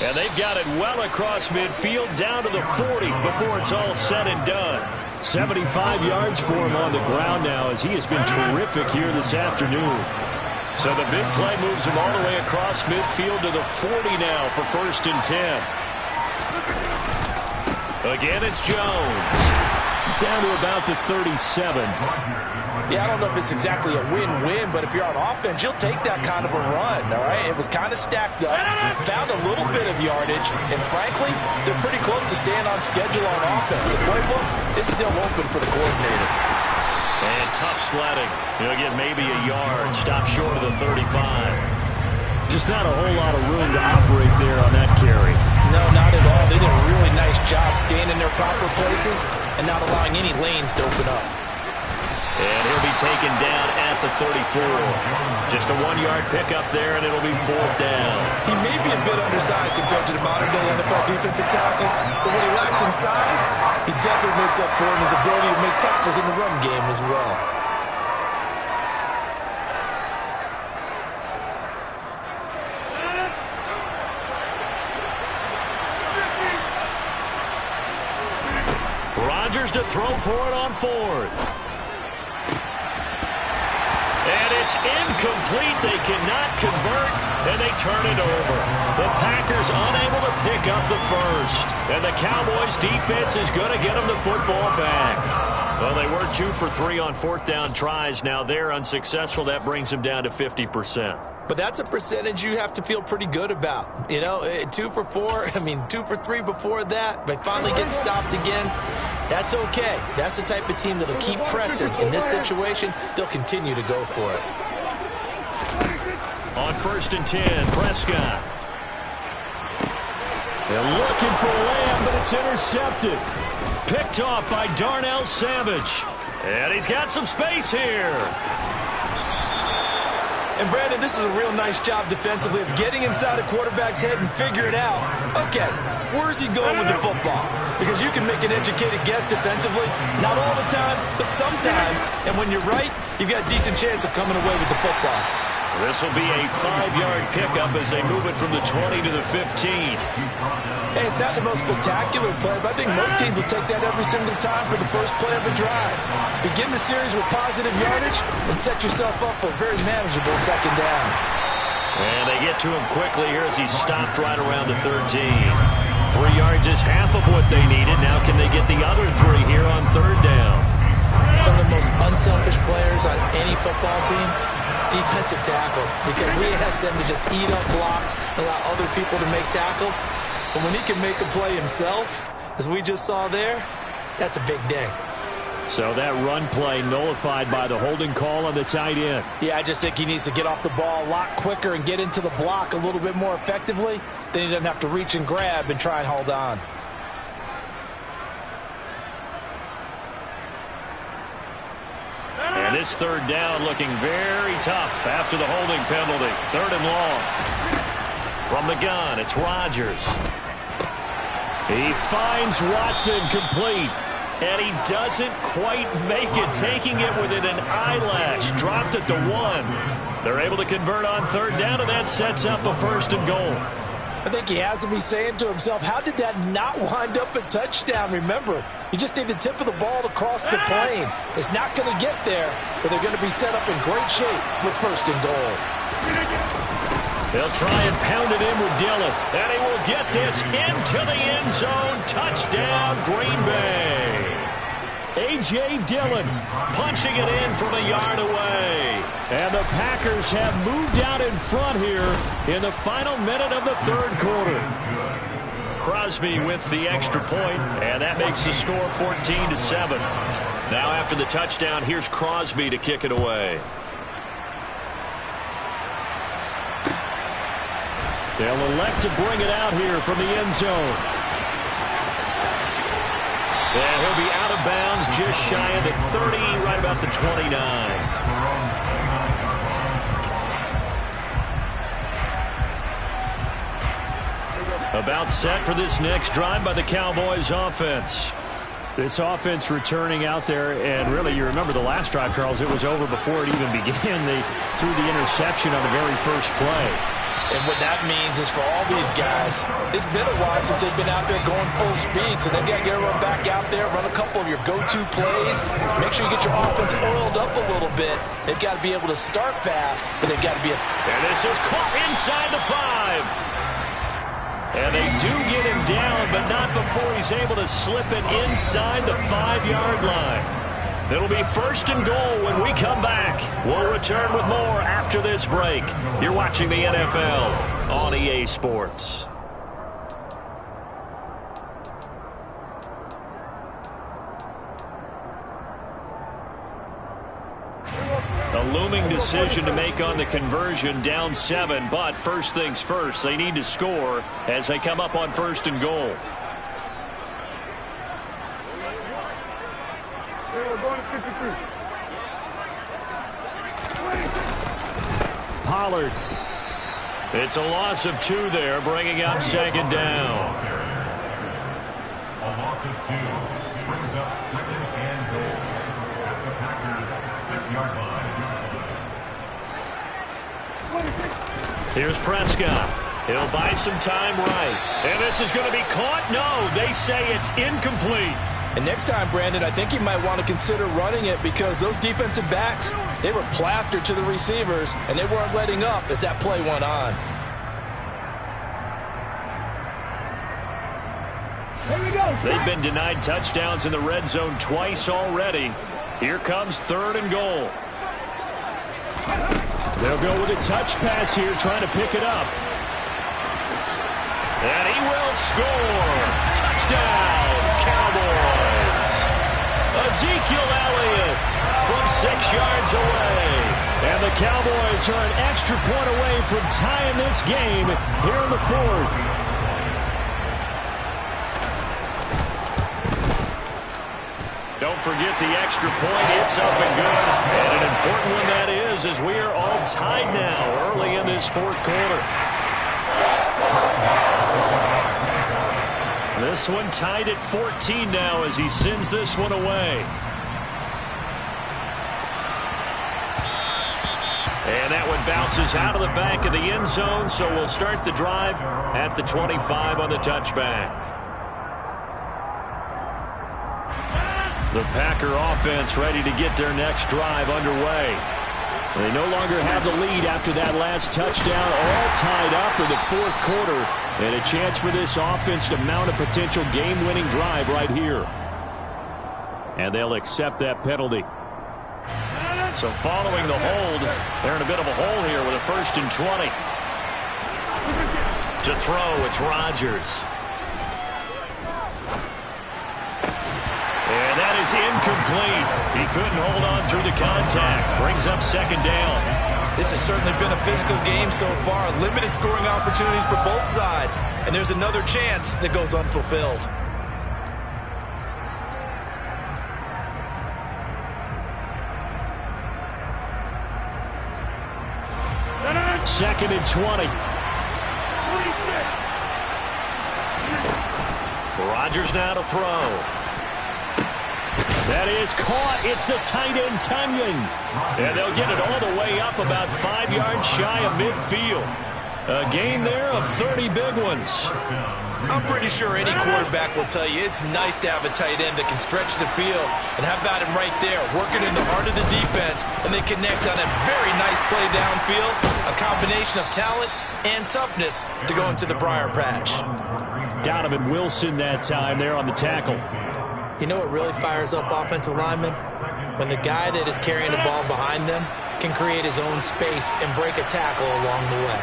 And they've got it well across midfield down to the 40 before it's all said and done. 75 yards for him on the ground now as he has been terrific here this afternoon. So the big play moves him all the way across midfield to the 40 now for 1st and 10. Again, it's Jones. Down to about the 37. Yeah, I don't know if it's exactly a win-win, but if you're on offense, you'll take that kind of a run, all right? It was kind of stacked up, found a little bit of yardage, and frankly, they're pretty close to staying on schedule on offense. The playbook is still open for the coordinator. And tough sledding. He'll get maybe a yard, stop short of the 35. Just not a whole lot of room to operate there on that carry. No, not at all. They did a really nice job staying in their proper places and not allowing any lanes to open up. And he'll be taken down at the 34. Just a 1-yard pickup there, and it'll be 4th down. He may be a bit undersized compared to the modern-day NFL defensive tackle, but when he lacks in size, he definitely makes up for it in his ability to make tackles in the run game as well. Rodgers to throw for it on 4th. And it's incomplete. They cannot convert, and they turn it over. The Packers unable to pick up the first. And the Cowboys defense is going to get them the football back. Well, they were 2 for 3 on 4th down tries. Now they're unsuccessful. That brings them down to 50%. But that's a percentage you have to feel pretty good about. You know, 2 for 4, 2 for 3 before that, but finally get stopped again. That's okay. That's the type of team that'll keep pressing. In this situation, they'll continue to go for it. On 1st and 10, Prescott. They're looking for Lamb, but it's intercepted. Picked off by Darnell Savage. And he's got some space here. And, Brandon, this is a real nice job defensively of getting inside a quarterback's head and figuring out, okay, where's he going with the football? Because you can make an educated guess defensively, not all the time, but sometimes. And when you're right, you've got a decent chance of coming away with the football. This will be a 5-yard pickup as they move it from the 20 to the 15. Hey, it's not the most spectacular play, but I think most teams will take that every single time for the first play of a drive. Begin the series with positive yardage and set yourself up for a very manageable 2nd down. And they get to him quickly here as he stopped right around the 13. 3 yards is half of what they needed. Now can they get the other 3 here on 3rd down? Some of the most unselfish players on any football team, defensive tackles, because we ask them to just eat up blocks and allow other people to make tackles. But when he can make a play himself, as we just saw there, that's a big day. So that run play nullified by the holding call on the tight end. Yeah, I just think he needs to get off the ball a lot quicker and get into the block a little bit more effectively. Then he doesn't have to reach and grab and try and hold on. And this 3rd down looking very tough after the holding penalty. 3rd and long. From the gun, it's Rodgers. He finds Watson complete. And he doesn't quite make it, taking it within an eyelash. Dropped it to 1. They're able to convert on 3rd down, and that sets up a 1st and goal. I think he has to be saying to himself, how did that not wind up a touchdown? Remember, you just need the tip of the ball to cross the plane. It's not going to get there, but they're going to be set up in great shape with 1st and goal. They'll try and pound it in with Dillon, and he will get this into the end zone. Touchdown, Green Bay. A.J. Dillon punching it in from a yard away. And the Packers have moved out in front here in the final minute of the 3rd quarter. Crosby with the extra point, and that makes the score 14-7. Now after the touchdown, here's Crosby to kick it away. They'll elect to bring it out here from the end zone. And he'll be out of bounds just shy of the 30, right about the 29. About set for this next drive by the Cowboys offense. This offense returning out there, and really, you remember the last drive, Charles, it was over before it even began. They threw the interception on the very first play. And what that means is for all these guys, it's been a while since they've been out there going full speed, so they've got to get everyone back out there, run a couple of your go-to plays, make sure you get your offense oiled up a little bit. They've got to be able to start fast, but they've got to be... And this is caught inside the 5. And they do get him down, but not before he's able to slip it inside the 5-yard line. It'll be 1st and goal when we come back. We'll return with more after this break. You're watching the NFL on EA Sports. A looming decision to make on the conversion, down 7, but first things first, they need to score as they come up on 1st and goal. Pollard. It's a loss of 2 there, bringing up 2nd down. A loss of 2 brings up 2nd and goal at the Packers' 6-yard line. Here's Prescott. He'll buy some time right. And this is going to be caught? No, they say it's incomplete. And next time, Brandon, I think you might want to consider running it because those defensive backs, they were plastered to the receivers, and they weren't letting up as that play went on. They've been denied touchdowns in the red zone twice already. Here comes 3rd and goal. They'll go with a touch pass here, trying to pick it up. And he will score. Touchdown, Cowboys. Ezekiel Elliott from 6 yards away. And the Cowboys are an extra point away from tying this game here in the 4th. Don't forget the extra point. It's up and good. And an important one that is, as we are all tied now early in this 4th quarter. This one tied at 14 now as he sends this one away. And that one bounces out of the back of the end zone, so we'll start the drive at the 25 on the touchback. The Packer offense ready to get their next drive underway. They no longer have the lead after that last touchdown, all tied up in the 4th quarter, and a chance for this offense to mount a potential game-winning drive right here. And they'll accept that penalty. So following the hold, they're in a bit of a hole here with a 1st and 20. To throw, it's Rodgers. And that is incomplete. He couldn't hold on through the contact. Brings up 2nd down. This has certainly been a physical game so far. Limited scoring opportunities for both sides. And there's another chance that goes unfulfilled. 2nd and 20. Rodgers now to throw. That is caught. It's the tight end, Tunyon. And they'll get it all the way up about 5 yards shy of midfield. A gain there of 30 big ones. I'm pretty sure any quarterback will tell you it's nice to have a tight end that can stretch the field. And how about him right there, working in the heart of the defense, and they connect on a very nice play downfield, a combination of talent and toughness to go into the briar patch. Donovan Wilson that time there on the tackle. You know what really fires up offensive linemen? When the guy that is carrying the ball behind them can create his own space and break a tackle along the way.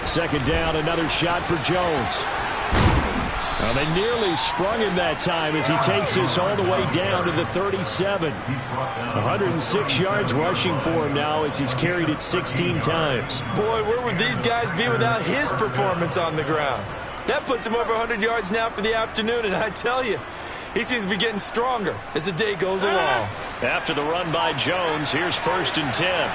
2nd down, another shot for Jones. Well, they nearly sprung him that time as he takes this all the way down to the 37. 106 yards rushing for him now as he's carried it 16 times. Boy, where would these guys be without his performance on the ground? That puts him over 100 yards now for the afternoon, and I tell you, he seems to be getting stronger as the day goes along. After the run by Jones, here's 1st and 10.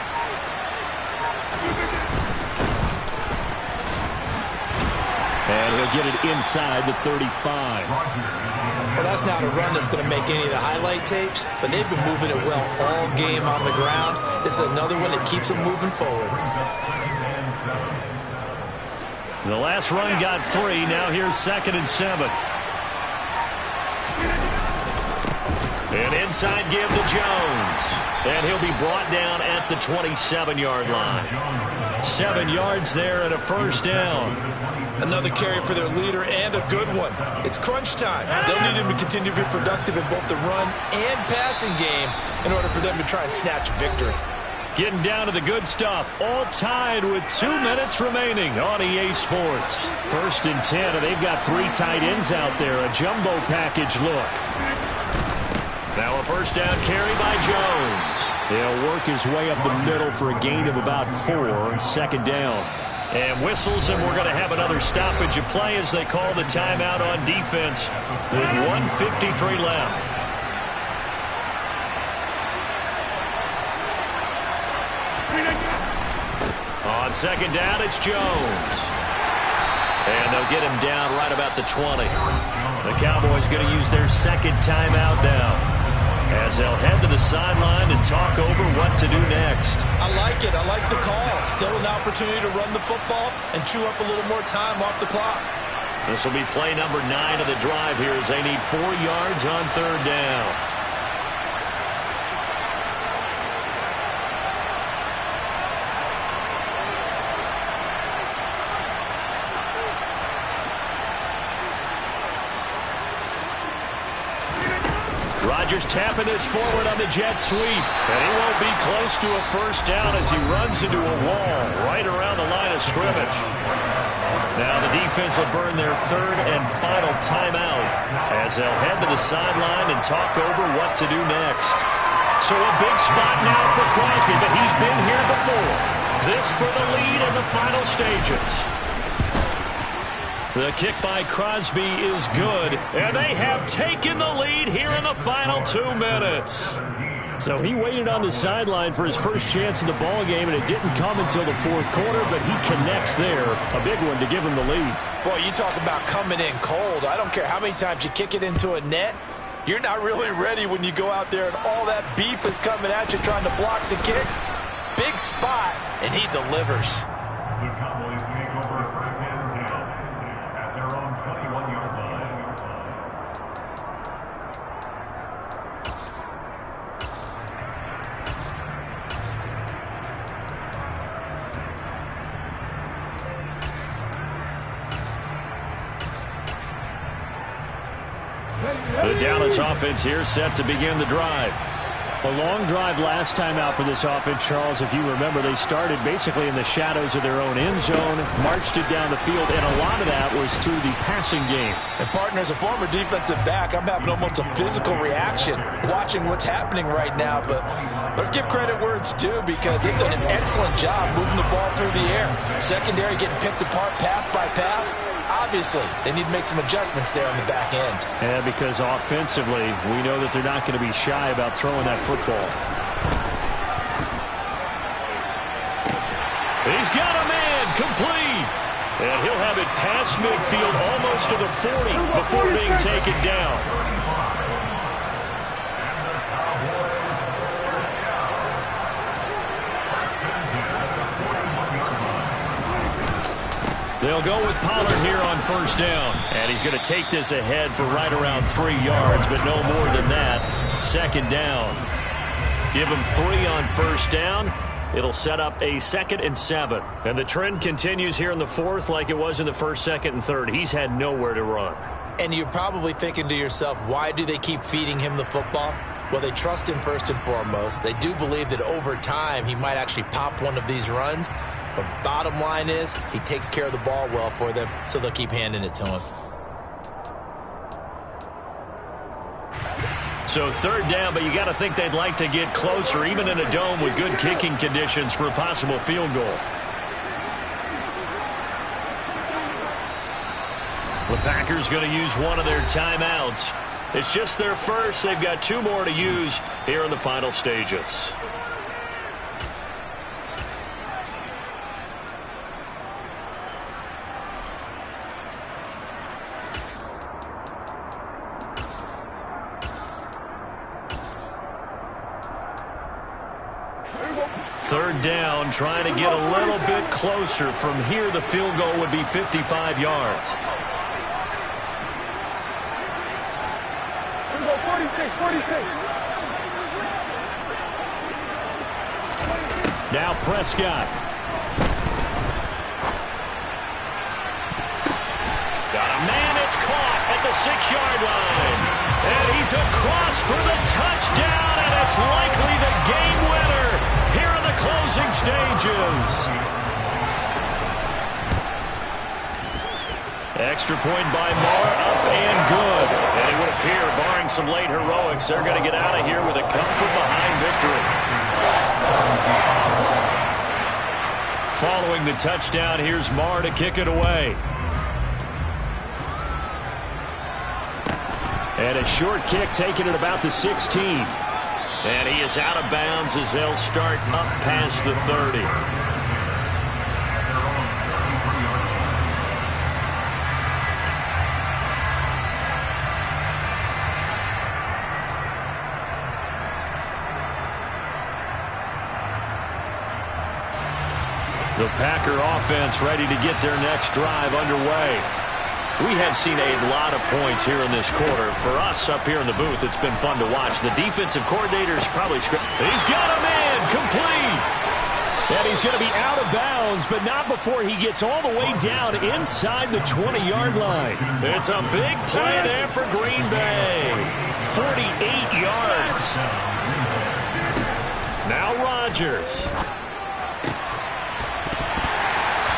And he'll get it inside the 35. Well, that's not a run that's going to make any of the highlight tapes, but they've been moving it well all game on the ground. This is another one that keeps them moving forward. The last run got 3. Now here's 2nd and 7. And inside give to Jones. And he'll be brought down at the 27-yard line. 7 yards there and a 1st down. Another carry for their leader and a good one. It's crunch time. They'll need him to continue to be productive in both the run and passing game in order for them to try and snatch a victory. Getting down to the good stuff. All tied with 2 minutes remaining on EA Sports. 1st and 10, and they've got 3 tight ends out there. A jumbo package look. Now a 1st down carry by Jones. He'll work his way up the middle for a gain of about 4. 2nd down. And whistles, and we're going to have another stoppage of play as they call the timeout on defense with 1:53 left. On 2nd down, it's Jones. And they'll get him down right about the 20. The Cowboys going to use their 2nd timeout now, as they'll head to the sideline and talk over what to do next. I like it. I like the call. Still an opportunity to run the football and chew up a little more time off the clock. This will be play number 9 of the drive here as they need 4 yards on 3rd down. Rodgers tapping this forward on the jet sweep. And he won't be close to a 1st down as he runs into a wall right around the line of scrimmage. Now the defense will burn their 3rd and final timeout as they'll head to the sideline and talk over what to do next. So a big spot now for Crosby, but he's been here before. This for the lead in the final stages. The kick by Crosby is good, and they have taken the lead here in the final 2 minutes. So he waited on the sideline for his first chance in the ball game, and it didn't come until the 4th quarter, but he connects there. A big one to give him the lead. Boy, you talk about coming in cold. I don't care how many times you kick it into a net. You're not really ready when you go out there and all that beef is coming at you trying to block the kick. Big spot, and he delivers. The Cowboys take over 1st and 10 at their own 21-yard line. The Dallas offense here set to begin the drive. A long drive last time out for this offense, Charles. If you remember, they started basically in the shadows of their own end zone, marched it down the field, and a lot of that was through the passing game. And, partner, as a former defensive back, I'm having almost a physical reaction watching what's happening right now. But let's give credit where it's due because they've done an excellent job moving the ball through the air. Secondary getting picked apart pass by pass. Obviously, they need to make some adjustments there on the back end. Yeah, because offensively, we know that they're not going to be shy about throwing that football. He's got a man complete. And he'll have it past midfield almost to the 40 before being taken down. They'll go with Pollard here on 1st down. And he's going to take this ahead for right around 3 yards, but no more than that. 2nd down. Give him 3 on 1st down. It'll set up a 2nd and 7. And the trend continues here in the 4th like it was in the 1st, 2nd, and 3rd. He's had nowhere to run. And you're probably thinking to yourself, why do they keep feeding him the football? Well, they trust him first and foremost. They do believe that over time he might actually pop one of these runs. But bottom line is he takes care of the ball well for them, so they'll keep handing it to him. So third down, but you got to think they'd like to get closer, even in a dome with good kicking conditions for a possible field goal. The Packers going to use one of their timeouts. It's just their first. They've got 2 more to use here in the final stages. Third down, trying to get a little bit closer. From here, the field goal would be 55 yards. 46. Now Prescott. Got a man, it's caught at the 6-yard line. And he's across for the touchdown, and it's likely the game winner here in the closing stages. Extra point by Moore, up and good. And it would appear, barring some late heroics, they're going to get out of here with a come-from-behind victory. Following the touchdown, here's Moore to kick it away. And a short kick taken at about the 16. And he is out of bounds as they'll start up past the 30. The Packer offense ready to get their next drive underway. We have seen a lot of points here in this quarter. For us up here in the booth, it's been fun to watch. The defensive coordinator's probably scripted. He's got a man complete. And he's going to be out of bounds, but not before he gets all the way down inside the 20-yard line. It's a big play there for Green Bay. 48 yards. Now Rodgers.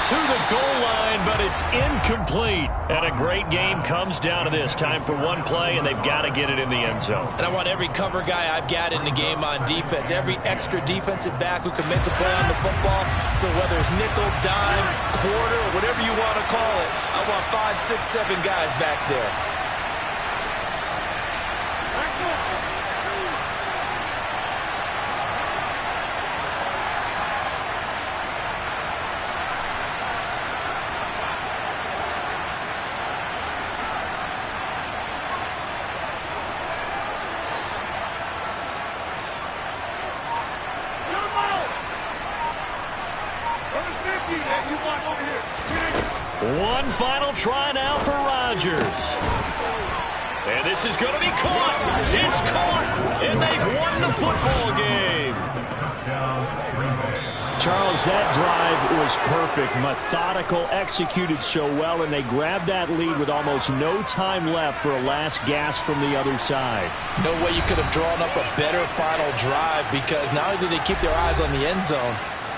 To the goal line, but it's incomplete. And a great game comes down to this. Time for one play, and they've got to get it in the end zone. And I want every cover guy I've got in the game on defense, every extra defensive back who can make a play on the football. So whether it's nickel, dime, quarter, whatever you want to call it, I want 5, 6, 7 guys back there. One final try now for Rodgers. And this is going to be caught. It's caught. And they've won the football game. Charles, that drive was perfect. Methodical, executed so well, and they grabbed that lead with almost no time left for a last gasp from the other side. No way you could have drawn up a better final drive, because not only did they keep their eyes on the end zone,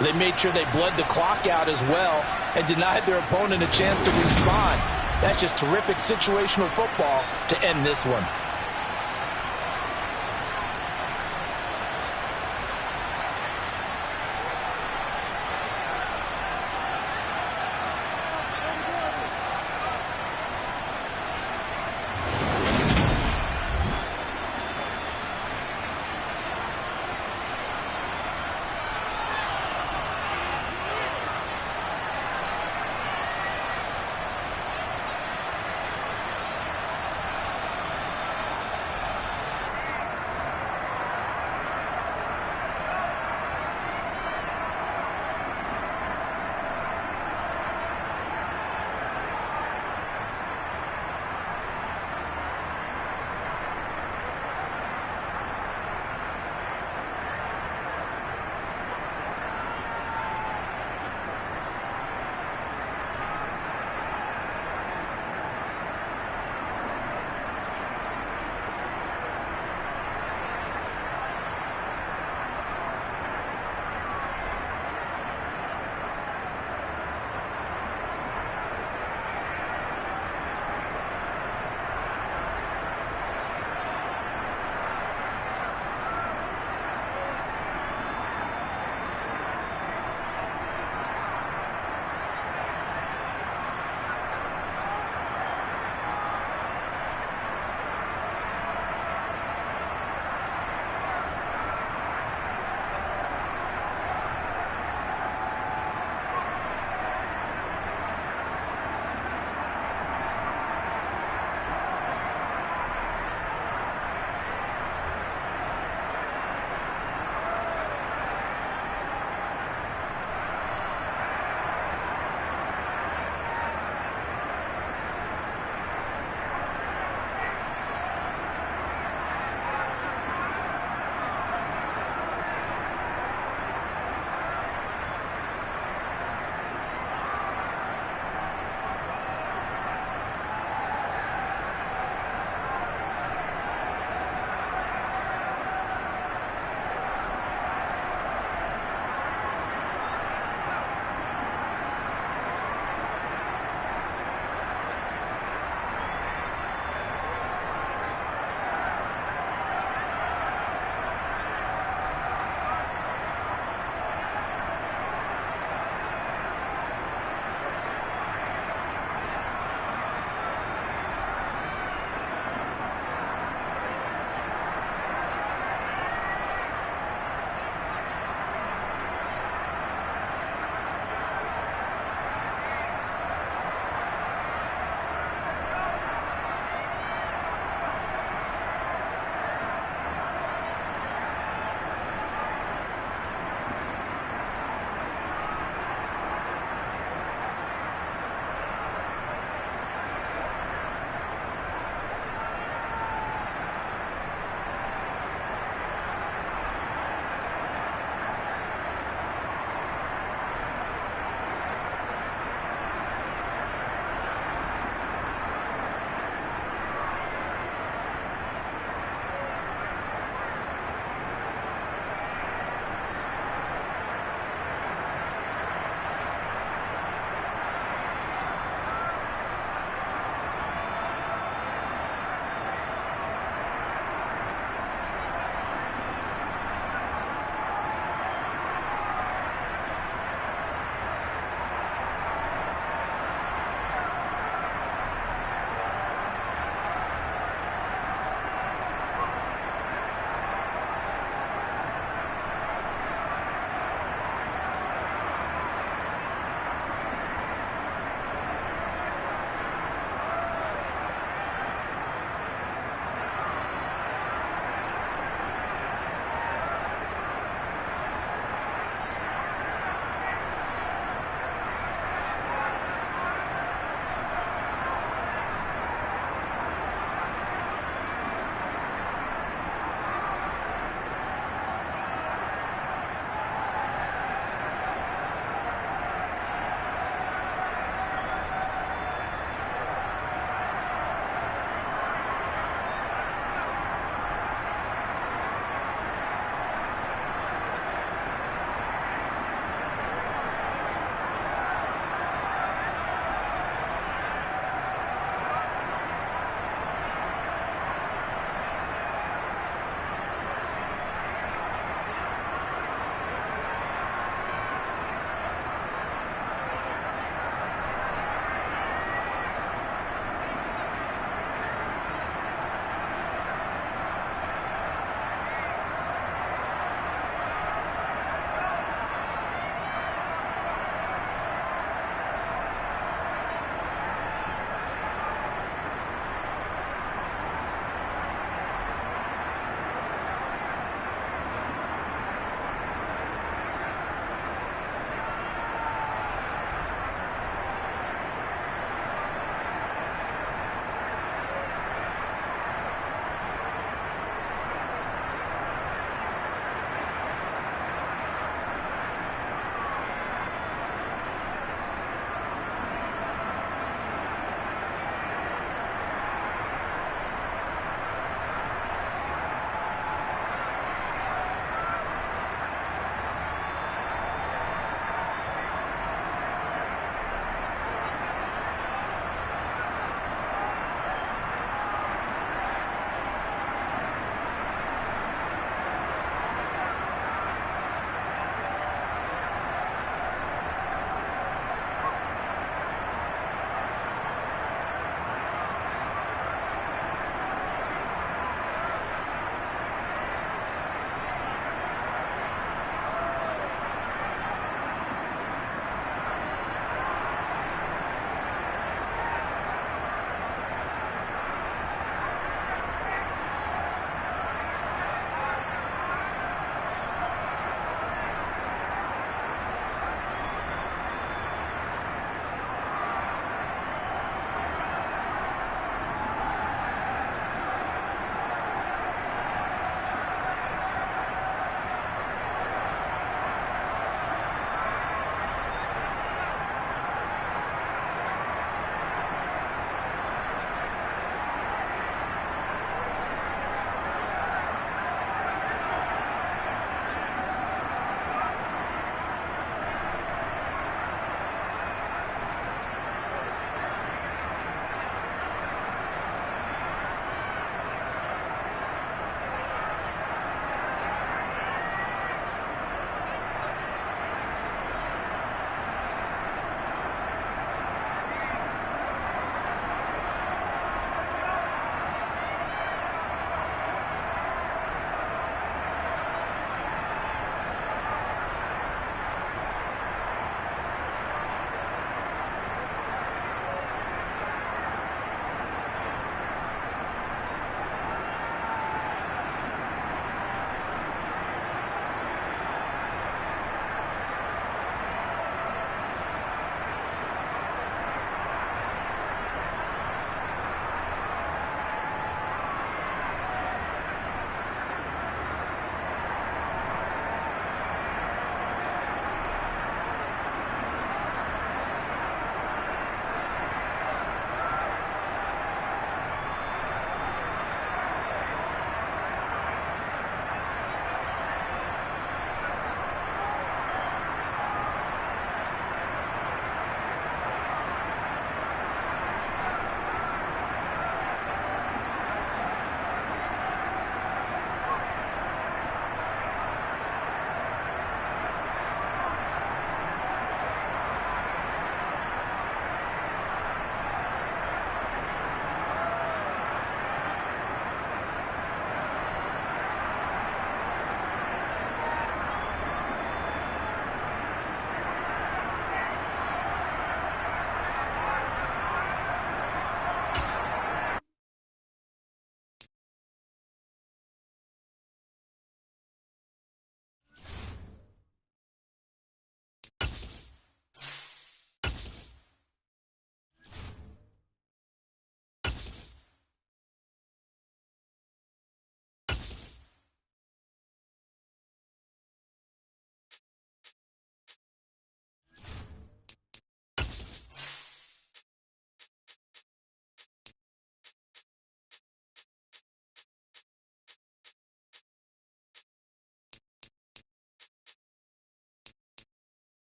they made sure they bled the clock out as well and denied their opponent a chance to respond. That's just terrific situational football to end this one.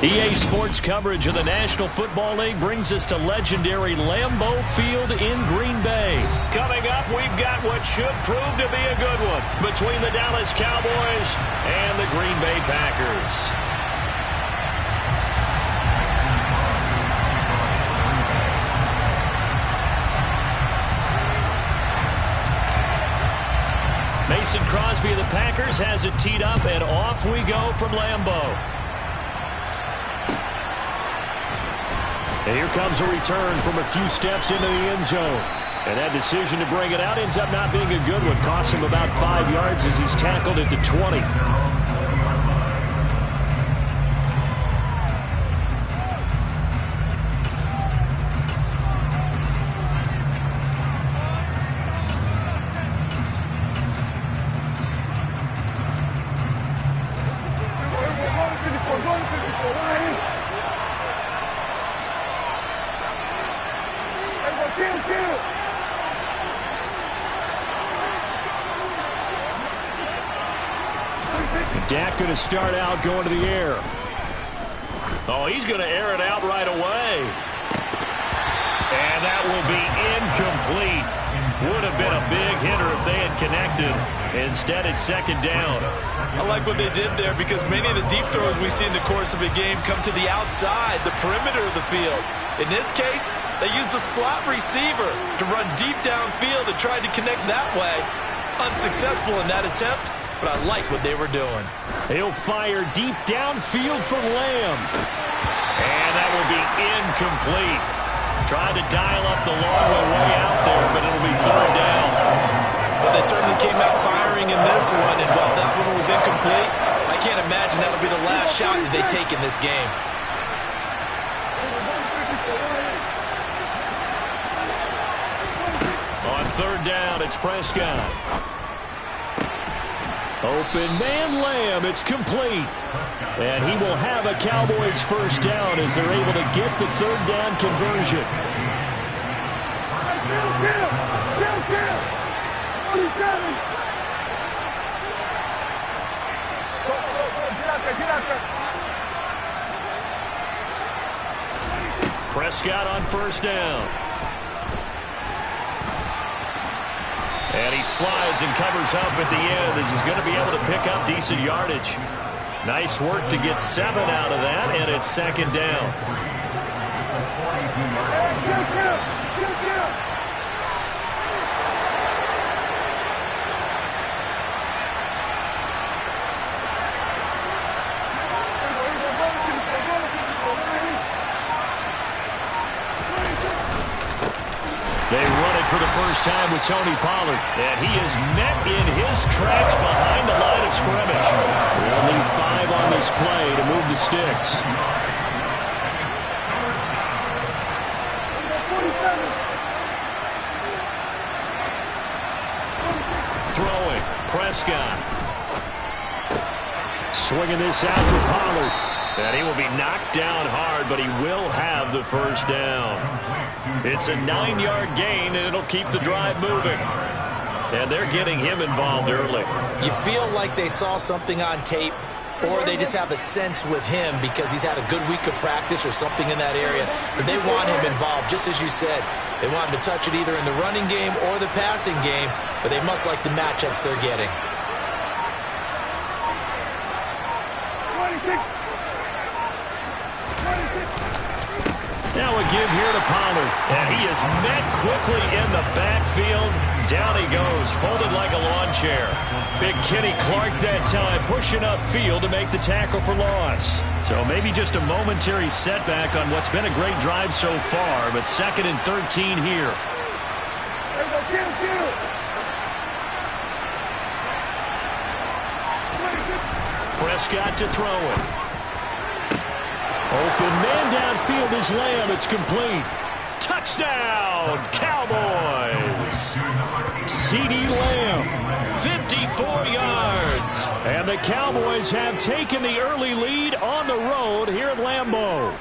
EA Sports coverage of the National Football League brings us to legendary Lambeau Field in Green Bay. Coming up, we've got what should prove to be a good one between the Dallas Cowboys and the Green Bay Packers. Mason Crosby of the Packers has it teed up, and off we go from Lambeau. And here comes a return from a few steps into the end zone. And that decision to bring it out ends up not being a good one. Costs him about 5 yards as he's tackled at the 20. Dak going to start out going to the air. Oh, he's going to air it out right away. And that will be incomplete. Would have been a big hitter if they had connected. Instead, it's second down. I like what they did there because many of the deep throws we see in the course of a game come to the outside, the perimeter of the field. In this case, they used the slot receiver to run deep downfield and tried to connect that way. Unsuccessful in that attempt, but I like what they were doing. He'll fire deep downfield for Lamb. And that will be incomplete. Tried to dial up the long way out there, but it'll be third down. Well, they certainly came out firing in this one, and while that one was incomplete, I can't imagine that'll be the last shot that they take in this game. On third down, it's Prescott. Open man Lamb, it's complete. And he will have a Cowboys first down as they're able to get the third down conversion. Prescott on first down. And he slides and covers up at the end as he's going to be able to pick up decent yardage. Nice work to get 7 out of that, and it's second down. They run it for the first time with Tony Pollard, and he is met in his tracks behind the line of scrimmage. They'll need 5 on this play to move the sticks. Throwing, Prescott. Swinging this out for Pollard. And he will be knocked down hard, but he will have the first down. It's a 9-yard gain, and it'll keep the drive moving. And they're getting him involved early. You feel like they saw something on tape, or they just have a sense with him because he's had a good week of practice or something in that area, that they want him involved, just as you said. They want him to touch it either in the running game or the passing game, but they must like the matchups they're getting. Now a give here to Pollard, and he is met quickly in the backfield. Down he goes, folded like a lawn chair. Big Kenny Clark that time, pushing upfield to make the tackle for loss. So maybe just a momentary setback on what's been a great drive so far, but 2nd and 13 here. Prescott to throw it. Open man downfield is Lamb. It's complete. Touchdown, Cowboys. CeeDee Lamb, 54 yards. And the Cowboys have taken the early lead on the road here at Lambeau.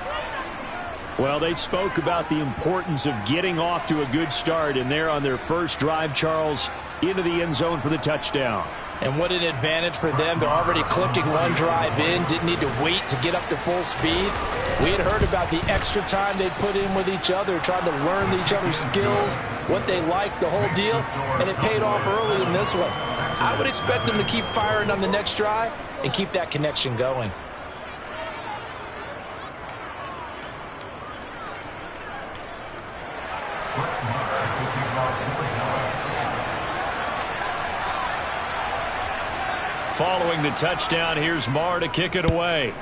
Well, they spoke about the importance of getting off to a good start, and they're on their first drive, Charles, into the end zone for the touchdown. And what an advantage for them. They're already clicking one drive in, didn't need to wait to get up to full speed. We had heard about the extra time they'd put in with each other, trying to learn each other's skills, what they liked, the whole deal, and it paid off early in this one. I would expect them to keep firing on the next drive and keep that connection going. Following the touchdown, here's Marr to kick it away.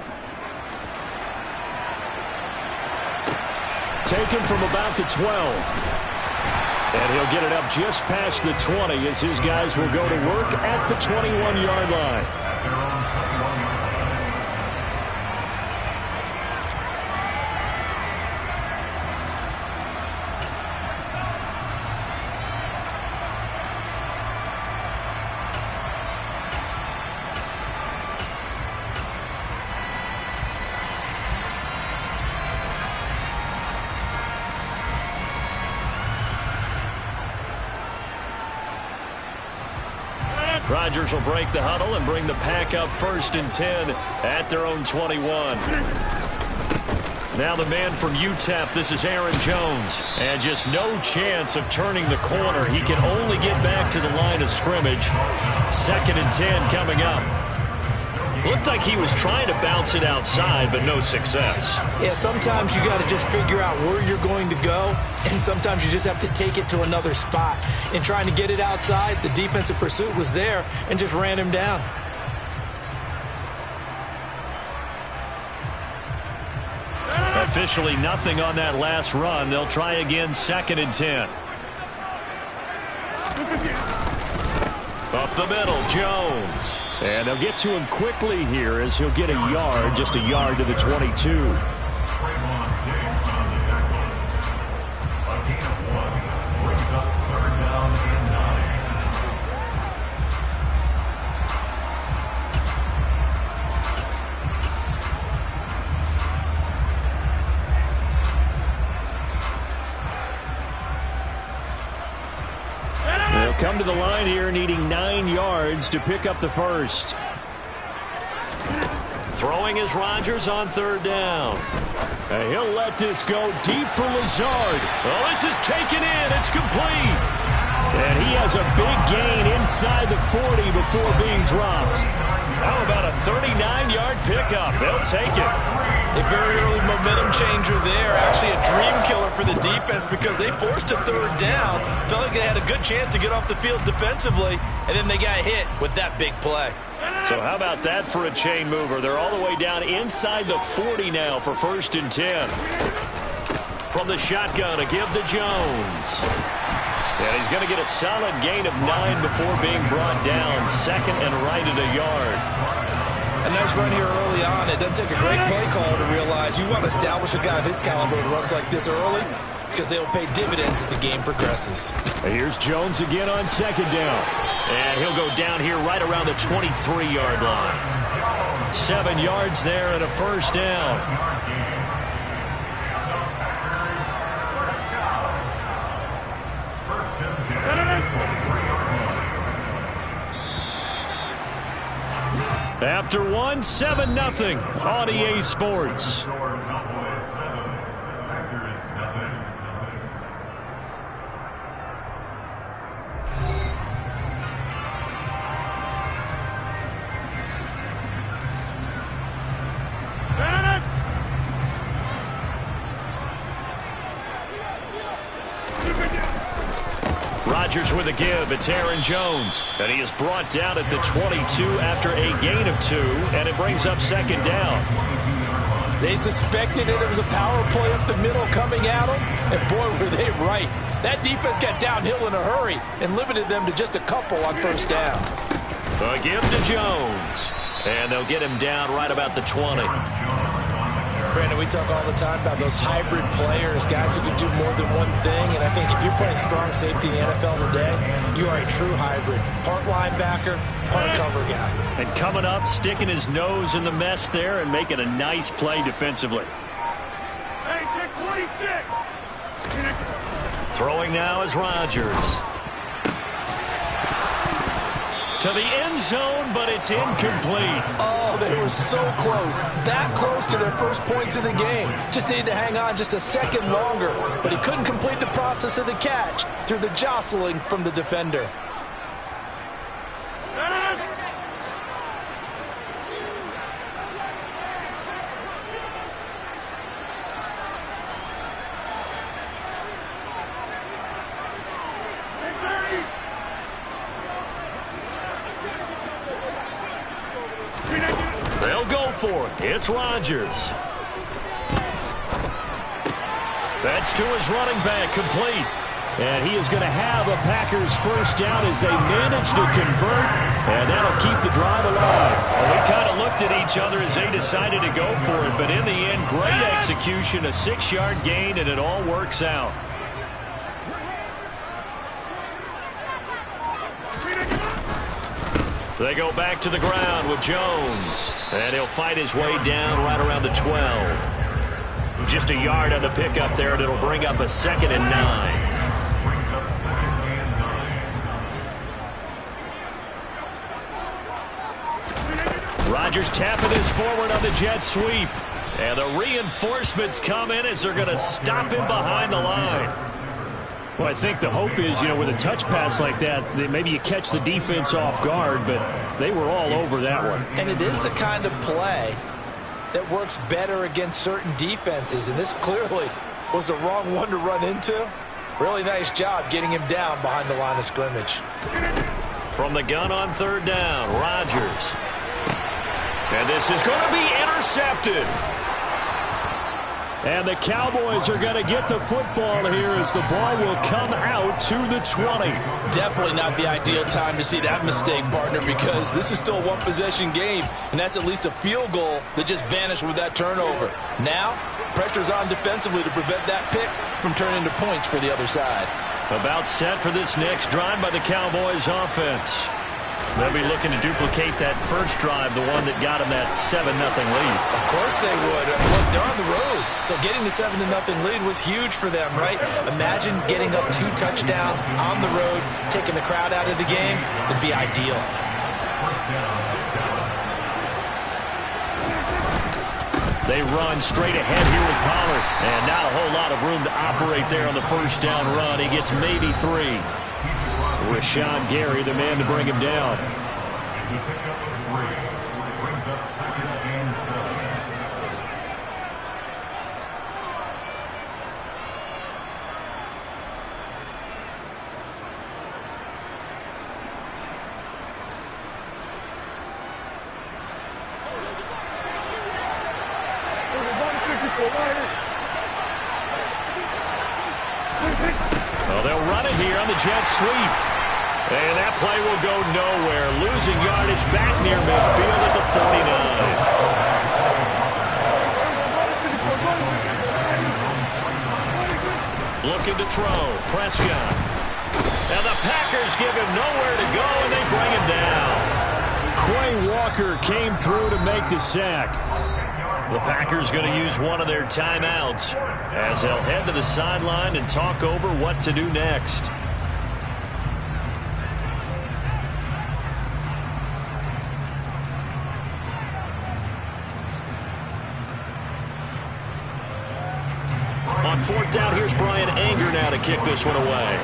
Taken from about the 12. And he'll get it up just past the 20 as his guys will go to work at the 21-yard line. Rodgers will break the huddle and bring the pack up 1st and 10 at their own 21. Now the man from UTEP, this is Aaron Jones. And just no chance of turning the corner. He can only get back to the line of scrimmage. 2nd and 10 coming up. Looked like he was trying to bounce it outside, but no success. Yeah, sometimes you got to just figure out where you're going to go, and sometimes you just have to take it to another spot. In trying to get it outside, the defensive pursuit was there and just ran him down. Officially nothing on that last run. They'll try again 2nd and 10. Up the middle, Jones. And they'll get to him quickly here as he'll get a yard, just a yard to the 22. They'll come to the line here needing 9 yards to pick up the first. Throwing is Rodgers on 3rd down. And he'll let this go deep for Lazard. Oh, this is taken in. It's complete. And he has a big gain inside the 40 before being dropped. How about a 39-yard pickup? They'll take it. A very early momentum changer there. Actually a dream killer for the defense because they forced a 3rd down. Felt like they had a good chance to get off the field defensively, and then they got hit with that big play. So how about that for a chain mover? They're all the way down inside the 40 now for 1st and 10. From the shotgun, a give to Jones. And he's going to get a solid gain of 9 before being brought down. 2nd and right at a yard. A nice run here early on. It doesn't take a great play caller to realize you want to establish a guy of his caliber who runs like this early because they'll pay dividends as the game progresses. And here's Jones again on 2nd down. And he'll go down here right around the 23-yard line. 7 yards there and a 1st down. After 1, 7-0 on EA Sports. Rodgers with a give. It's Aaron Jones. And he is brought down at the 22 after a gain of 2. And it brings up 2nd down. They suspected it was a power play up the middle coming at them. And boy, were they right. That defense got downhill in a hurry and limited them to just a couple on 1st down. A give to Jones. And they'll get him down right about the 20. Brandon, we talk all the time about those hybrid players, guys who can do more than one thing. And I think if you're playing strong safety in the NFL today, you are a true hybrid. Part linebacker, part cover guy. And coming up, sticking his nose in the mess there and making a nice play defensively. Hey, 626. Throwing now is Rodgers. to the end zone, but it's incomplete. Oh, they were so close. That close to their first points of the game. Just needed to hang on just a second longer, but he couldn't complete the process of the catch through the jostling from the defender. They'll go for it. It's Rodgers. That's to his running back, complete. And he is going to have a Packers first down as they manage to convert, and that'll keep the drive alive. Well, we kind of looked at each other as they decided to go for it, but in the end, great execution, a 6-yard gain, and it all works out. They go back to the ground with Jones, and he'll fight his way down right around the 12. Just a yard on the pickup there, and it'll bring up a 2nd and 9. Rodgers tapping this forward on the jet sweep. And the reinforcements come in as they're going to stop him behind the line. Well, I think the hope is, with a touch pass like that maybe you catch the defense off guard, but they were all over that one. And it is the kind of play that works better against certain defenses, and this clearly was the wrong one to run into. Really nice job getting him down behind the line of scrimmage. From the gun on 3rd down, Rodgers. And this is going to be intercepted. And the Cowboys are going to get the football here as the ball will come out to the 20. Definitely not the ideal time to see that mistake, partner, because this is still a one-possession game, and that's at least a field goal that just vanished with that turnover. Now, pressure's on defensively to prevent that pick from turning into points for the other side. About set for this next drive by the Cowboys offense. They'll be looking to duplicate that first drive, the one that got them that 7-0 lead. Of course they would. Look, they're on the road, so getting the 7-0 lead was huge for them, right? Imagine getting up 2 touchdowns on the road, taking the crowd out of the game. It'd be ideal. They run straight ahead here with Pollard, and not a whole lot of room to operate there on the first down run. He gets maybe 3. Rashawn Gary, the man to bring him down. Brings up 2nd and 7. Well, they'll run it here on the jet sweep. And that play will go nowhere. Losing yardage back near midfield at the 49. Looking to throw. Prescott. And the Packers give him nowhere to go, and they bring him down. Quay Walker came through to make the sack. The Packers going to use one of their timeouts as they'll head to the sideline and talk over what to do next. On 4th down, here's Brian Anger now to kick this one away.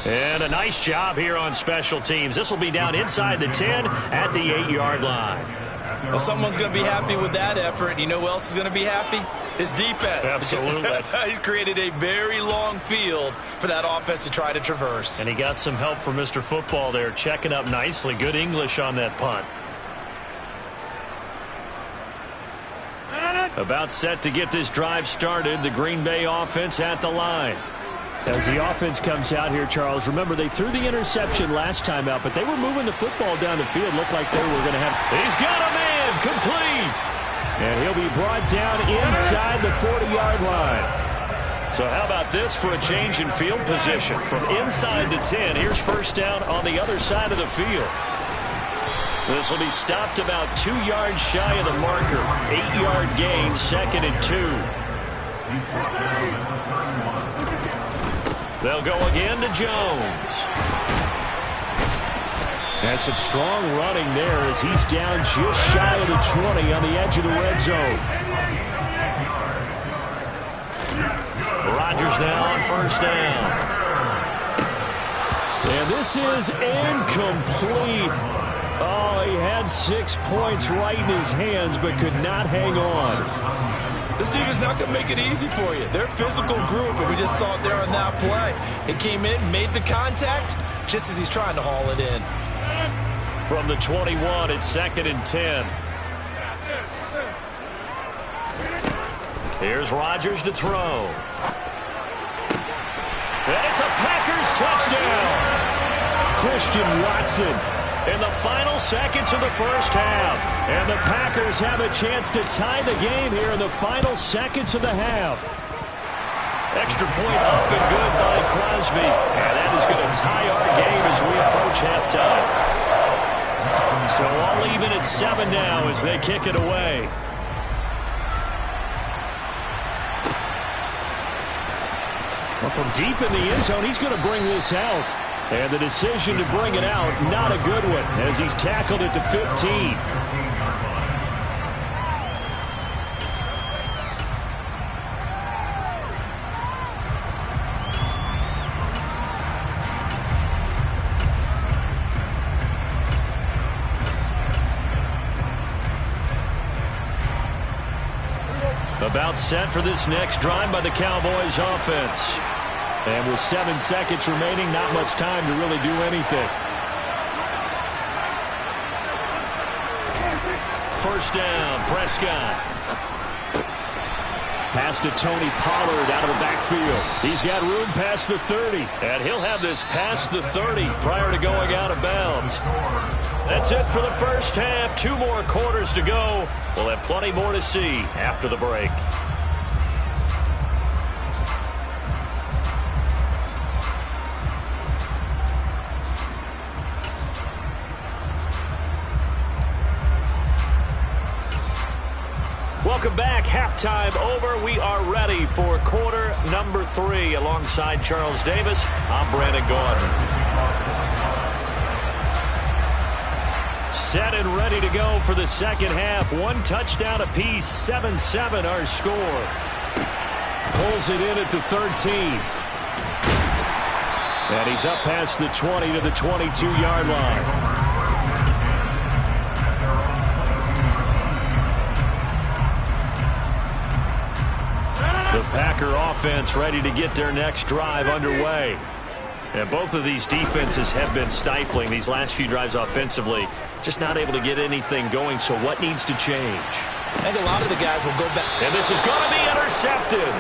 And a nice job here on special teams. This will be down inside the 10 at the 8-yard line. Well, someone's going to be happy with that effort. You know who else is going to be happy? His defense. Absolutely. He's created a very long field for that offense to try to traverse. And he got some help from Mr. Football there, checking up nicely. Good English on that punt. About set to get this drive started. The Green Bay offense at the line. As the offense comes out here, Charles, remember they threw the interception last time out, but they were moving the football down the field. Looked like they were going to have... He's got a man, complete. And he'll be brought down inside the 40-yard line. So how about this for a change in field position? From inside the 10, here's first down on the other side of the field. This will be stopped about 2 yards shy of the marker. 8-yard gain, 2nd and 2. They'll go again to Jones. And some strong running there as he's down just shy of the 20 on the edge of the red zone. Rodgers now on first down. And this is incomplete. Oh, he had 6 points right in his hands but could not hang on. This team is not going to make it easy for you. They're a physical group, and we just saw it there on that play. It came in, made the contact, just as he's trying to haul it in. From the 21, it's 2nd and 10. Here's Rodgers to throw. And it's a Packers touchdown. Christian Watson in the final seconds of the first half. And the Packers have a chance to tie the game here in the final seconds of the half. Extra point up and good by Crosby. And that is going to tie our game as we approach halftime. So all even at 7 now as they kick it away. Well, from deep in the end zone, he's going to bring this out. And the decision to bring it out, not a good one, as he's tackled at the 15. About set for this next drive by the Cowboys offense. And with 7 seconds remaining, not much time to really do anything. First down, Prescott. Pass to Tony Pollard out of the backfield. He's got room past the 30. And he'll have this past the 30 prior to going out of bounds. That's it for the first half. 2 more quarters to go. We'll have plenty more to see after the break. Welcome back. Halftime over. We are ready for quarter number 3. Alongside Charles Davis, I'm Brandon Gaudin. Set and ready to go for the second half. 1 touchdown apiece. 7-7 our score. Pulls it in at the 13. And he's up past the 20 to the 22-yard line. The Packer offense ready to get their next drive underway. And both of these defenses have been stifling these last few drives offensively. Just not able to get anything going, so what needs to change? I think a lot of the guys will go back. And this is going to be intercepted.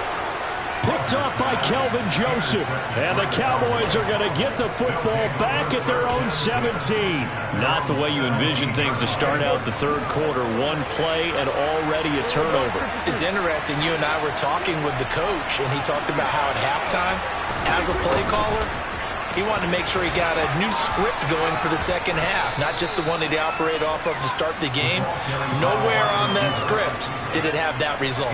Picked off by Kelvin Joseph. And the Cowboys are going to get the football back at their own 17. Not the way you envision things to start out the third quarter. 1 play and already a turnover. It's interesting. You and I were talking with the coach, and he talked about how at halftime, as a play caller, he wanted to make sure he got a new script going for the second half, not just the one that he operated off of to start the game. Nowhere on that script did it have that result.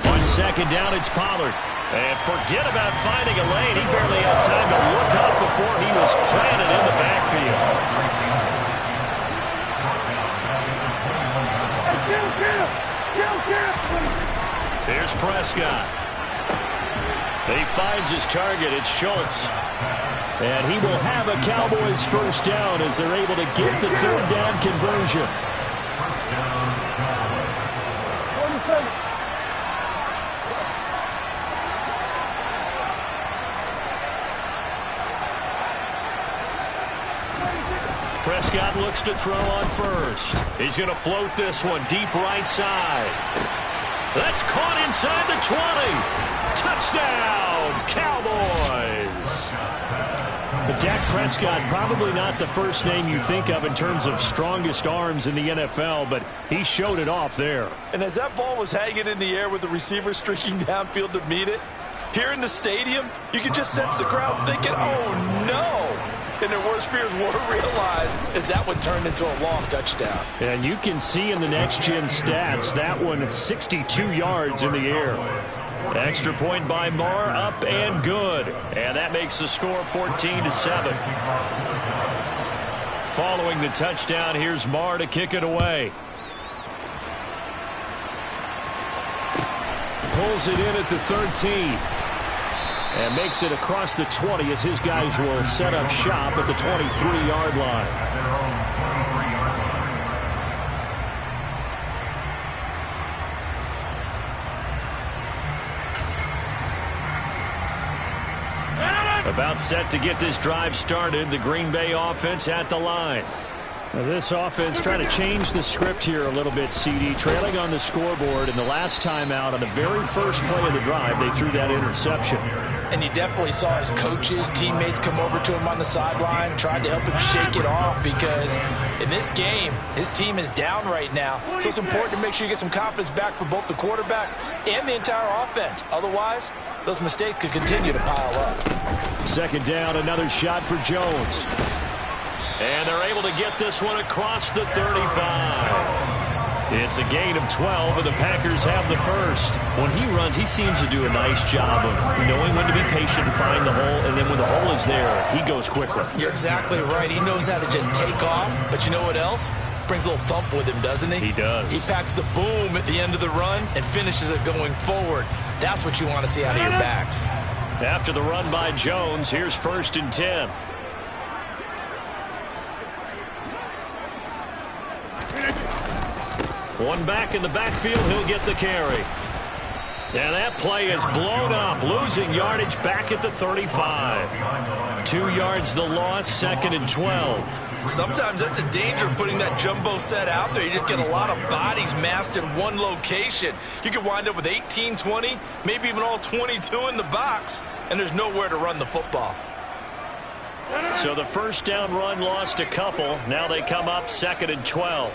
On second down, it's Pollard. And forget about finding a lane. He barely had time to look up before he was planted in the backfield. Here's Prescott. He finds his target. It's Schultz. And he will have a Cowboys first down as they're able to get the third down conversion. Prescott looks to throw on first. He's going to float this one deep right side. That's caught inside the 20. Touchdown, Cowboys. But Dak Prescott, probably not the first name you think of in terms of strongest arms in the NFL, but he showed it off there. And as that ball was hanging in the air with the receiver streaking downfield to meet it, here in the stadium, you could just sense the crowd thinking, oh, no. And their worst fears were realized as that one turned into a long touchdown. And you can see in the next-gen stats, that one 62 yards in the air. Extra point by Marr, up and good. And that makes the score 14-7. Following the touchdown, here's Marr to kick it away. Pulls it in at the 13. And makes it across the 20 as his guys will set up shop at the 23-yard line. About set to get this drive started, the Green Bay offense at the line. Now this offense trying to change the script here a little bit, CD. Trailing on the scoreboard, and the last time out on the very first play of the drive, they threw that interception. And you definitely saw his coaches, teammates come over to him on the sideline, tried to help him shake it off because in this game, his team is down right now. So it's important to make sure you get some confidence back for both the quarterback and the entire offense. Otherwise, those mistakes could continue to pile up. Second down, another shot for Jones. And they're able to get this one across the 35. It's a gain of 12, and the Packers have the first. When he runs, he seems to do a nice job of knowing when to be patient and find the hole, and then when the hole is there, he goes quickly. You're exactly right. He knows how to just take off, but you know what else? Brings a little thump with him, doesn't he? He does. He packs the boom at the end of the run and finishes it going forward. That's what you want to see out of your backs. After the run by Jones, here's 1st and 10. One back in the backfield, he'll get the carry. And that play is blown up, losing yardage back at the 35. 2 yards the loss, 2nd and 12. Sometimes that's a danger putting that jumbo set out there. You just get a lot of bodies massed in one location. You could wind up with 18, 20, maybe even all 22 in the box, and there's nowhere to run the football. So the first down run lost a couple. Now they come up 2nd and 12.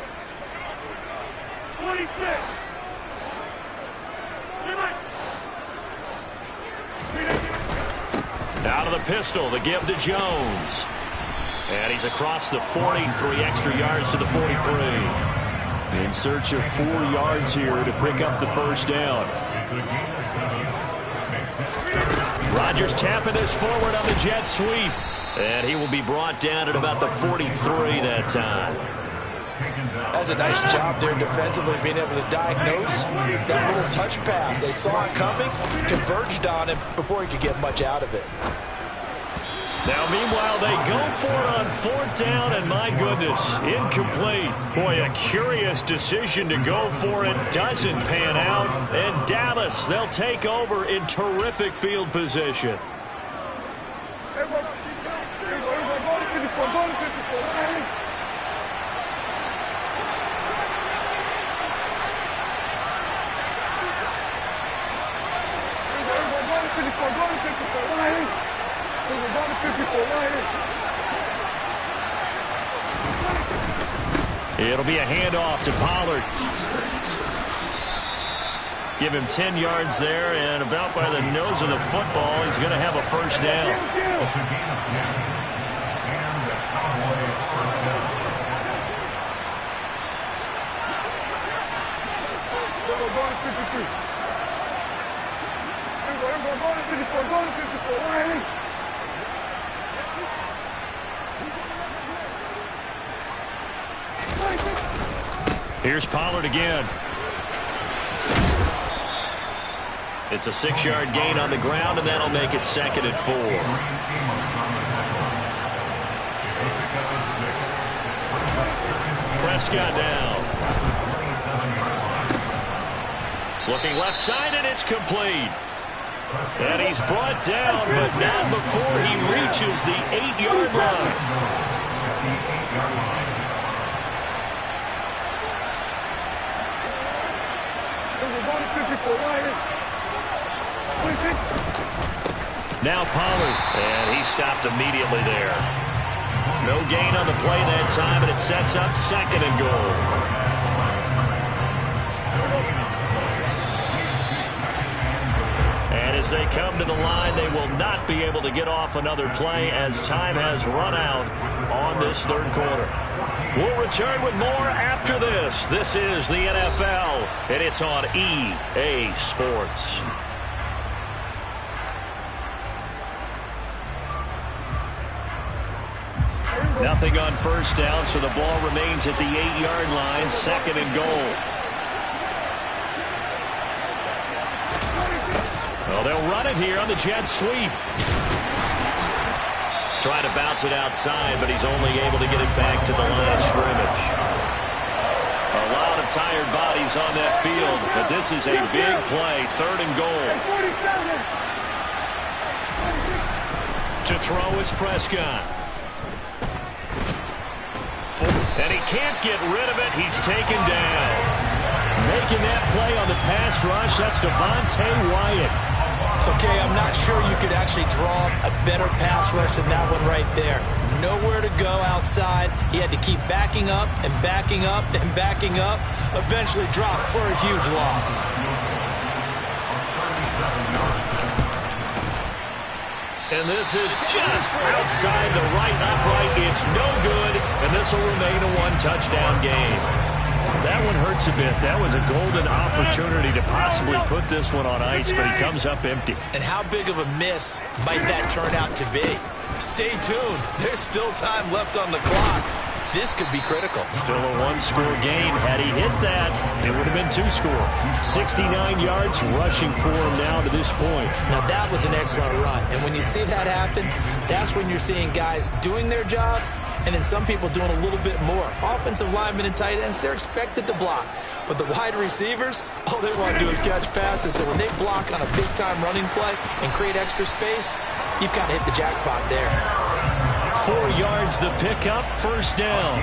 26. Out of the pistol, the give to Jones. And he's across the 40, 3 extra yards to the 43. In search of 4 yards here to pick up the first down. Rodgers tapping this forward on the jet sweep. And he will be brought down at about the 43 that time. That's a nice job there defensively, being able to diagnose that little touch pass. They saw it coming, converged on him before he could get much out of it. Now, meanwhile, they go for it on 4th down, and my goodness, incomplete. Boy, a curious decision to go for it. Doesn't pan out. And Dallas, they'll take over in terrific field position. It'll be a handoff to Pollard. Give him 10 yards there, and about by the nose of the football, he's going to have a first down. Here's Pollard again. It's a 6-yard gain on the ground, and that'll make it 2nd and 4. Prescott down. Looking left side, and it's complete. And he's brought down, but not before he reaches the 8-yard line. Now Pollard, and he stopped immediately there. No gain on the play that time, and it sets up 2nd and goal. And as they come to the line, they will not be able to get off another play as time has run out on this 3rd quarter. We'll return with more after this. This is the NFL, and it's on EA Sports. Nothing on 1st down, so the ball remains at the 8-yard line, 2nd and goal. Well, they'll run it here on the jet sweep. Trying to bounce it outside, but he's only able to get it back to the line of scrimmage. A lot of tired bodies on that field, but this is a big play, 3rd and goal. To throw is Prescott. And he can't get rid of it. He's taken down. Making that play on the pass rush, that's Devontae Wyatt. Okay, I'm not sure you could actually draw a better pass rush than that one right there. Nowhere to go outside. He had to keep backing up and backing up and backing up. Eventually dropped for a huge loss. And this is just outside the right upright. It's no good, and this will remain a 1-touchdown game. That one hurts a bit. That was a golden opportunity to possibly put this one on ice, but he comes up empty. And how big of a miss might that turn out to be? Stay tuned. There's still time left on the clock. This could be critical. Still a 1-score game. Had he hit that, it would have been 2 scores. 69 yards rushing for him now to this point. Now that was an excellent run. And when you see that happen, that's when you're seeing guys doing their job and then some people doing a little bit more. Offensive linemen and tight ends, they're expected to block. But the wide receivers, all they want to do is catch passes. So when they block on a big-time running play and create extra space, you've kind of hit the jackpot there. 4 yards the pickup, 1st down.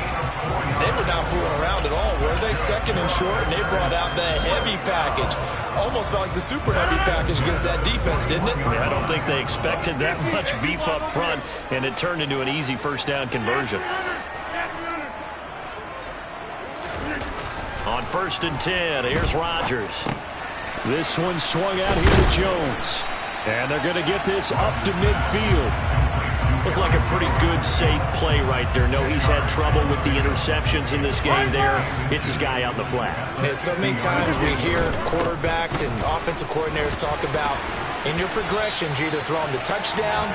They were not fooling around at all, were they? 2nd and short, and they brought out the heavy package. Almost like the super heavy package against that defense, didn't it? Yeah, I don't think they expected that much beef up front, and it turned into an easy 1st down conversion. On 1st and 10, here's Rodgers. This one swung out here to Jones. And they're going to get this up to midfield. Looked like a pretty good, safe play right there. No, he's had trouble with the interceptions in this game there. Hits his guy out in the flat. Yeah, so many times we hear quarterbacks and offensive coordinators talk about in your progressions, you're either throwing the touchdown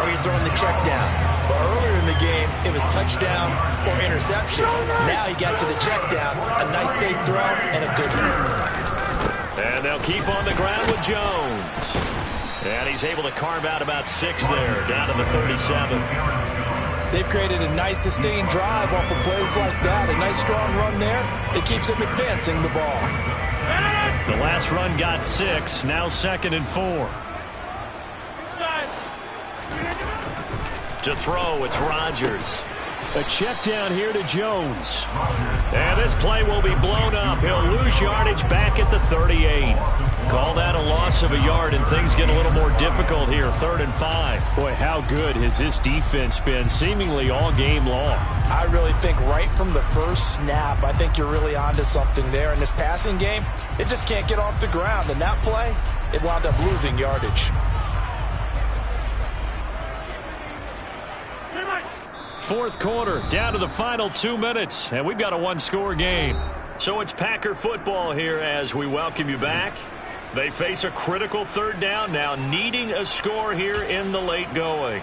or you're throwing the check down. But earlier in the game, it was touchdown or interception. Now he got to the check down, a nice safe throw, and a good one. And they'll keep on the ground with Jones. And he's able to carve out about 6 there, down to the 37. They've created a nice sustained drive off of plays like that. A nice strong run there. It keeps them advancing the ball. The last run got 6, now 2nd and 4. To throw, it's Rodgers. A check down here to Jones. And this play will be blown up. He'll lose yardage back at the 38. Call that a loss of a yard, and things get a little more difficult here. 3rd and 5. Boy, how good has this defense been seemingly all game long? I really think right from the first snap, I think you're really onto something there. In this passing game, it just can't get off the ground. And that play, it wound up losing yardage. 4th quarter, down to the final 2 minutes, and we've got a 1-score game. So it's Packer football here as we welcome you back. They face a critical 3rd down now, needing a score here in the late going.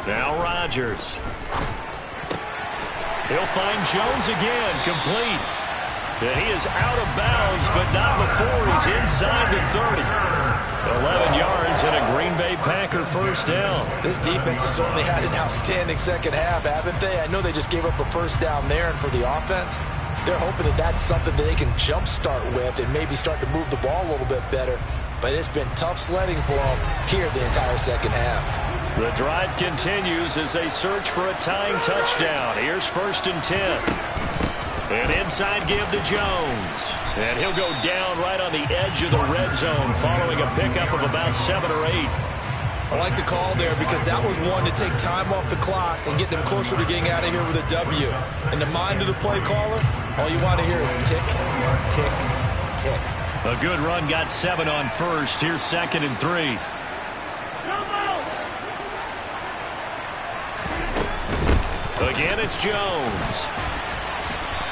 Now Rodgers. He'll find Jones again, complete. And he is out of bounds, but not before he's inside the 30. 11 yards and a Green Bay Packer first down. This defense has certainly had an outstanding second half, haven't they? I know they just gave up a first down there, and for the offense, they're hoping that that's something that they can jumpstart with and maybe start to move the ball a little bit better. But it's been tough sledding for them here the entire second half. The drive continues as they search for a tying touchdown. Here's 1st and 10. An inside give to Jones. And he'll go down right on the edge of the red zone following a pickup of about 7 or 8. I like the call there because that was one to take time off the clock and get them closer to getting out of here with a W. In the mind of the play caller, all you want to hear is tick, tick, tick. A good run got 7 on first. Here's 2nd and 3. Again, it's Jones.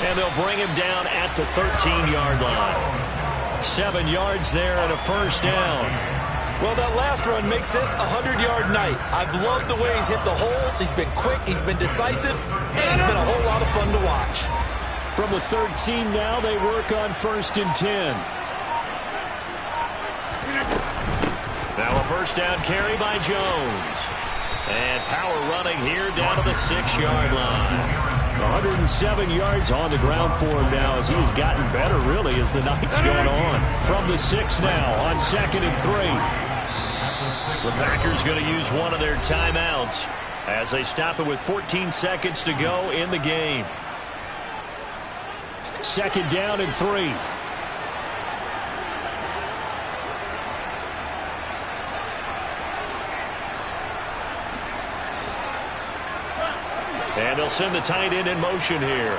And they'll bring him down at the 13-yard line. 7 yards there and a first down. Well, that last run makes this a 100-yard night. I've loved the way he's hit the holes. He's been quick, he's been decisive, and he's been a whole lot of fun to watch. From the 13 now, they work on 1st and 10. Now a first down carry by Jones. And power running here down to the 6-yard line. 107 yards on the ground for him now as he's gotten better, really, as the night's gone on. From the 6 now on 2nd and 3. The Packers going to use one of their timeouts as they stop it with 14 seconds to go in the game. 2nd down and 3. And they'll send the tight end in motion here.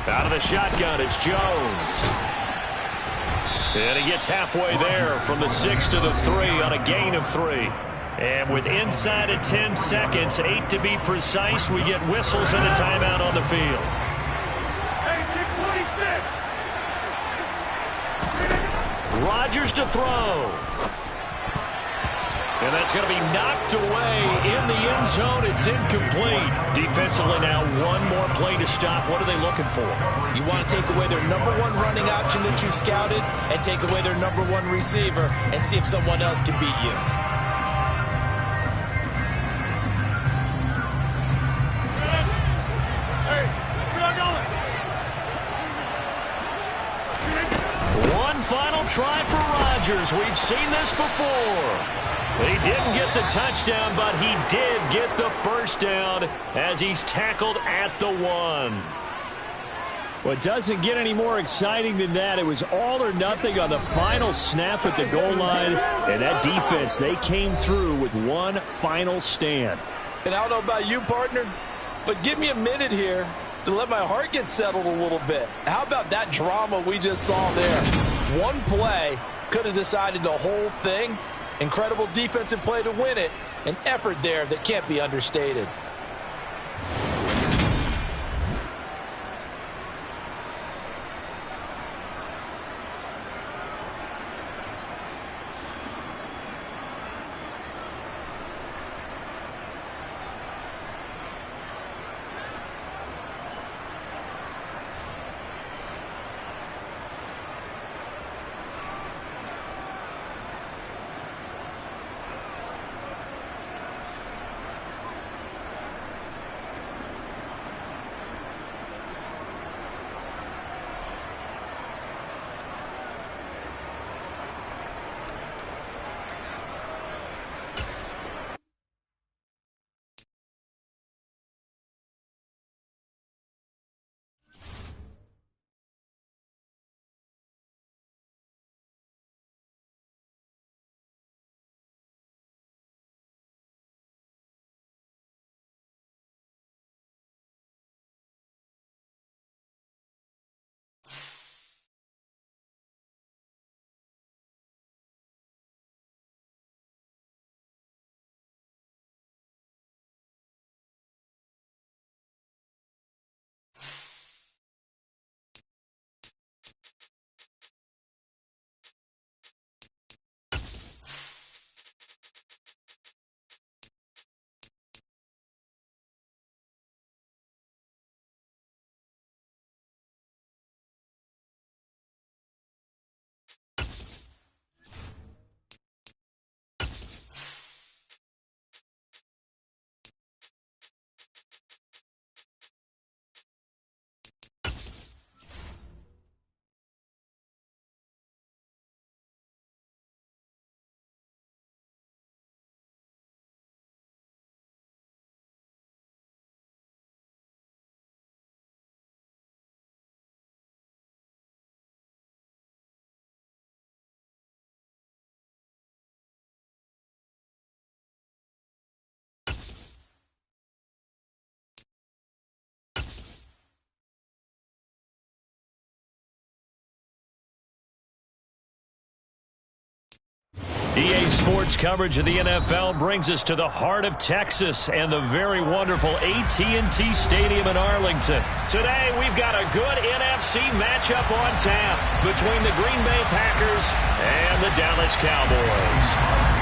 Out of the shotgun, it's Jones. And he gets halfway there from the 6 to the 3 on a gain of 3. And with inside of 10 seconds, 8 to be precise, we get whistles and a timeout on the field. Rodgers to throw. And that's going to be knocked away in the end zone. It's incomplete. Defensively now, one more play to stop. What are they looking for? You want to take away their number one running option that you scouted and take away their number one receiver and see if someone else can beat you. One final try for Rodgers. We've seen this before. He didn't get the touchdown, but he did get the first down as he's tackled at the 1. Well, it doesn't get any more exciting than that. It was all or nothing on the final snap at the goal line. And that defense, they came through with one final stand. And I don't know about you, partner, but give me a minute here to let my heart get settled a little bit. How about that drama we just saw there? One play could have decided the whole thing. Incredible defensive play to win it. An effort there that can't be understated. EA Sports coverage of the NFL brings us to the heart of Texas and the very wonderful AT&T Stadium in Arlington. Today, we've got a good NFC matchup on tap between the Green Bay Packers and the Dallas Cowboys.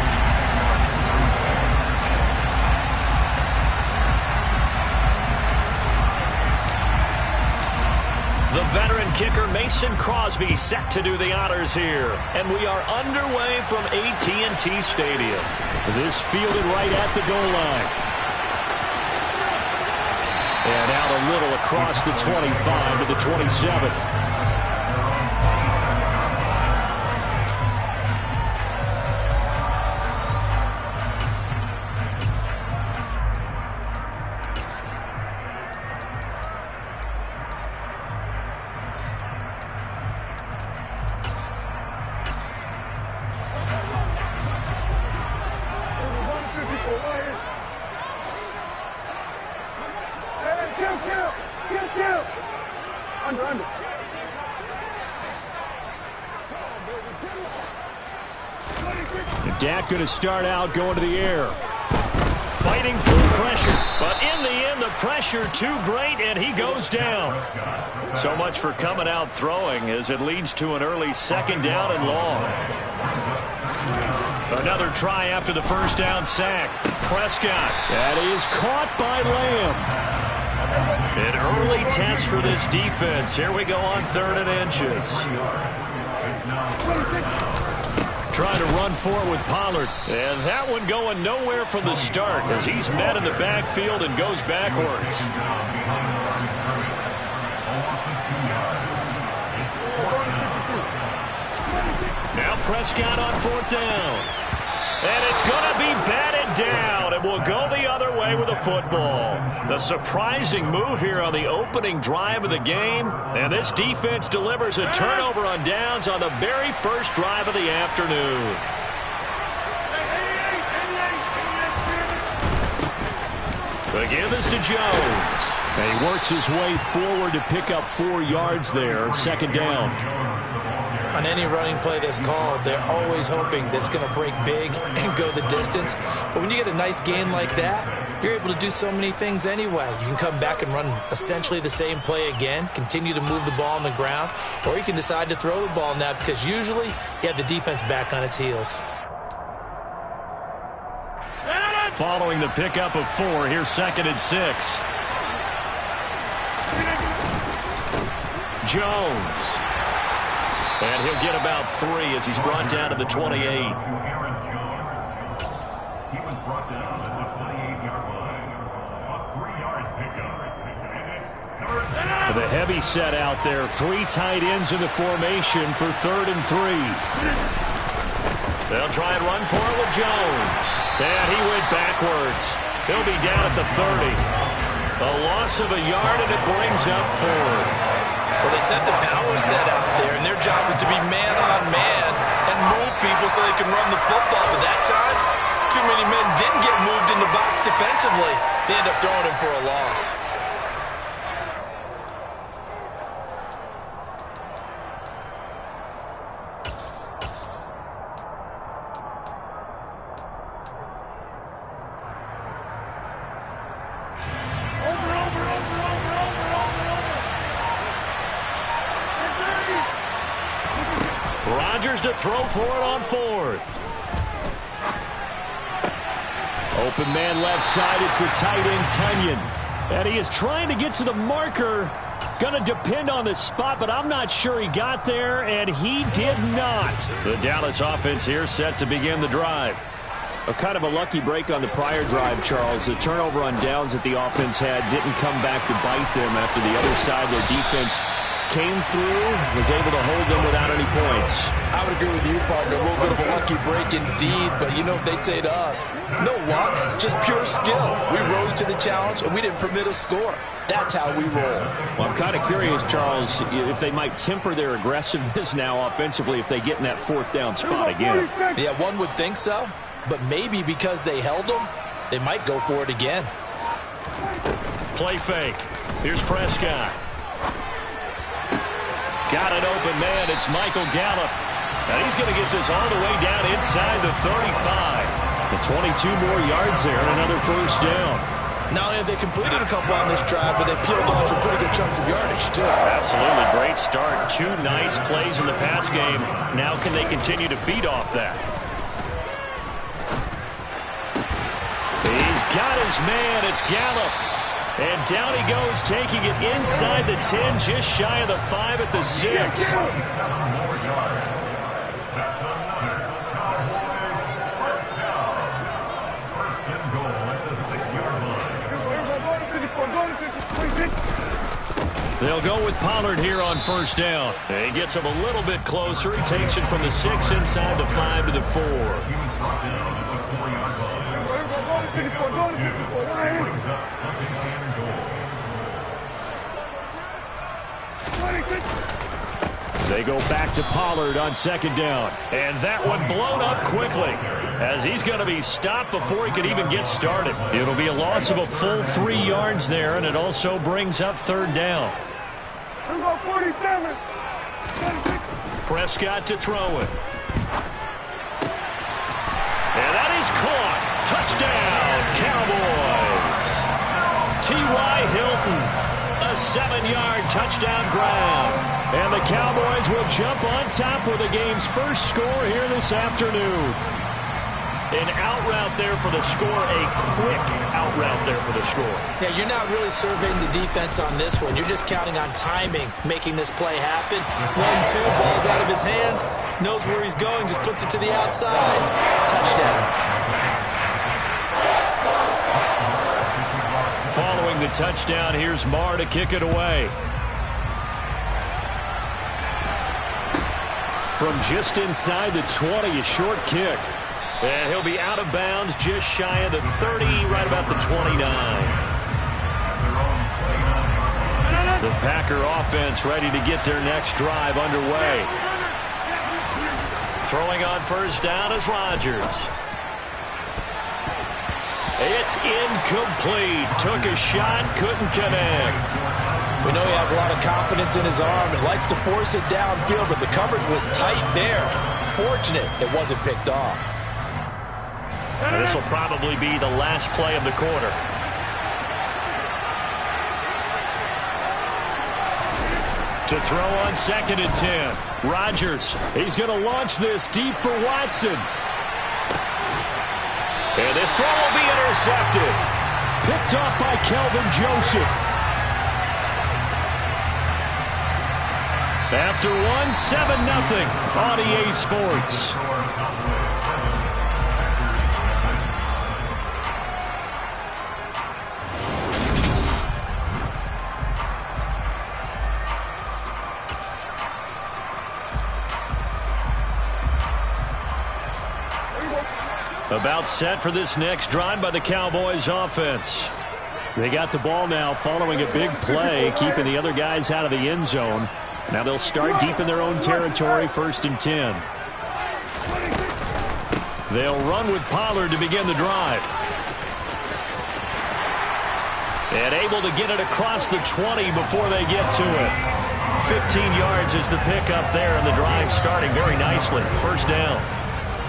The veteran kicker Mason Crosby set to do the honors here. And we are underway from AT&T Stadium. This fielded right at the goal line. And out a little across the 25 to the 27. Dak going to start out going to the air. Fighting through pressure. But in the end, the pressure too great, and he goes down. So much for coming out throwing as it leads to an early second down and long. Another try after the first down sack. Prescott. That is caught by Lamb. An early test for this defense. Here we go on 3rd and inches. Trying to run for it with Pollard. And that one going nowhere from the start as he's met in the backfield and goes backwards. Now Prescott on 4th down. And it's going to be batted down. It will go the other way with the football. The surprising move here on the opening drive of the game. And this defense delivers a turnover on downs on the very first drive of the afternoon. The give is to Jones. And he works his way forward to pick up 4 yards there. 2nd down. On any running play that's called, they're always hoping that it's going to break big and go the distance. But when you get a nice gain like that, you're able to do so many things anyway. You can come back and run essentially the same play again, continue to move the ball on the ground, or you can decide to throw the ball now because usually you have the defense back on its heels. Following the pickup of 4, here's 2nd and 6. Jones. And he'll get about 3 as he's brought down to the 28. He was brought down at the 28-yard line. A 3-yard pickup. The heavy set out there. 3 tight ends in the formation for 3rd and 3. They'll try and run for it with Jones. And he went backwards. He'll be down at the 30. A loss of a yard, and it brings up 4th. Well, they sent the power set out there, and their job is to be man-on-man and move people so they can run the football. But that time, too many men didn't get moved in the box defensively. They end up throwing him for a loss. Rodgers to throw for it on 4th. Open man left side. It's the tight end, Tunyon. And he is trying to get to the marker. Going to depend on the spot, but I'm not sure he got there, and he did not. The Dallas offense here set to begin the drive. A kind of a lucky break on the prior drive, Charles. The turnover on downs that the offense had didn't come back to bite them after the other side. Their defense came through, was able to hold them without any points. I would agree with you, partner. A little bit of a lucky break indeed, but you know what they'd say to us? No luck, just pure skill. We rose to the challenge, and we didn't permit a score. That's how we roll. Well, I'm kind of curious, Charles, if they might temper their aggressiveness now offensively if they get in that 4th down spot again. Yeah, one would think so, but maybe because they held them, they might go for it again. Play fake. Here's Prescott. Got an open man. It's Michael Gallup. And he's going to get this all the way down inside the 35. And 22 more yards there and another first down. Not only have they completed a couple on this drive, but they peeled off some pretty good chunks of yardage, too. Absolutely. Great start. 2 nice plays in the pass game. Now can they continue to feed off that? He's got his man. It's Gallup. And down he goes, taking it inside the 10, just shy of the 5 at the 6. 7 more yards. That's a runner. Cowboys first down. First and goal at the 6-yard line. They'll go with Pollard here on first down. He gets him a little bit closer. He takes it from the 6 inside the 5 to the 4. He was brought down at the 4-yard line. Brings up second and goal. They go back to Pollard on second down. And that one blown up quickly as he's going to be stopped before he could even get started. It'll be a loss of a full 3 yards there, and it also brings up third down. Prescott to throw it. And that is caught. Touchdown, Cowboys. T.Y. Hilton, a 7-yard touchdown grab. And the Cowboys will jump on top with the game's first score here this afternoon. An out route there for the score, a quick out route there for the score. Yeah, you're not really surveying the defense on this one. You're just counting on timing, making this play happen. 1-2, ball's out of his hands, knows where he's going, just puts it to the outside. Touchdown. Following the touchdown, here's Marr to kick it away. From just inside the 20, a short kick. And he'll be out of bounds just shy of the 30, right about the 29. The Packer offense ready to get their next drive underway. Throwing on first down is Rodgers. It's incomplete. Took a shot, couldn't connect. We know he has a lot of confidence in his arm and likes to force it downfield, but the coverage was tight there. Fortunate it wasn't picked off. And this will probably be the last play of the quarter. To throw on second and 10. Rodgers, he's going to launch this deep for Watson. And this throw will be intercepted. Picked off by Kelvin Joseph. After one, 7-0 on EA Sports. About set for this next drive by the Cowboys offense. They got the ball now following a big play, keeping the other guys out of the end zone. Now they'll start deep in their own territory, first and 10. They'll run with Pollard to begin the drive. And able to get it across the 20 before they get to it. 15 yards is the pickup there, and the drive starting very nicely. First down.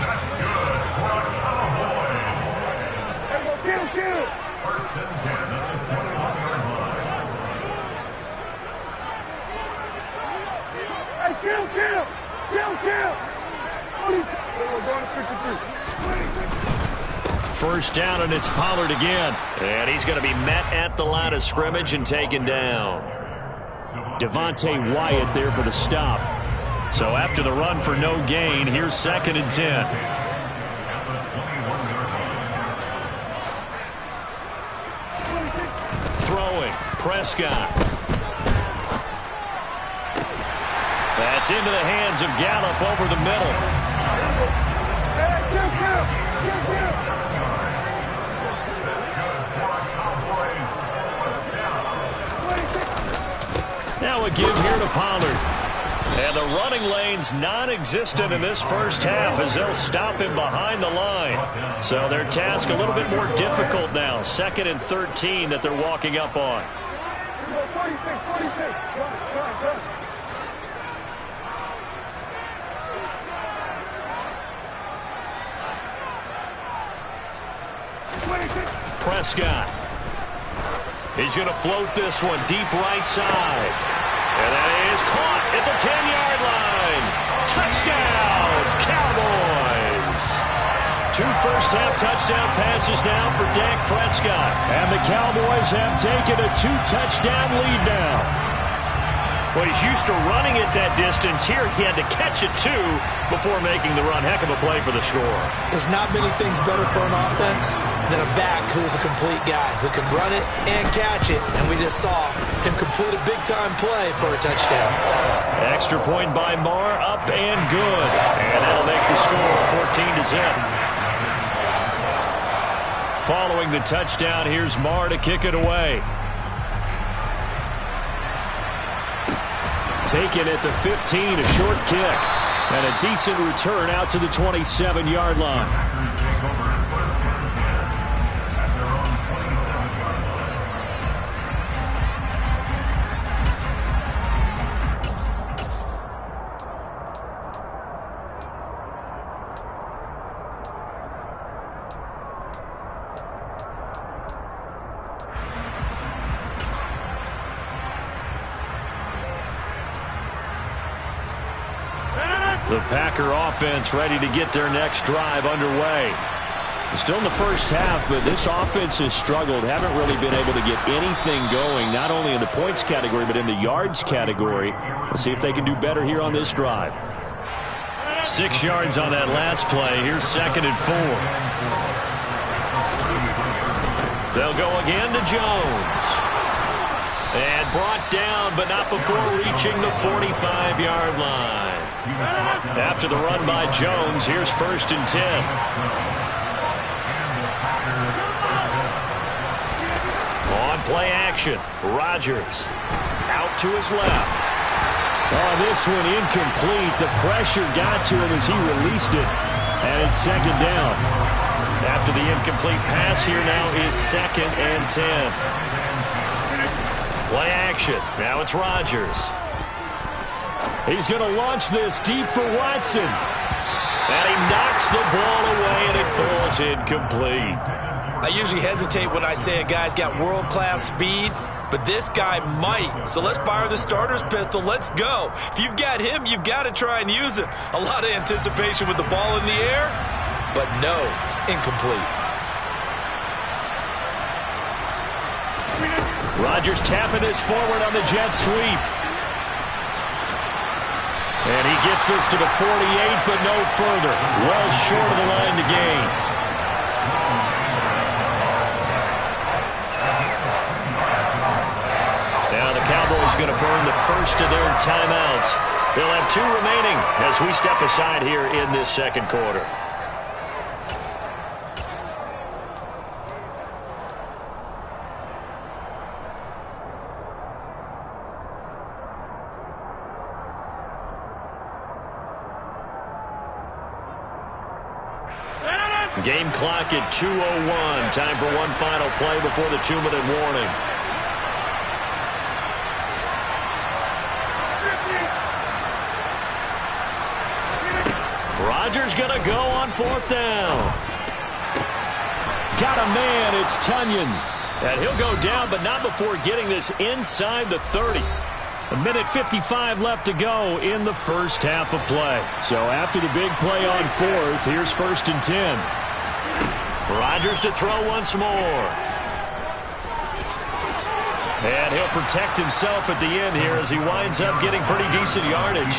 That's good for the Cowboys. First and 10 at the 21-yard line. Hey, kill! First down, and it's Pollard again. And he's going to be met at the line of scrimmage and taken down. Devontae Wyatt there for the stop. So after the run for no gain, here's second and 10. Throwing, Prescott. That's into the hands of Gallup over the middle. Now a give here to Pollard. And the running lane's non-existent in this first half as they'll stop him behind the line. So their task a little bit more difficult now. Second and 13 that they're walking up on. Prescott. He's going to float this one deep right side. And that is caught at the 10-yard line. Touchdown, Cowboys. 2 first-half touchdown passes now for Dak Prescott. And the Cowboys have taken a 2-touchdown lead now. Well, he's used to running it that distance. Here he had to catch it, too, before making the run. Heck of a play for the score. There's not many things better for an offense than a back who's a complete guy, who can run it and catch it. And we just saw him complete a big-time play for a touchdown. Extra point by Marr, up and good. And that'll make the score 14-0. Following the touchdown, here's Marr to kick it away. Taken at the 15, a short kick. And a decent return out to the 27-yard line. Take over first and 10 at their own 27-yard The Packer offense ready to get their next drive underway. Still in the first half, but this offense has struggled. Haven't really been able to get anything going, not only in the points category, but in the yards category. Let's see if they can do better here on this drive. 6 yards on that last play. Here's 2nd and 4. They'll go again to Jones. And brought down, but not before reaching the 45-yard line. After the run by Jones, here's 1st and 10. On play action, Rodgers out to his left. Oh, this one incomplete. The pressure got to him as he released it. And it's 2nd down. After the incomplete pass, here now is 2nd and 10. Play action. Now it's Rodgers. He's going to launch this deep for Watson. And he knocks the ball away, and it falls incomplete. I usually hesitate when I say a guy's got world-class speed, but this guy might. So let's fire the starter's pistol. Let's go. If you've got him, you've got to try and use him. A lot of anticipation with the ball in the air, but no, incomplete. Rodgers tapping this forward on the jet sweep. And he gets this to the 48, but no further. Well short of the line to gain. Now the Cowboys going to burn the first of their timeouts. They'll have 2 remaining as we step aside here in this 2nd quarter. Game clock at 2:01. Time for one final play before the 2-minute warning. Rodgers going to go on 4th down. Got a man. It's Tunyon. And he'll go down, but not before getting this inside the 30. 1:55 left to go in the first half of play. So after the big play on 4th, here's 1st and 10. Rodgers to throw once more. And he'll protect himself at the end here as he winds up getting pretty decent yardage.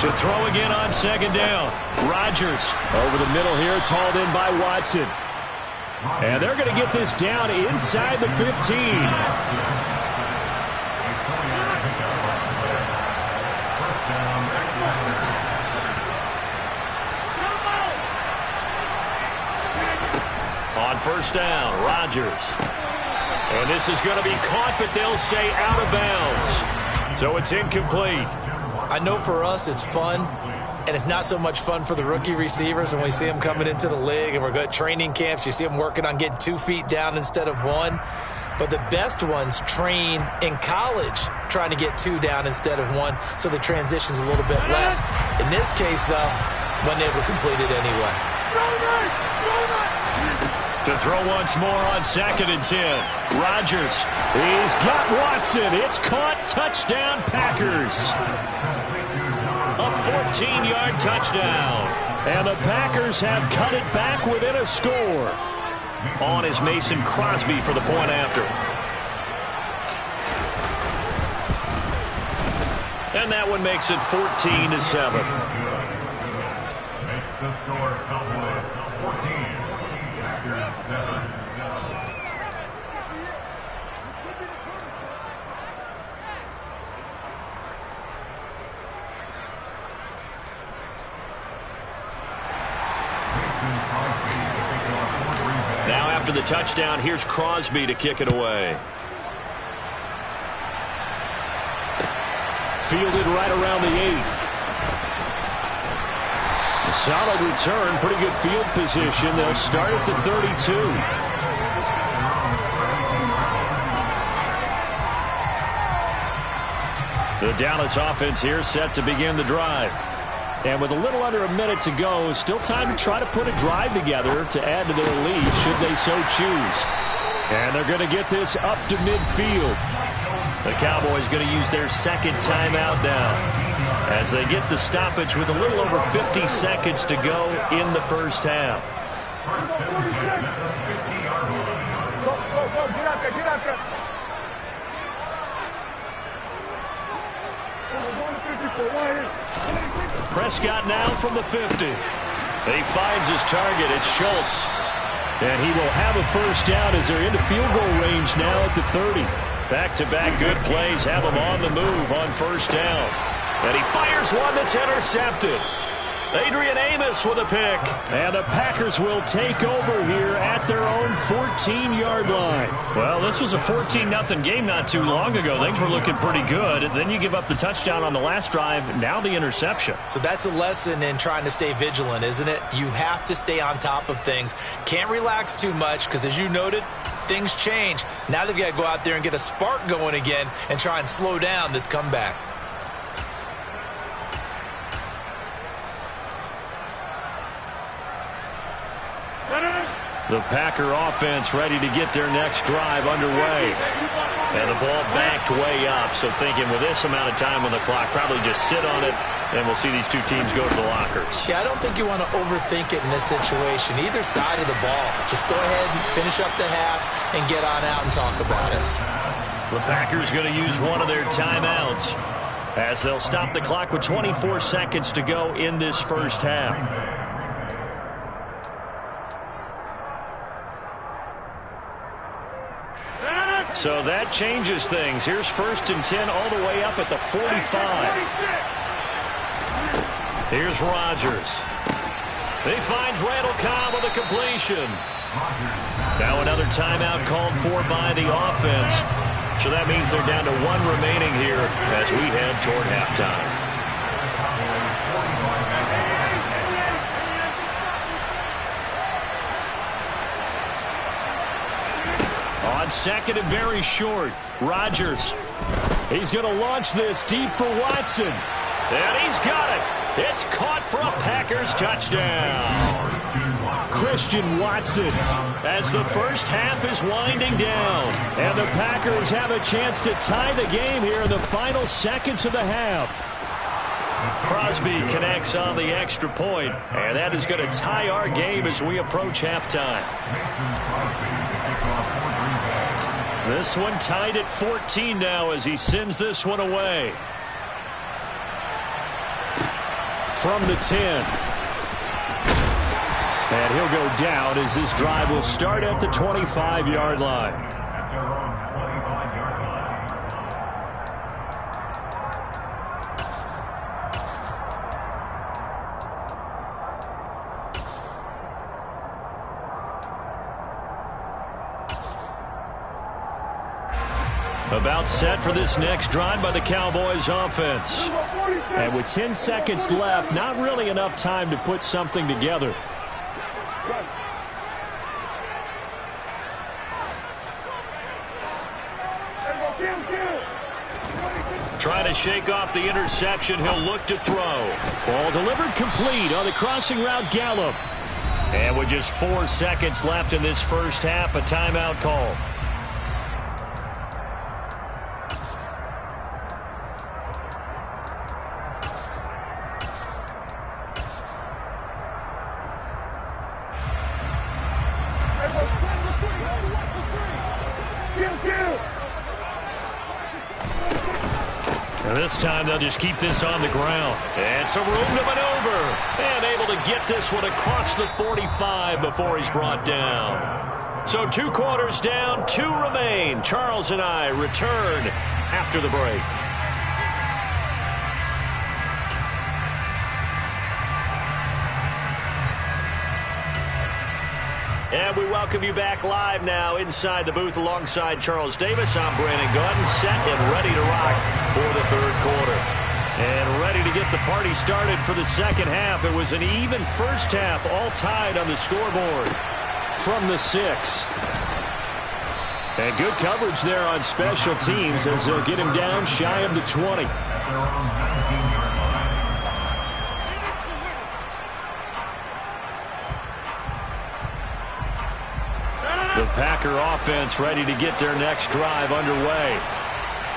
To throw again on 2nd down. Rodgers over the middle here. It's hauled in by Watson. And they're going to get this down inside the 15. On 1st down, Rodgers. And this is going to be caught, but they'll say out of bounds. So it's incomplete. I know for us it's fun, and it's not so much fun for the rookie receivers when we see them coming into the league and we're good training camps. You see them working on getting 2 feet down instead of 1. But the best ones train in college trying to get 2 down instead of 1, so the transition's a little bit less. In this case, though, wasn't able to complete it anyway. To throw once more on 2nd and 10. Rodgers. He's got Watson. It's caught. Touchdown, Packers. A 14-yard touchdown. And the Packers have cut it back within a score. On is Mason Crosby for the point after. And that one makes it 14-7. Makes the score Cowboys 14, Packers 7. Now after the touchdown, here's Crosby to kick it away. Fielded right around the 8. A solid return, pretty good field position. They'll start at the 32. The Dallas offense here set to begin the drive. And with a little under a minute to go, still time to try to put a drive together to add to their lead should they so choose. And they're going to get this up to midfield. The Cowboys going to use their second timeout now as they get the stoppage with a little over 50 seconds to go in the first half. Get out there. Prescott now from the 50. He finds his target. It's Schultz. And he will have a first down as they're into field goal range now at the 30. Back-to-back good plays have him on the move on first down. And he fires one that's intercepted. Adrian Amos with a pick. And the Packers will take over here at their own 14-yard line. Well, this was a 14-0 game not too long ago. Things were looking pretty good. And then you give up the touchdown on the last drive. Now the interception. So that's a lesson in trying to stay vigilant, isn't it? You have to stay on top of things. Can't relax too much because, as you noted, things change. Now they've got to go out there and get a spark going again and try and slow down this comeback. The Packer offense ready to get their next drive underway. And the ball backed way up, so thinking with this amount of time on the clock, probably just sit on it, and we'll see these two teams go to the lockers. Yeah, I don't think you want to overthink it in this situation. Either side of the ball. Just go ahead and finish up the half and get on out and talk about it. The Packers going to use one of their timeouts as they'll stop the clock with 24 seconds to go in this first half. So that changes things. Here's 1st and 10 all the way up at the 45. Here's Rodgers. He finds Randall Cobb with a completion. Now another timeout called for by the offense. So that means they're down to one remaining here as we head toward halftime. On 2nd and very short, Rodgers. He's going to launch this deep for Watson. And he's got it. It's caught for a Packers touchdown. Christian Watson. As the first half is winding down. And the Packers have a chance to tie the game here in the final seconds of the half. Crosby connects on the extra point, and that is going to tie our game as we approach halftime. This one tied at 14 now as he sends this one away. From the 10. And he'll go down as this drive will start at the 25-yard line. About set for this next drive by the Cowboys offense. And with 10 seconds left, not really enough time to put something together. Trying to shake off the interception. He'll look to throw. Ball delivered complete on the crossing route, Gallup. And with just 4 seconds left in this first half, a timeout call. And this time they'll just keep this on the ground. And some room to maneuver. And able to get this one across the 45 before he's brought down. So 2 quarters down, 2 remain. Charles and I return after the break. And we welcome you back live now inside the booth alongside Charles Davis. I'm Brandon Gaudin, set and ready to rock for the third quarter. And ready to get the party started for the second half. It was an even first half, all tied on the scoreboard from the 6. And good coverage there on special teams as they'll get him down shy of the 20. The Packer offense ready to get their next drive underway.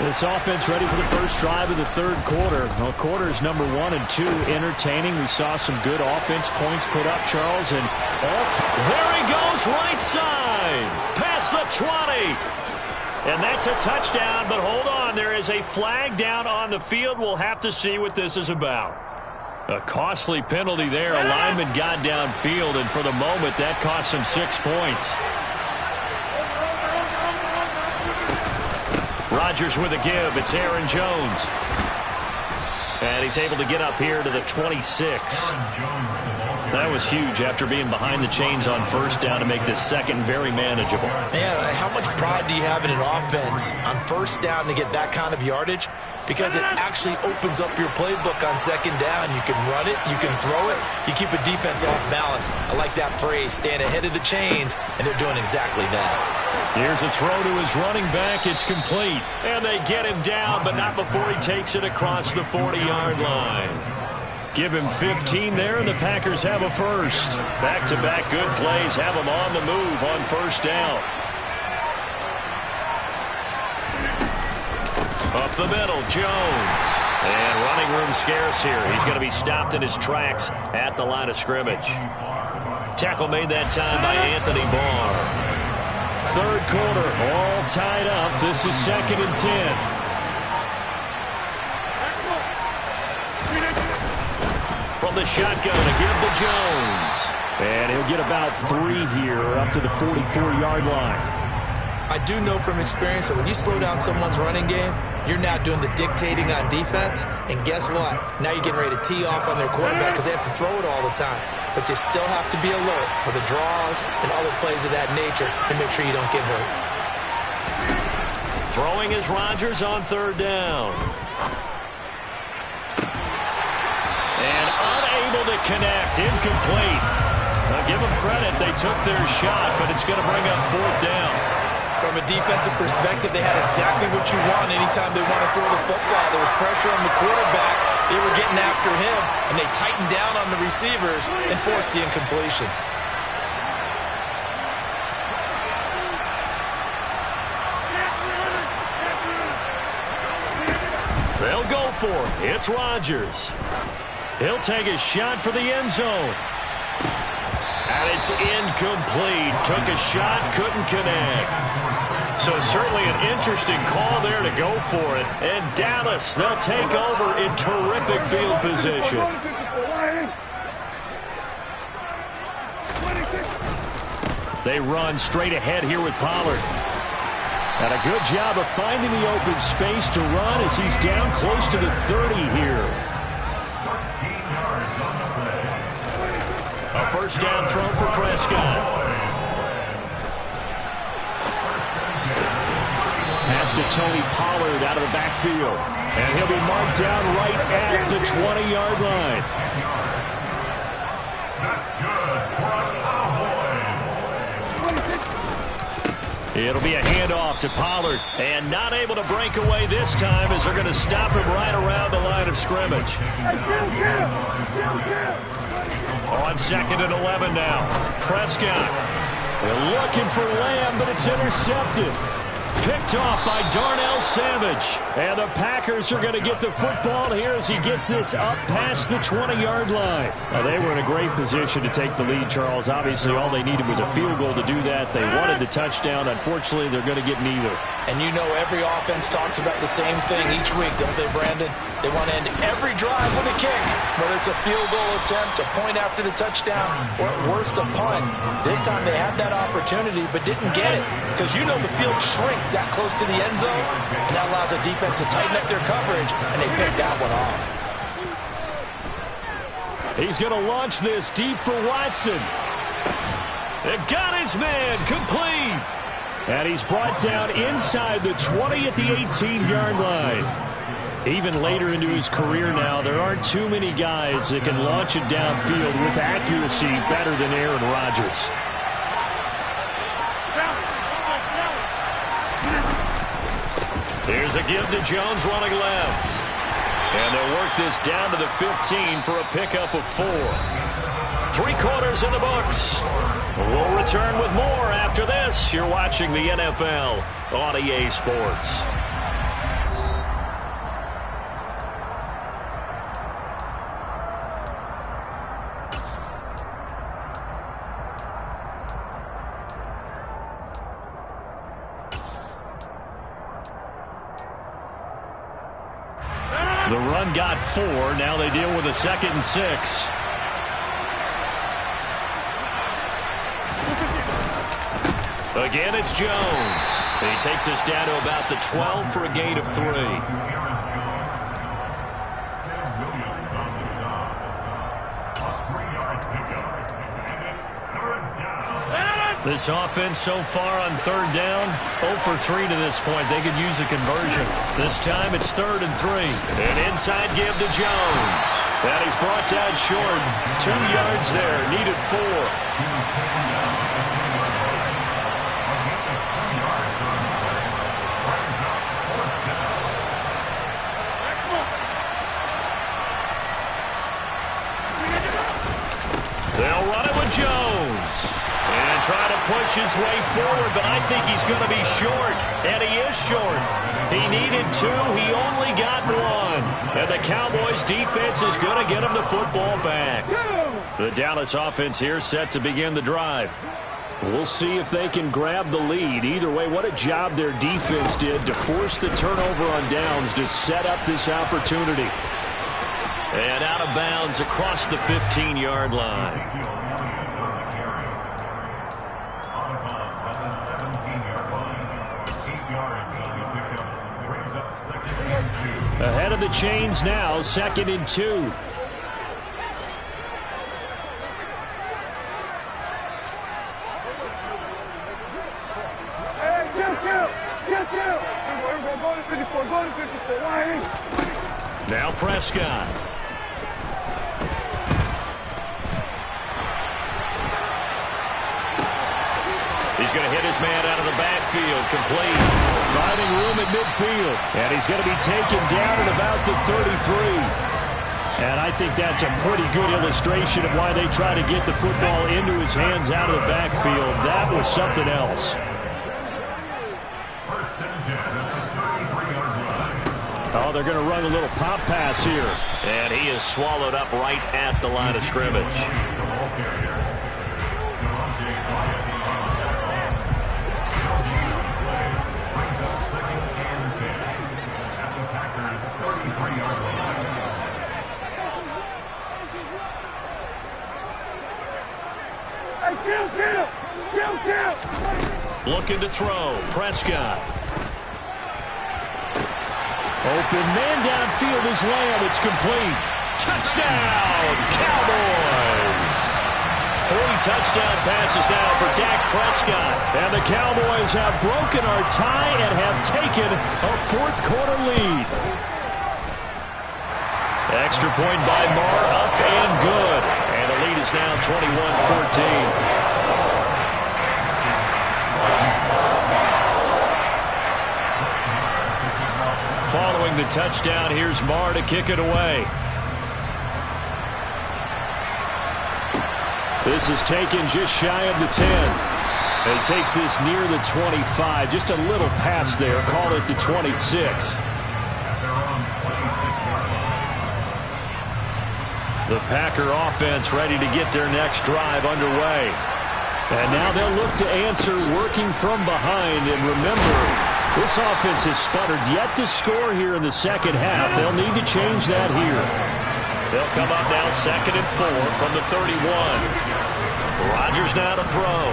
This offense ready for the first drive of the third quarter. Well, quarters number 1 and 2 entertaining. We saw some good offense points put up, Charles. And there he goes, right side. Past the 20. And that's a touchdown, but hold on. There is a flag down on the field. We'll have to see what this is about. A costly penalty there. A lineman got downfield, and for the moment, that cost him 6 points. Rodgers with a give. It's Aaron Jones. And he's able to get up here to the 26. That was huge after being behind the chains on first down to make this second very manageable. Man, how much pride do you have in an offense on first down to get that kind of yardage? Because it actually opens up your playbook on second down. You can run it, you can throw it, you keep a defense off balance. I like that phrase, stand ahead of the chains, and they're doing exactly that. Here's a throw to his running back. It's complete. And they get him down, but not before he takes it across the 40-yard line. Give him 15 there, and the Packers have a first. Back-to-back good plays have them on the move on first down. Up the middle, Jones. And running room scarce here. He's going to be stopped in his tracks at the line of scrimmage. Tackle made that time by Anthony Barr. Third quarter, all tied up. This is 2nd and 10. From the shotgun to give to Jones. And he'll get about 3 here up to the 44-yard line. I do know from experience that when you slow down someone's running game, you're now doing the dictating on defense. And guess what? Now you're getting ready to tee off on their quarterback because they have to throw it all the time. But you still have to be alert for the draws and other plays of that nature to make sure you don't get hurt. Throwing is Rodgers on third down. And unable to connect. Incomplete. Now give them credit. They took their shot, but it's going to bring up fourth down. From a defensive perspective, they had exactly what you want anytime they want to throw the football. There was pressure on the quarterback. They were getting after him, and they tightened down on the receivers and forced the incompletion. They'll go for it. It's Rodgers. He'll take a shot for the end zone. And it's incomplete. Took a shot, couldn't connect. So certainly an interesting call there to go for it. And Dallas, they'll take over in terrific field position. They run straight ahead here with Pollard. And a good job of finding the open space to run as he's down close to the 30 here. A first down throw for Prescott. Pass to Tony Pollard out of the backfield. And he'll be marked down right at the 20-yard line. That's good for a Cowboys. It'll be a handoff to Pollard. And not able to break away this time as they're going to stop him right around the line of scrimmage. On 2nd and 11 now. Prescott. They're looking for Lamb, but it's intercepted. Picked off by Darnell Savage. And the Packers are going to get the football here as he gets this up past the 20-yard line. Now, they were in a great position to take the lead, Charles. Obviously, all they needed was a field goal to do that. They wanted the touchdown. Unfortunately, they're going to get neither. And you know every offense talks about the same thing each week, don't they, Brandon? They want to end every drive with a kick, whether it's a field goal attempt, a point after the touchdown, or at worst a punt. This time they had that opportunity but didn't get it because you know the field shrinks that close to the end zone, and that allows the defense to tighten up their coverage, and they picked that one off. He's going to launch this deep for Watson. They got his man complete. And he's brought down inside the 20 at the 18-yard line. Even later into his career now, there aren't too many guys that can launch it downfield with accuracy better than Aaron Rodgers. Here's a give to Jones running left. And they'll work this down to the 15 for a pickup of 4. 3 quarters in the books. We'll return with more after this. You're watching the NFL on EA Sports. The run got 4. Now they deal with a 2nd and 6. Again, it's Jones. He takes us down to about the 12 for a gain of 3. This offense so far on 3rd down, 0 for 3 to this point. They could use a conversion. This time it's 3rd and 3. An inside give to Jones. And he's brought down short. 2 yards there, needed 4. They'll run it with Jones. And try to push his way forward, but I think he's going to be short. And he is short. He needed 2. He only got 1. And the Cowboys defense is going to get him the football back. The Dallas offense here set to begin the drive. We'll see if they can grab the lead. Either way, what a job their defense did to force the turnover on downs to set up this opportunity. And out of bounds across the 15-yard line. Ahead of the chains now, 2nd and 2. Now Prescott. He's going to hit his man out of the backfield, complete. Finding room at midfield. And he's going to be taken down at about the 33. And I think that's a pretty good illustration of why they try to get the football into his hands out of the backfield. That was something else. Oh, they're going to run a little pop pass here. And he is swallowed up right at the line of scrimmage. Looking to throw. Prescott. Open man downfield is Lamb. It's complete. Touchdown, Cowboys. 3 touchdown passes now for Dak Prescott. And the Cowboys have broken our tie and have taken a 4th quarter lead. Extra point by Marr, up and good. And the lead is now 21-14. following the touchdown, here's Marr to kick it away. This is taken just shy of the 10. He takes this near the 25. Just a little pass there. Call it the 26. The Packer offense ready to get their next drive underway. And now they'll look to answer working from behind. And remember, this offense has sputtered yet to score here in the second half. They'll need to change that here. They'll come up now 2nd and 4 from the 31. Rodgers now to throw.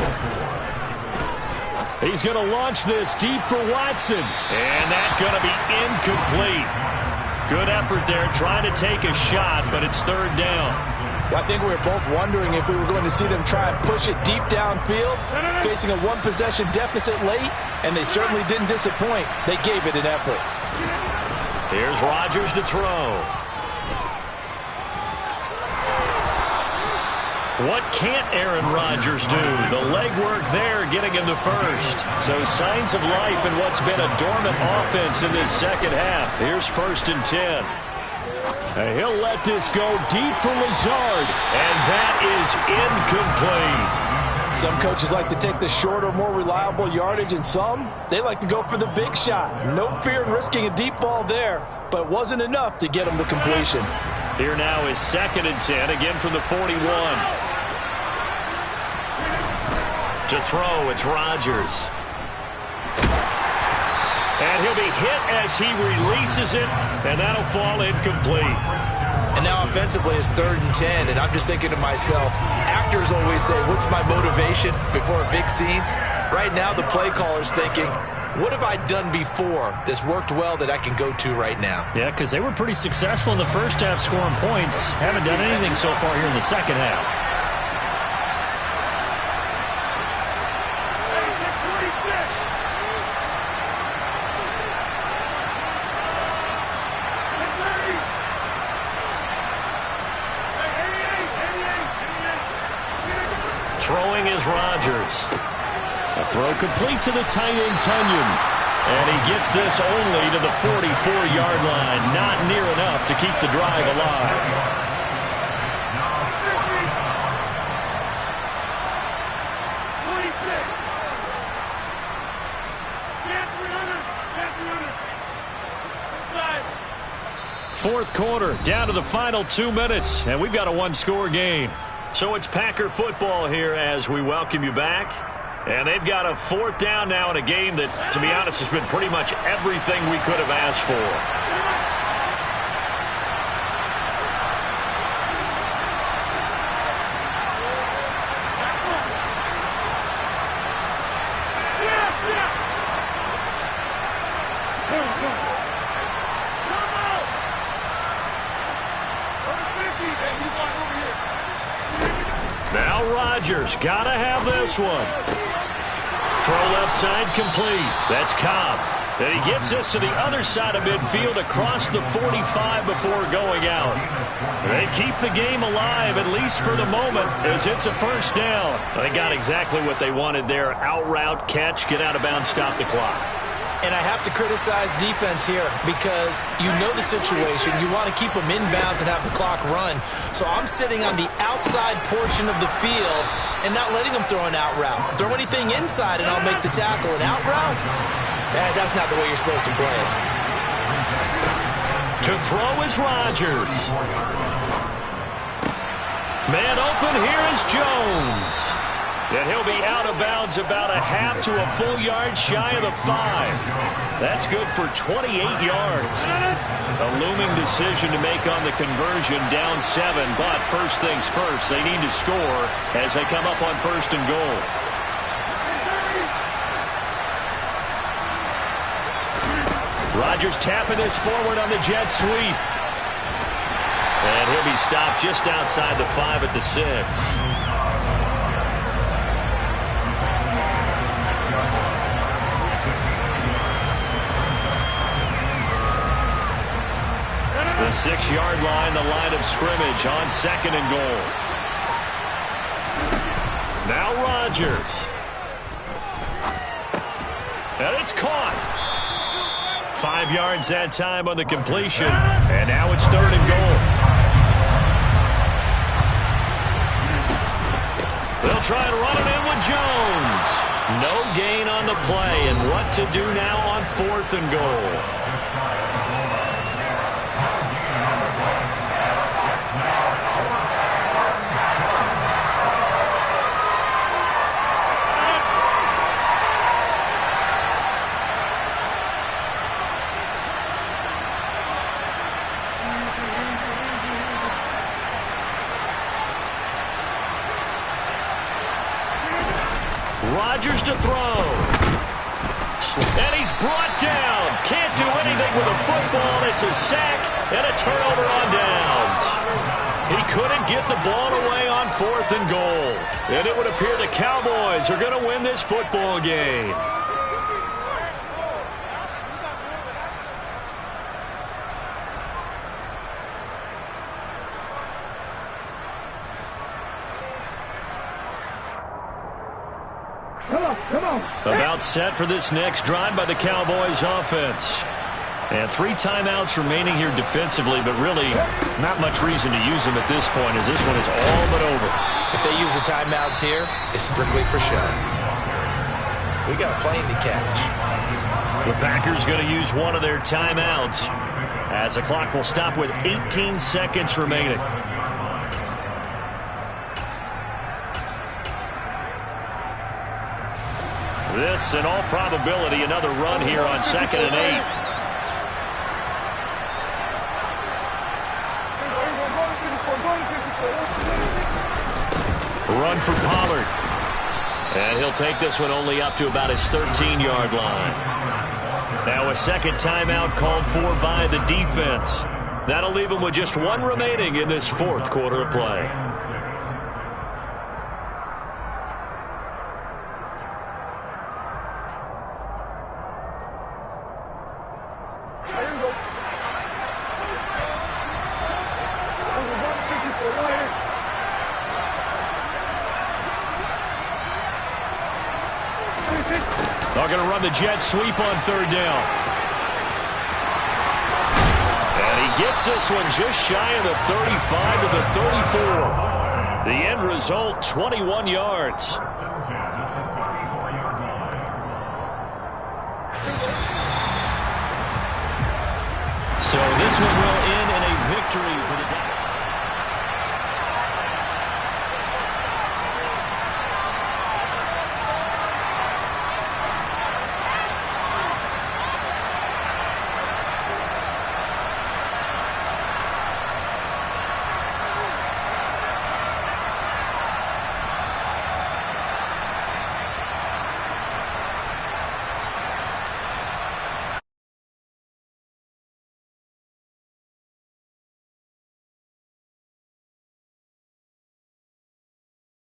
He's going to launch this deep for Watson. And that's going to be incomplete. Good effort there trying to take a shot, but it's 3rd down. Well, I think we were both wondering if we were going to see them try and push it deep downfield, facing a one-possession deficit late, and they certainly didn't disappoint. They gave it an effort. Here's Rodgers to throw. What can't Aaron Rodgers do? The legwork there getting him to first. So signs of life in what's been a dormant offense in this second half. Here's 1st and 10. And he'll let this go deep for Lazard. And that is incomplete. Some coaches like to take the shorter, more reliable yardage, and some, they like to go for the big shot. No fear in risking a deep ball there, but it wasn't enough to get him to completion. Here now is 2nd and 10, again from the 41. To throw, it's Rodgers. And he'll be hit as he releases it, and that'll fall incomplete. And now offensively it's 3rd and 10, and I'm just thinking to myself, actors always say, what's my motivation before a big scene? Right now the play caller's thinking, what have I done before that's worked well that I can go to right now? Yeah, because they were pretty successful in the first half scoring points. Haven't done anything so far here in the second half. Throwing is Rodgers. A throw complete to the tight end, Tunyon. And he gets this only to the 44-yard line. Not near enough to keep the drive alive. Fourth quarter, down to the final 2 minutes, and we've got a one-score game. So it's Packer football here as we welcome you back. And they've got a 4th down now in a game that, to be honest, has been pretty much everything we could have asked for. Now Rodgers, gotta have this one. Throw left side complete. That's Cobb. And he gets this to the other side of midfield across the 45 before going out. They keep the game alive, at least for the moment, as it's a 1st down. They got exactly what they wanted there. Out route, catch, get out of bounds, stop the clock. And I have to criticize defense here because you know the situation. You want to keep them inbounds and have the clock run. So I'm sitting on the outside portion of the field and not letting them throw an out route. Throw anything inside and I'll make the tackle. An out route? That's not the way you're supposed to play it. To throw is Rodgers. Man open, here is Jones. And he'll be out of bounds about a half to a full yard shy of the 5. That's good for 28 yards. A looming decision to make on the conversion, down 7. But first things first, they need to score as they come up on 1st and goal. Rodgers tapping this forward on the jet sweep. And he'll be stopped just outside the 5 at the 6. The 6-yard line, the line of scrimmage on 2nd and goal. Now Rodgers. And it's caught. 5 yards that time on the completion. And now it's 3rd and goal. They'll try and run it in with Jones. No gain on the play. And what to do now on 4th and goal. Rodgers to throw. And he's brought down. Can't do anything with a football. It's a sack and a turnover on downs. He couldn't get the ball away on 4th and goal. And it would appear the Cowboys are going to win this football game. About set for this next drive by the Cowboys offense. And 3 timeouts remaining here defensively, but really not much reason to use them at this point as this one is all but over. If they use the timeouts here, it's strictly for show. We got a plane to catch. The Packers going to use one of their timeouts as the clock will stop with 18 seconds remaining. This, in all probability, another run here on 2nd and 8. Run for Pollard. And he'll take this one only up to about his 13-yard line. Now a 2nd timeout called for by the defense. That'll leave him with just 1 remaining in this 4th quarter of play. They're going to run the jet sweep on 3rd down. And he gets this one just shy of the 35 to the 34. The end result, 21 yards. So this one will end in a victory for the